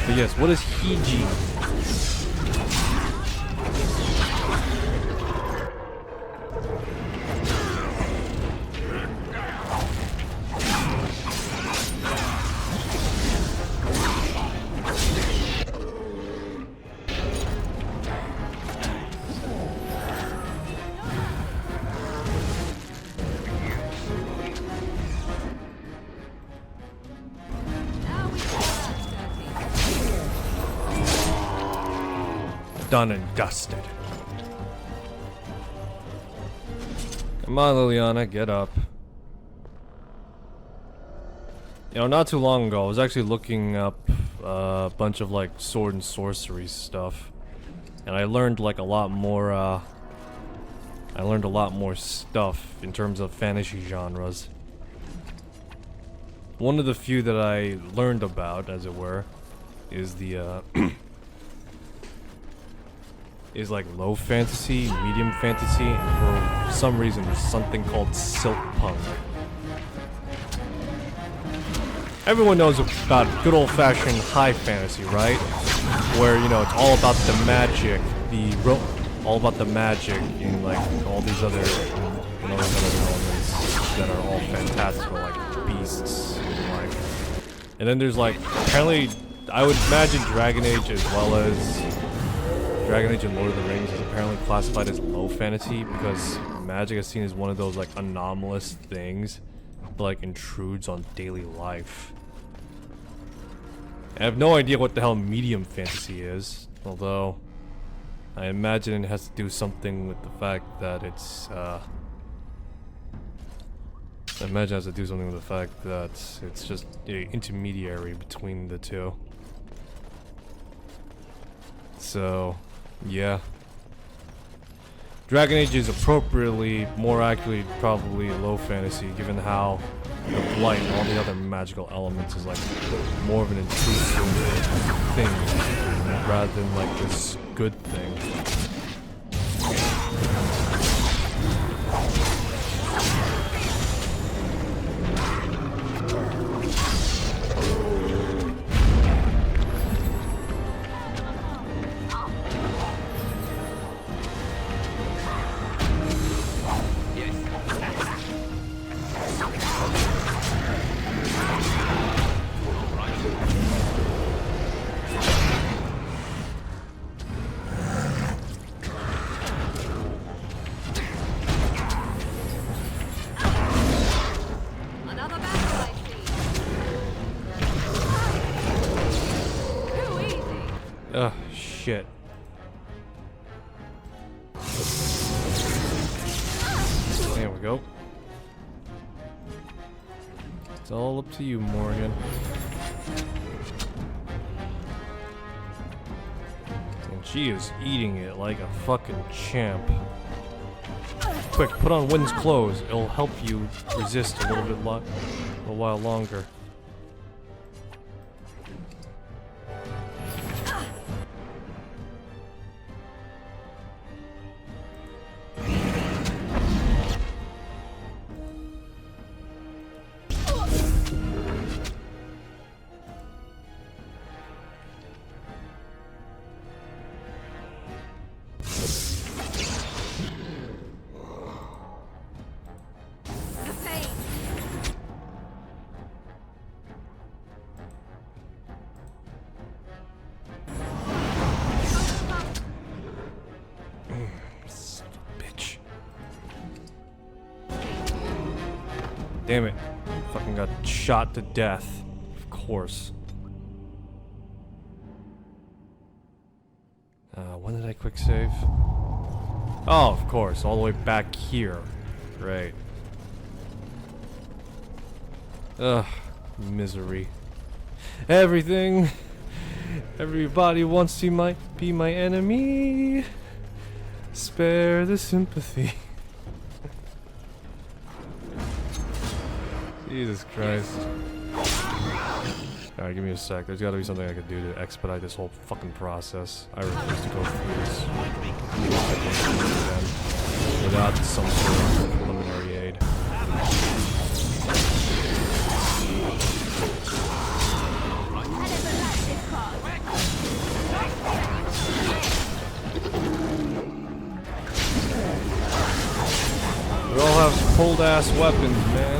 But yes, what is hygiene? Done and dusted. Come on, Liliana, get up. You know, not too long ago, I was actually looking up a bunch of like sword and sorcery stuff, and I learned like a lot more. I learned a lot more stuff in terms of fantasy genres. One of the few that I learned about, as it were, is the is like low fantasy, medium fantasy, and for some reason there's something called silk punk. Everyone knows about good old-fashioned high fantasy, right? Where, you know, it's all about the magic, all about the magic in like all these other, you know, other elements that are all fantastical, like beasts and life. And then there's like, apparently, I would imagine Dragon Age as well as Dragon Age and Lord of the Rings is apparently classified as low fantasy because magic is seen as one of those like anomalous things that like intrudes on daily life. I have no idea what the hell medium fantasy is, although I imagine it has to do something with the fact that it's, I imagine it has to do something with the fact that it's just an intermediary between the two. So, yeah. Dragon Age is appropriately, more accurately, probably low fantasy, given how the blight and all the other magical elements is like more of an intrusive thing rather than like this good thing. Ugh, shit. There we go. It's all up to you, Morgan. And she is eating it like a fucking champ. Quick, put on Wind's clothes. It'll help you resist a little while longer. Damn it. Fucking got shot to death. Of course. When did I quick save? Oh, of course. All the way back here. Great. Ugh. Misery. Everything. Everybody wants to be my enemy. Spare the sympathy. Jesus Christ. Alright, give me a sec. There's gotta be something I could do to expedite this whole fucking process. I refuse to go through this again without some sort of preliminary aid. We all have cold ass weapons, man.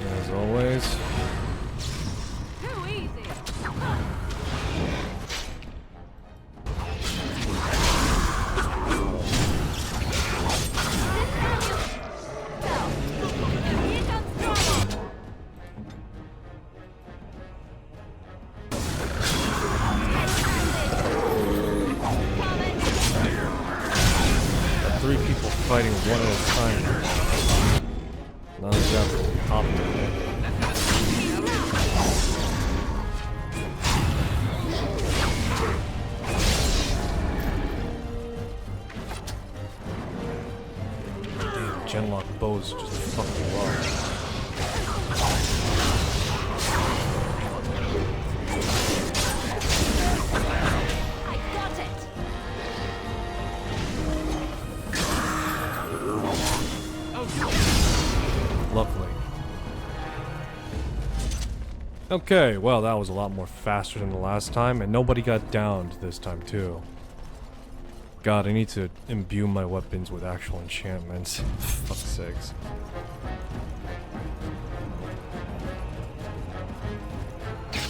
As always. bows just fuck you up. Lovely. Okay, well that was a lot more faster than the last time, and nobody got downed this time too. God, I need to imbue my weapons with actual enchantments. Fuck's sakes.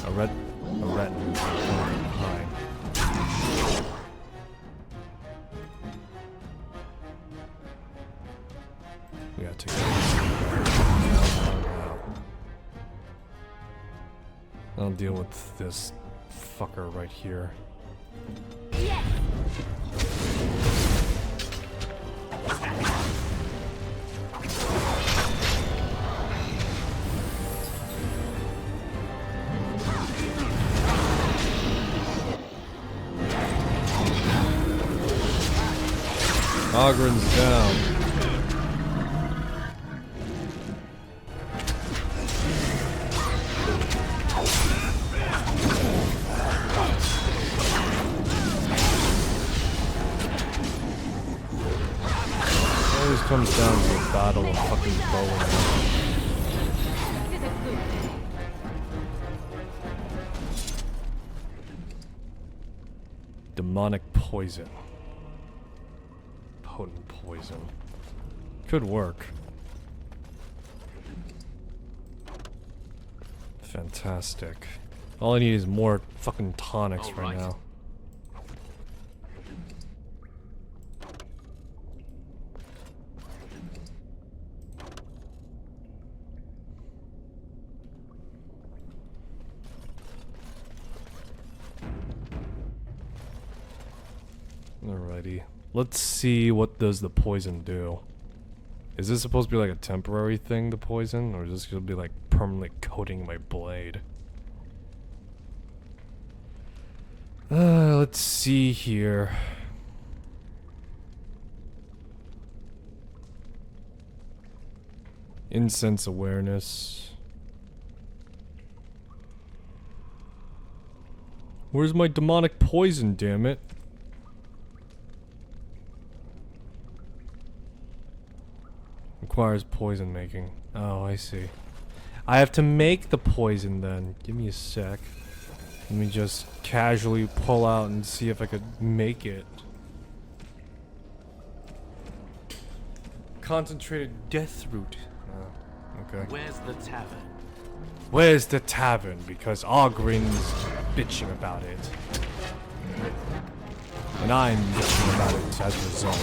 A retinue behind. We gotta take I'll deal with this fucker right here. Ogren's down. Always comes down to a battle of fucking bow and arrow. Demonic poison. Potent poison. Could work. Fantastic. All I need is more fucking tonics right now. Alrighty. Let's see what does the poison do. Is this supposed to be like a temporary thing, the poison? Or is this gonna be like permanently coating my blade? Let's see here. Incense awareness. Where's my demonic poison, damn it? Requires poison making. Oh, I see. I have to make the poison then. Give me a sec. Let me just casually pull out and see if I could make it. Concentrated death root. Oh, okay. Where's the tavern? Where's the tavern? Because Ogren's bitching about it. And I'm bitching about it as a result.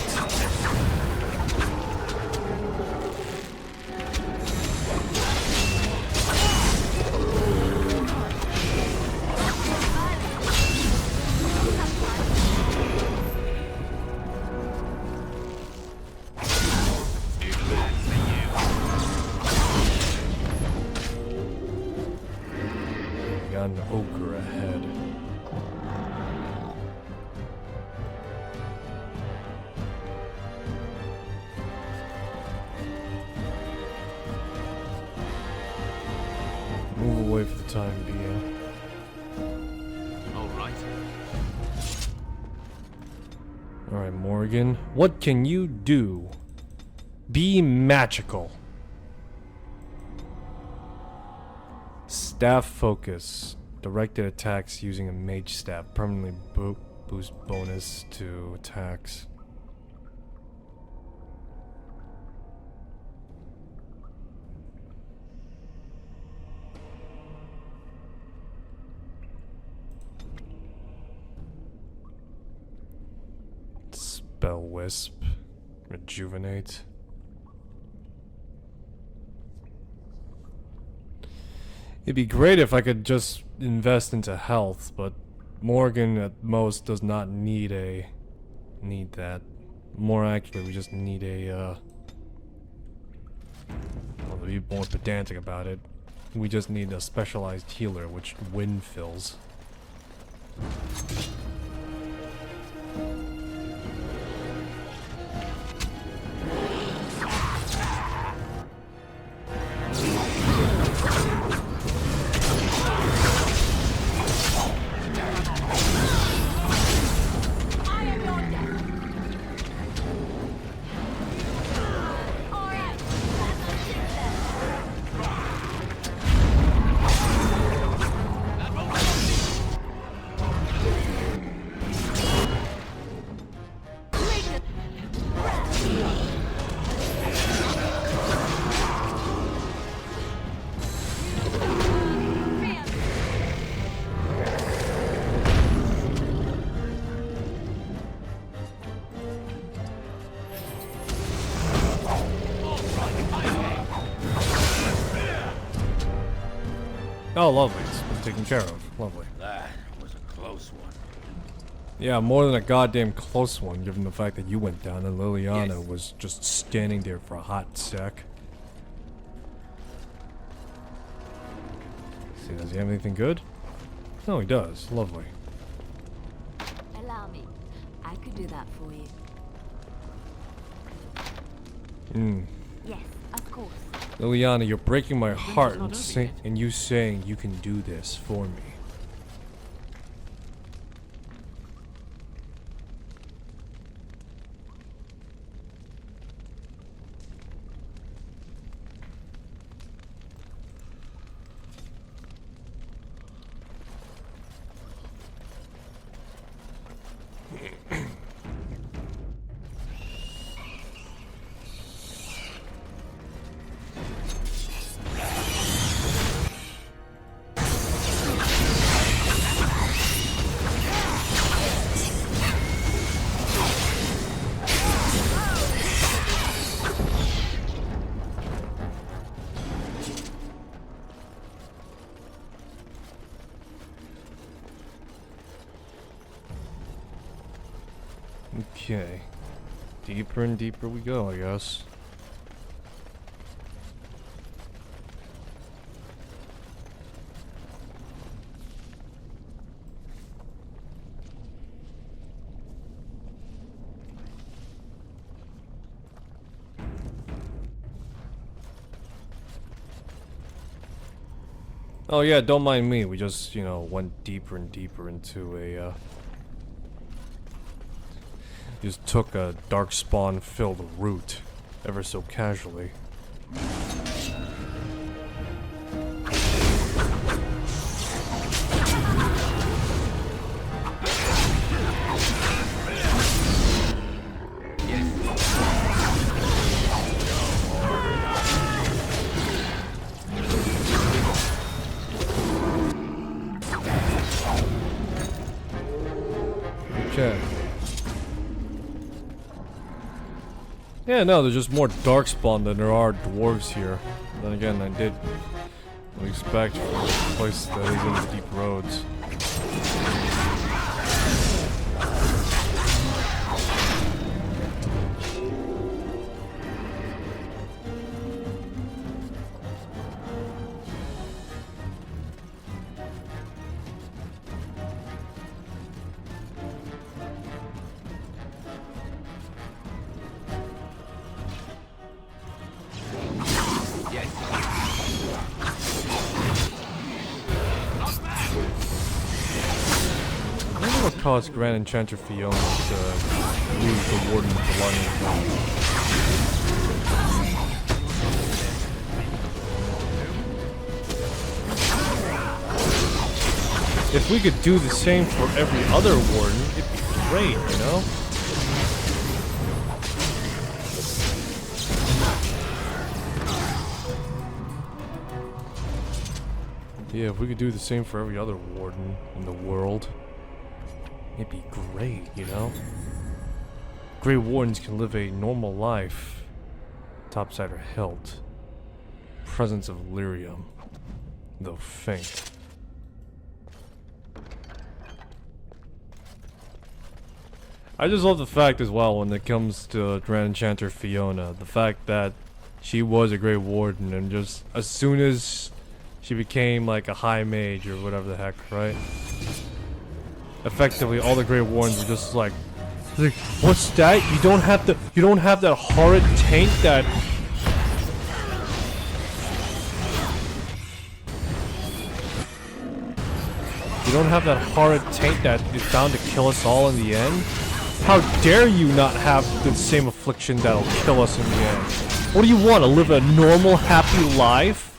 An ogre ahead. Move away for the time being. Alright. Alright, Morgan. What can you do? Be magical. Staff focus. Directed attacks using a mage staff. Permanently boost bonus to attacks. Spell Wisp. Rejuvenate. It'd be great if I could just invest into health, but Morgan at most does not need that. More accurately, we just need a well, to be more pedantic about it, we just need a specialized healer, which Wind fills. Oh, lovely. It's been taken care of. Lovely. That was a close one. Yeah, more than a goddamn close one, given the fact that you went down and Liliana was just standing there for a hot sec. See, does he have anything good? No, he does. Lovely. Allow me. I could do that for you. Hmm. Yes, of course. Liliana, you're breaking my heart not and you saying you can do this for me. Okay. Deeper and deeper we go, I guess. Oh yeah, don't mind me. We just, you know, went deeper and deeper into a, just took a darkspawn-filled route, ever so casually. Okay. Yeah, no, there's just more darkspawn than there are dwarves here. Then again, I did expect from a place that is in the deep roads. What caused Grand Enchanter Fiona to lose the Warden belonging to them? If we could do the same for every other Warden, it'd be great, you know? Yeah, if we could do the same for every other Warden in the world, it'd be great, you know? Grey Wardens can live a normal life, topside or hilt. Presence of lyrium, though faint. I just love the fact as well when it comes to Grand Enchanter Fiona, the fact that she was a Grey Warden and just as soon as she became like a high mage or whatever the heck, right? Effectively, all the Grey Wardens were just like, what's that? You don't have that horrid taint that. You don't have that horrid taint that is bound to kill us all in the end? How dare you not have the same affliction that'll kill us in the end? What do you want, to live a normal, happy life?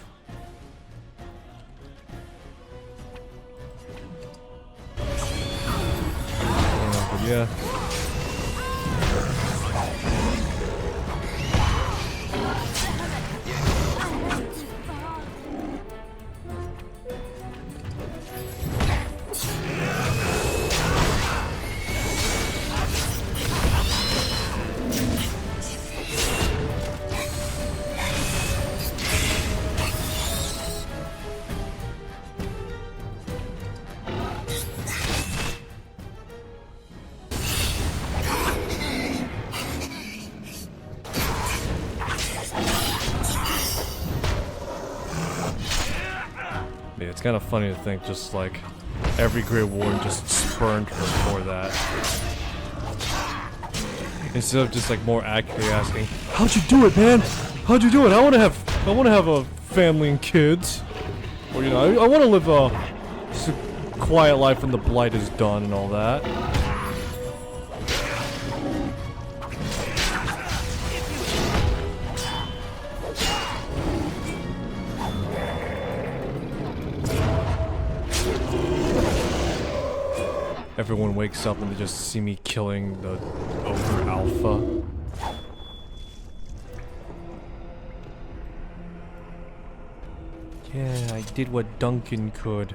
Yeah. Yeah, it's kind of funny to think just like every Grey Warden just spurned her for that. Instead of just like more accurately asking, "How'd you do it, man? How'd you do it? I want to have a family and kids, or you know, I want to live just a quiet life when the blight is done and all that." Everyone wakes up and they just see me killing the Ogre Alpha. Yeah, I did what Duncan could.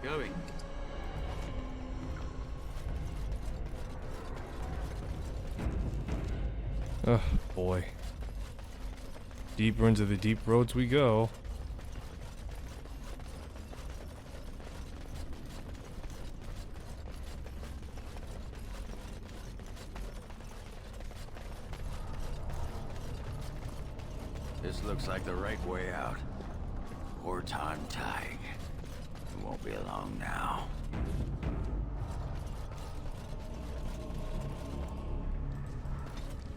Going. Oh boy. Deeper into the deep roads we go. This looks like the right way out. Orton Tig. It won't be long now.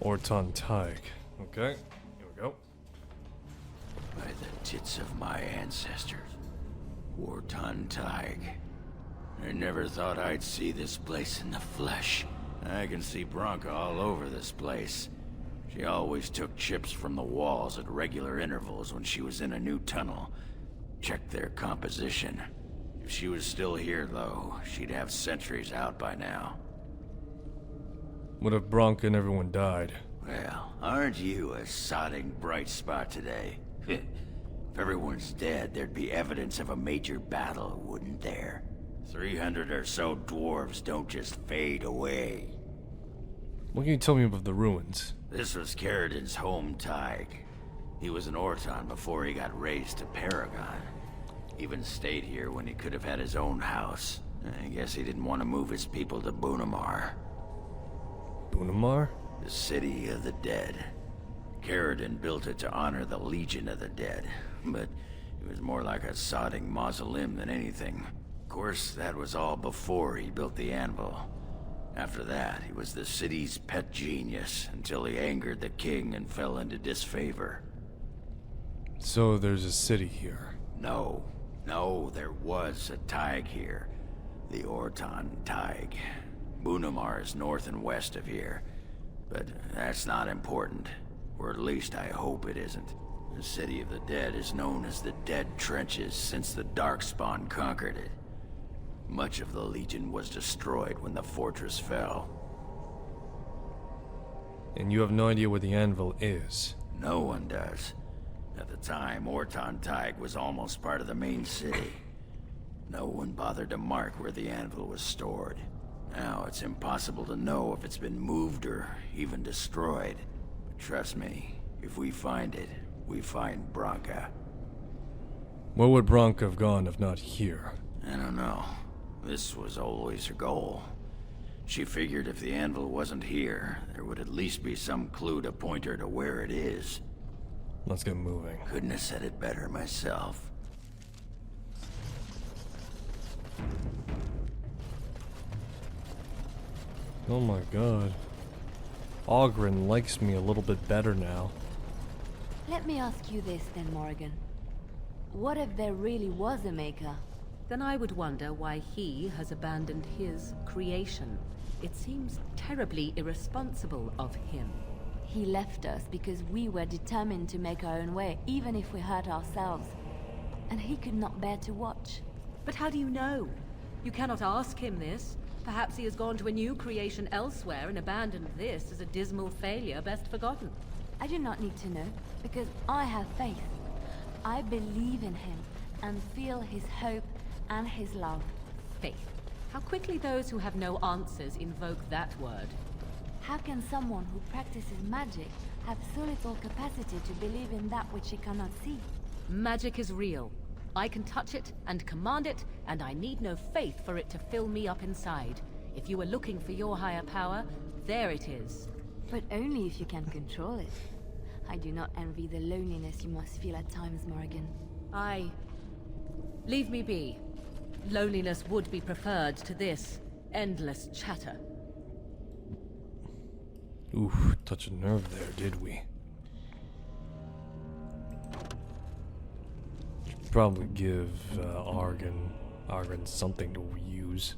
Orton Tig. Okay, here we go. By the tits of my ancestors. Orton Tig. I never thought I'd see this place in the flesh. I can see Bronca all over this place. She always took chips from the walls at regular intervals when she was in a new tunnel. Checked their composition. If she was still here, though, she'd have sentries out by now. What if Bronca and everyone died? Well, aren't you a sodding bright spot today? If everyone's dead, there'd be evidence of a major battle, wouldn't there? 300 or so dwarves don't just fade away. What can you tell me about the ruins? This was Caridin's home, Tig. He was an Orton before he got raised to Paragon. Even stayed here when he could have had his own house. I guess he didn't want to move his people to Bunamar. Bunamar? The city of the dead. Caridin built it to honor the Legion of the Dead, but it was more like a sodding mausoleum than anything. Of course, that was all before he built the anvil. After that, he was the city's pet genius, until he angered the king and fell into disfavor. So there's a city here? No, there was a Tig here. The Orton Tig. Bunamar is north and west of here. But that's not important. Or at least I hope it isn't. The City of the Dead is known as the Dead Trenches since the Darkspawn conquered it. Much of the Legion was destroyed when the fortress fell. And you have no idea where the anvil is? No one does. At the time, Orton Tig was almost part of the main city. No one bothered to mark where the anvil was stored. Now it's impossible to know if it's been moved or even destroyed. But trust me, if we find it, we find Bronca. Where would Bronca have gone if not here? I don't know. This was always her goal. She figured if the anvil wasn't here, there would at least be some clue to point her to where it is. Let's get moving. Couldn't have said it better myself. Oh my god. Ogren likes me a little bit better now. Let me ask you this then, Morrigan. What if there really was a maker? Then I would wonder why he has abandoned his creation. It seems terribly irresponsible of him. He left us because we were determined to make our own way, even if we hurt ourselves. And he could not bear to watch. But how do you know? You cannot ask him this. Perhaps he has gone to a new creation elsewhere and abandoned this as a dismal failure best forgotten. I do not need to know, because I have faith. I believe in him, and feel his hope and his love. Faith. How quickly those who have no answers invoke that word. How can someone who practices magic have so little capacity to believe in that which he cannot see? Magic is real. I can touch it and command it, and I need no faith for it to fill me up inside. If you were looking for your higher power, there it is. But only if you can control it. I do not envy the loneliness you must feel at times, Morrigan. Leave me be. Loneliness would be preferred to this endless chatter. Oof, touch a nerve there, did we? Should probably give Argon something to use.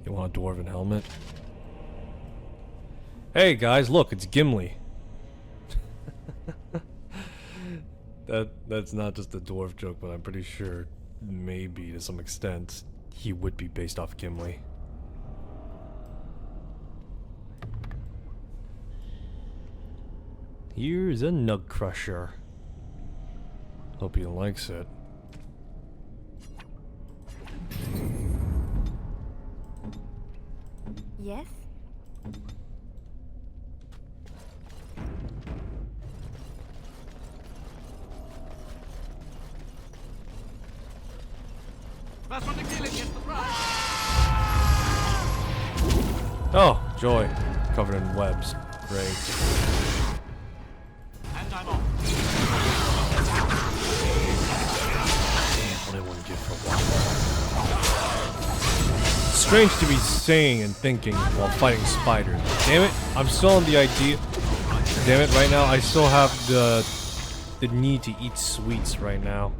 You want a dwarven helmet? Hey guys, look, it's Gimli. That's not just a dwarf joke, but I'm pretty sure maybe to some extent he would be based off Gimli. Here's a Nug Crusher. Hope he likes it. Yes? Last one to kill it gets the prize. Oh, joy. Covered in webs. Great. And I'm off. Damn, what I wouldn't give for one. Strange to be saying and thinking while fighting spiders. Damn it, I'm still on the idea. Damn it, right now I still have the need to eat sweets right now.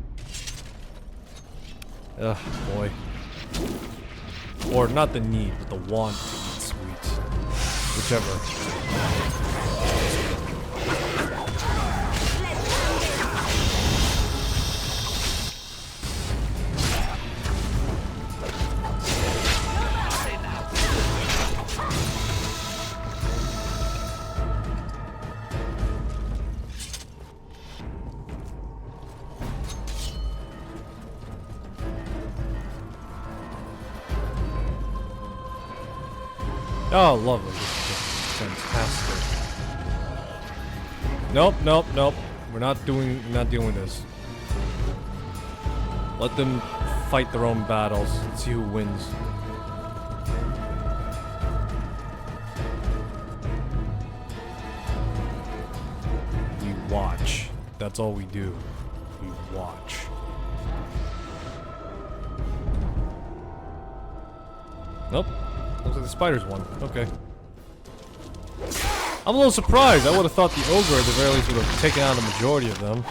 Ugh, boy. Or not the need, but the want to eat sweets. Whichever. Oh, lovely. This is just fantastic. Nope, nope, nope. We're not doing this. Let them fight their own battles. Let's see who wins. We watch. That's all we do. We watch. Nope. Looks like the spiders won. Okay. I'm a little surprised. I would have thought the ogre at the very least would have taken out a majority of them.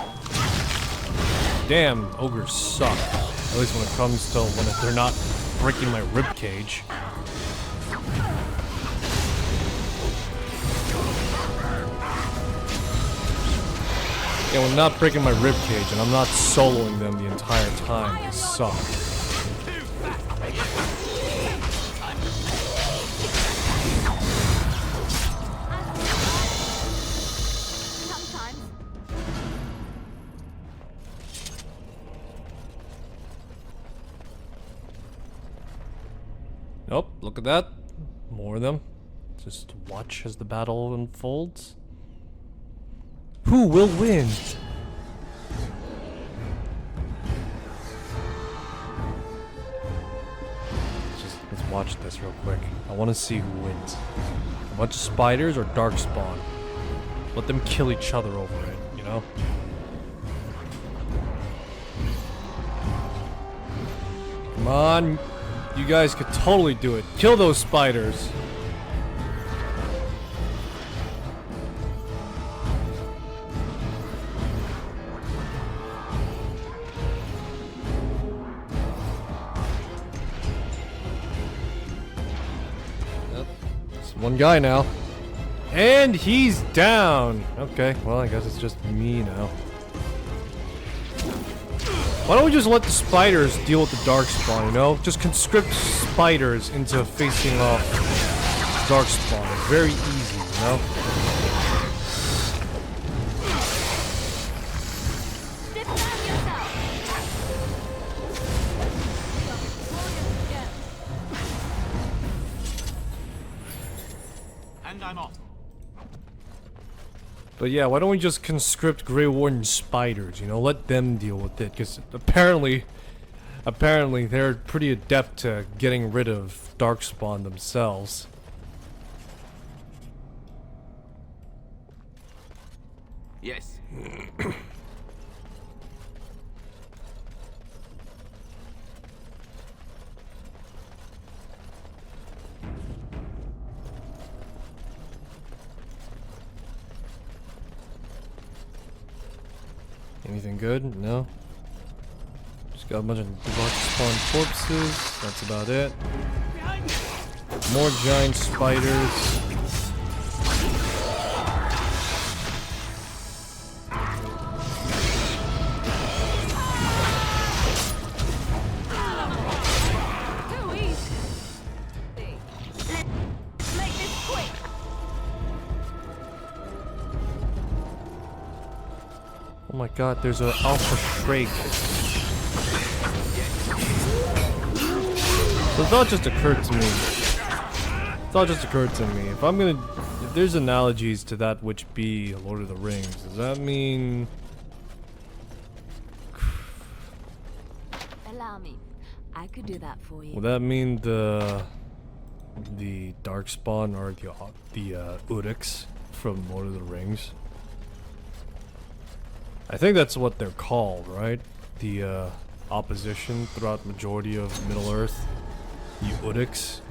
Damn, ogres suck. At least when it comes to when they're not breaking my rib cage. Yeah, when not breaking my rib cage and I'm not soloing them the entire time, they suck. Nope, look at that. More of them. Just watch as the battle unfolds. Who will win? Let's watch this real quick. I want to see who wins. A bunch of spiders or darkspawn. Let them kill each other over it, you know? Come on. You guys could totally do it. Kill those spiders. Yep. It's one guy now. And he's down. Okay, well, I guess it's just me now. Why don't we just let the spiders deal with the darkspawn, you know? Just conscript spiders into facing off darkspawn. It's very easy, you know? And I'm off. But yeah, why don't we just conscript Grey Warden spiders, you know? Let them deal with it, because apparently they're pretty adept to getting rid of darkspawn themselves. Yes. Anything good? No. Just got a bunch of dark spawn corpses. That's about it. More giant spiders. Oh my god, there's an alpha shrike. So the thought just occurred to me. If there's analogies to that which be Lord of the Rings, does that mean... Allow me. I could do that for you. Would that mean the Darkspawn or the Uruks from Lord of the Rings? I think that's what they're called, right? The opposition throughout majority of Middle-earth. The Uruks.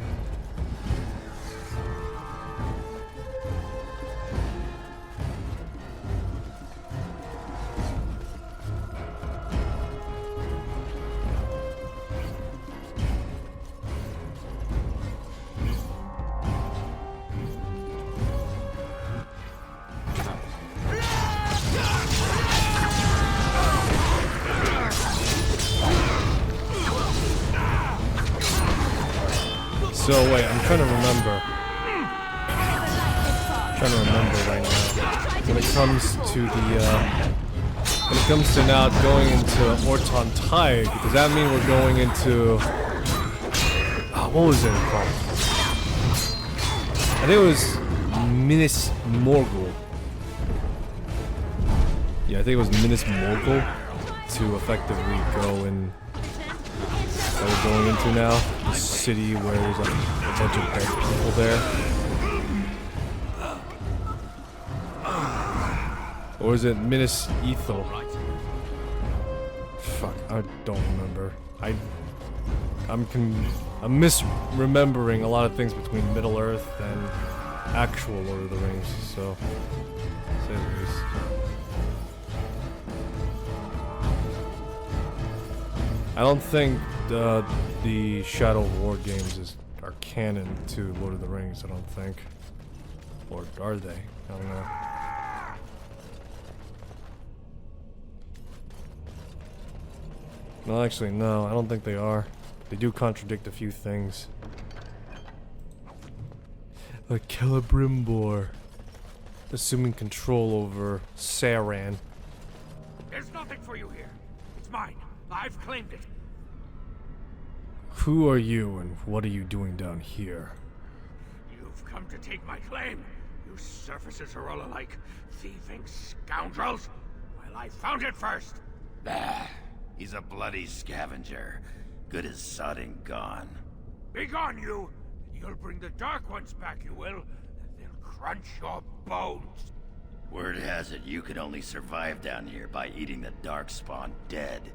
So wait, I'm trying to remember. Right now. When it comes to now going into Orton Tide, does that mean we're going into what was it called? I think it was Minas Morgul. Yeah, I think it was Minas Morgul to effectively go in. That we're going into now, the city where there's like a bunch of dead people there. Or is it Minas Ethel? Fuck, I don't remember. I'm misremembering a lot of things between Middle Earth and actual Lord of the Rings. So, say the least. I don't think the Shadow of War games are canon to Lord of the Rings, I don't think. Or are they? I don't know. No, actually, no, I don't think they are. They do contradict a few things. Like Celebrimbor assuming control over Saran. There's nothing for you here. It's mine. I've claimed it. Who are you and what are you doing down here? You've come to take my claim. You surfaces are all alike. Thieving scoundrels. Well, I found it first. Bah. He's a bloody scavenger. Good as sodding gone. Be gone, you! You'll bring the Dark Ones back, you will. And they'll crunch your bones. Word has it you could only survive down here by eating the Darkspawn dead.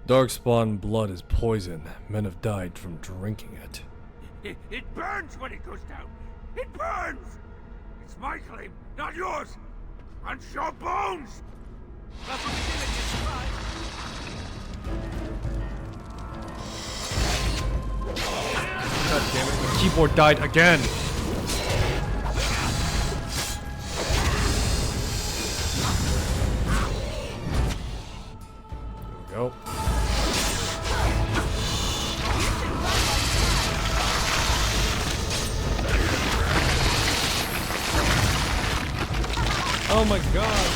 Darkspawn blood is poison. Men have died from drinking it. It burns when it goes down. It burns! It's my claim, not yours. Crunch your bones! That's what we did at this time. God damn it, my keyboard died again! There we go. Oh my god!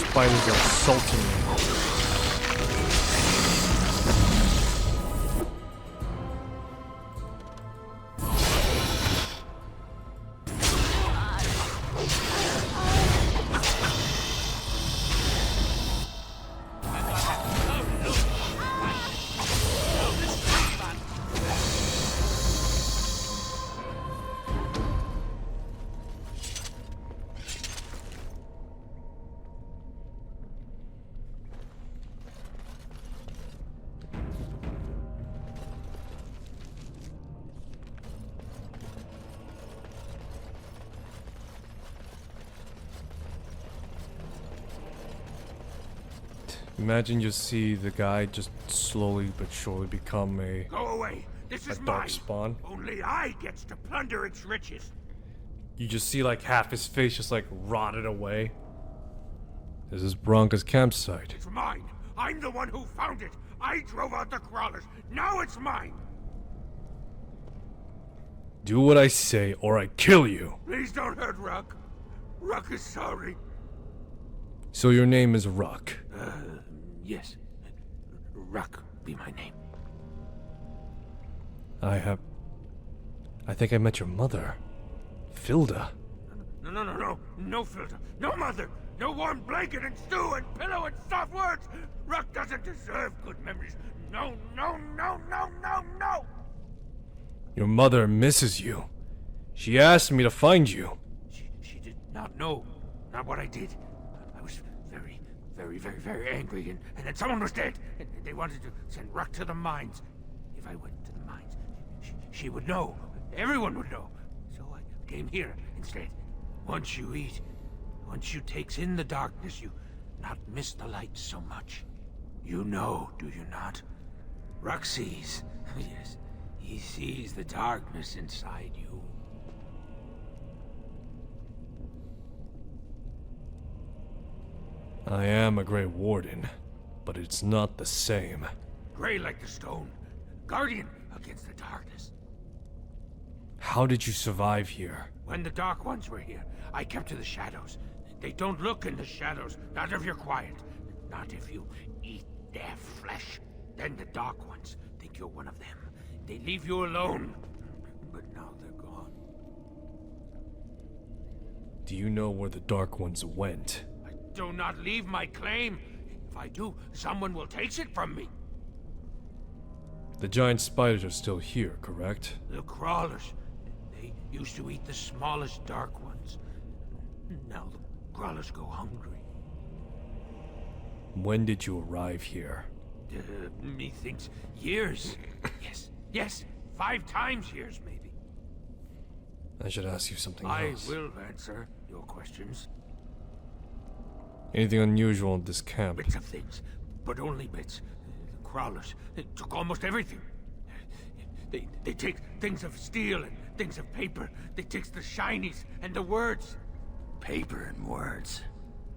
Spiders are assaulting me. Imagine you see the guy just slowly but surely become Go away. This is dark mine. spawn. Only I gets to plunder its riches. You just see like half his face just like rotted away. This is Bronca's campsite. It's mine. I'm the one who found it. I drove out the crawlers. Now it's mine. Do what I say or I kill you. Please don't hurt Ruck. Ruck is sorry. So your name is Ruck. Yes. Ruck be my name. I think I met your mother. Filda. No. No filter. No mother. No warm blanket and stew and pillow and soft words. Ruck doesn't deserve good memories. No. Your mother misses you. She asked me to find you. She did not know. Not what I did. I was very angry, and then someone was dead, and they wanted to send Ruck to the mines. If I went to the mines, she would know. Everyone would know. So I came here instead. Once you eat, once you takes in the darkness, you not miss the light so much. You know, do you not? Ruck sees. Yes, he sees the darkness inside you. I am a Grey Warden, but it's not the same. Gray like the stone. Guardian against the darkness. How did you survive here? When the Dark Ones were here, I kept to the shadows. They don't look in the shadows, not if you're quiet. Not if you eat their flesh. Then the Dark Ones think you're one of them. They leave you alone. But now they're gone. Do you know where the Dark Ones went? Do not leave my claim. If I do, someone will take it from me. The giant spiders are still here, correct? The crawlers. They used to eat the smallest dark ones. Now the crawlers go hungry. When did you arrive here? Methinks years. Yes, 5 times years, maybe. I should ask you something I else. will answer your questions. Anything unusual in this camp? Bits of things, but only bits. The crawlers took almost everything. They take things of steel and things of paper. They take the shinies and the words. Paper and words.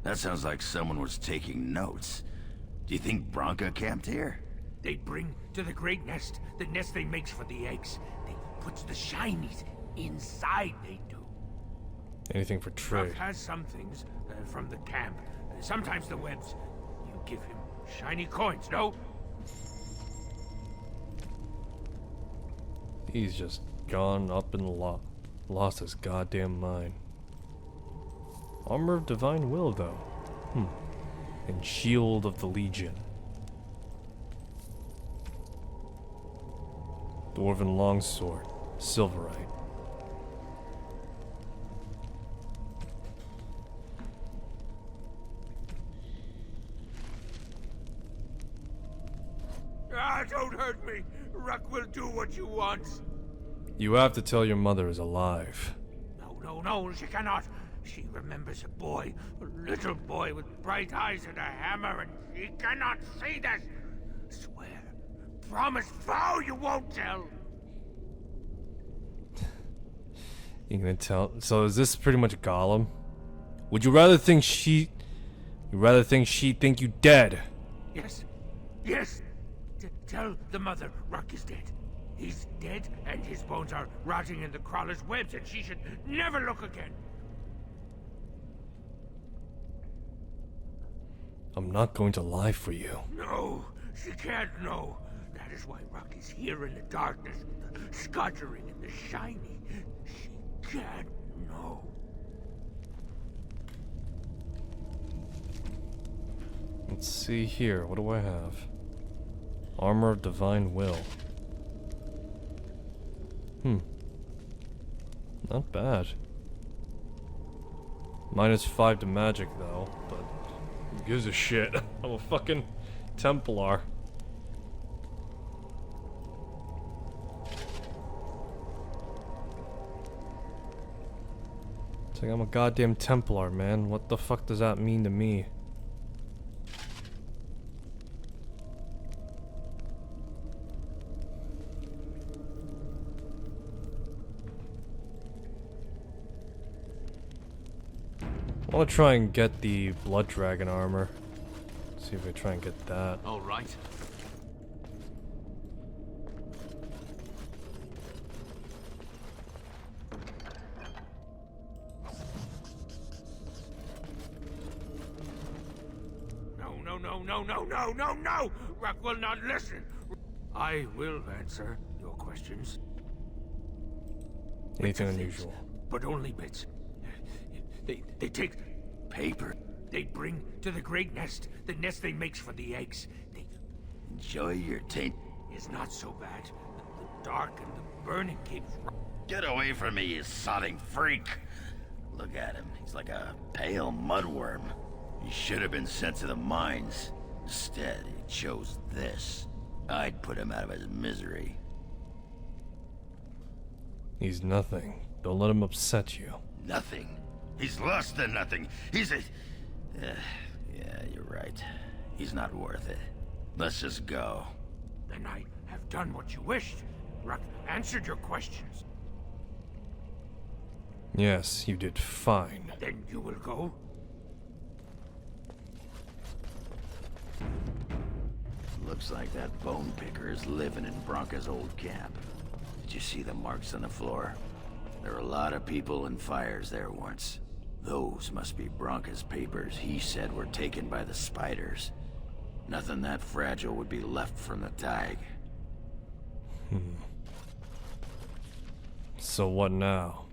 That sounds like someone was taking notes. Do you think Bronca camped here? They bring to the great nest, the nest they makes for the eggs. They puts the shinies inside, they do. Anything for trade? Ruff has some things from the camp. Sometimes the webs. You give him shiny coins, no? He's just gone up and lost his goddamn mind. Armor of Divine Will, though. And Shield of the Legion. Dwarven Longsword. Silverite. Don't hurt me. Ruck will do what you want. You have to tell your mother is alive. No, she cannot. She remembers a boy, a little boy with bright eyes and a hammer, and she cannot see this. Swear. Promise, vow you won't tell. You gonna tell? So is this pretty much Gollum? Would you rather think she'd think you dead? Yes. Tell the mother Ruck is dead. He's dead, and his bones are rotting in the crawler's webs, and she should never look again. I'm not going to lie for you. No, she can't know. That is why Ruck is here in the darkness, the scuttering and the shiny. She can't know. Let's see here. What do I have? Armor of Divine Will. Not bad. -5 to magic, though, but who gives a shit? I'm a fucking Templar. It's like I'm a goddamn Templar, man. What the fuck does that mean to me? I want to try and get the blood dragon armor. See if I try and get that. All right. No! Rock will not listen. I will answer your questions. Anything unusual? But only bits. They take paper. They bring to the great nest. The nest they makes for the eggs. They enjoy your taint. Is not so bad. The dark and the burning keeps. Get away from me, you sodding freak! Look at him. He's like a pale mudworm. He should have been sent to the mines. Instead, he chose this. I'd put him out of his misery. He's nothing. Don't let him upset you. Nothing. He's less than nothing. He's a... yeah, you're right. He's not worth it. Let's just go. Then I have done what you wished. Rock answered your questions. Yes, you did fine. Then you will go? Looks like that bone picker is living in Bronca's old camp. Did you see the marks on the floor? There were a lot of people and fires there once. Those must be Bronca's papers he said were taken by the spiders. Nothing that fragile would be left from the tag. So what now?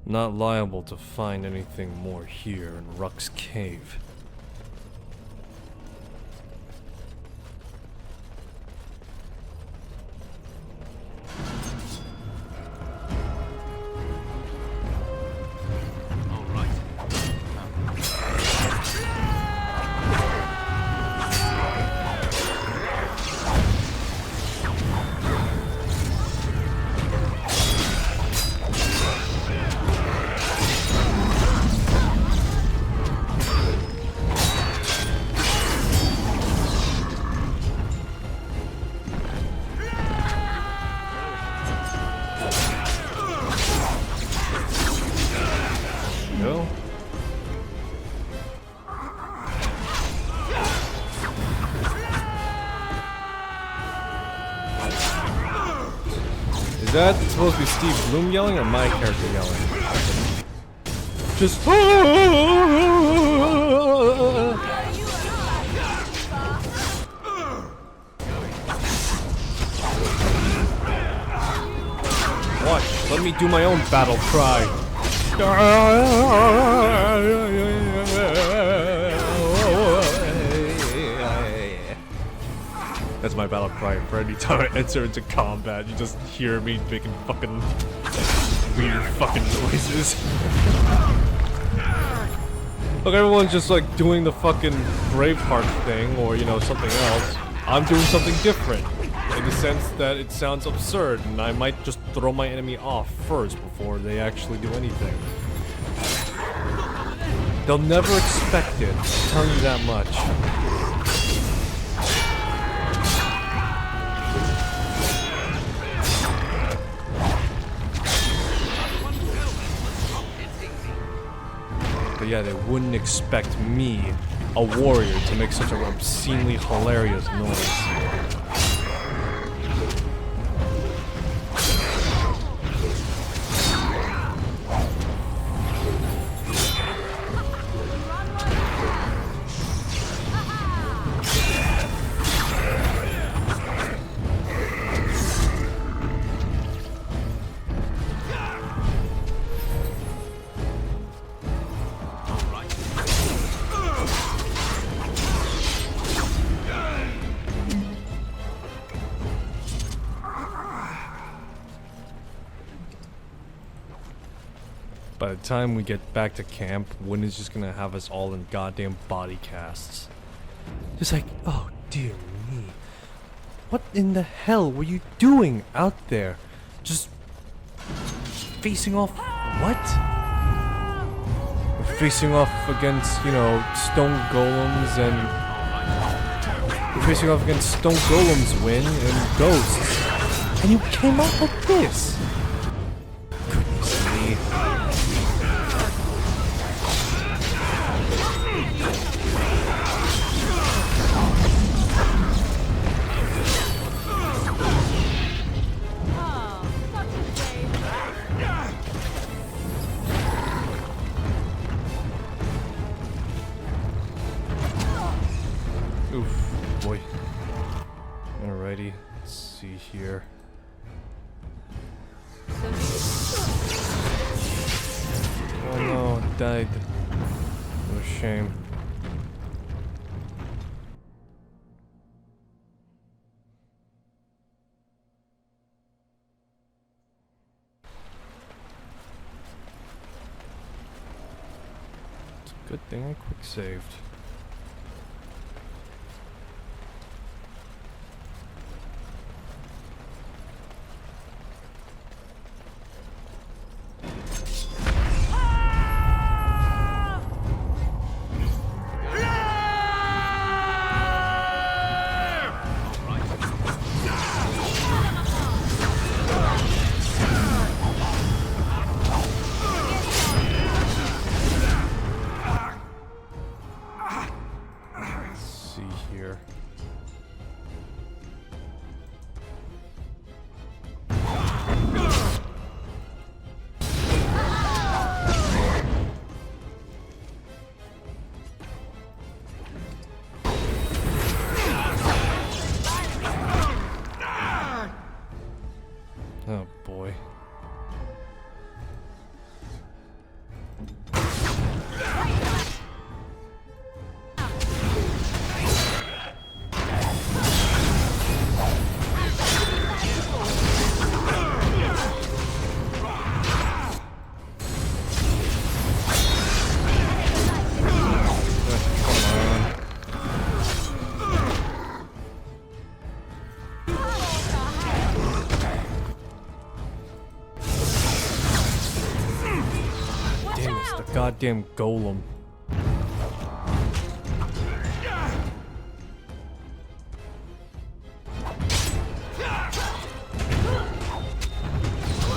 Not liable to find anything more here in Ruck's cave. Is that supposed to be Steve Bloom yelling or my character yelling? Just watch, let me do my own battle cry. That's my battle cry for any time I enter into combat. You just hear me making fucking weird fucking noises. Look, everyone's just like doing the fucking Braveheart thing or, you know, something else. I'm doing something different. In the sense that it sounds absurd and I might just throw my enemy off first before they actually do anything. They'll never expect it, I'm telling you that much. But yeah, they wouldn't expect me, a warrior, to make such an obscenely hilarious noise. By the time we get back to camp, Wynn is just gonna have us all in goddamn body casts. Just like, oh dear me. What in the hell were you doing out there? Just facing off what? We're facing off against, you know, stone golems and... We're facing off against stone golems, Wynn, and ghosts. And you came out like this. Goodness me. boy. Alrighty, let's see here. Oh no, it died. What a shame. It's a good thing I quick saved. Oh boy. Goddamn golem.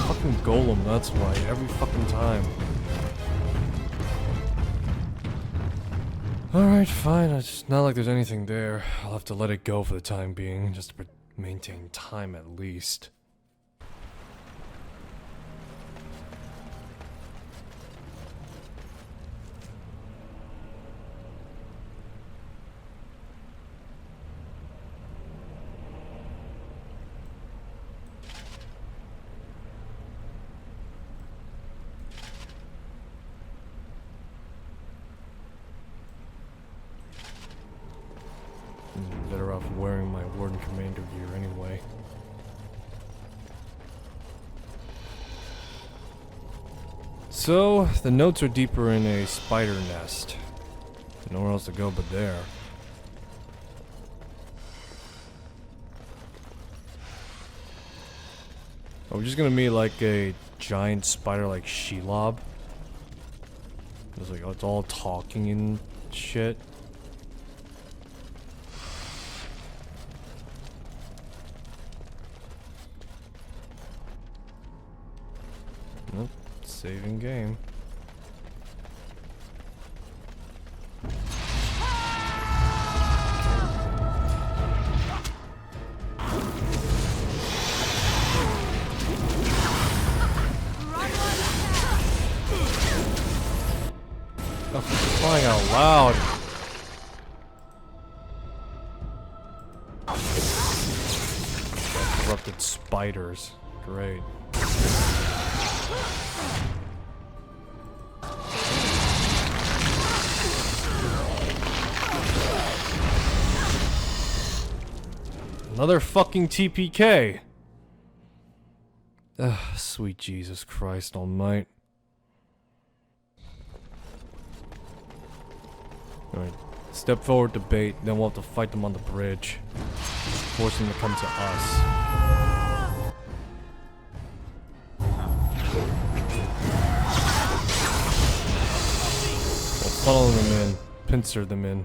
Fucking golem, that's why, every fucking time. Alright, fine, it's not like there's anything there. I'll have to let it go for the time being, just to maintain time at least. Better off wearing my Warden Commander gear anyway. So, the notes are deeper in a spider nest. Nowhere else to go but there. Are we just gonna meet like a giant spider like Shelob? It's like, it's all talking and shit. Nope, saving game. Oh, for crying out loud! Corrupted spiders. Great. Another fucking TPK! Ugh, sweet Jesus Christ almighty. Alright, step forward to bait, then we'll have to fight them on the bridge. Force them to come to us. We'll funnel them in, pincer them in.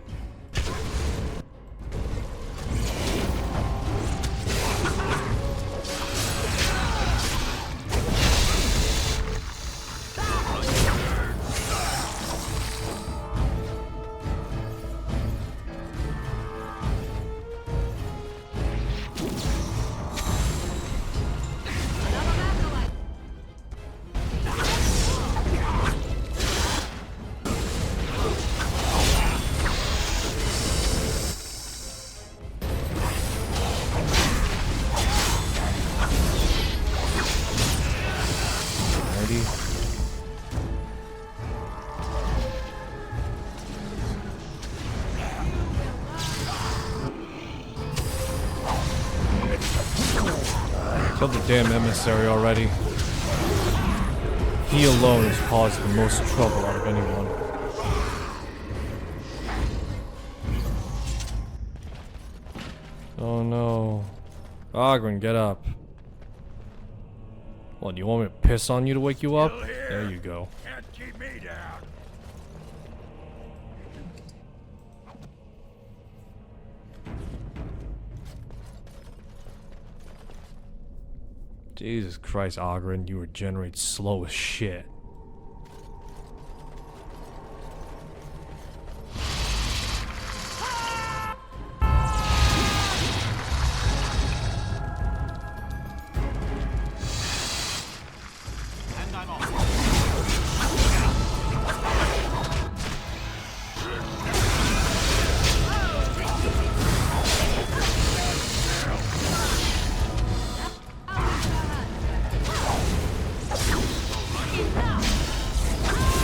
Kill the damn emissary already. He alone has caused the most trouble out of anyone. Oh no. Ogren, get up. What, do you want me to piss on you to wake you up? There you go. Can't keep me down. Jesus Christ, Ogren, you regenerate slow as shit.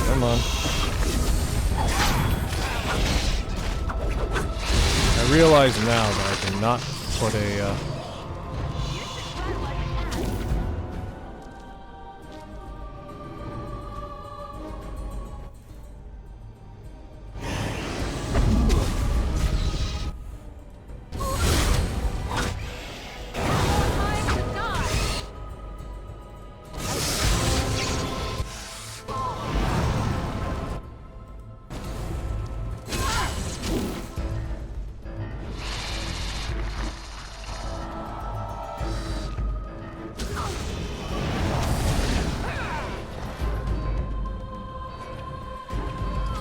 Come on. I realize now that I cannot put a,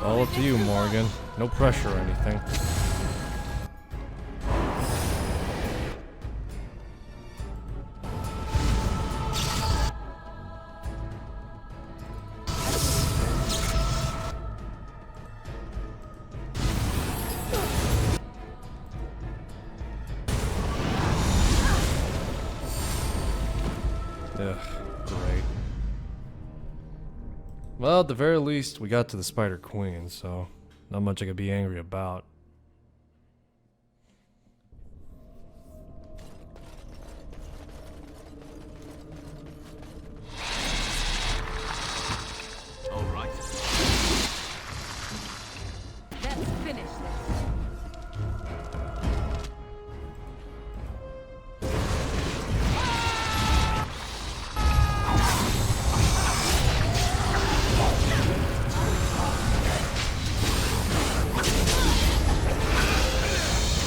all up to you, Morgan. No pressure or anything. Ugh, great. Well, at the very least, we got to the Spider Queen, so not much I could be angry about. All right. Let's finish this.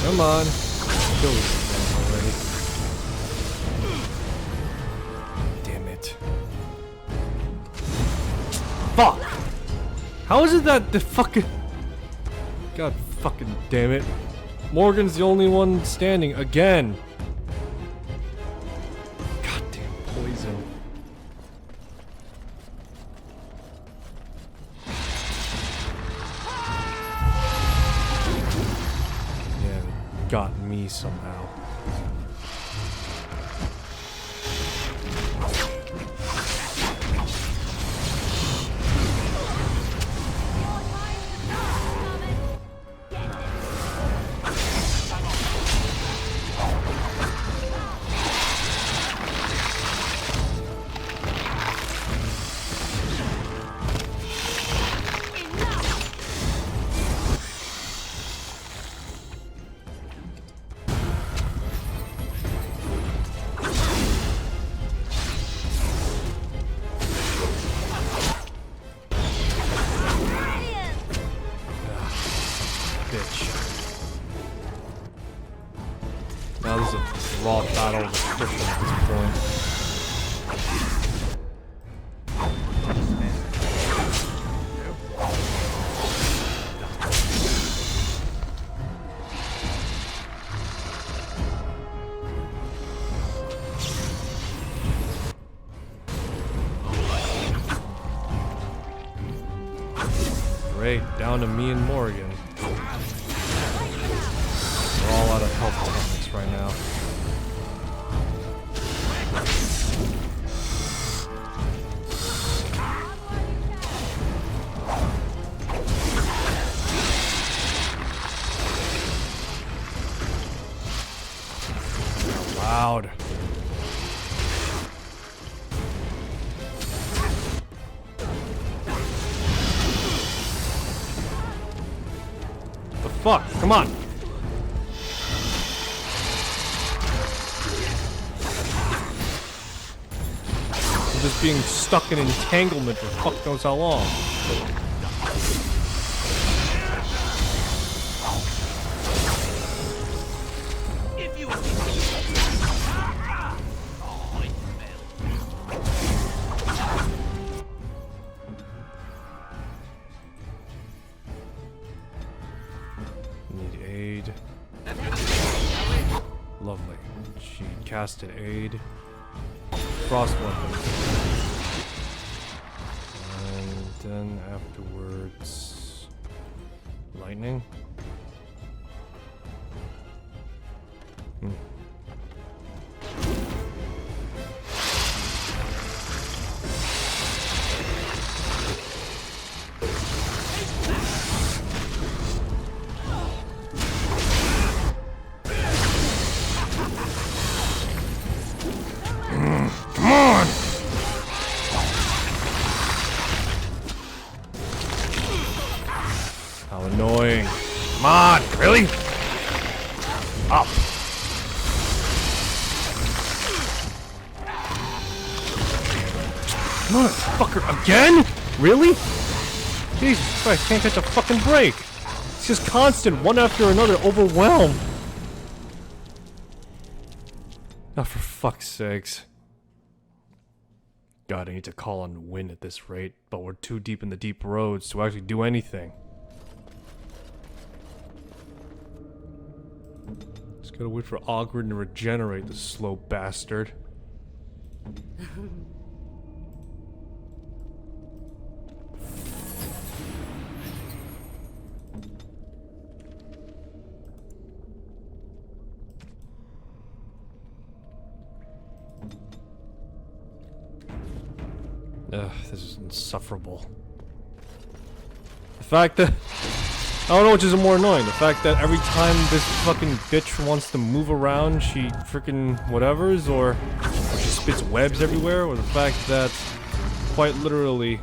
Come on. Kill this thing already. Damn it. Fuck! How is it that the fucking... God fucking damn it. Morgan's the only one standing again. Goddamn poison. Got me somehow. Now this is a raw battle of attrition at this point. Great, down to me and Morgan. We're all out of health toughness right now. Loud. fuck? Come on. I'm just being stuck in entanglement for fuck knows how long. Need aid. Lovely. She casted aid. Frost weapon. And then afterwards... lightning? Hmm. Come on! How annoying. Come on, really? Up. Motherfucker, again? Really? Jesus Christ, can't catch a fucking break. It's just constant, one after another, overwhelm. Oh, for fuck's sakes. God, I need to call on Win at this rate, but we're too deep in the deep roads to actually do anything. Just gotta wait for Ogren to regenerate, the slow bastard. Ugh, this is insufferable. The fact that... I don't know which is more annoying. The fact that every time this fucking bitch wants to move around, she freaking whatevers, or she spits webs everywhere, or the fact that quite literally...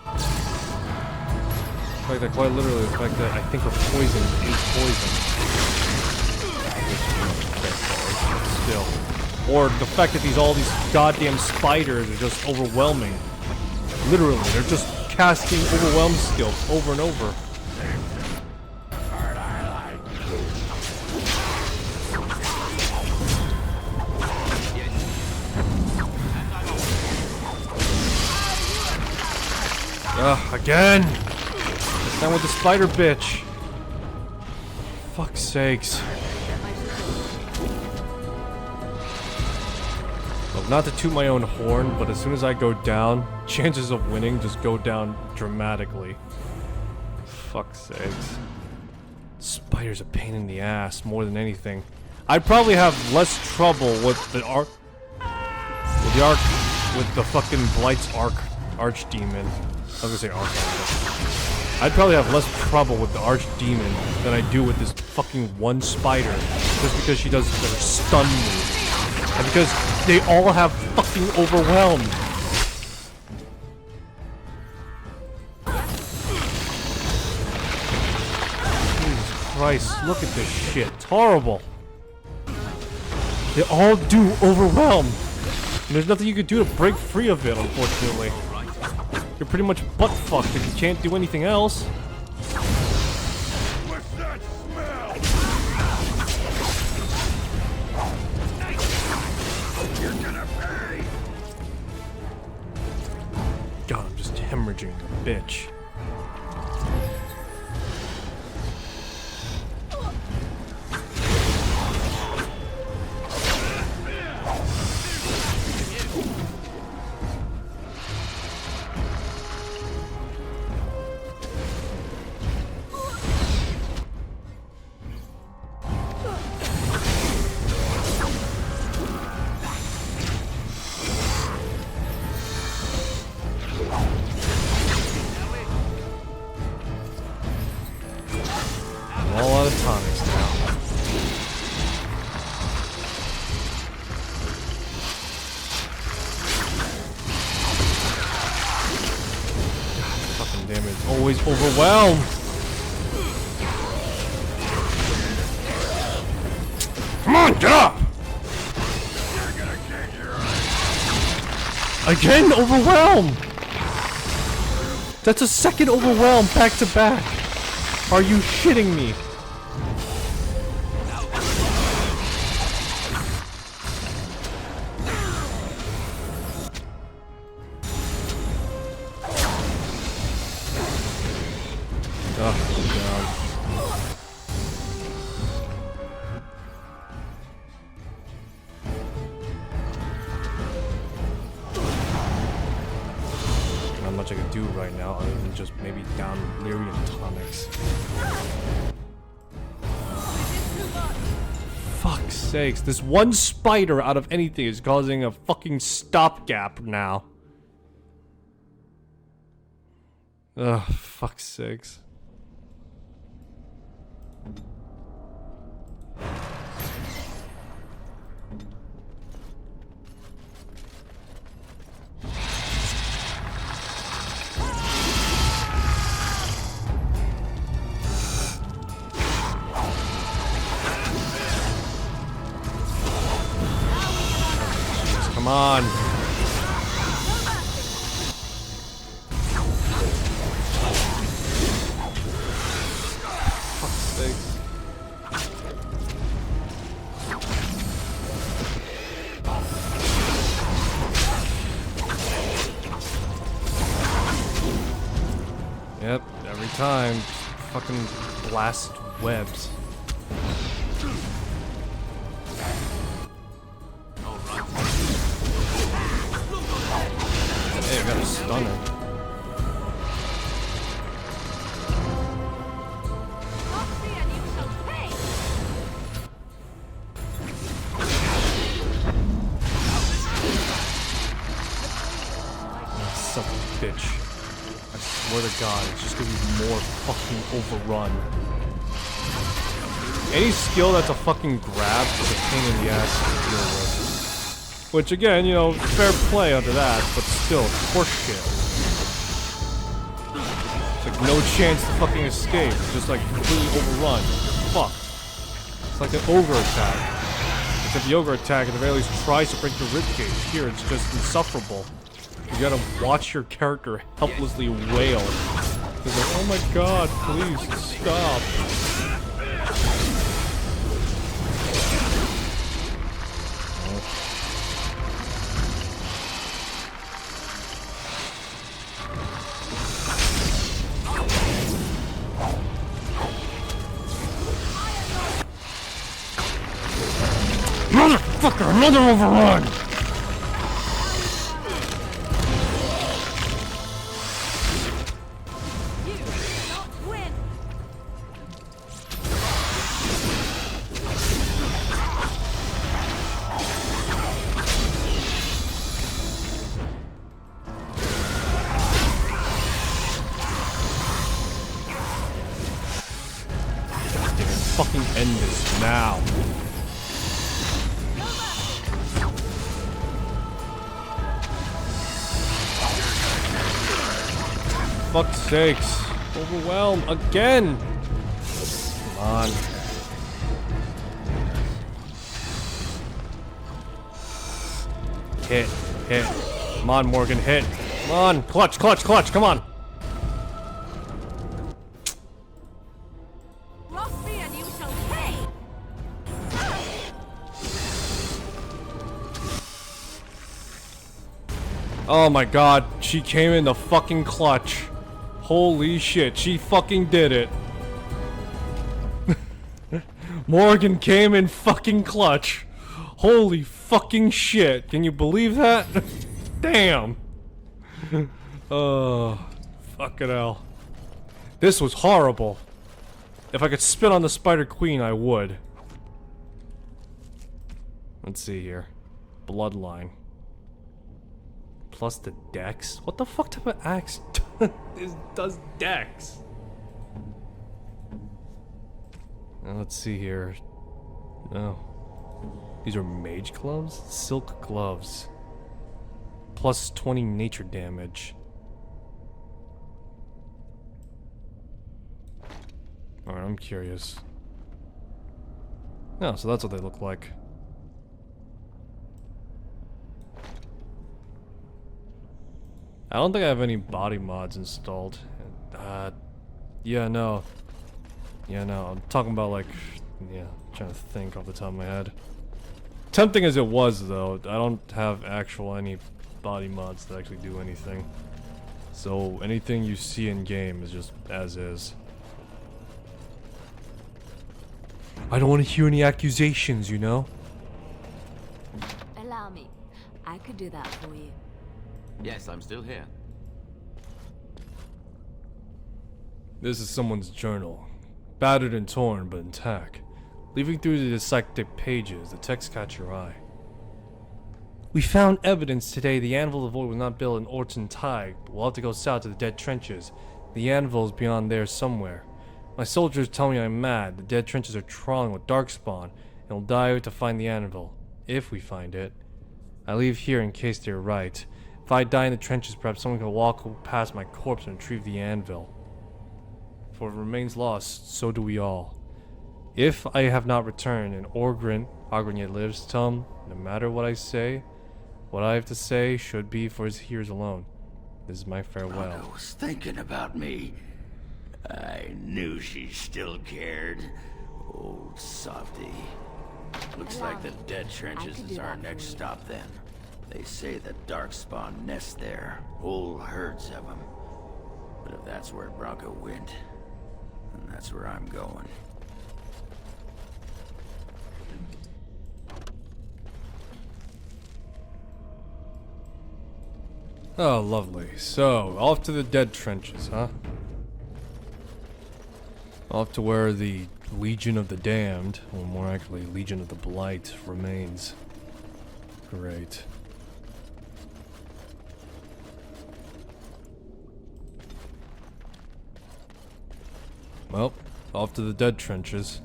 the fact that I think her poison is poison. Still. Or the fact that all these goddamn spiders are just overwhelming. Literally, they're just casting overwhelm skills over and over. Ugh, again! This time with the spider bitch. Fuck's sakes. Not to toot my own horn, but as soon as I go down, chances of winning just go down dramatically. Fuck's sakes. Spider's a pain in the ass more than anything. I'd probably have less trouble with the fucking Blight's archdemon. I was gonna say archangel. I'd probably have less trouble with the archdemon than I do with this fucking one spider, just because she does her stun move. And because they all have fucking overwhelmed. Jesus Christ, look at this shit. It's horrible. They all do overwhelm. And there's nothing you can do to break free of it, unfortunately. You're pretty much butt fucked if you can't do anything else. What's that smell? You're gonna pay! God, I'm just hemorrhaging the bitch. All out of tonics now. God, fucking damn it. It's always overwhelmed. Get up! Again, overwhelm! That's a second overwhelm back to back. Are you shitting me? Oh, God. Not much I could do right now other than just maybe down Lyrian tonics. Fuck's sakes, this one spider out of anything is causing a fucking stopgap now. Ugh, fuck's sakes. Come on. Fuck's sakes. Yep, every time. Fucking blast webs. Hey, I got a stunner. Son of a bitch. I swear to God, it's just gonna be more fucking overrun. Any skill that's a fucking grab is a pain in the ass to deal with. Which again, you know, fair play under that, but still, horseshit. It's like no chance to fucking escape. It's just like completely overrun. Fuck. It's like an ogre attack. Except the ogre attack at the very least tries to break the ribcage. Here, it's just insufferable. You gotta watch your character helplessly wail. It's like, oh my God, please stop. Motherfucker, another overrun! Fucking end this now. Fuck's sakes. Overwhelm again. Come on. Hit. Hit. Come on, Morgan. Hit. Come on. Clutch, clutch, clutch. Come on. Oh my God, she came in the fucking clutch. Holy shit, she fucking did it. Morgan came in fucking clutch. Holy fucking shit, can you believe that? Damn. Oh, fucking hell. This was horrible. If I could spit on the Spider Queen, I would. Let's see here. Bloodline. Plus the dex? What the fuck type of axe does dex? Now let's see here. No. These are mage gloves? Silk gloves. Plus 20 nature damage. Alright, I'm curious. Oh, so that's what they look like. I don't think I have any body mods installed. Yeah, no. Yeah, no. I'm talking about like, yeah, I'm trying to think off the top of my head. Tempting as it was, though, I don't have any body mods that actually do anything. So anything you see in game is just as is. I don't want to hear any accusations, you know? Allow me. I could do that for you. Yes, I'm still here. This is someone's journal. Battered and torn, but intact. Leafing through the dissected pages, the text caught your eye. We found evidence today the Anvil of the Void was not built in Orton Tide, but we'll have to go south to the Dead Trenches. The Anvil is beyond there somewhere. My soldiers tell me I'm mad. The Dead Trenches are crawling with Darkspawn, and we'll die to find the Anvil. If we find it. I leave here in case they're right. If I die in the trenches, perhaps someone can walk past my corpse and retrieve the Anvil. For if it remains lost, so do we all. If I have not returned, and Oghren yet lives, tell him, no matter what I say, what I have to say should be for his ears alone. This is my farewell. Bronca was thinking about me. I knew she still cared. Old softy. Looks like the Dead Trenches is our next stop then. They say that Darkspawn nests there. Whole herds of them. But if that's where Bronca went, then that's where I'm going. Oh, lovely. So, off to the Dead Trenches, huh? Off to where the Legion of the Damned, or more accurately, Legion of the Blight, remains. Great. Well, off to the Dead Trenches.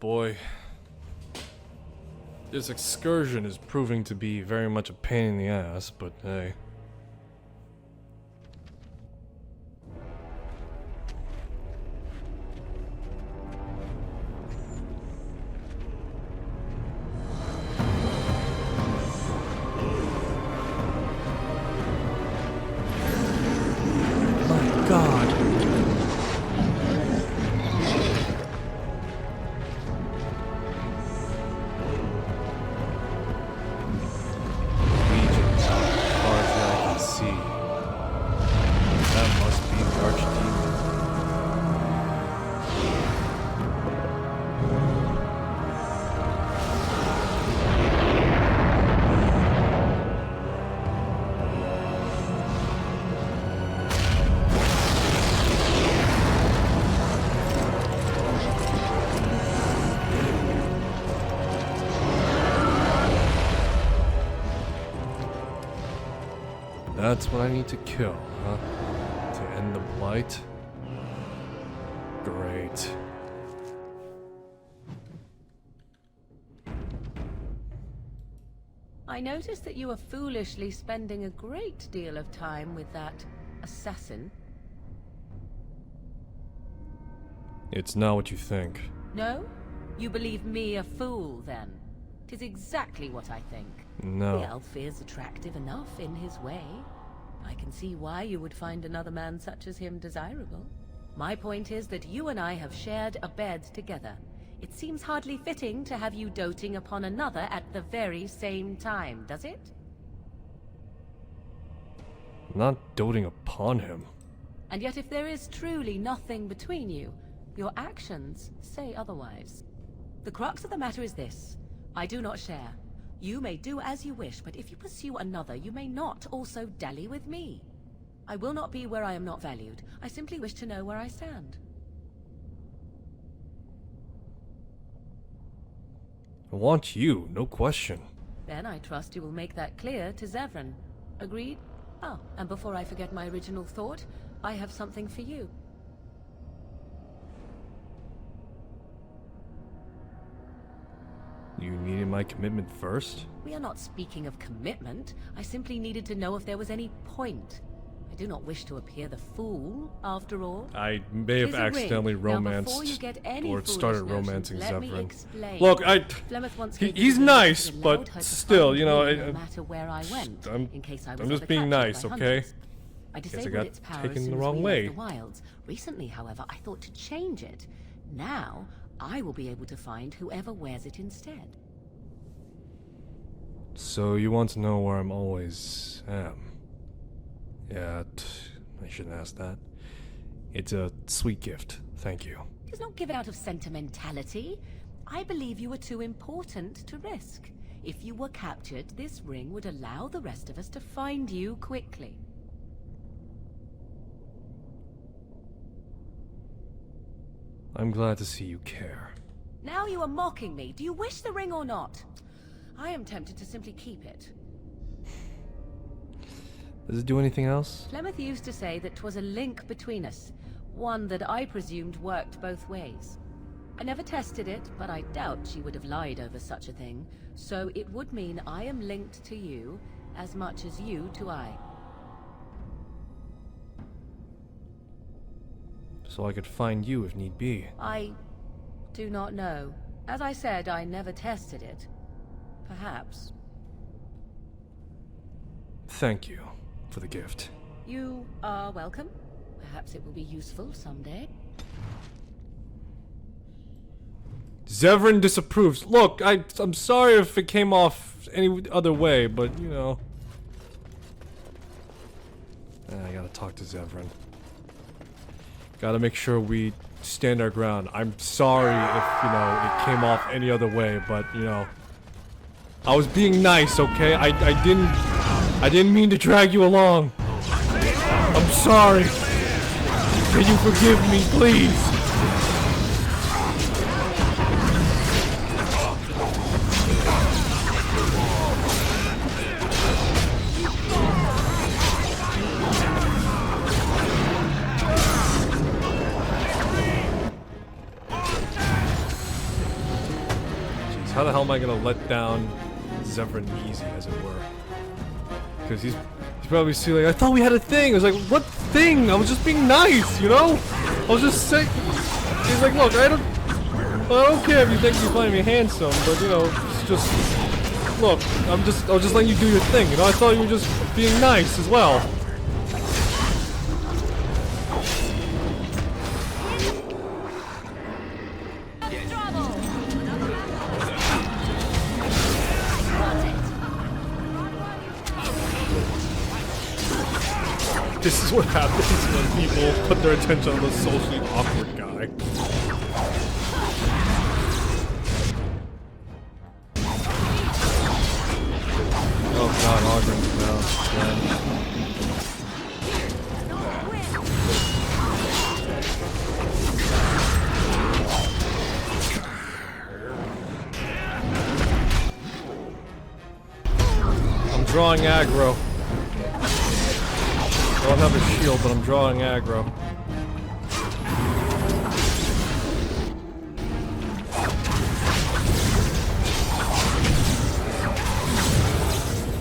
Boy. This excursion is proving to be very much a pain in the ass, but hey. My God. That's what I need to kill, huh? To end the blight? Great. I noticed that you were foolishly spending a great deal of time with that assassin. It's not what you think. No? You believe me a fool, then? 'Tis exactly what I think. No. The elf is attractive enough in his way. I can see why you would find another man such as him desirable. My point is that you and I have shared a bed together. It seems hardly fitting to have you doting upon another at the very same time, does it? I'm not doting upon him. And yet if there is truly nothing between you, your actions say otherwise. The crux of the matter is this. I do not share. You may do as you wish, but if you pursue another, you may not also dally with me. I will not be where I am not valued. I simply wish to know where I stand. I want you, no question. Then I trust you will make that clear to Zevran. Agreed? Oh, and before I forget my original thought, I have something for you. You needed my commitment first? We are not speaking of commitment. I simply needed to know if there was any point. I do not wish to appear the fool, after all. I may have Tis a accidentally ring. Now, romanced before you get any or started foolish notions, romancing let me Zevran. explain. Look, Flemeth once gave me he's the ring nice, that allowed but her to still, find you know, me no matter where I went, in case I was I'm just ever being captured nice, by okay? hunters. I Guess I disabled got its power taken as soon the as wrong we way. left the wilds. Recently, however, I thought to change it. Now, I will be able to find whoever wears it instead. So you want to know where I'm always am? Yeah, I shouldn't ask that. It's a sweet gift, thank you. It is not given out of sentimentality. I believe you are too important to risk. If you were captured, this ring would allow the rest of us to find you quickly. I'm glad to see you care. Now you are mocking me. Do you wish the ring or not? I am tempted to simply keep it. Does it do anything else? Flemeth used to say that 'twas a link between us, one that I presumed worked both ways. I never tested it, but I doubt she would have lied over such a thing, so it would mean I am linked to you as much as you to I. So I could find you if need be. I do not know. As I said, I never tested it. Perhaps. Thank you for the gift. You are welcome. Perhaps it will be useful someday. Zevran disapproves. Look, I'm sorry if it came off any other way, but you know. I gotta talk to Zevran. Gotta make sure we stand our ground. I'm sorry if, you know, it came off any other way, but you know. I was being nice, okay? I didn't mean to drag you along. I'm sorry. Can you forgive me, please? How the hell am I gonna let down Zevran easy, as it were? Because he's probably seeing like, I thought we had a thing. I was like, what thing? I was just being nice, you know? I was just saying. He's like, look, I don't care if you think you find me handsome, but you know, it's just, look, I was just letting you do your thing, you know? I thought you were just being nice as well. This is what happens when people put their attention on the socially awkward guy. Oh god, Ogren's now. I'm drawing aggro. I don't have a shield, but I'm drawing aggro.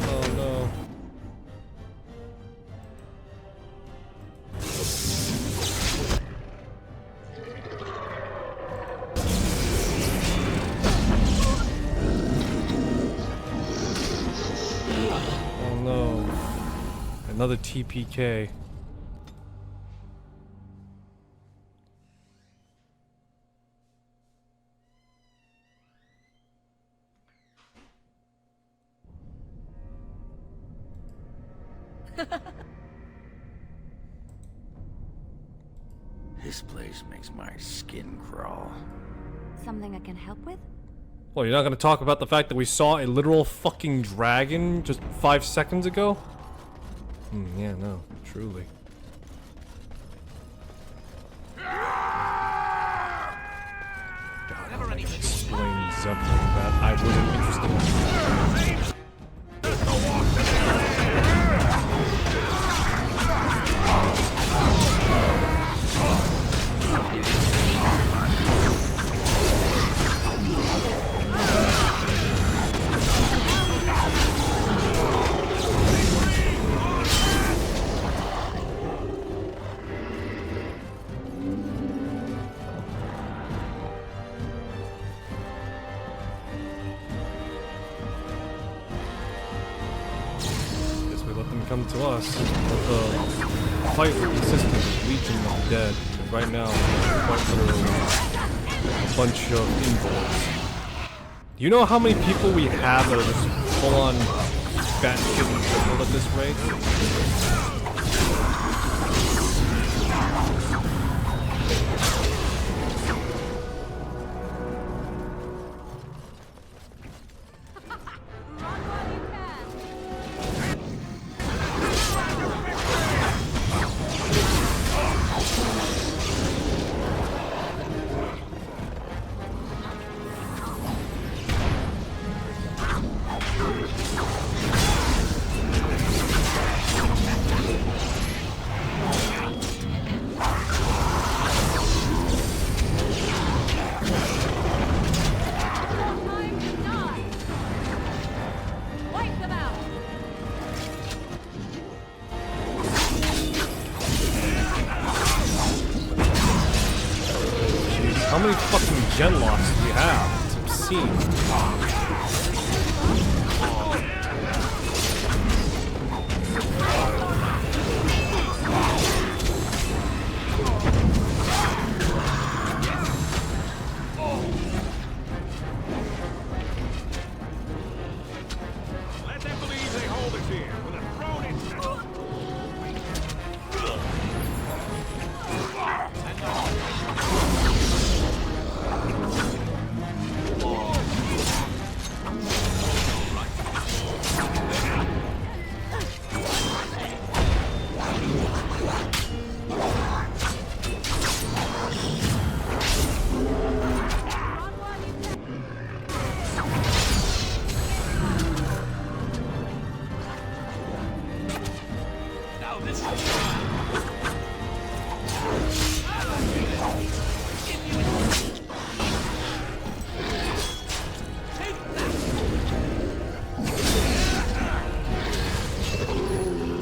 Oh no. Oh no. Another TPK. This place makes my skin crawl. Something I can help with? Well, you're not gonna talk about the fact that we saw a literal fucking dragon just 5 seconds ago? Yeah, no, truly. God, how I explain something that I wasn't interested in. come to us. But the fight will consist of Legion of the Dead. And right now, quite literally, a bunch of involts. Do you know how many people we have that are just full-on batshit triple at this rate? How many fucking gen locks do we have? It's obscene. Let them believe they hold us here with a thrown in.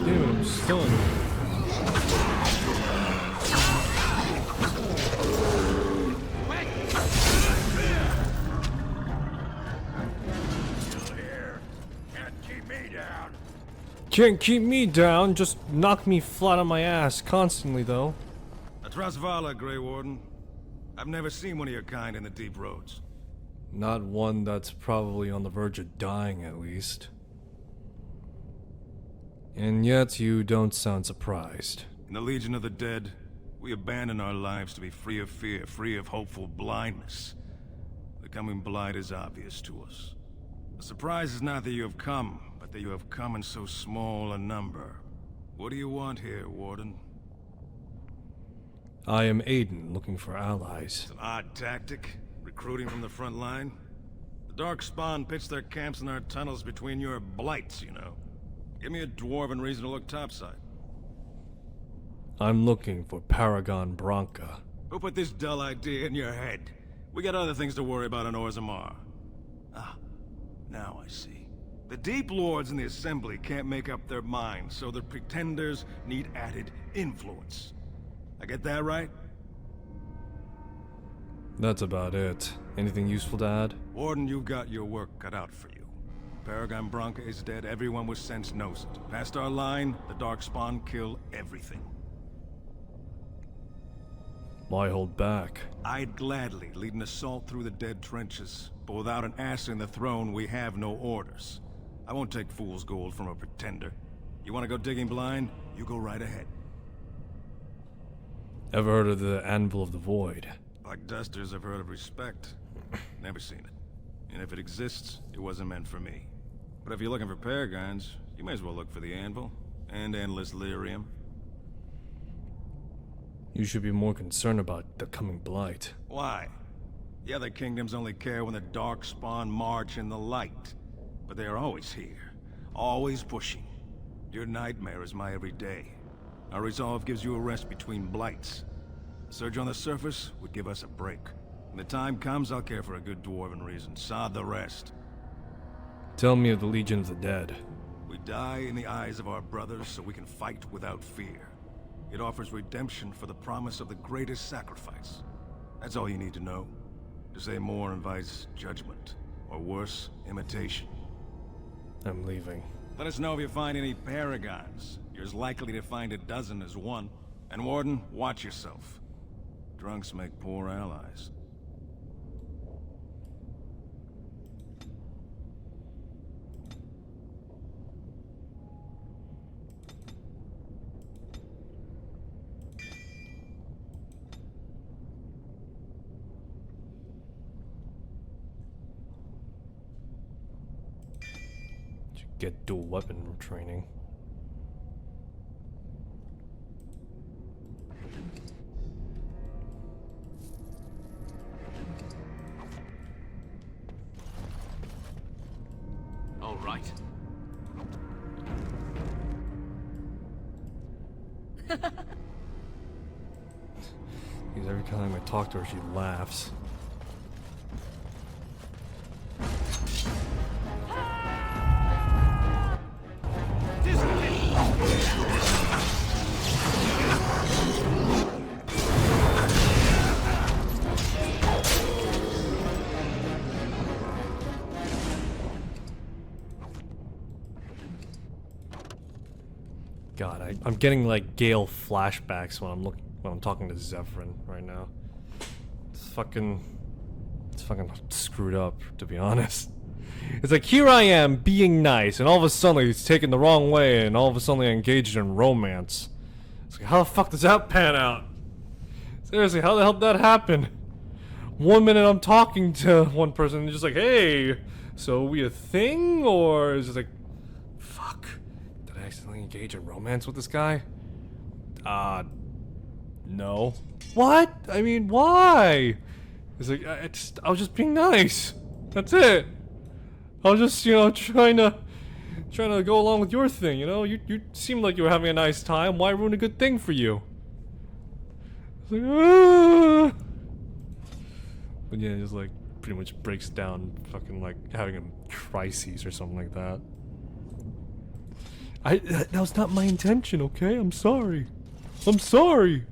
Dude, I'm still in. Can't keep me down, just knock me flat on my ass constantly, though. Atrasvala, Grey Warden. I've never seen one of your kind in the deep roads. Not one that's probably on the verge of dying, at least. And yet, you don't sound surprised. In the Legion of the Dead, we abandon our lives to be free of fear, free of hopeful blindness. The coming blight is obvious to us. The surprise is not that you have come, but that you have come in so small a number. What do you want here, Warden? I am Aiden, looking for allies. It's an odd tactic, recruiting from the front line. The Darkspawn pitched their camps in our tunnels between your blights, you know. Give me a dwarven reason to look topside. I'm looking for Paragon Branca. Who put this dull idea in your head? We got other things to worry about on Orzammar. Ah, now I see. The Deep Lords in the Assembly can't make up their minds, so the Pretenders need added influence. I get that right? That's about it. Anything useful to add? Warden, you've got your work cut out for you. Paragon Branca is dead, everyone with sense knows it. Past our line, the Darkspawn kill everything. Why hold back? I'd gladly lead an assault through the dead trenches, but without an ass in the throne, we have no orders. I won't take fool's gold from a pretender. You want to go digging blind? You go right ahead. Ever heard of the Anvil of the Void? Like dusters, I've heard of respect. Never seen it. And if it exists, it wasn't meant for me. But if you're looking for paragons, you may as well look for the Anvil. And Endless Lyrium. You should be more concerned about the coming blight. Why? The other kingdoms only care when the Darkspawn march in the light. But they are always here. Always pushing. Your nightmare is my everyday. Our resolve gives you a rest between blights. A surge on the surface would give us a break. When the time comes, I'll care for a good dwarven reason. Sod the rest. Tell me of the Legion of the Dead. We die in the eyes of our brothers so we can fight without fear. It offers redemption for the promise of the greatest sacrifice. That's all you need to know. To say more invites judgment, or worse, imitation. I'm leaving. Let us know if you find any paragons. You're as likely to find a dozen as one. And Warden, watch yourself. Drunks make poor allies. Get dual weapon training. All right. Because every time I talk to her, she laughs. God, I'm getting like Gale flashbacks when I'm talking to Zephyrin right now. It's fucking screwed up, to be honest. It's like, here I am being nice, and all of a sudden it's taken the wrong way, and all of a sudden I engaged in romance. It's like, how the fuck does that pan out? Seriously, how the hell did that happen? 1 minute I'm talking to one person and just like, hey, so are we a thing? Or is it like, fuck, did I accidentally engage in romance with this guy? No. What? I mean, why? It's like, I was just being nice. That's it. I was just, you know, trying to go along with your thing, you know? You seemed like you were having a nice time. Why ruin a good thing for you? It's like, ah. But yeah, it just like pretty much breaks down, fucking like having a crisis or something like that. That was not my intention, okay? I'm sorry. I'm sorry.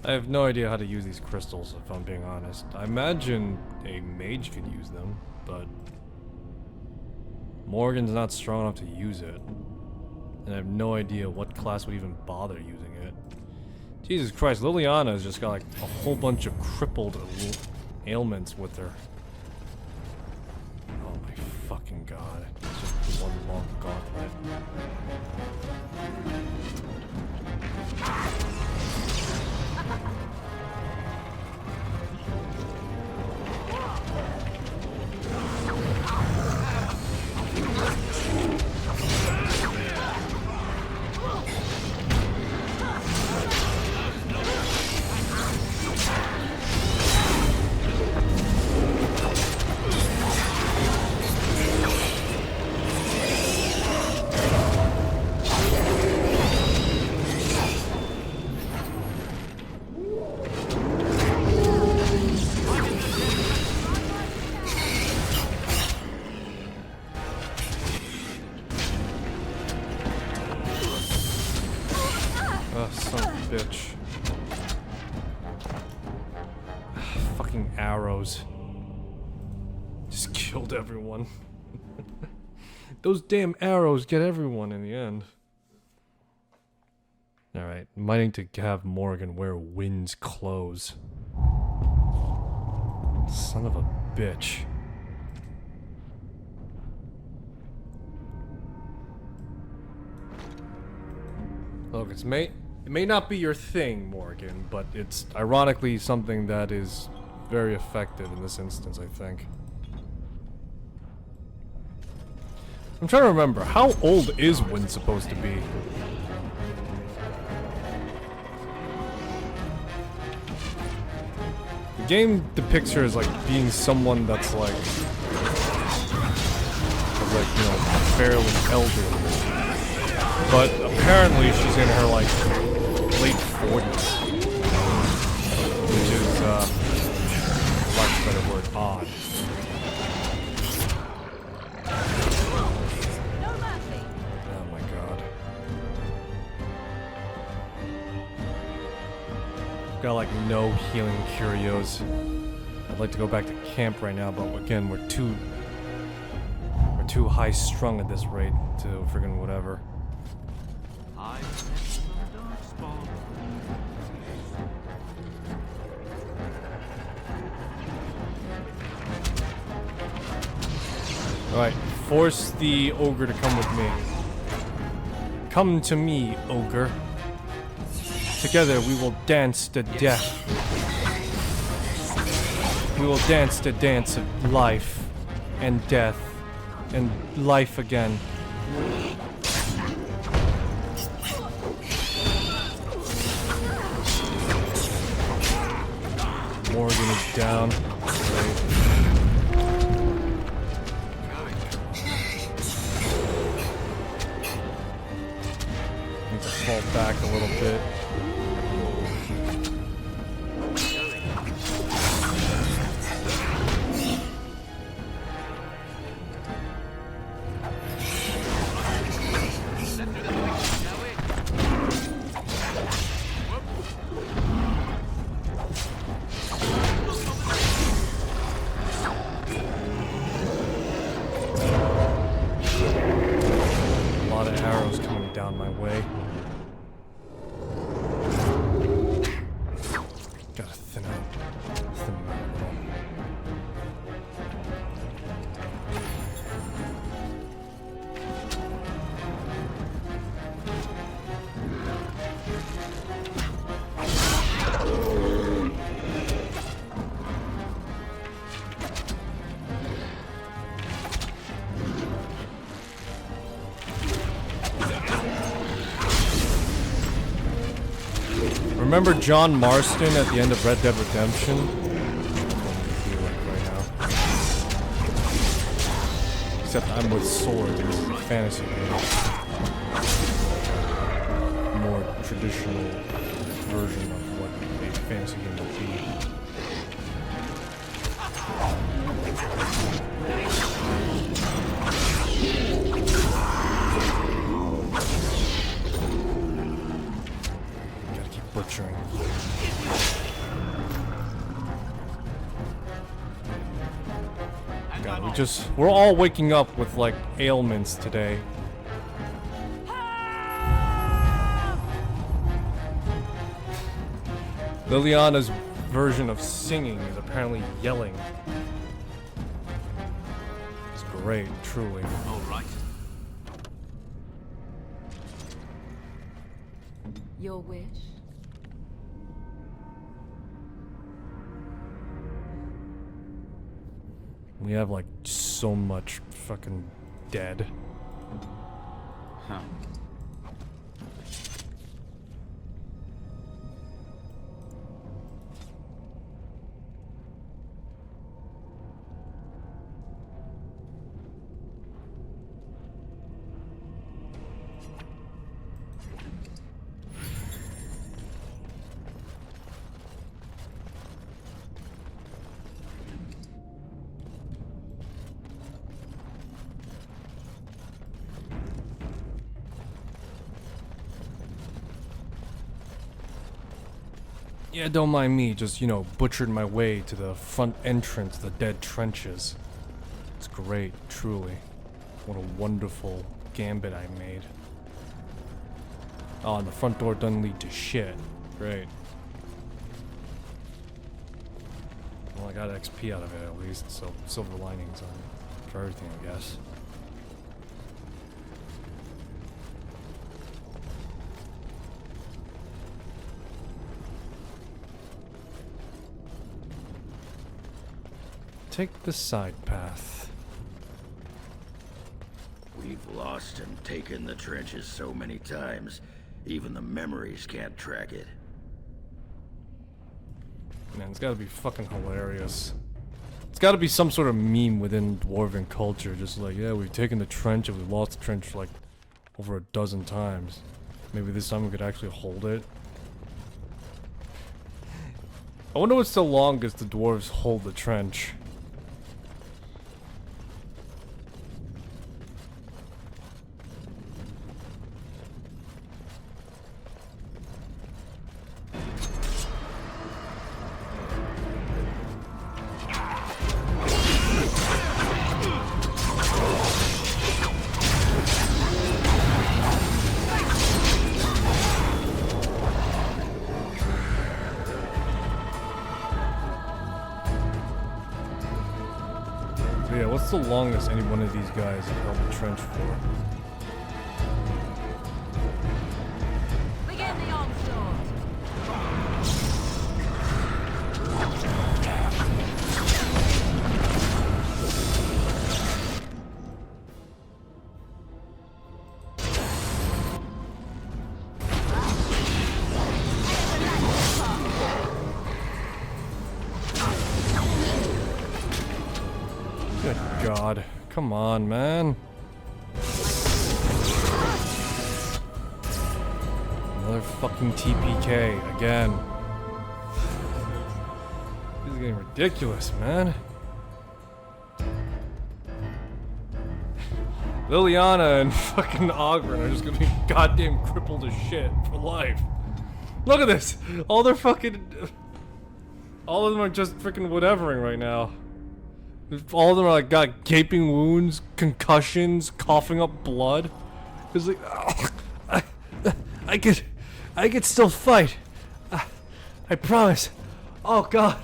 I have no idea how to use these crystals, if I'm being honest. I imagine a mage could use them, but Morgan's not strong enough to use it. And I have no idea what class would even bother using it. Jesus Christ, Liliana's just got like a whole bunch of crippled ailments with her. Oh my fucking god. It's just one long gauntlet. Son of a bitch. Fucking arrows. Just killed everyone. Those damn arrows get everyone in the end. Alright, mining to have Morgan wear Wind's clothes. Son of a bitch. Look, it may not be your thing, Morgan, but it's ironically something that is very effective in this instance, I think. I'm trying to remember, how old is Wind supposed to be? The game depicts her as like being someone that's like, you know, fairly elderly. But apparently she's in her like late 40s. Which is, for lack of a better word, odd. Oh my god. Got like no healing curios. I'd like to go back to camp right now, but again, we're too high strung at this rate to friggin' whatever. Alright, force the ogre to come with me. Come to me, ogre. Together we will dance to death. We will dance the dance of life and death and life again. Morgan is down. Great. Need to fall back a little bit. Remember John Marston at the end of Red Dead Redemption? Except I'm with swords, this is a fantasy game. More traditional version of what a fantasy game would be. Butchering. God, we're all waking up with like ailments today. Liliana's version of singing is apparently yelling. It's great, truly. All right. Your wish? We have like so much fucking dead. Huh. Yeah, don't mind me, just, you know, butchered my way to the front entrance of the dead trenches. It's great, truly. What a wonderful gambit I made. Oh, and the front door doesn't lead to shit. Great. Well, I got XP out of it at least, so silver linings on it. For everything, I guess. Take the side path. We've lost and taken the trenches so many times, even the memories can't track it. Man, it's gotta be fucking hilarious. It's gotta be some sort of meme within dwarven culture, just like, yeah, we've taken the trench and we've lost the trench like over a dozen times. Maybe this time we could actually hold it. I wonder what's the longest the dwarves hold the trench. Yeah, what's the longest any one of these guys have held the trench for? Begin the onslaught. Good God. Come on, man. Another fucking TPK again. This is getting ridiculous, man. Liliana and fucking Ogren are just gonna be goddamn crippled as shit for life. Look at this! All of them are just freaking whatevering right now. All of them are like got gaping wounds, concussions, coughing up blood. It's like, oh, I could still fight. I promise. Oh God.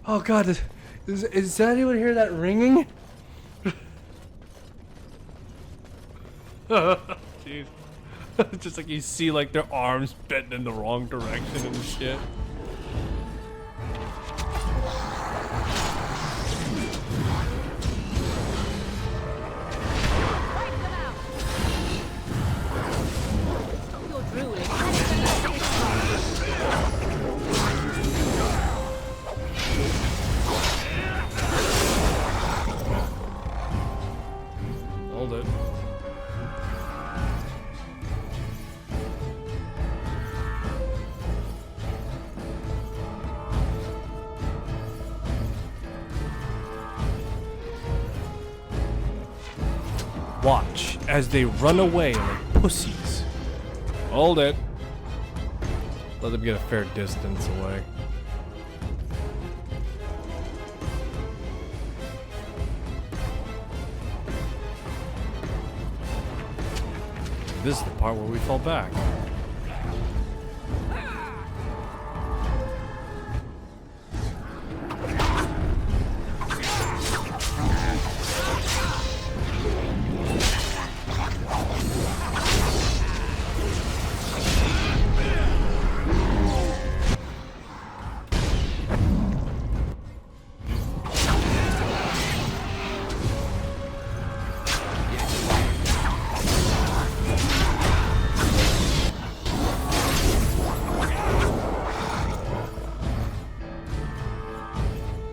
Oh God. Does anyone hear that ringing? Jeez. It's just like you see like their arms bent in the wrong direction and shit. Hold it. Watch as they run away like pussies. Hold it. Let them get a fair distance away. This is the part where we fall back.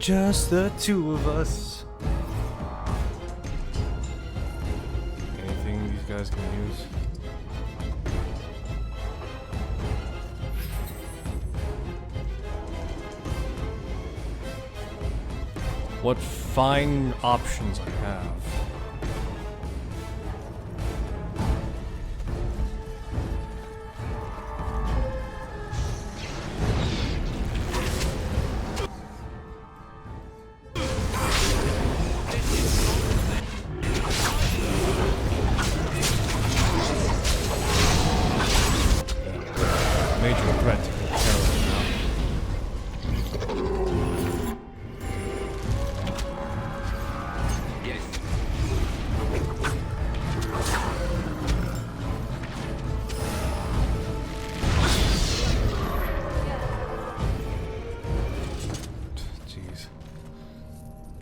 Just the two of us. Anything these guys can use? What fine options I have.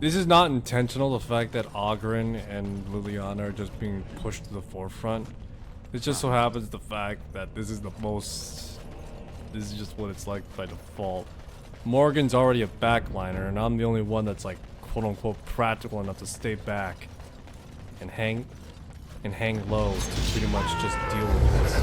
This is not intentional, the fact that Ogren and Liliana are just being pushed to the forefront. It just so happens the fact that this is the most... This is just what it's like by default. Morgan's already a backliner, and I'm the only one that's like, quote-unquote, practical enough to stay back and hang low to pretty much just deal with this.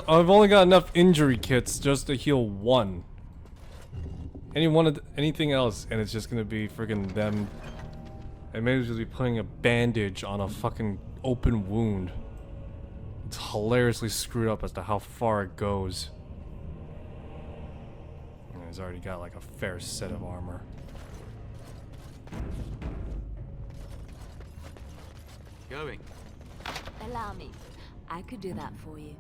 I've only got enough injury kits just to heal one. Anything else, and it's just gonna be friggin' them. And maybe just be putting a bandage on a fucking open wound. It's hilariously screwed up as to how far it goes. And he's already got like a fair set of armor. Going. Allow me. I could do that for you.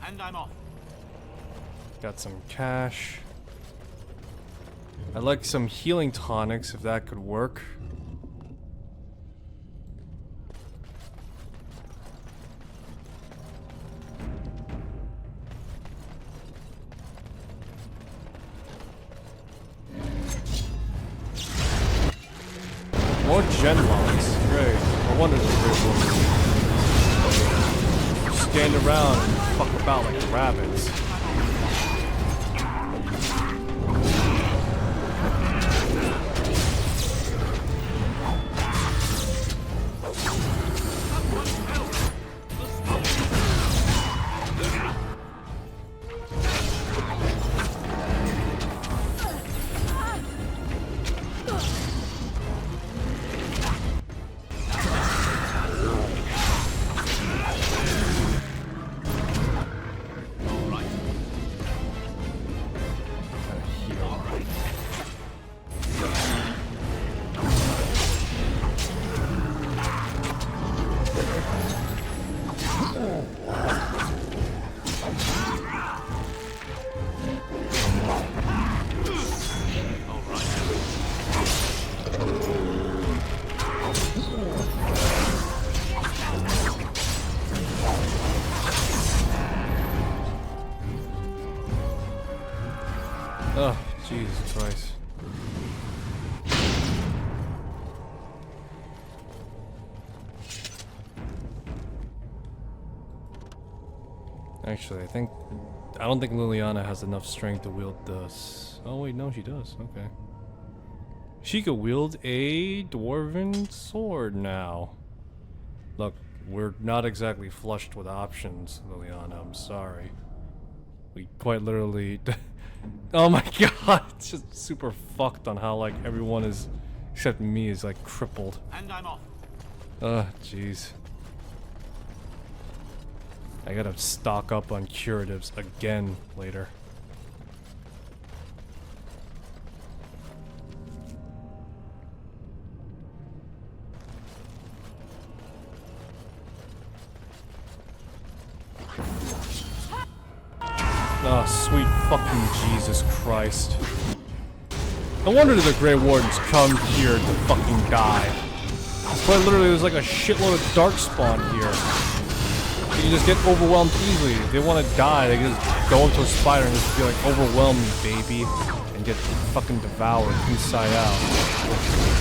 And I'm off. Got some cash. I'd like some healing tonics if that could work. More genlocks. Great. I wonder if they're great. Stand around and fuck about like rabbits. Oh, Jesus Christ. Actually, I don't think Liliana has enough strength to wield this. Oh wait, no, she does. Okay. She could wield a dwarven sword now. Look, we're not exactly flushed with options, Liliana. I'm sorry. We quite literally... Oh my god, it's just super fucked on how like everyone is, except me, is like crippled. And I'm off. Jeez. I gotta stock up on curatives again later. Oh, sweet fucking Jesus Christ. No wonder the Grey Wardens come here to fucking die. It's quite literally, there's like a shitload of Darkspawn here. You can just get overwhelmed easily. If they want to die, they can just go into a spider and just be like, overwhelm me, baby. And and get fucking devoured inside out.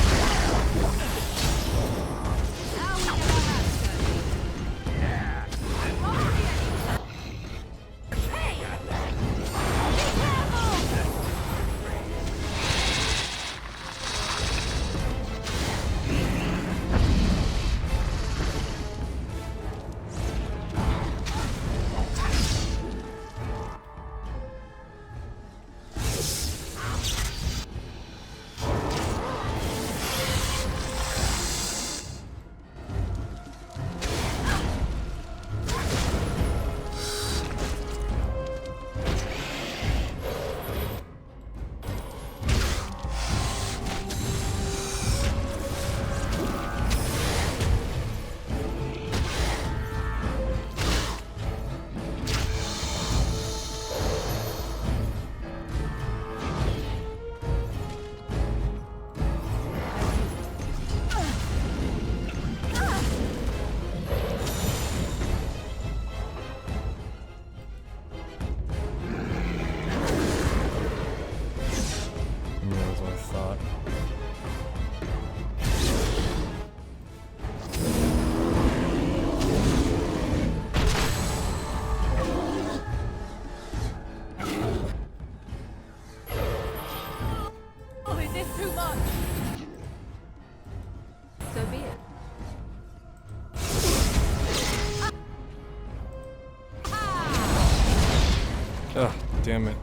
Ugh, damn it.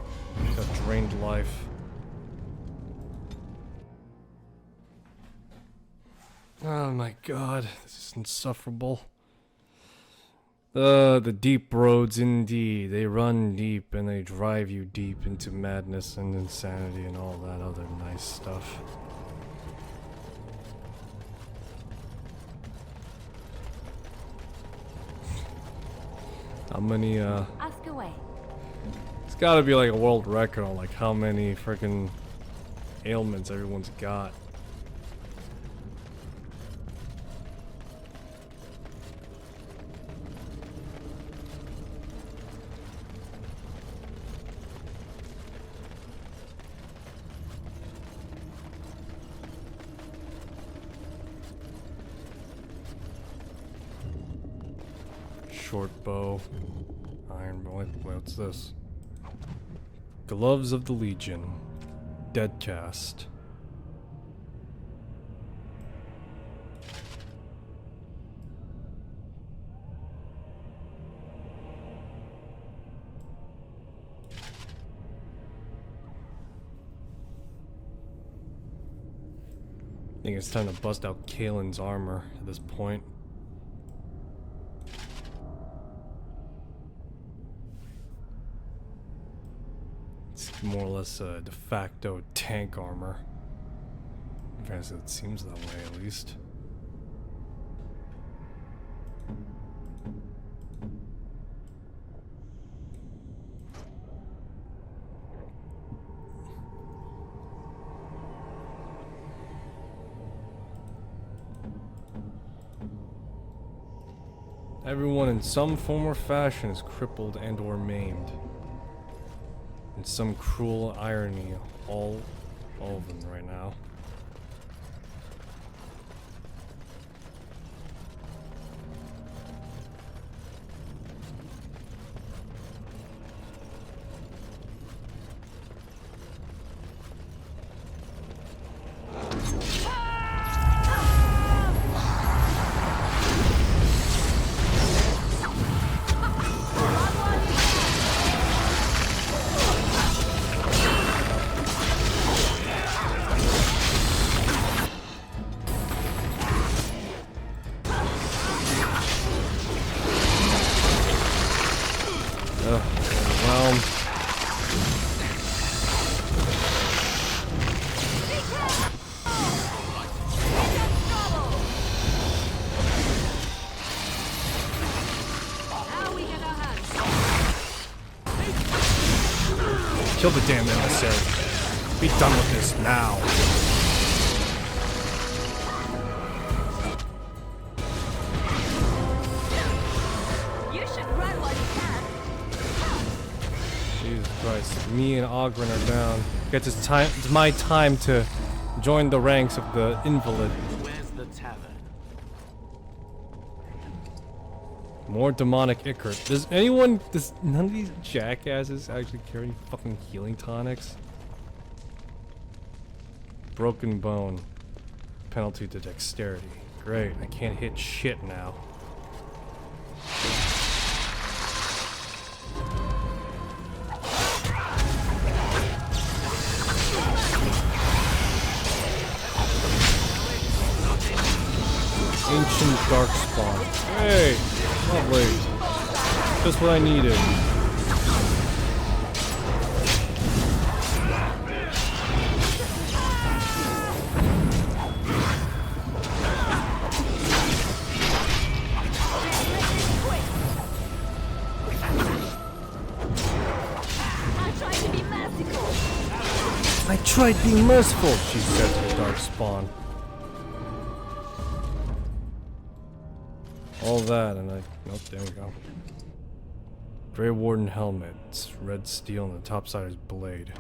Got drained life. Oh my god, this is insufferable. The deep roads indeed. They run deep and they drive you deep into madness and insanity and all that other nice stuff. How many, Ask away. It's gotta be like a world record on like how many freaking ailments everyone's got. Short bow, iron bow. What's this? Gloves of the Legion, dead cast. I think it's time to bust out Kalen's armor at this point. More or less a de facto tank armor. As it seems that way, at least. Everyone in some form or fashion is crippled and or maimed. And some cruel irony, all of them right now. Kill the damn emissary. Be done with this now. You should run while you can. Jesus Christ. Me and Ogren are down. It's my time to join the ranks of the invalid. Where's the tavern? More demonic ichor. Does none of these jackasses actually carry fucking healing tonics? Broken bone. Penalty to dexterity. Great, I can't hit shit now. Ancient Darkspawn. Hey! Lovely. Just what I needed. I tried being merciful, she said to the Darkspawn. All that, and nope, there we go. Grey Warden helmet. It's red steel on the top side is blade.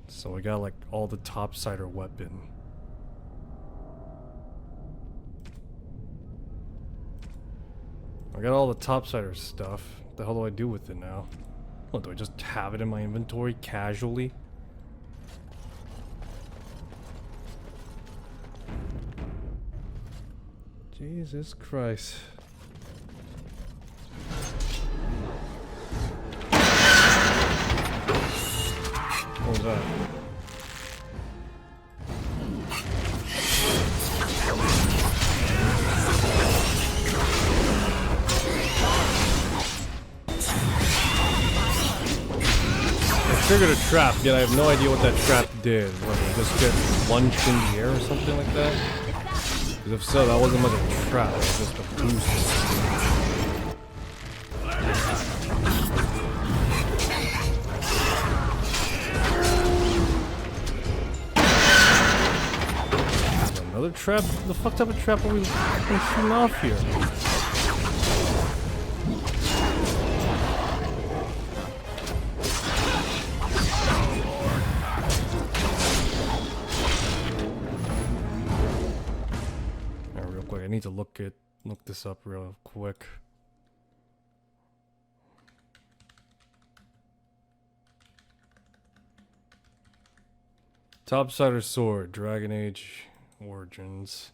So we got like all the topsider weapon. I got all the topsider stuff. What the hell do I do with it now? What, do I just have it in my inventory casually? Jesus Christ. What was that? I triggered a trap, yet I have no idea what that trap did. What, did it just get lunged in the air or something like that? Because if so, that wasn't much of a trap, it was just a boost. Another trap? The fuck type of trap are we shooting off here? Real quick, I need to look this up real quick. Topsider sword, Dragon Age Origins.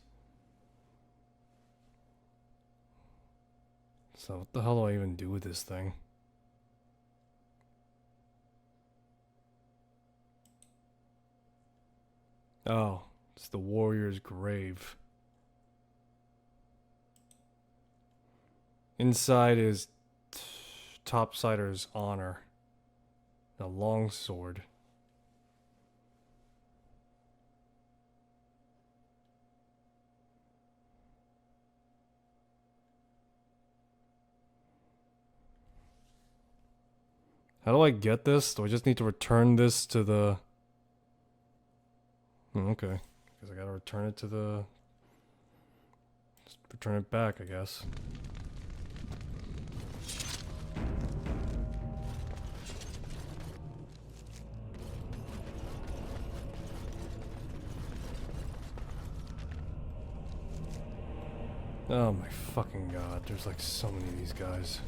So what the hell do I even do with this thing? Oh, it's the warrior's grave. Inside is Topsider's honor. A long sword. How do I get this? Do I just need to return this to the... okay. Because I gotta return it to the... Just return it back, I guess. Oh my fucking god, there's like so many of these guys.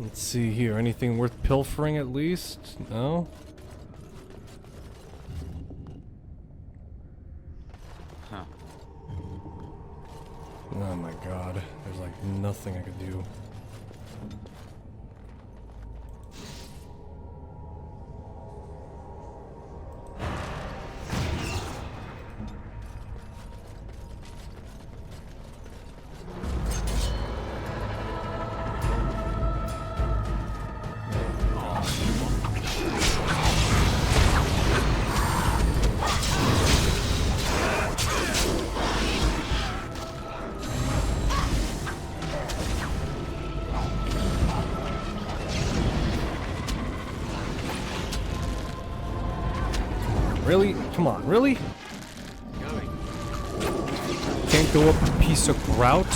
Let's see here. Anything worth pilfering at least? No? nothing I could do. Really? Come on, really? Can't go up a piece of grout?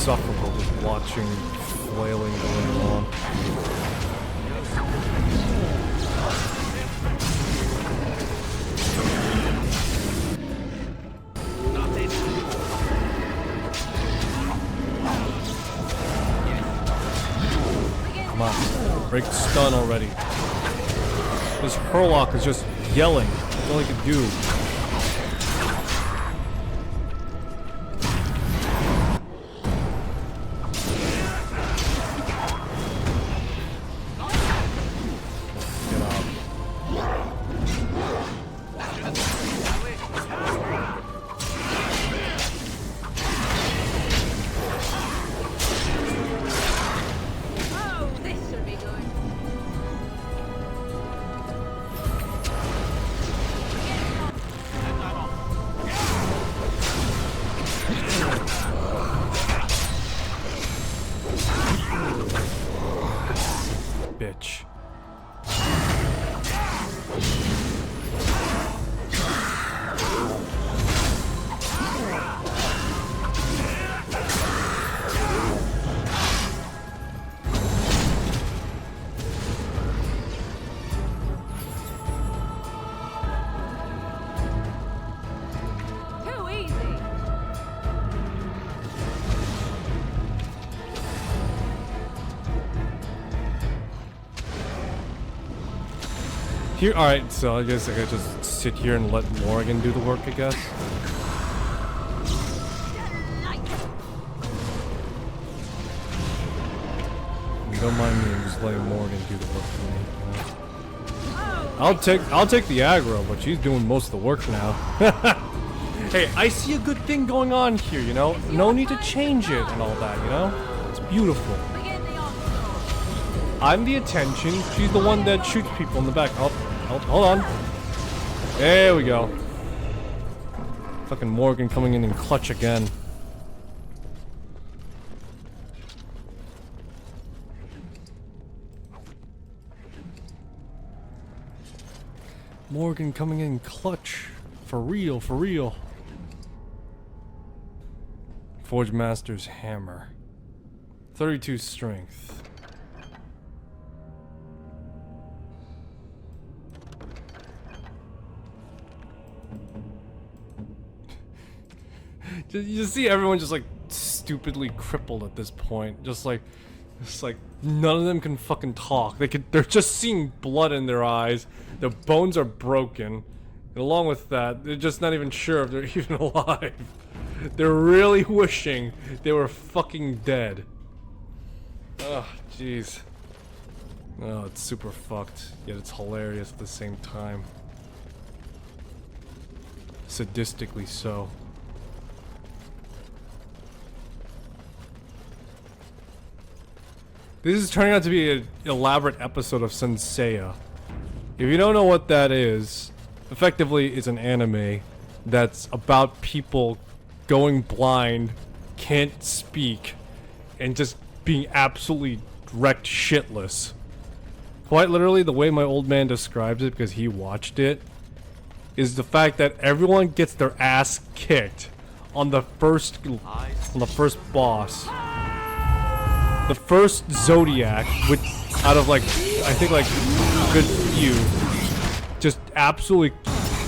Insufferable just watching flailing going on. Come on, break the stun already. This Hurlock is just yelling. That's all he can do. Bitch. Too easy. Here, alright, so I guess I could just sit here and let Morgan do the work, I guess. Don't mind me, I'm just letting Morgan do the work for me. You know? I'll take the aggro, but she's doing most of the work now. Hey, I see a good thing going on here, you know? No need to change it and all that, you know? It's beautiful. I'm the attention, she's the one that shoots people in the back. Oh, hold on. There we go. Fucking Morgan coming in clutch again. Morgan coming in clutch. For real, for real. Forge Master's Hammer. 32 strength. You see everyone just like stupidly crippled at this point. Just like none of them can fucking talk. They're just seeing blood in their eyes. Their bones are broken. And along with that, they're just not even sure if they're even alive. They're really wishing they were fucking dead. Oh, jeez. Oh, it's super fucked. Yet it's hilarious at the same time. Sadistically so. This is turning out to be an elaborate episode of Senseiya. If you don't know what that is, effectively it's an anime that's about people going blind, can't speak, and just being absolutely wrecked shitless. Quite literally, the way my old man describes it, because he watched it, is the fact that everyone gets their ass kicked on the first boss. the first Zodiac, which out of like, I think like a good few, just absolutely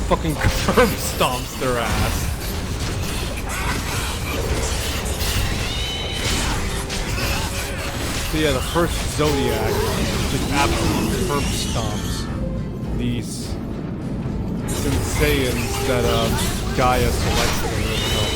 fucking curb stomps their ass. So yeah, the first Zodiac just absolutely curb stomps these Saiyans that Gaia selected and really helped.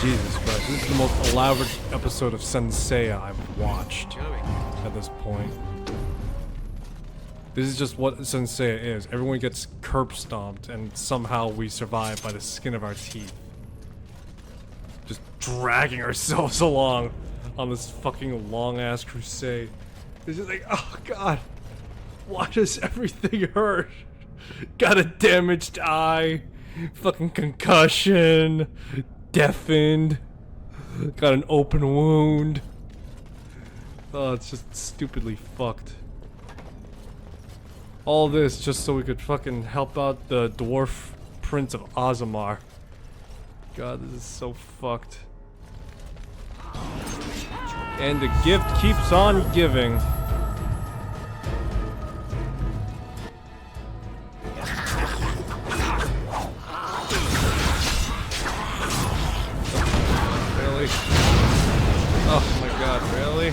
Jesus Christ, this is the most elaborate episode of Senseiya I've watched at this point. This is just what Senseiya is. Everyone gets curb stomped and somehow we survive by the skin of our teeth. Just dragging ourselves along on this fucking long-ass crusade. It's just like, oh god, why does everything hurt? Got a damaged eye, fucking concussion, deafened, got an open wound. Oh, it's just stupidly fucked. All this just so we could fucking help out the dwarf prince of Ozamar. God, this is so fucked. And the gift keeps on giving. Really? Oh my god, really?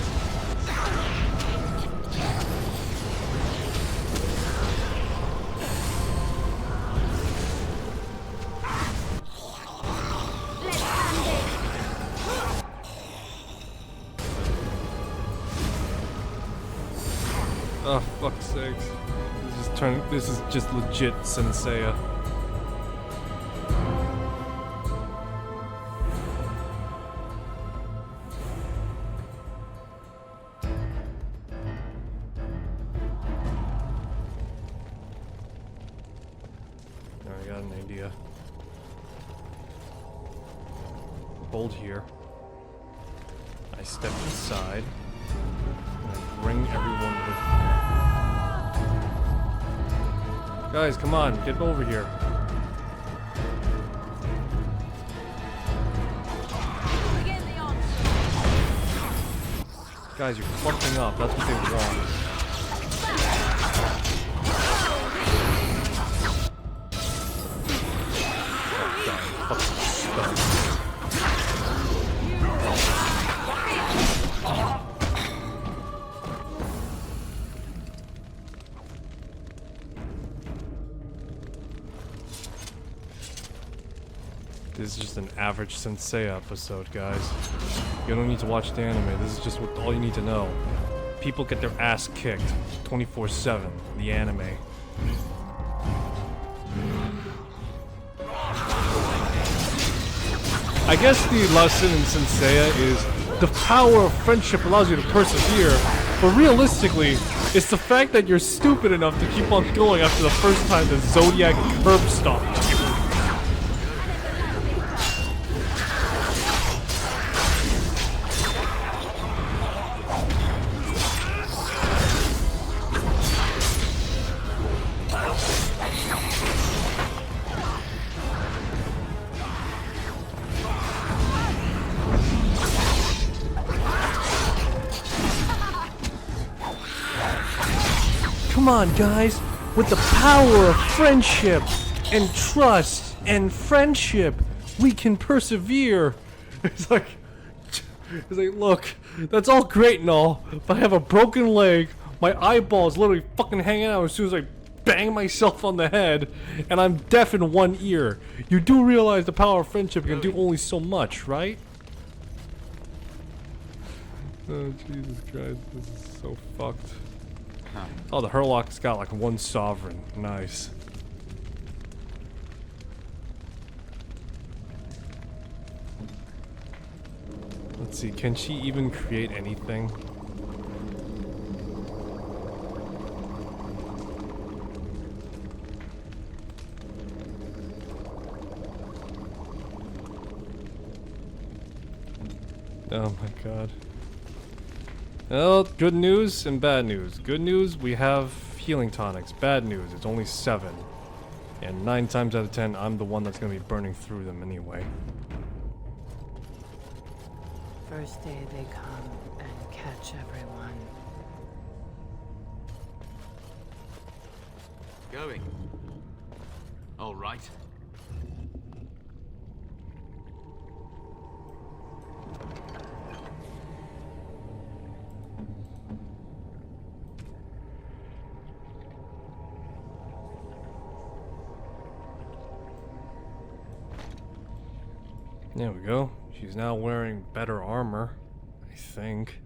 Oh, fuck's sakes. This is just legit Senseiya. I got an idea. Hold here. I step inside. And I bring everyone with me. Guys, come on, get over here. Guys, you're fucking up. That's what they want. This is just an average Senseiya episode, guys. You don't need to watch the anime. This is just what all you need to know. People get their ass kicked 24/7. The anime. I guess the lesson in Senseiya is the power of friendship allows you to persevere, but realistically, it's the fact that you're stupid enough to keep on going after the first time the Zodiac curb stomped you. Come on, guys, with the power of friendship and trust and friendship, we can persevere. It's like, look, that's all great and all, but I have a broken leg, my eyeball's literally fucking hanging out as soon as I bang myself on the head, and I'm deaf in one ear. You do realize the power of friendship can do only so much, right? Oh, Jesus Christ, this is so fucked. Oh, the Hurlock's got like one sovereign. Nice. Let's see, can she even create anything? Oh my god. Well, good news and bad news. Good news, we have healing tonics. Bad news, it's only 7. And 9 times out of 10, I'm the one that's gonna be burning through them anyway. First day they come and catch everyone. Going. All right. There we go. She's now wearing better armor, I think.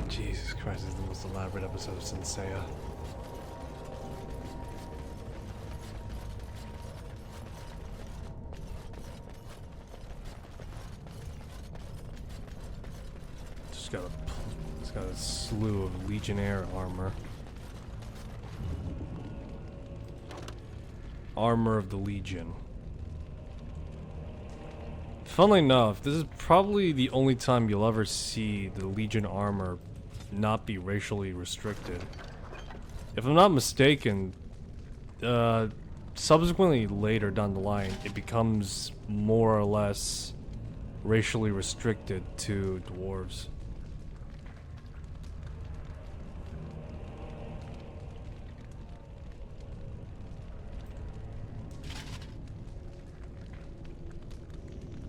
Jesus Christ, this is the most elaborate episode of Senseiya. It's got a slew of Legionnaire armor. Armor of the Legion. Funnily enough, this is probably the only time you'll ever see the Legion armor not be racially restricted. If I'm not mistaken, subsequently later down the line, it becomes more or less racially restricted to dwarves.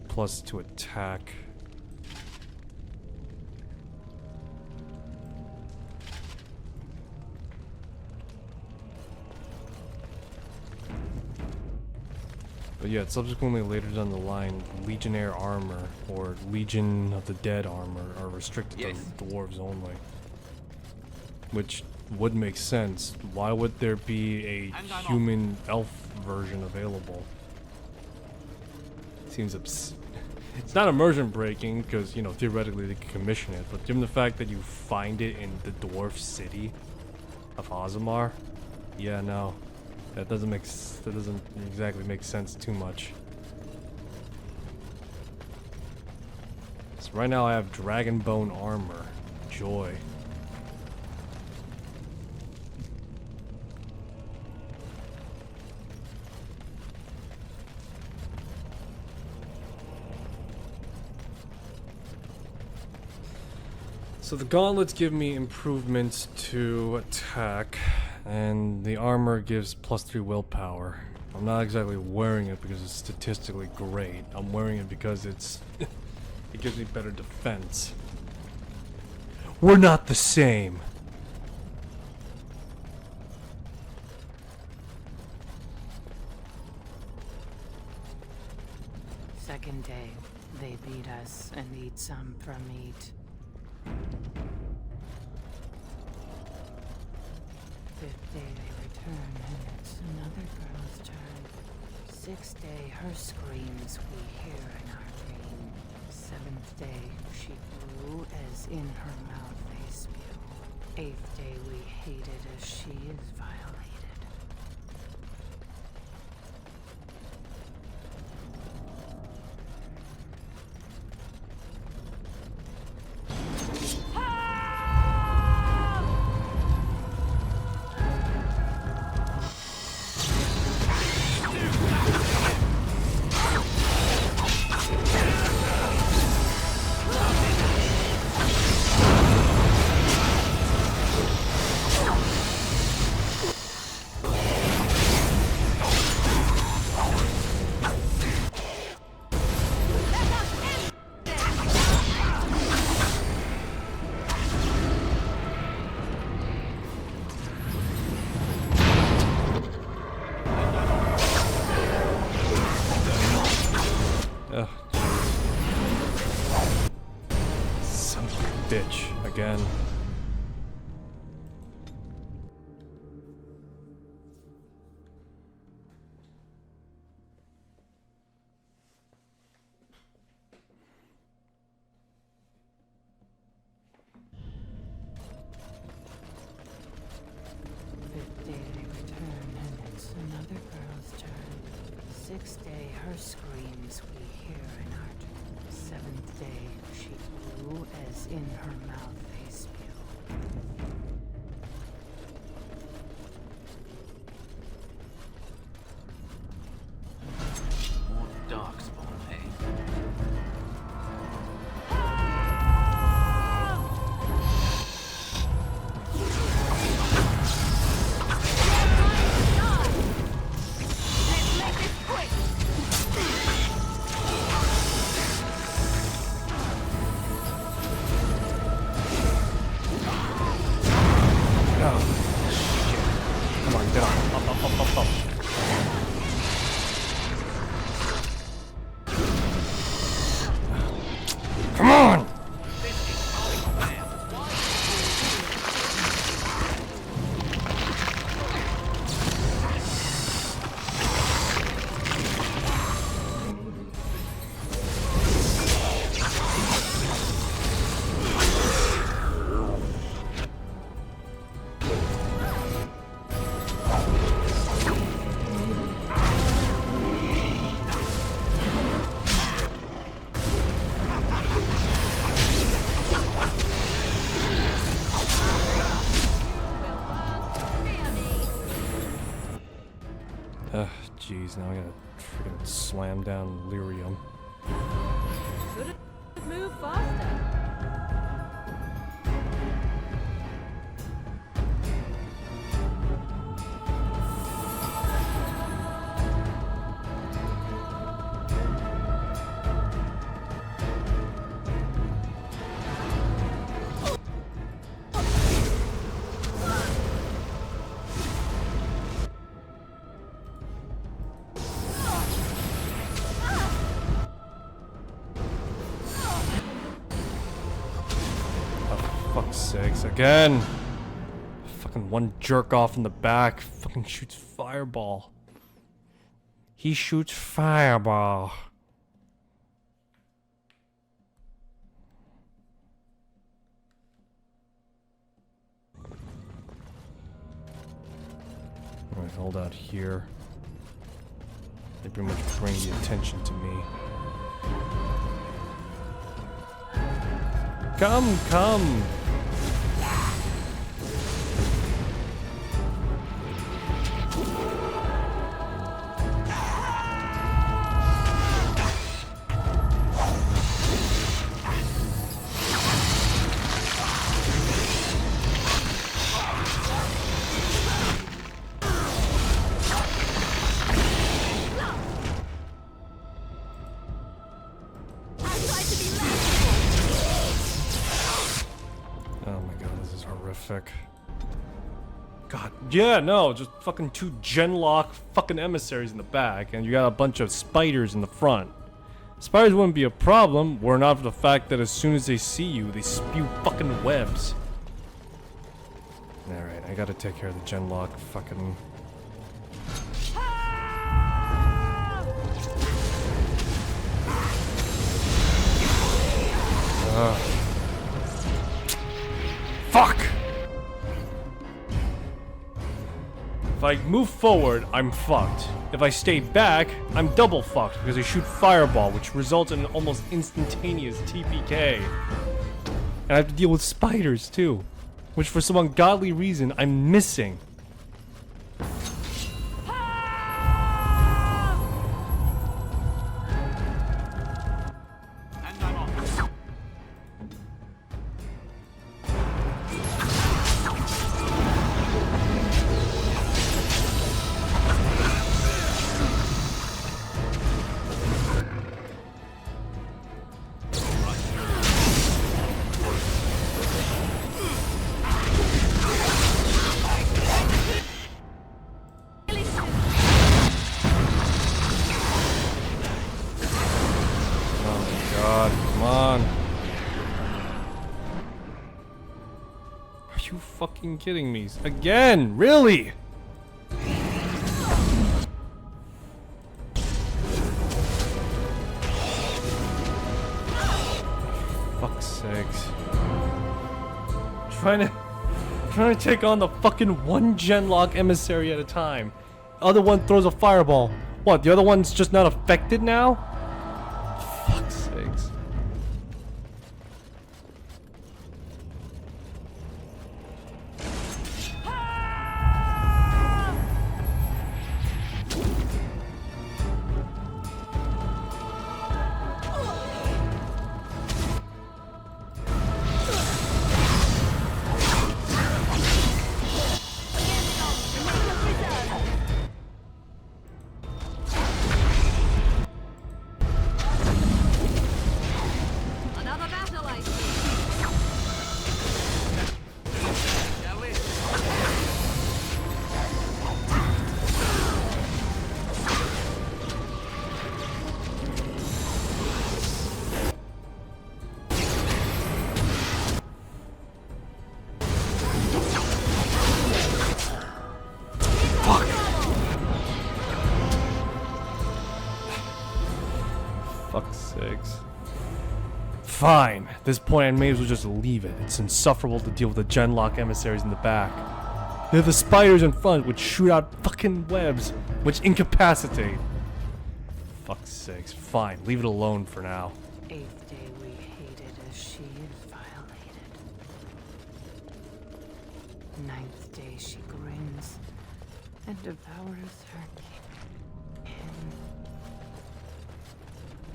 Plus to attack. But yeah, subsequently later down the line, Legionnaire armor or Legion of the Dead armor are restricted to dwarves only. Which would make sense. Why would there be a human elf version available? Seems it's not immersion breaking because, you know, theoretically they could commission it, but given the fact that you find it in the dwarf city of Ozamar, yeah, no, that doesn't exactly make sense too much. So right now I have dragon bone armor, joy. So the gauntlets give me improvements to attack, and the armor gives +3 willpower. I'm not exactly wearing it because it's statistically great. I'm wearing it because it gives me better defense. We're not the same. Second day, they beat us and eat some from meat. 5th day they return and it's another girl's turn. 6th day her screams we hear in our dream. 7th day she grew as in her mouth they spew. 8th day we hated as she is violated. 6th day, her screams we hear in our dreams. 7th day, she grew as in her mouth they spew. More darkspawn, eh? Come on, get on. Up. Come on! Jeez, now I gotta freaking slam down lyrium. Should've moved faster. Fuck's sakes, again! Fucking one jerk off in the back fucking shoots fireball. He shoots fireball. Alright, hold out here. They pretty much bring the attention to me. Come! God, yeah, no, just fucking 2 genlock fucking emissaries in the back, and you got a bunch of spiders in the front. Spiders wouldn't be a problem, were not for the fact that as soon as they see you, they spew fucking webs. Alright, I gotta take care of the genlock fucking... Fuck! If I move forward, I'm fucked. If I stay back, I'm double fucked because I shoot fireball, which results in an almost instantaneous TPK. And I have to deal with spiders too, which for some ungodly reason I'm missing. God, come on. Are you fucking kidding me? Again? Really? Fuck's sakes. Trying to take on the fucking one genlock emissary at a time. Other one throws a fireball. What, the other one's just not affected now? Fuck's sakes. Another battle, I see. Shall we? Fuck's sakes. Fine. At this point, I may as well just leave it. It's insufferable to deal with the Genlock emissaries in the back. They're the spiders in front, which shoot out fucking webs, which incapacitate. Fuck's sakes. Fine. Leave it alone for now. 8th day we hated as she is violated. 9th day she grins and devours her kin.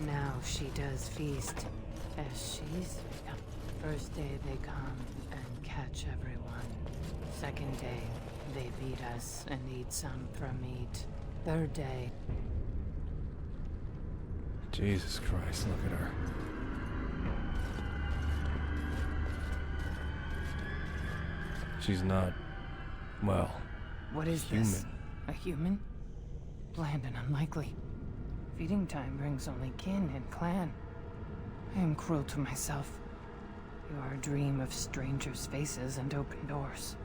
Now she does feast as she's become. 1st day they come and catch everyone. 2nd day they beat us and eat some from meat. 3rd day Jesus Christ, look at her. She's not, well, what is human. this? A human? Bland and unlikely. Feeding time brings only kin and clan. I am cruel to myself. You are a dream of strangers' faces and open doors.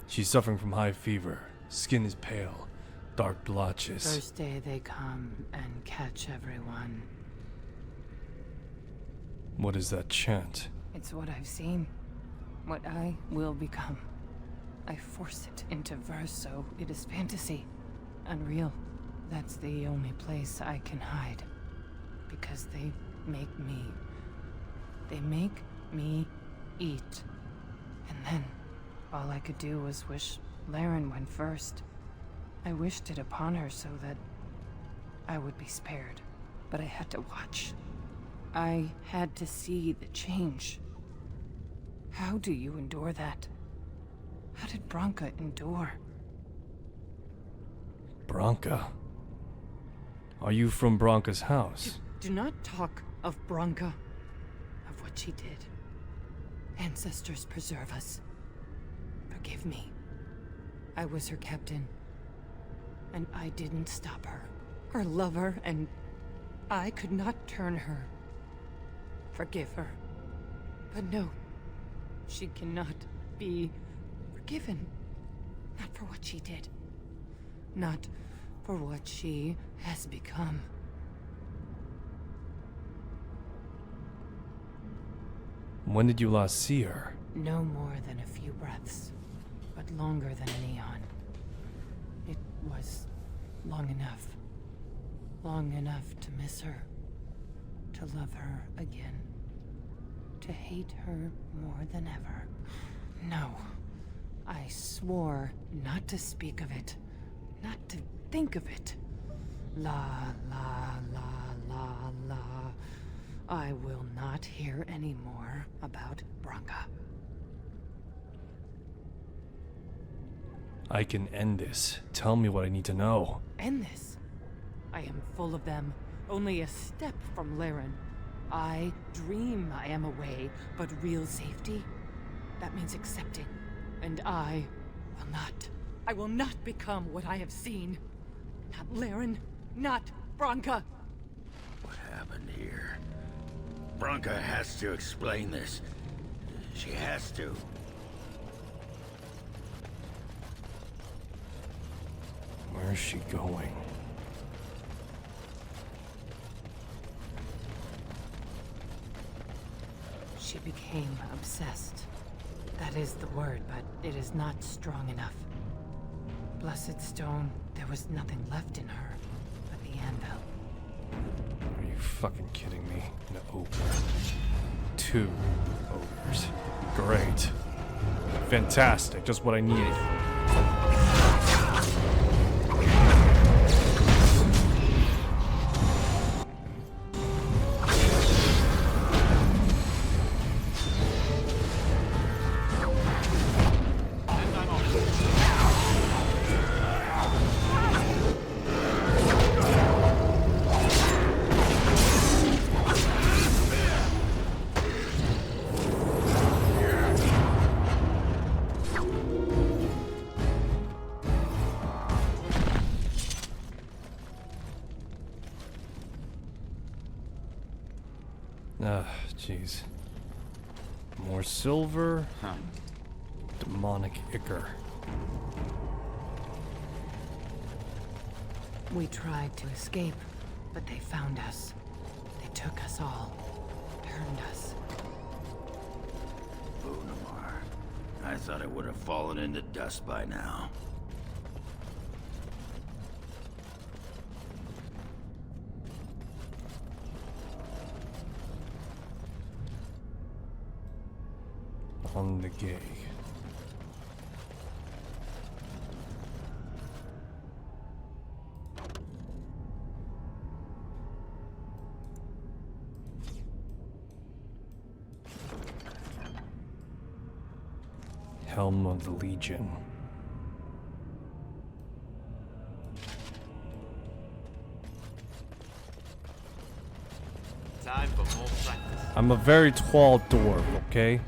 She's suffering from high fever. Skin is pale. Dark blotches. 1st day they come and catch everyone. What is that chant? It's what I've seen. What I will become. I force it into verse so it is fantasy. Unreal. That's the only place I can hide. Because they make me. They make me eat. And then, all I could do was wish Laren went first. I wished it upon her so that I would be spared. But I had to watch. I had to see the change. How do you endure that? How did Branka endure? Branka? Are you from Branka's house? Do not talk of Branka. Of what she did. Ancestors preserve us. Forgive me. I was her captain. And I didn't stop her. Her lover, and I could not turn her. Forgive her. But no. She cannot be forgiven. Not for what she did. Not for what she has become. When did you last see her? No more than a few breaths, but longer than an eon. It was long enough. Long enough to miss her. To love her again. To hate her more than ever. No. I swore not to speak of it. Not to think of it. La, la, la, la, la. I will not hear any more about Branka. I can end this. Tell me what I need to know. End this. I am full of them. Only a step from Laren. I dream I am away, but real safety? That means accepting. And I will not. I will not become what I have seen. Not Laren. Not Branka. What happened here? Branka has to explain this. She has to. Where's she going? She became obsessed. That is the word, but it is not strong enough. Blessed stone, there was nothing left in her but the anvil. Are you fucking kidding me? An ogre. 2 ogres. Great. Fantastic. Just what I needed. Ah, jeez. More silver. Demonic ichor. We tried to escape, but they found us. They took us all. Turned us. Bunamar. I thought it would have fallen into dust by now. On the gay. Helm of the Legion. Time for more practice. I'm a very tall dwarf, okay?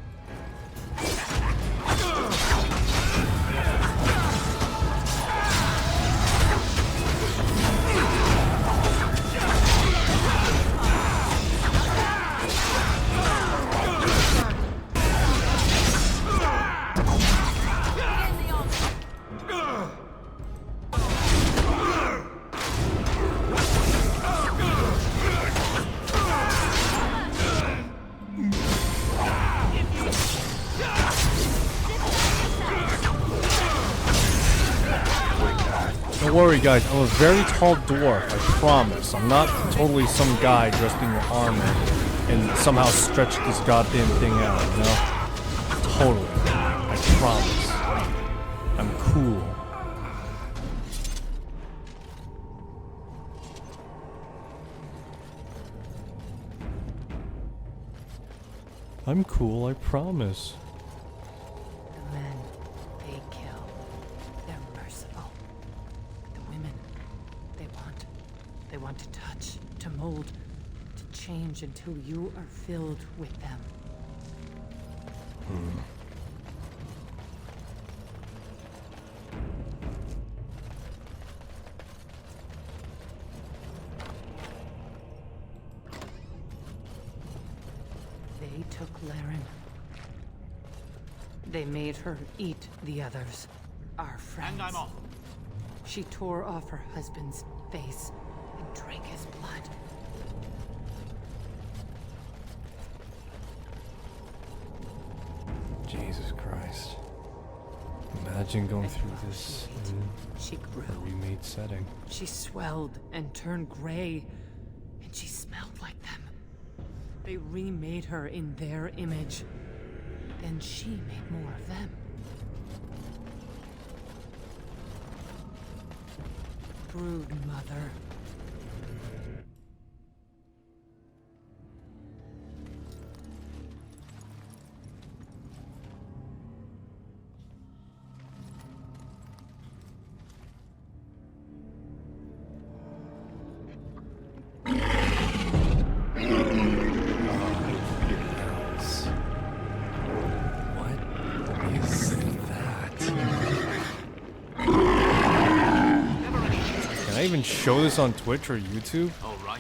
Don't worry guys, I'm a very tall dwarf, I promise. I'm not totally some guy dressed in your armor and somehow stretch this goddamn thing out, you know? Totally. I promise. I'm cool. I'm cool, I promise. The men, they kill. They're merciful. The women, they want to touch, to mold, to change until you are filled with them. They took Laren. They made her eat the others, our friends. And I'm off. She tore off her husband's face and drank his blood. Jesus Christ. Imagine going through this She grew. in a remade setting. She swelled and turned gray, and she smelled like them. They remade her in their image. Then she made more of them. Brood mother. Can I even show this on Twitch or YouTube? All right.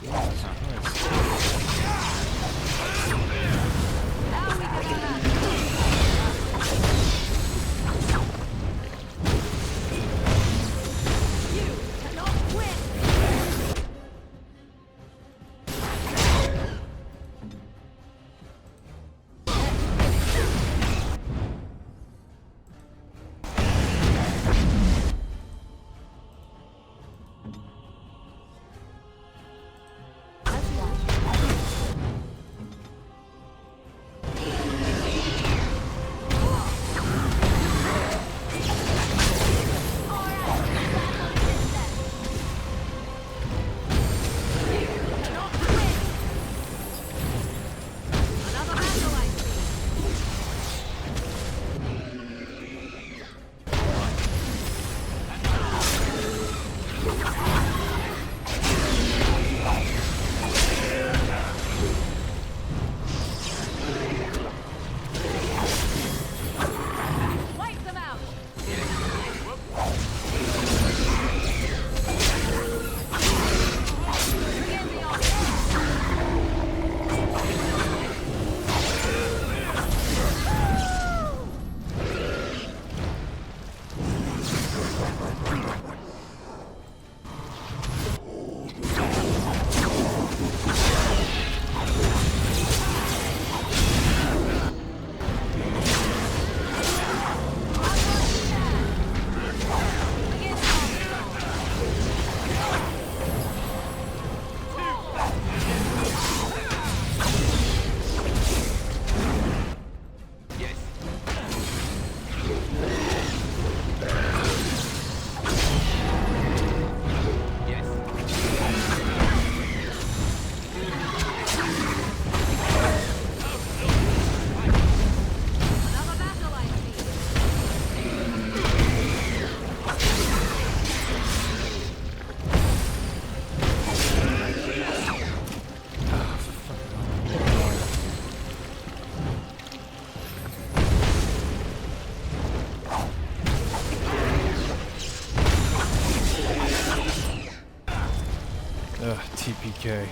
TPK.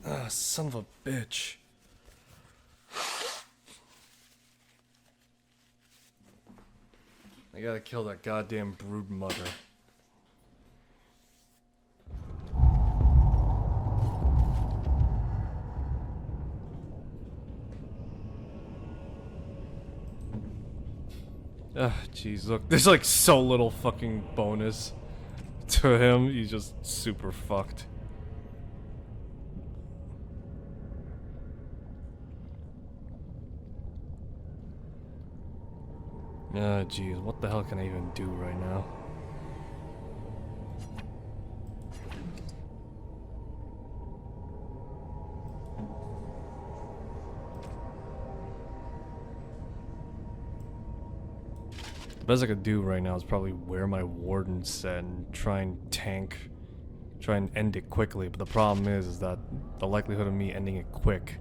Ah, son of a bitch. I gotta kill that goddamn brood mother. Ah, jeez, look, there's like so little fucking bonus to him. He's just super fucked. Ah, jeez, what the hell can I even do right now? The best I could do right now is probably wear my warden set and try and end it quickly. But the problem is that the likelihood of me ending it quick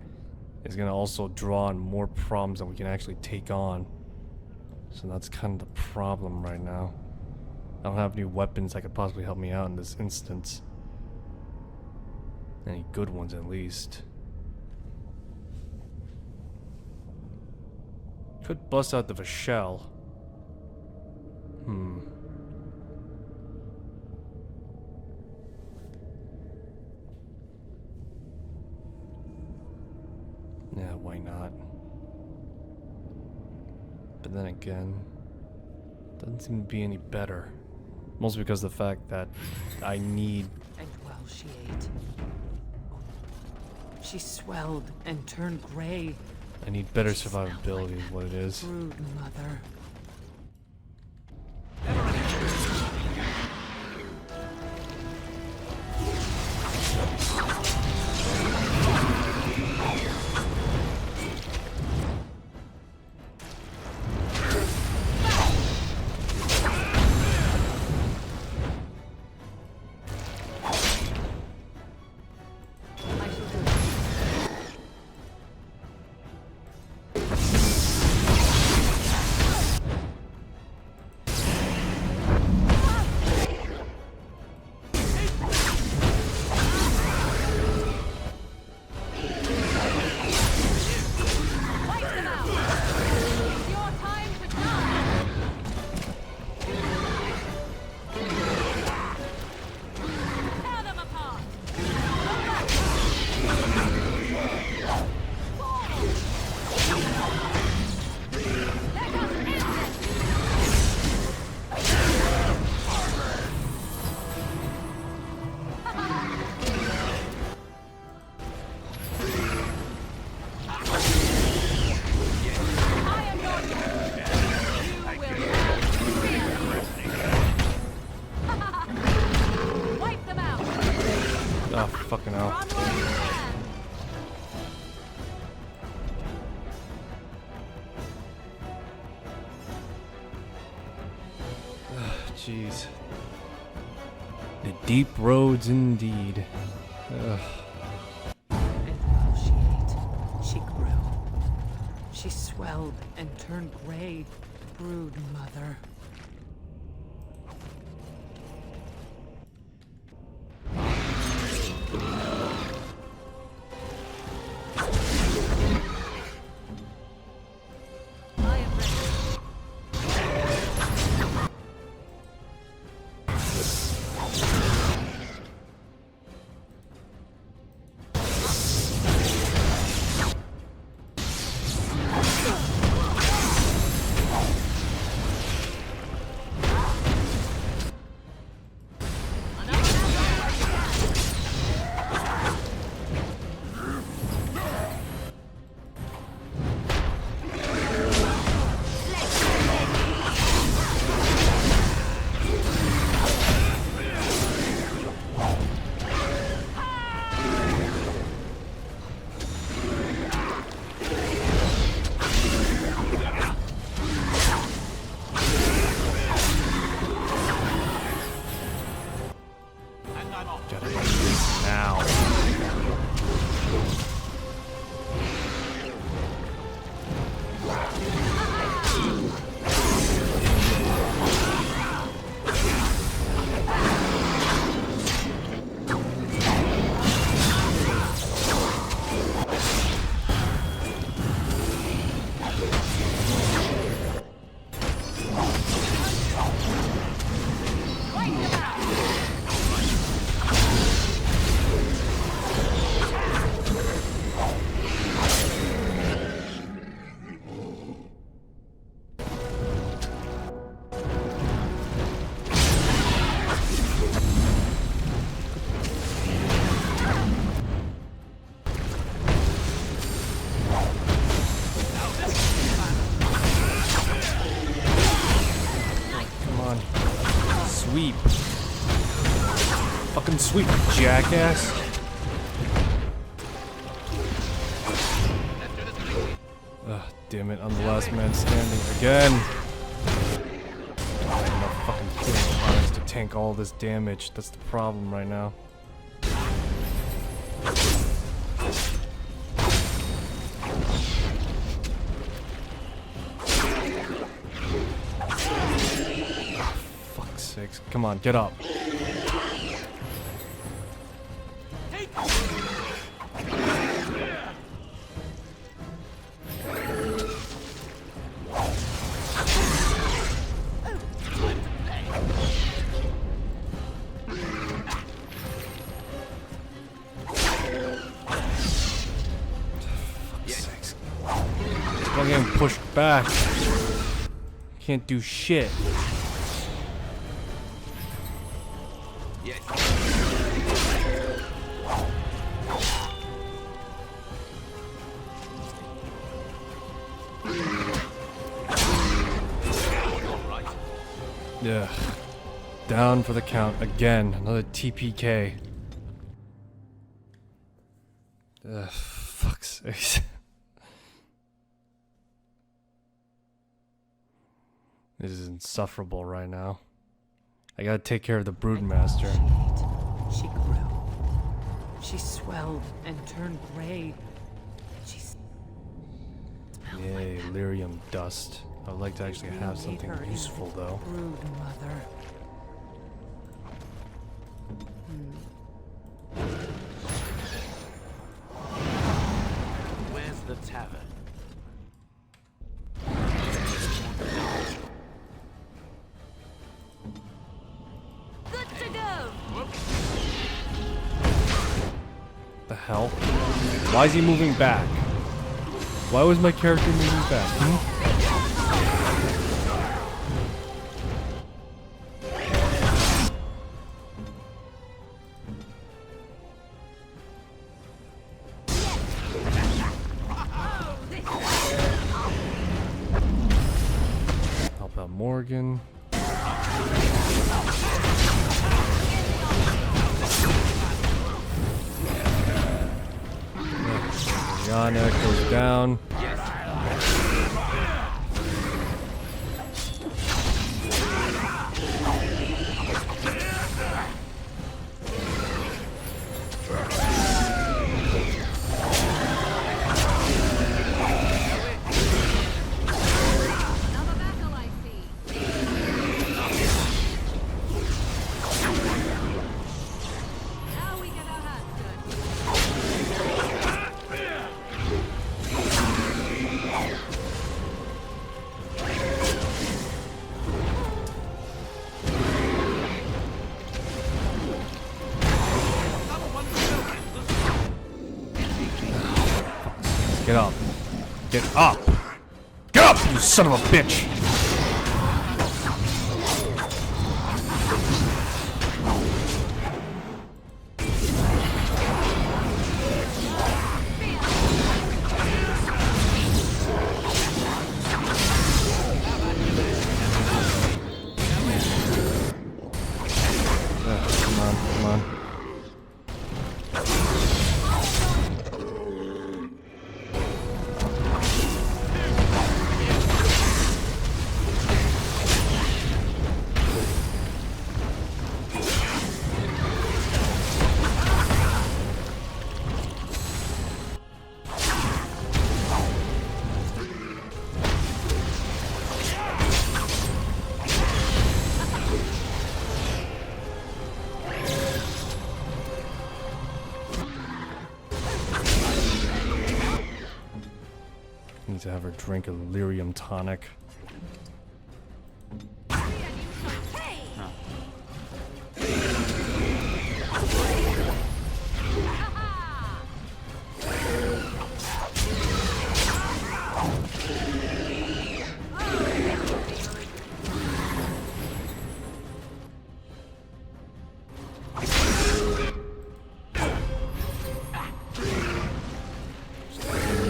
is gonna also draw on more problems than we can actually take on. So that's kind of the problem right now. I don't have any weapons that could possibly help me out in this instance. Any good ones at least. Could bust out the shell. Yeah, why not? But then again, doesn't seem to be any better. Mostly because of the fact that I need... And well, she ate. She swelled and turned gray. I need better survivability is what it is. Brood mother. Oh, fucking hell. Jeez. The deep roads indeed. Ugh. And well, she ate. She grew. She swelled and turned gray. Brood mother. sweet, jackass. Ugh, damn it, I'm the last man standing again. I have enough fucking killing products to tank all this damage. That's the problem right now. Fuck's sakes. Come on, get up. I'm getting pushed back. Can't do shit. Yeah. Down for the count again. Another TPK. Ugh, fuck's sake. This is insufferable right now. I gotta take care of the Broodmaster. She grew. She swelled and turned gray. She's. Yay, lyrium dust. I would like to actually have something useful though. Brood mother. Where's the tavern? Good to go. The hell? Why is he moving back? Why was my character moving back? Help out Morgan. Yana goes down. Get up. Get up! Get up, you son of a bitch! Come on, come on. Need to have her drink a lyrium tonic.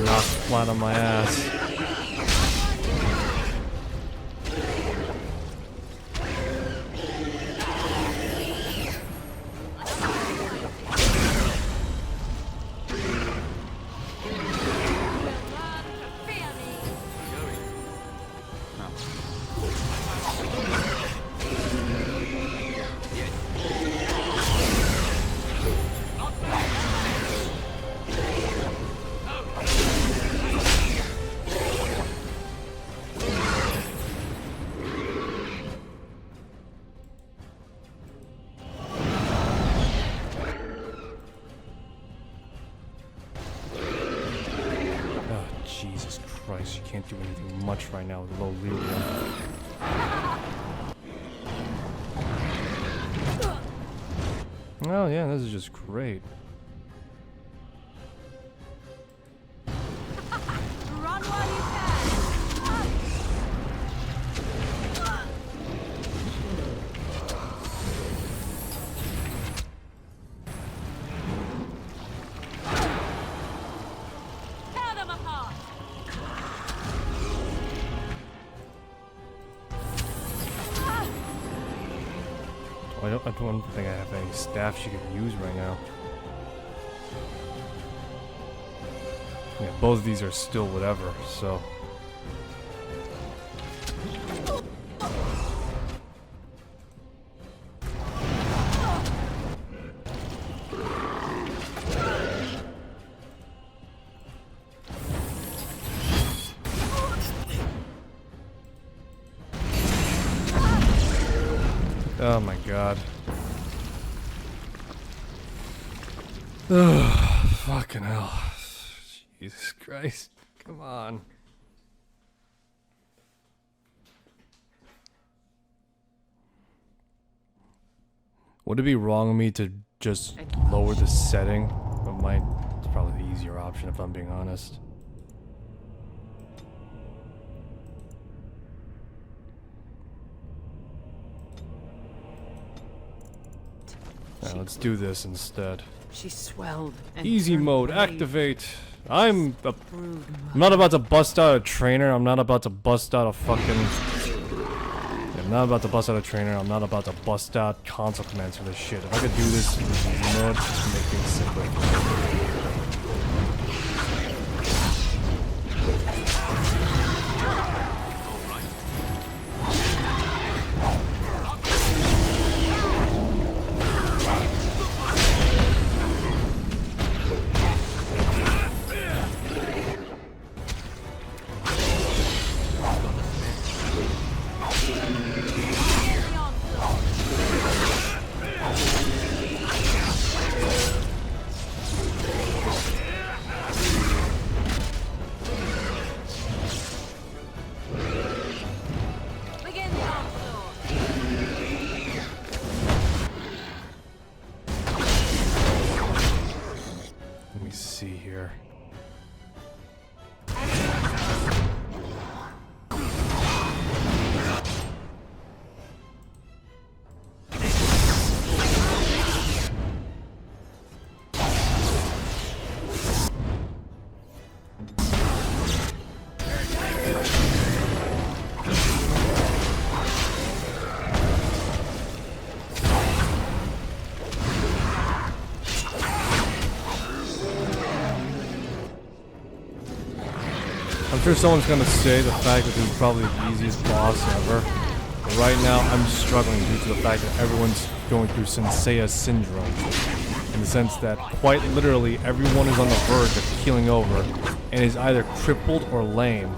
Knocked flat on my ass. Jesus Christ, you can't do anything much right now with low Lelium. Oh yeah, this is just great. Run while you tear them apart. I don't think I have any staff she could use right now. Yeah, both of these are still whatever, so. Oh my god. Ugh, fucking hell. Jesus Christ. Come on. Would it be wrong of me to just lower the setting? It's probably the easier option if I'm being honest. Alright, let's do this instead. She swelled. And Easy turned mode, gray. activate. I'm not about to bust out a trainer. I'm not about to bust out a fucking. I'm not about to bust out a trainer. I'm not about to bust out console commands for this shit. If I could do this in easy mode, just to make things simpler. I'm sure someone's gonna say the fact that this is probably the easiest boss ever. But right now, I'm struggling due to the fact that everyone's going through Senseiya syndrome. In the sense that, quite literally, everyone is on the verge of keeling over and is either crippled or lame.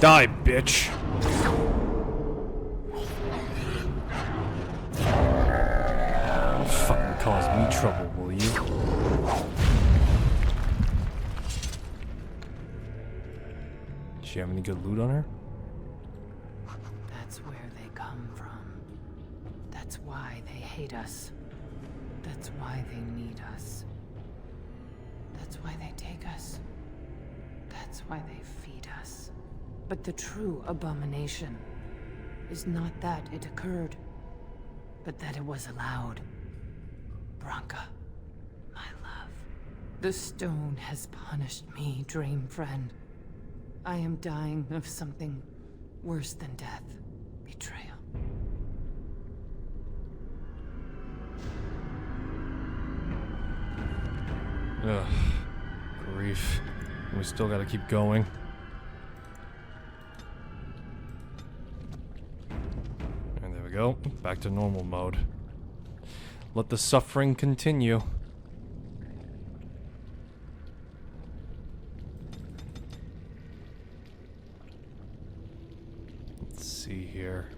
Die, bitch. Fuck. cause me trouble, will you? Does she have any good loot on her? That's where they come from. That's why they hate us. That's why they need us. That's why they take us. That's why they feed us. But the true abomination is not that it occurred, but that it was allowed. Branka, my love. The stone has punished me, dream friend. I am dying of something worse than death. Betrayal. Ugh. Grief. We still gotta keep going. And there we go. Back to normal mode. Let the suffering continue. Let's see here.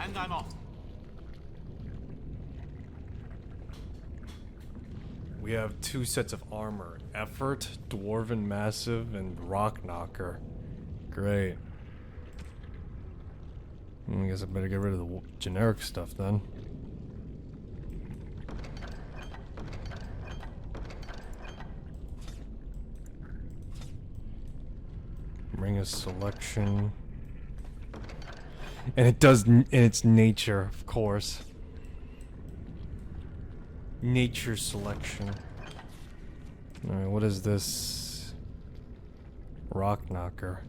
And I'm off. We have 2 sets of armor. Effort, Dwarven Massive, and Rock Knocker. Great. I guess I better get rid of the generic stuff then. Ring of Selection. And it does in its nature, of course. Nature selection. Alright, what is this? Rock Knocker.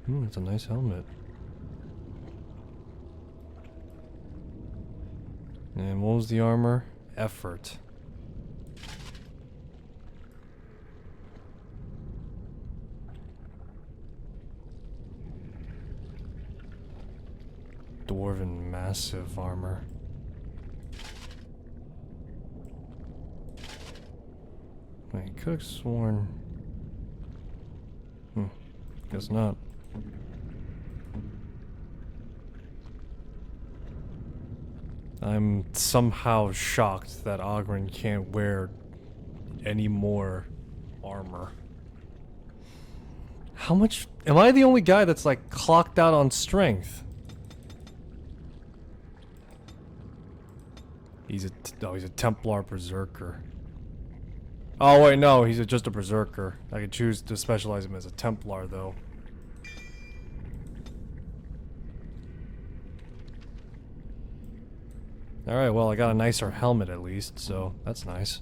It's a nice helmet. And what was the armor? Effort. Dwarven Massive armor. Wait, could have sworn. Guess not. I'm somehow shocked that Ogren can't wear any more armor. How much? Am I the only guy that's like clocked out on strength? He's a Templar Berserker. Oh wait, no, he's just a Berserker. I could choose to specialize him as a Templar though. Alright, well I got a nicer helmet at least, so that's nice.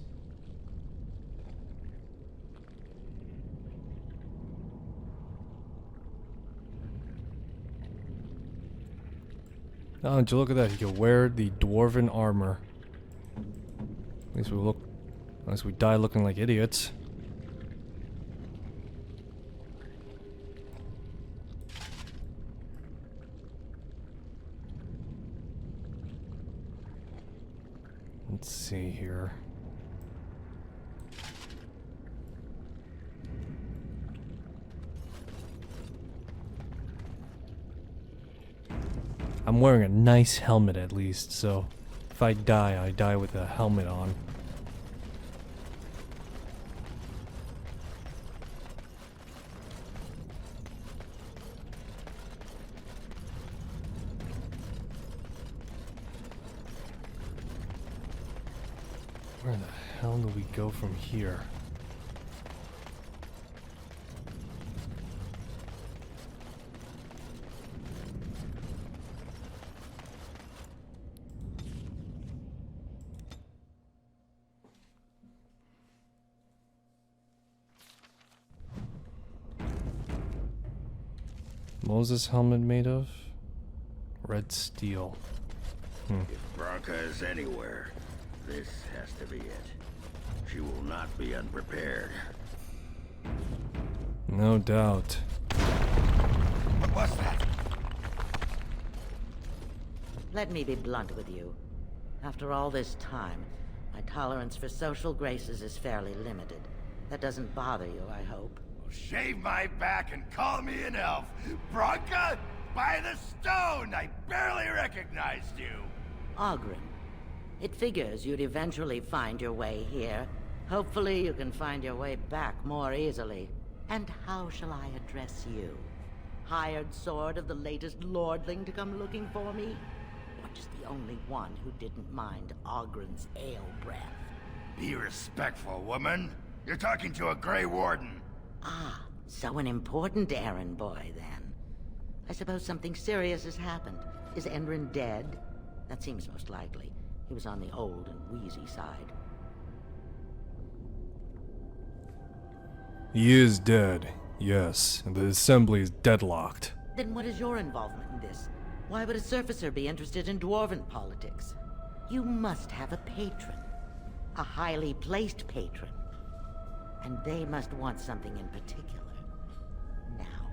Oh, did you look at that? You can wear the Dwarven armor. At least we look, unless we die looking like idiots. Let's see here. I'm wearing a nice helmet at least, so if I die with a helmet on. Where the hell do we go from here? What was this helmet made of? Red steel. If Branka is anywhere, this has to be it. She will not be unprepared. No doubt. What was that? Let me be blunt with you. After all this time, my tolerance for social graces is fairly limited. That doesn't bother you, I hope. Shave my back and call me an elf. Branka? By the stone! I barely recognized you! Ogren. It figures you'd eventually find your way here. Hopefully you can find your way back more easily. And how shall I address you? Hired sword of the latest lordling to come looking for me? Or just the only one who didn't mind Ogren's ale breath? Be respectful, woman. You're talking to a Grey Warden. Ah, so an important errand boy, then. I suppose something serious has happened. Is Endrin dead? That seems most likely. He was on the old and wheezy side. He is dead, yes, and the assembly is deadlocked. Then what is your involvement in this? Why would a surfacer be interested in dwarven politics? You must have a patron. A highly placed patron. And they must want something in particular. Now,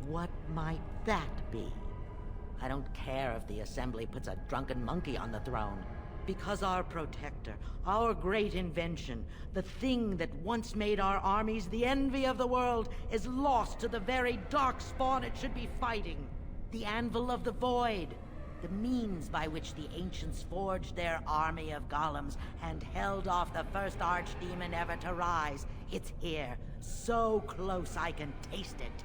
what might that be? I don't care if the Assembly puts a drunken monkey on the throne. Because our protector, our great invention, the thing that once made our armies the envy of the world, is lost to the very darkspawn it should be fighting. The Anvil of the Void. The means by which the ancients forged their army of golems and held off the first archdemon ever to rise. It's here, so close I can taste it.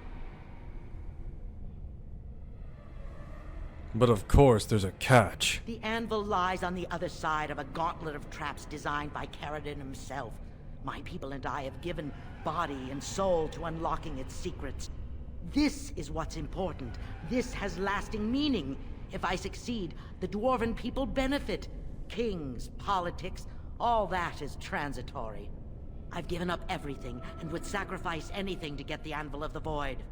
But of course, there's a catch. The anvil lies on the other side of a gauntlet of traps designed by Caradon himself. My people and I have given body and soul to unlocking its secrets. This is what's important. This has lasting meaning. If I succeed, the dwarven people benefit. Kings, politics, all that is transitory. I've given up everything and would sacrifice anything to get the Anvil of the Void.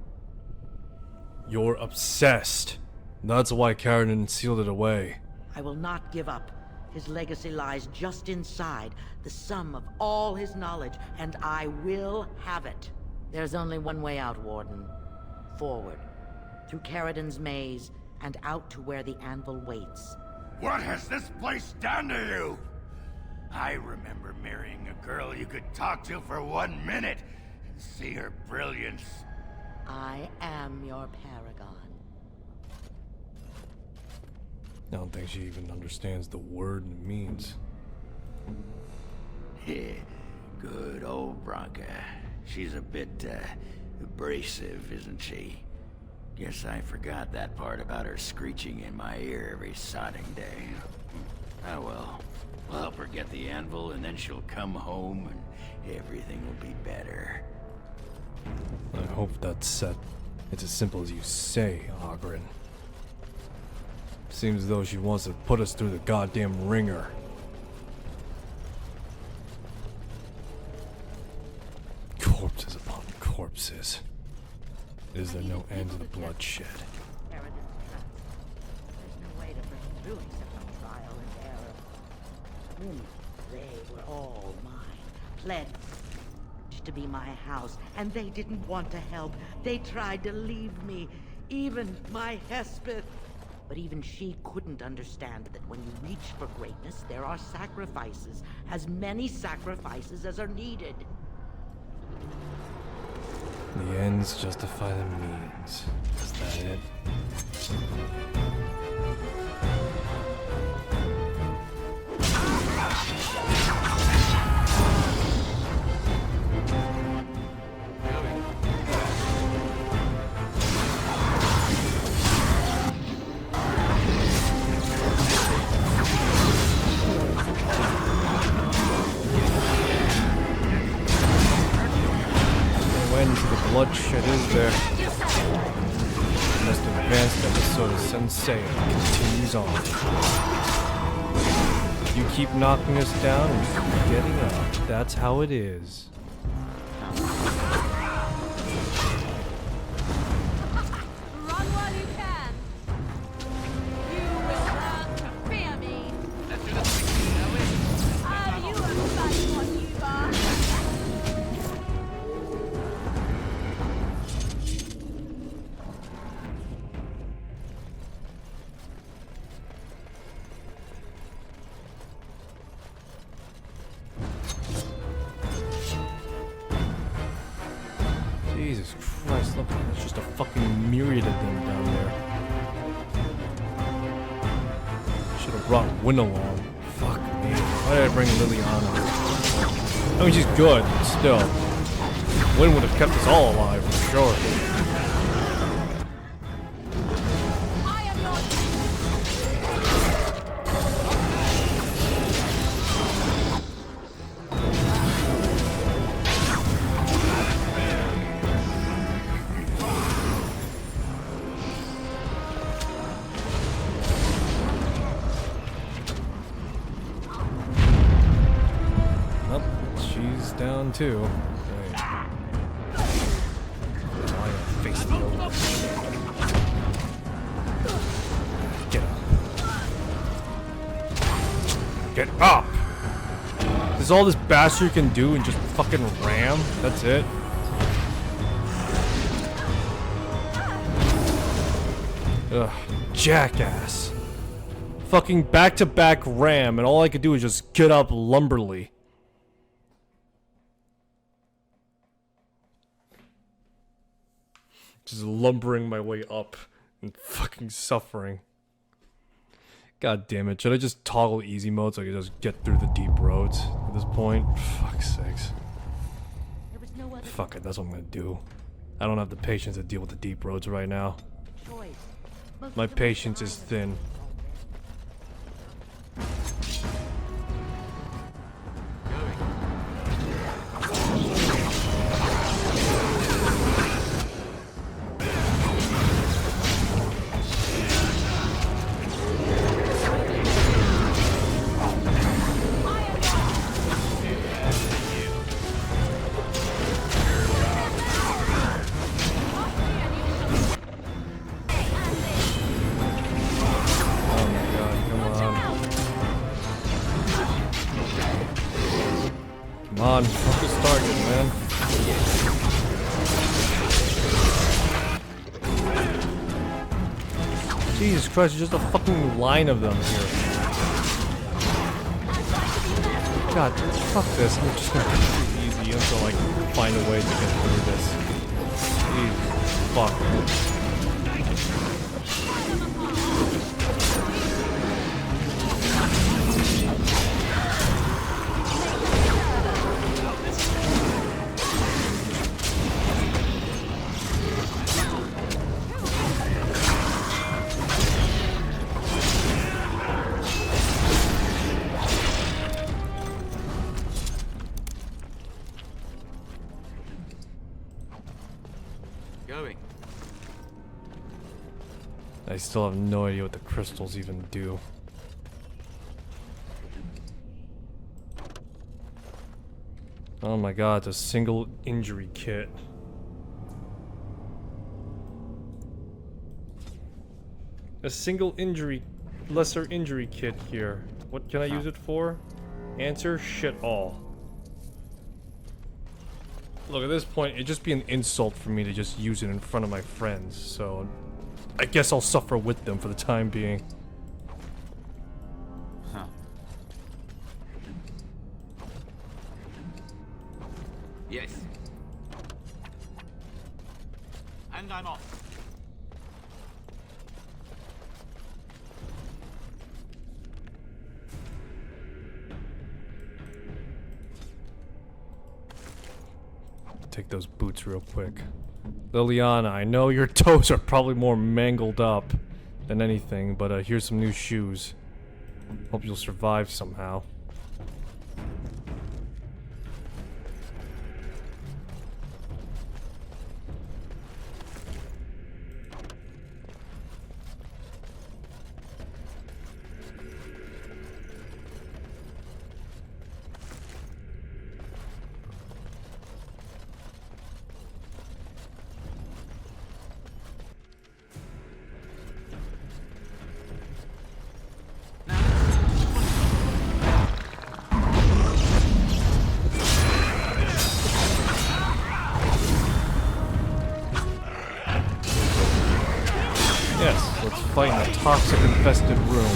You're obsessed. That's why Caradon sealed it away. I will not give up. His legacy lies just inside, the sum of all his knowledge, and I will have it. There's only one way out, Warden. Forward. Through Caradon's maze, and out to where the anvil waits. What has this place done to you? I remember marrying a girl you could talk to for 1 minute and see her brilliance. I am your paragon. I don't think she even understands the word it means. Good old Branka. She's a bit, abrasive, isn't she? Guess I forgot that part about her screeching in my ear every sodding day. Oh well. We'll help her get the anvil, and then she'll come home, and everything will be better. I hope that's set. It's as simple as you say, Ogren. Seems as though she wants to put us through the goddamn ringer. Corpses upon corpses. Is there no end to the bloodshed? There's no way to break through except on trial and error. They were all mine, pledged to be my house, and they didn't want to help. They tried to leave me, even my Hespeth. But even she couldn't understand that when you reach for greatness, there are sacrifices, as many sacrifices as are needed. The ends justify the means. Is that it? Bloodshed is there. The most advanced episode of Sensei continues on. You keep knocking us down and keep getting up. That's how it is. Run while you can. myriad of them down there. Should have brought Win along. Fuck me. Why did I bring Liliana? I mean, she's good, but still. Win would have kept us all alive, for sure. Down too. Wait. Oh, I gotta face the open. Get up. Get up! This is all this bastard can do and just fucking ram? That's it? Ugh. Jackass. Fucking back-to-back ram and all I could do is just get up lumberly. Just lumbering my way up and fucking suffering. God damn it. Should I just toggle easy mode so I can just get through the deep roads at this point? Fuck's sakes. Fuck it, that's what I'm gonna do. I don't have the patience to deal with the deep roads right now. My patience is thin. Come on, focus target, man. Jesus Christ, there's just a fucking line of them here. God, fuck this. I'm just gonna take it easy until I can find a way to get through this. Jesus, fuck. I still have no idea what the crystals even do. Oh my god, it's a single injury kit. A single injury, lesser injury kit here. What can I use it for? Answer, shit all. Look, at this point, it'd just be an insult for me to just use it in front of my friends, so I guess I'll suffer with them for the time being. Huh. Yes. And I'm off. Take those boots real quick. Liliana, I know your toes are probably more mangled up than anything, but here's some new shoes. Hope you'll survive somehow. Yes, let's fight in a toxic-infested room.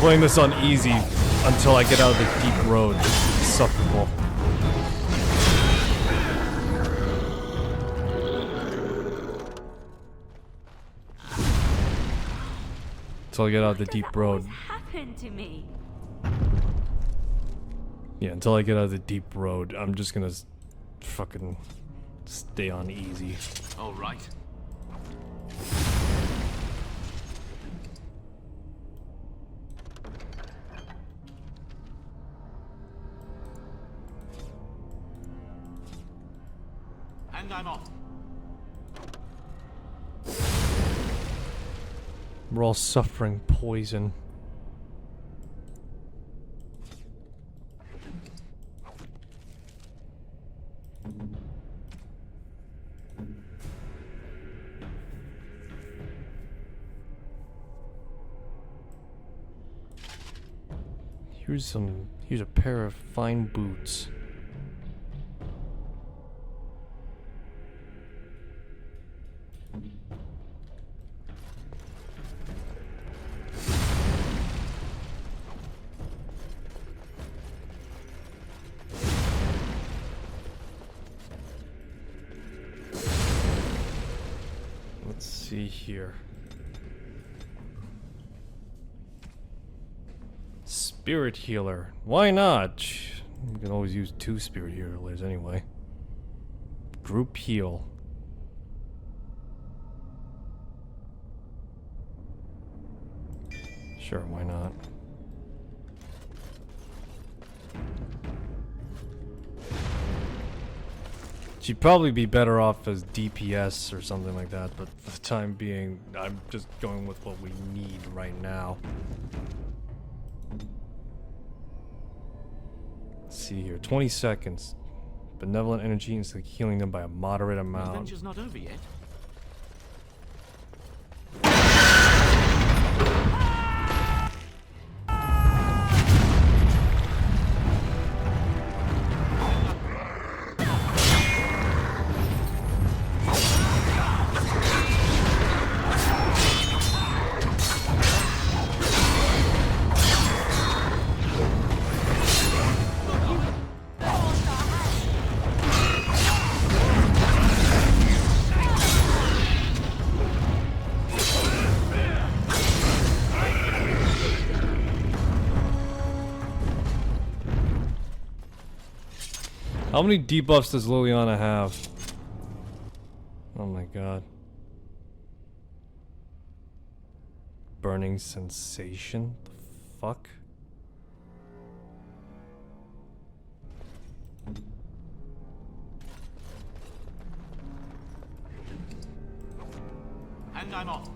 playing this on easy until I get out of the deep road. It's insufferable. Until I get out of the deep road. Happened to me. Yeah, until I get out of the deep road, I'm just gonna fucking stay on easy. All right. And I'm off. We're all suffering poison. Here's a pair of fine boots. Let's see here. Spirit healer. Why not? You can always use 2 spirit healers anyway. Group heal. Sure, why not? She'd probably be better off as DPS or something like that, but for the time being, I'm just going with what we need right now. Let's see here, 20 seconds. Benevolent energy instantly healing them by a moderate The amount. adventure's not over yet. How many debuffs does Liliana have? Oh my god. Burning sensation? The fuck? And I'm off.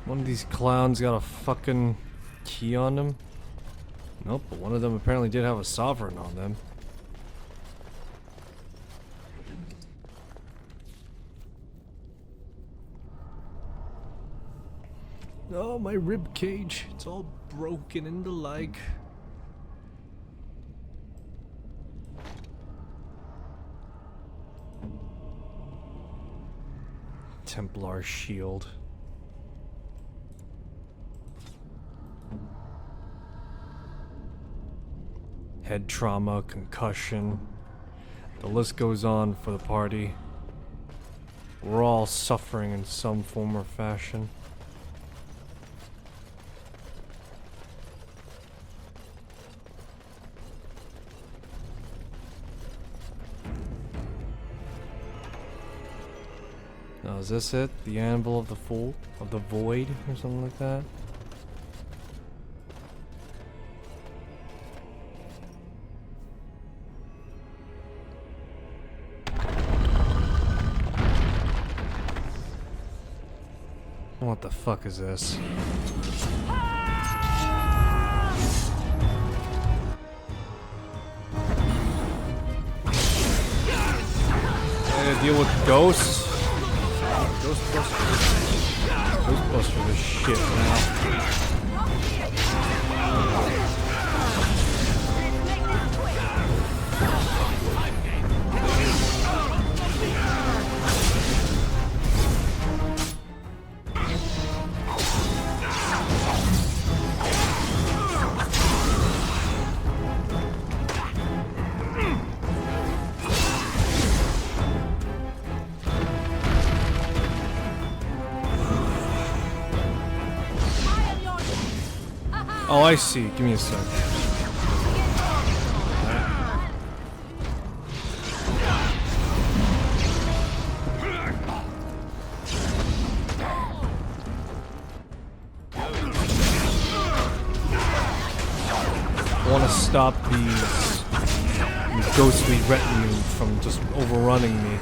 One of these clowns got a fucking key on them. Nope, but one of them apparently did have a sovereign on them. Oh, my rib cage. It's all broken and the like. Templar shield. head trauma, concussion. The list goes on for the party. We're all suffering in some form or fashion. Now, is this it? The anvil of the fool? Of the void? Or something like that? What the fuck is this? I gotta deal with ghosts? Ghostbusters is shit now. Oh, I see. Give me a sec. I want to stop these ghostly retinue from just overrunning me.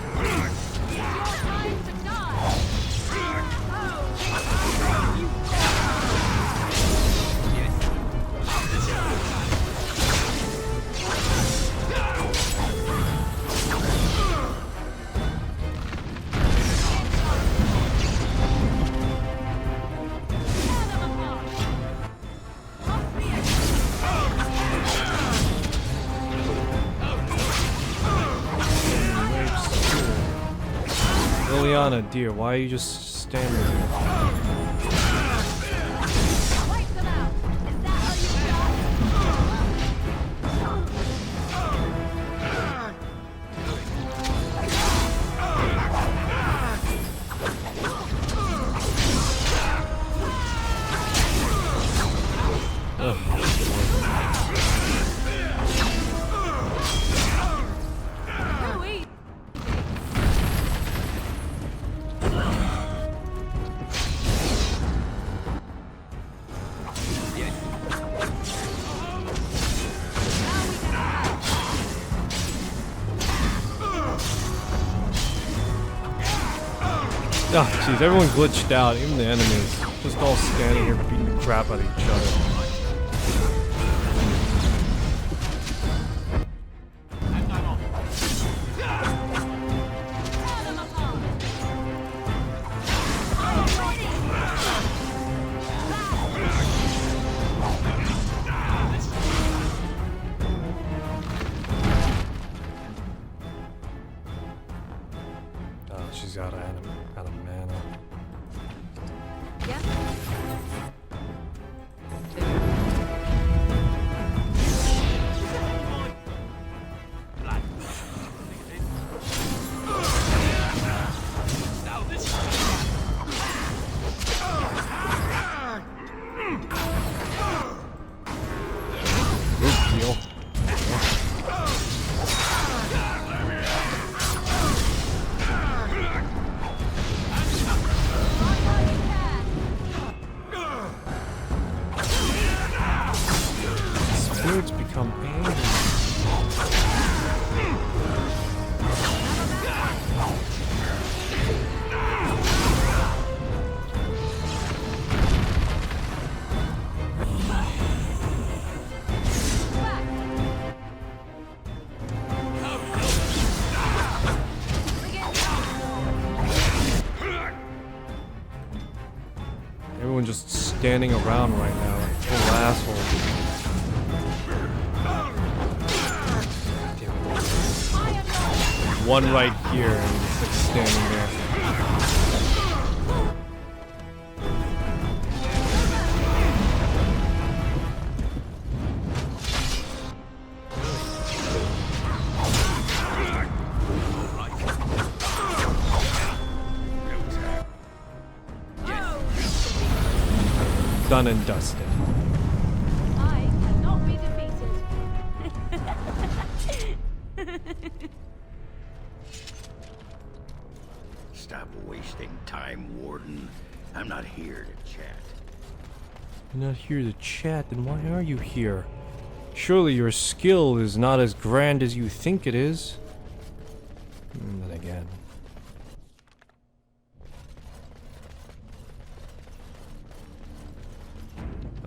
Liliana, dear, why are you just standing there? Oh, jeez, everyone glitched out, even the enemies. Just all standing here beating the crap out of each other. Oh, she's out of mana. Spirits become angry. Everyone just standing around right now like full assholes. One right here and just like standing there. done and dusted. I cannot be defeated. Stop wasting time, Warden. I'm not here to chat. You're not here to chat, then why are you here? Surely your skill is not as grand as you think it is. And then again.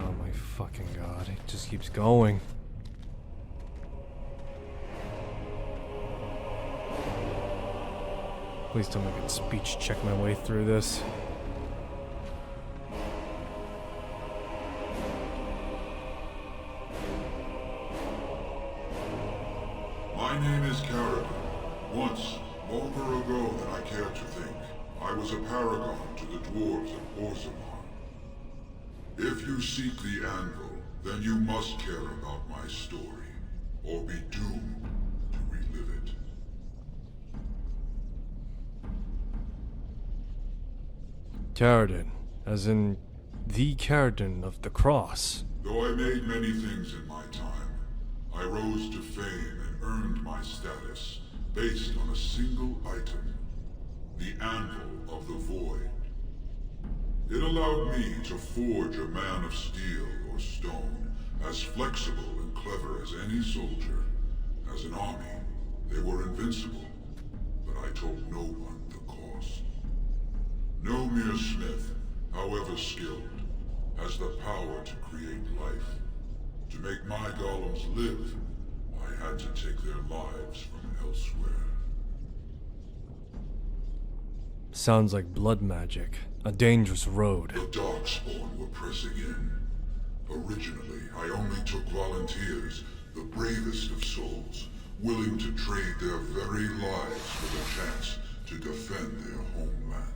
Oh my fucking god, it just keeps going. Please don't make it speech check my way through this. My name is Carradine. Once, longer ago than I care to think, I was a paragon to the dwarves of Orzammar. If you seek the anvil, then you must care about my story, or be doomed to relive it. Carradine, as in the Carradine of the Cross. Though I made many things in my time, I rose to fame and earned my status based on a single item, the Anvil of the Void. It allowed me to forge a man of steel or stone, as flexible and clever as any soldier. As an army, they were invincible, but I told no one the cost. No mere smith, however skilled, has the power to create life. To make my golems live, I had to take their lives from elsewhere. Sounds like blood magic. A dangerous road. The Darkspawn were pressing in. Originally, I only took volunteers, the bravest of souls, willing to trade their very lives for the chance to defend their homeland.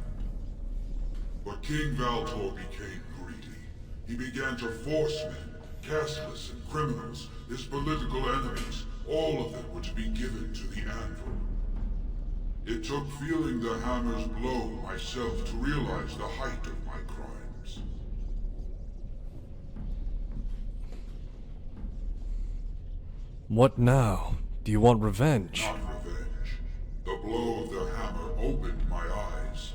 But King Valtor became greedy. He began to force men, casteless and criminals, his political enemies, all of them were to be given to the Anvil. It took feeling the hammer's blow myself to realize the height of my crimes. What now? Do you want revenge? Not revenge. The blow of the hammer opened my eyes.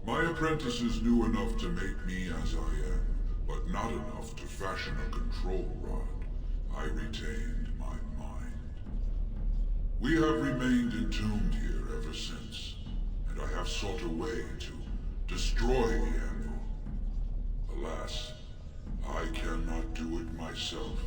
My apprentices knew enough to make me as I am, but not enough to fashion a control rod. I retained my mind. We have remained entombed here ever since, and I have sought a way to destroy the anvil. Alas, I cannot do it myself.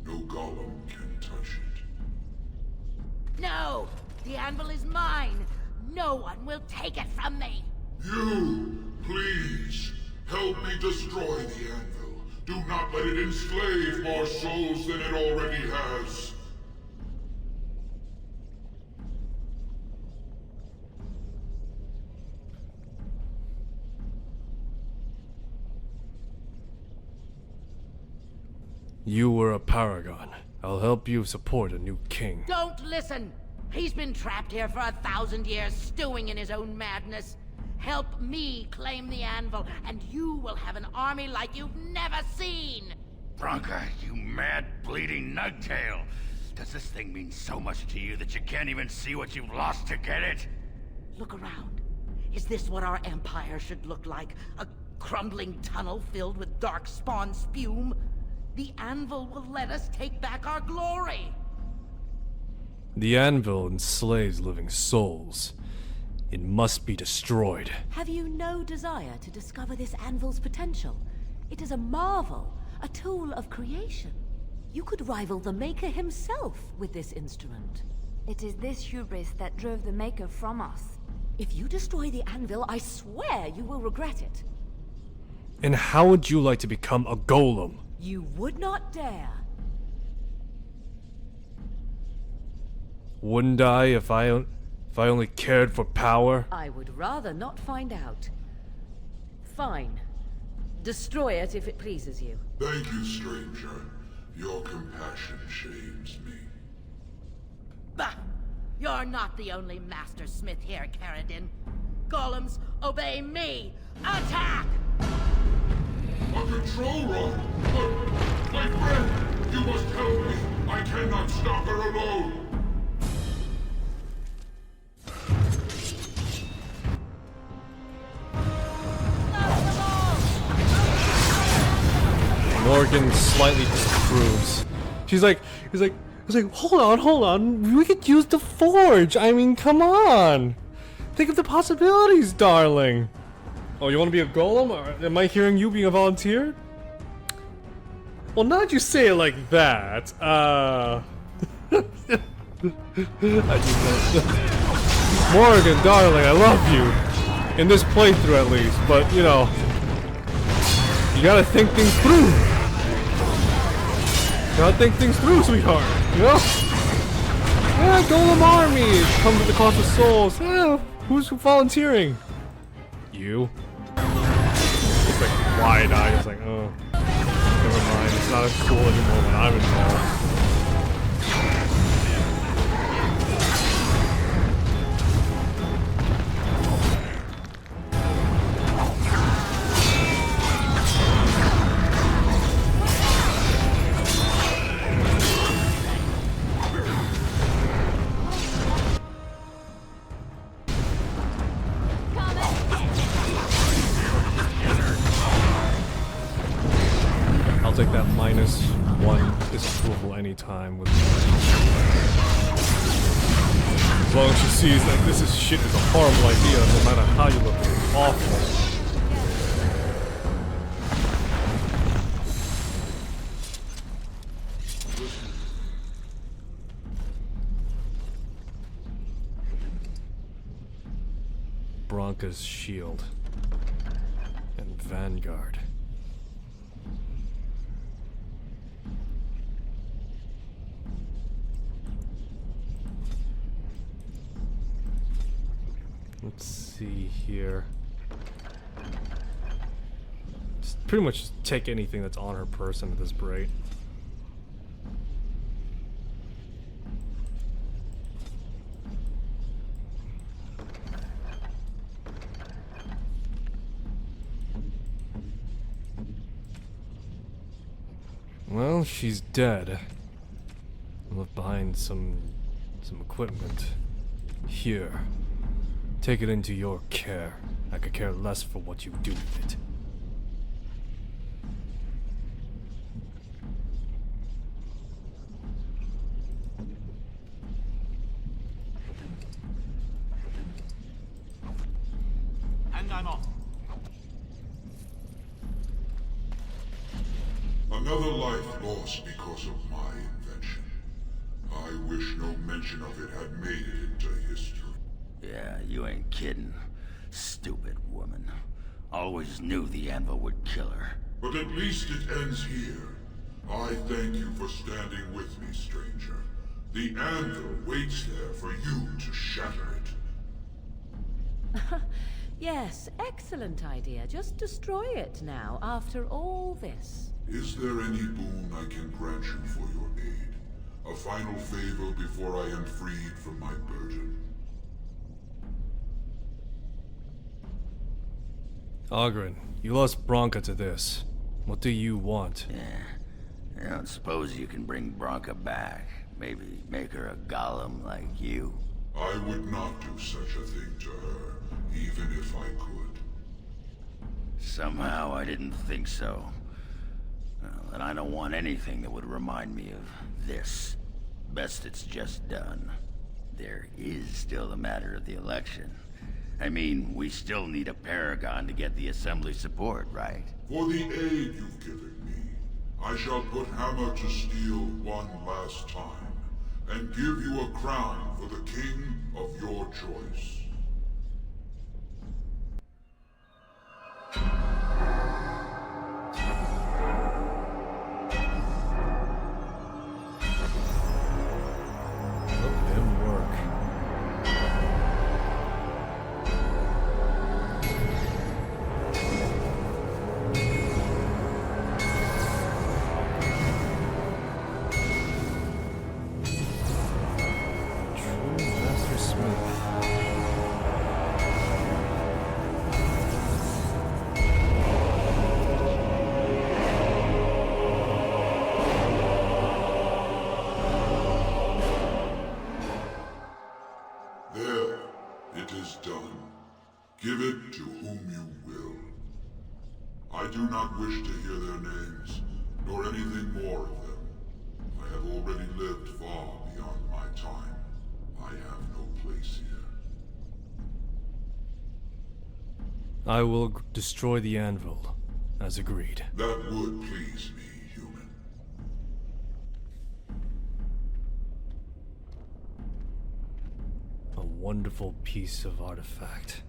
No golem can touch it. No! The anvil is mine! No one will take it from me! You, please, help me destroy the anvil. Do not let it enslave more souls than it already has. You were a paragon. I'll help you support a new king. Don't listen! He's been trapped here for 1,000 years, stewing in his own madness. Help me claim the anvil, and you will have an army like you've never seen! Bronca, you mad, bleeding nugtail! Does this thing mean so much to you that you can't even see what you've lost to get it? Look around. Is this what our empire should look like? A crumbling tunnel filled with darkspawn spume? The anvil will let us take back our glory! The anvil enslaves living souls. It must be destroyed. Have you no desire to discover this anvil's potential? It is a marvel, a tool of creation. You could rival the Maker himself with this instrument. It is this hubris that drove the Maker from us. If you destroy the anvil, I swear you will regret it. And how would you like to become a golem? You would not dare. Wouldn't I if I only cared for power? I would rather not find out. Fine. Destroy it if it pleases you. Thank you, stranger. Your compassion shames me. Bah! You're not the only master smith here, Carradine. Golems, obey me! Attack! A control room! But, my friend, you must help me. I cannot stop her alone. Morgan slightly disapproves. He's like, hold on. We could use the forge. I mean, come on. Think of the possibilities, darling. Oh, you want to be a golem? Or am I hearing you being a volunteer? Well, not you say it like that. Morgan, darling, I love you. In this playthrough, at least. But, you know, you gotta think things through. Gotta think things through, sweetheart. You know? Yeah, golem army. Comes at the cost of souls. Yeah, who's volunteering? You. It's like wide-eyed. It's like, oh, never mind. It's not as cool anymore when I'm involved. Take that -1 disapproval anytime with as long as she sees that this shit is a horrible idea, no matter how you look at it. It's awful. Bronca's shield and Vanguard. Let's see here. Just pretty much take anything that's on her person at this rate. Well, she's dead. I left behind some equipment. Here. Take it into your care. I could care less for what you do with it. And I'm off. Another life lost because of my invention. I wish no mention of it had made it into history. Yeah, you ain't kidding. Stupid woman. Always knew the anvil would kill her. But at least it ends here. I thank you for standing with me, stranger. The anvil waits there for you to shatter it. Yes, excellent idea. Just destroy it now, after all this. Is there any boon I can grant you for your aid? A final favor before I am freed from my burden? Ogren, you lost Bronca to this. What do you want? Yeah. I don't suppose you can bring Bronca back. Maybe make her a golem like you. I would not do such a thing to her, even if I could. Somehow I didn't think so. Well, and I don't want anything that would remind me of this. Best it's just done. There is still the matter of the election. I mean, we still need a Paragon to get the Assembly support, right? For the aid you've given me, I shall put Hammer to Steel one last time, and give you a crown for the king of your choice. Give it to whom you will. I do not wish to hear their names, nor anything more of them. I have already lived far beyond my time. I have no place here. I will destroy the anvil, as agreed. That would please me, human. A wonderful piece of artifact.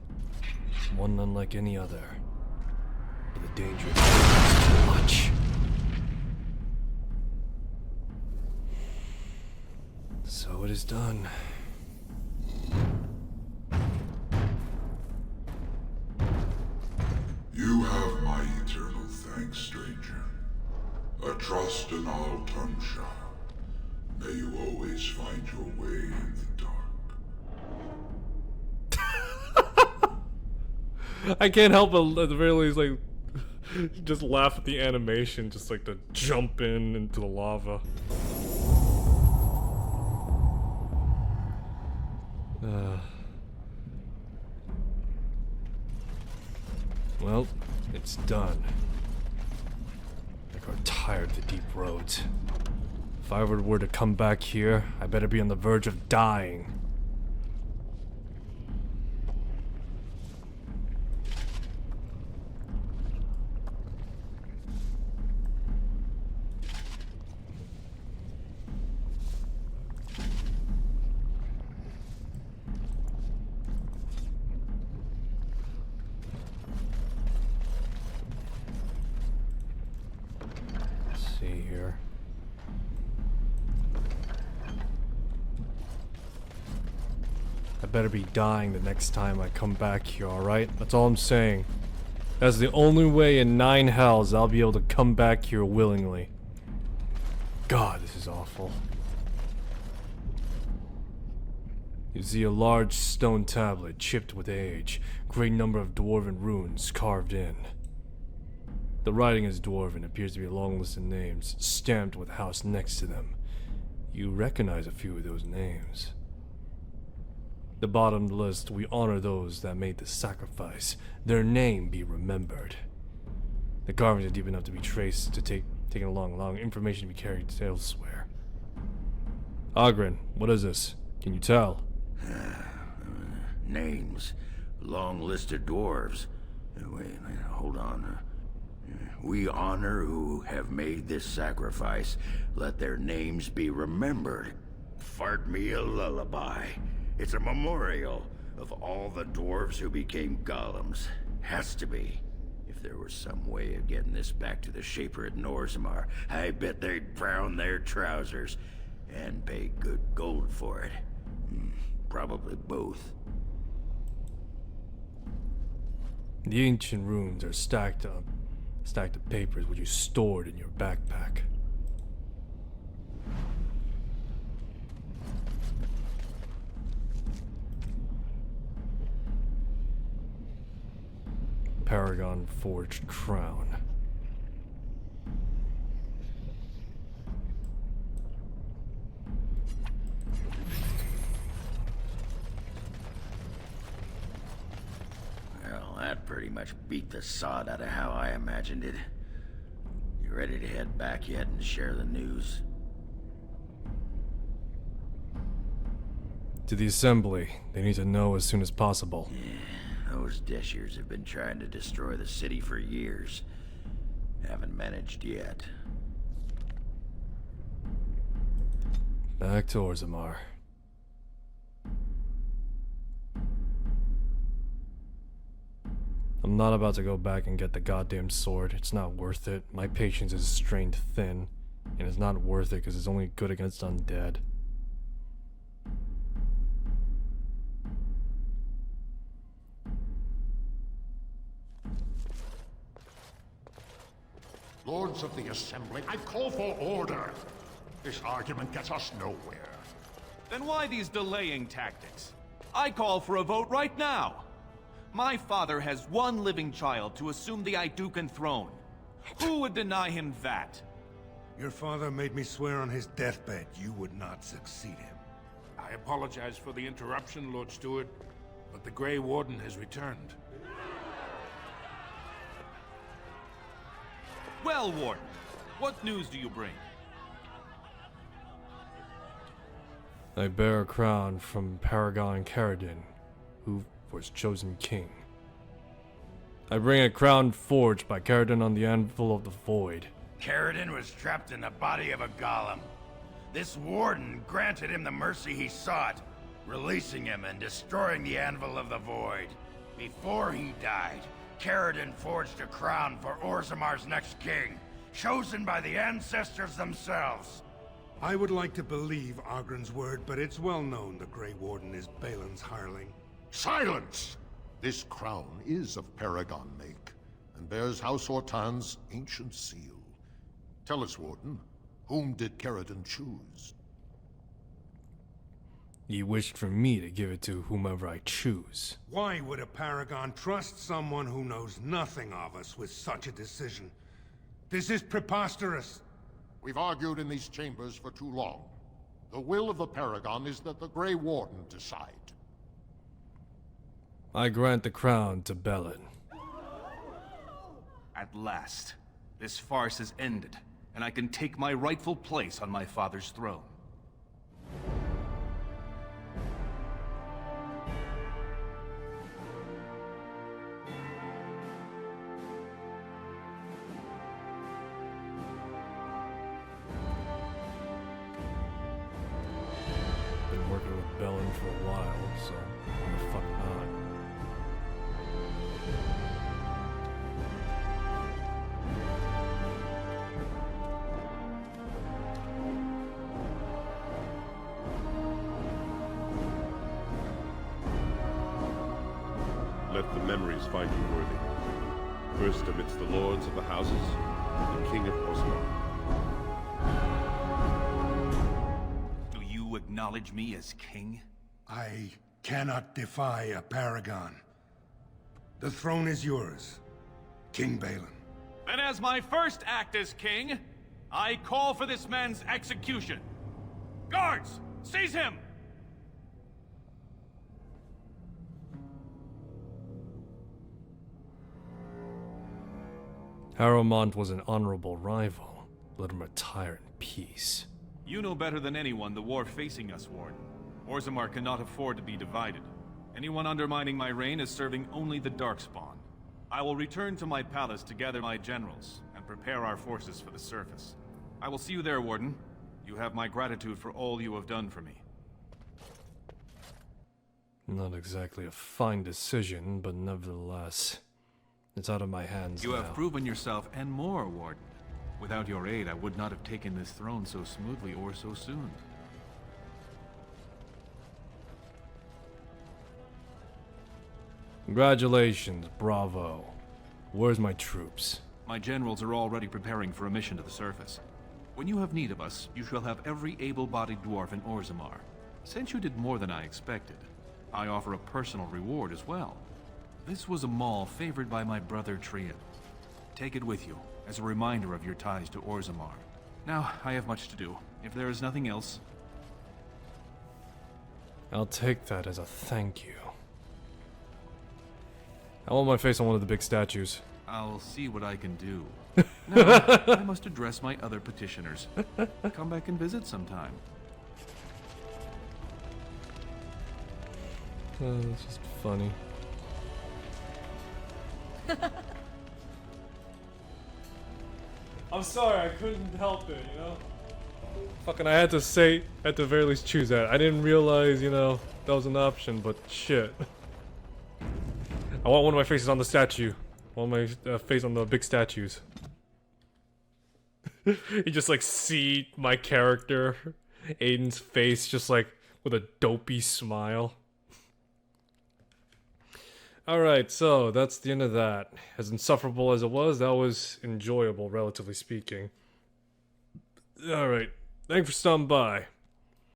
One unlike any other. But the danger is too much. So it is done. You have my eternal thanks, stranger. A trust in all Tunshire. May you always find your way in the dark. I can't help but at the very least, like, just laugh at the animation, just like to jump into the lava. Well, it's done. I got tired of the deep roads. If I were to come back here, I better be on the verge of dying. See here. I better be dying the next time I come back here, alright? That's all I'm saying. That's the only way in 9 hells I'll be able to come back here willingly. God, this is awful. You see a large stone tablet chipped with age, great number of dwarven runes carved in. The writing is dwarven, appears to be a long list of names, stamped with a house next to them. You recognize a few of those names. The bottom of the list, we honor those that made the sacrifice, their name be remembered. The carvings are deep enough to be traced, to taken along information to be carried elsewhere. Ogren, what is this? Can you tell? Names. Long list of dwarves. Wait, hold on. We honor who have made this sacrifice. Let their names be remembered. Fart me a lullaby. It's a memorial of all the dwarves who became golems. Has to be. If there was some way of getting this back to the Shaper at Norzamar, I bet they'd brown their trousers and pay good gold for it. Probably both. The ancient runes are stacked of papers which you stored in your backpack. Paragon forged crown. Well, that pretty much beat the sod out of how I imagined it. You ready to head back yet and share the news? To the assembly. They need to know as soon as possible. Those Deshirs have been trying to destroy the city for years. Haven't managed yet. Back to Orzammar. I'm not about to go back and get the goddamn sword. It's not worth it. My patience is strained thin. And it's not worth it because it's only good against undead. Lords of the Assembly, I call for order. This argument gets us nowhere. Then why these delaying tactics? I call for a vote right now. My father has one living child to assume the Idukan throne. Who would deny him that? Your father made me swear on his deathbed you would not succeed him. I apologize for the interruption, Lord Steward, but the Grey Warden has returned. Well, Warden, what news do you bring? I bear a crown from Paragon Caridin, who was chosen king. I bring a crown forged by Caridin on the anvil of the void. Caridin was trapped in the body of a golem. This warden granted him the mercy he sought, releasing him and destroying the anvil of the void. Before he died, Caridin forged a crown for Orzamar's next king, chosen by the ancestors themselves. I would like to believe Ogren's word, but it's well known the Grey Warden is Balin's hireling. Silence! This crown is of Paragon make, and bears House Hortan's ancient seal. Tell us, Warden, whom did Caridin choose? He wished for me to give it to whomever I choose. Why would a Paragon trust someone who knows nothing of us with such a decision? This is preposterous. We've argued in these chambers for too long. The will of the Paragon is that the Grey Warden decide. I grant the crown to Belin. At last, this farce is ended, and I can take my rightful place on my father's throne. Been working with Belin for a while, so why the fuck not? Let the memories find you worthy. First amidst the lords of the houses, the King of Orzammar. Do you acknowledge me as king? I cannot defy a Paragon. The throne is yours, King Balin. Then as my first act as king, I call for this man's execution. Guards, seize him! Harrowmont was an honorable rival. Let him retire in peace. You know better than anyone the war facing us, Warden. Orzammar cannot afford to be divided. Anyone undermining my reign is serving only the Darkspawn. I will return to my palace to gather my generals and prepare our forces for the surface. I will see you there, Warden. You have my gratitude for all you have done for me. Not exactly a fine decision, but nevertheless, it's out of my hands You now. have proven yourself and more, Warden. Without your aid, I would not have taken this throne so smoothly or so soon. Congratulations, bravo. Where's my troops? My generals are already preparing for a mission to the surface. When you have need of us, you shall have every able-bodied dwarf in Orzammar. Since you did more than I expected, I offer a personal reward as well. This was a mall favored by my brother Trian. Take it with you, as a reminder of your ties to Orzammar. Now, I have much to do. If there is nothing else... I'll take that as a thank you. I want my face on one of the big statues. I'll see what I can do. Now, I must address my other petitioners. Come back and visit sometime. It's just funny. I'm sorry, I couldn't help it, you know? Fucking, I had to say, at the very least choose that. I didn't realize, you know, that was an option, but shit. I want one of my faces on the statue. I want my face on the big statues. You just like see my character, Aiden's face, just like with a dopey smile. Alright, so that's the end of that. As insufferable as it was, that was enjoyable, relatively speaking. Alright, thanks for stopping by.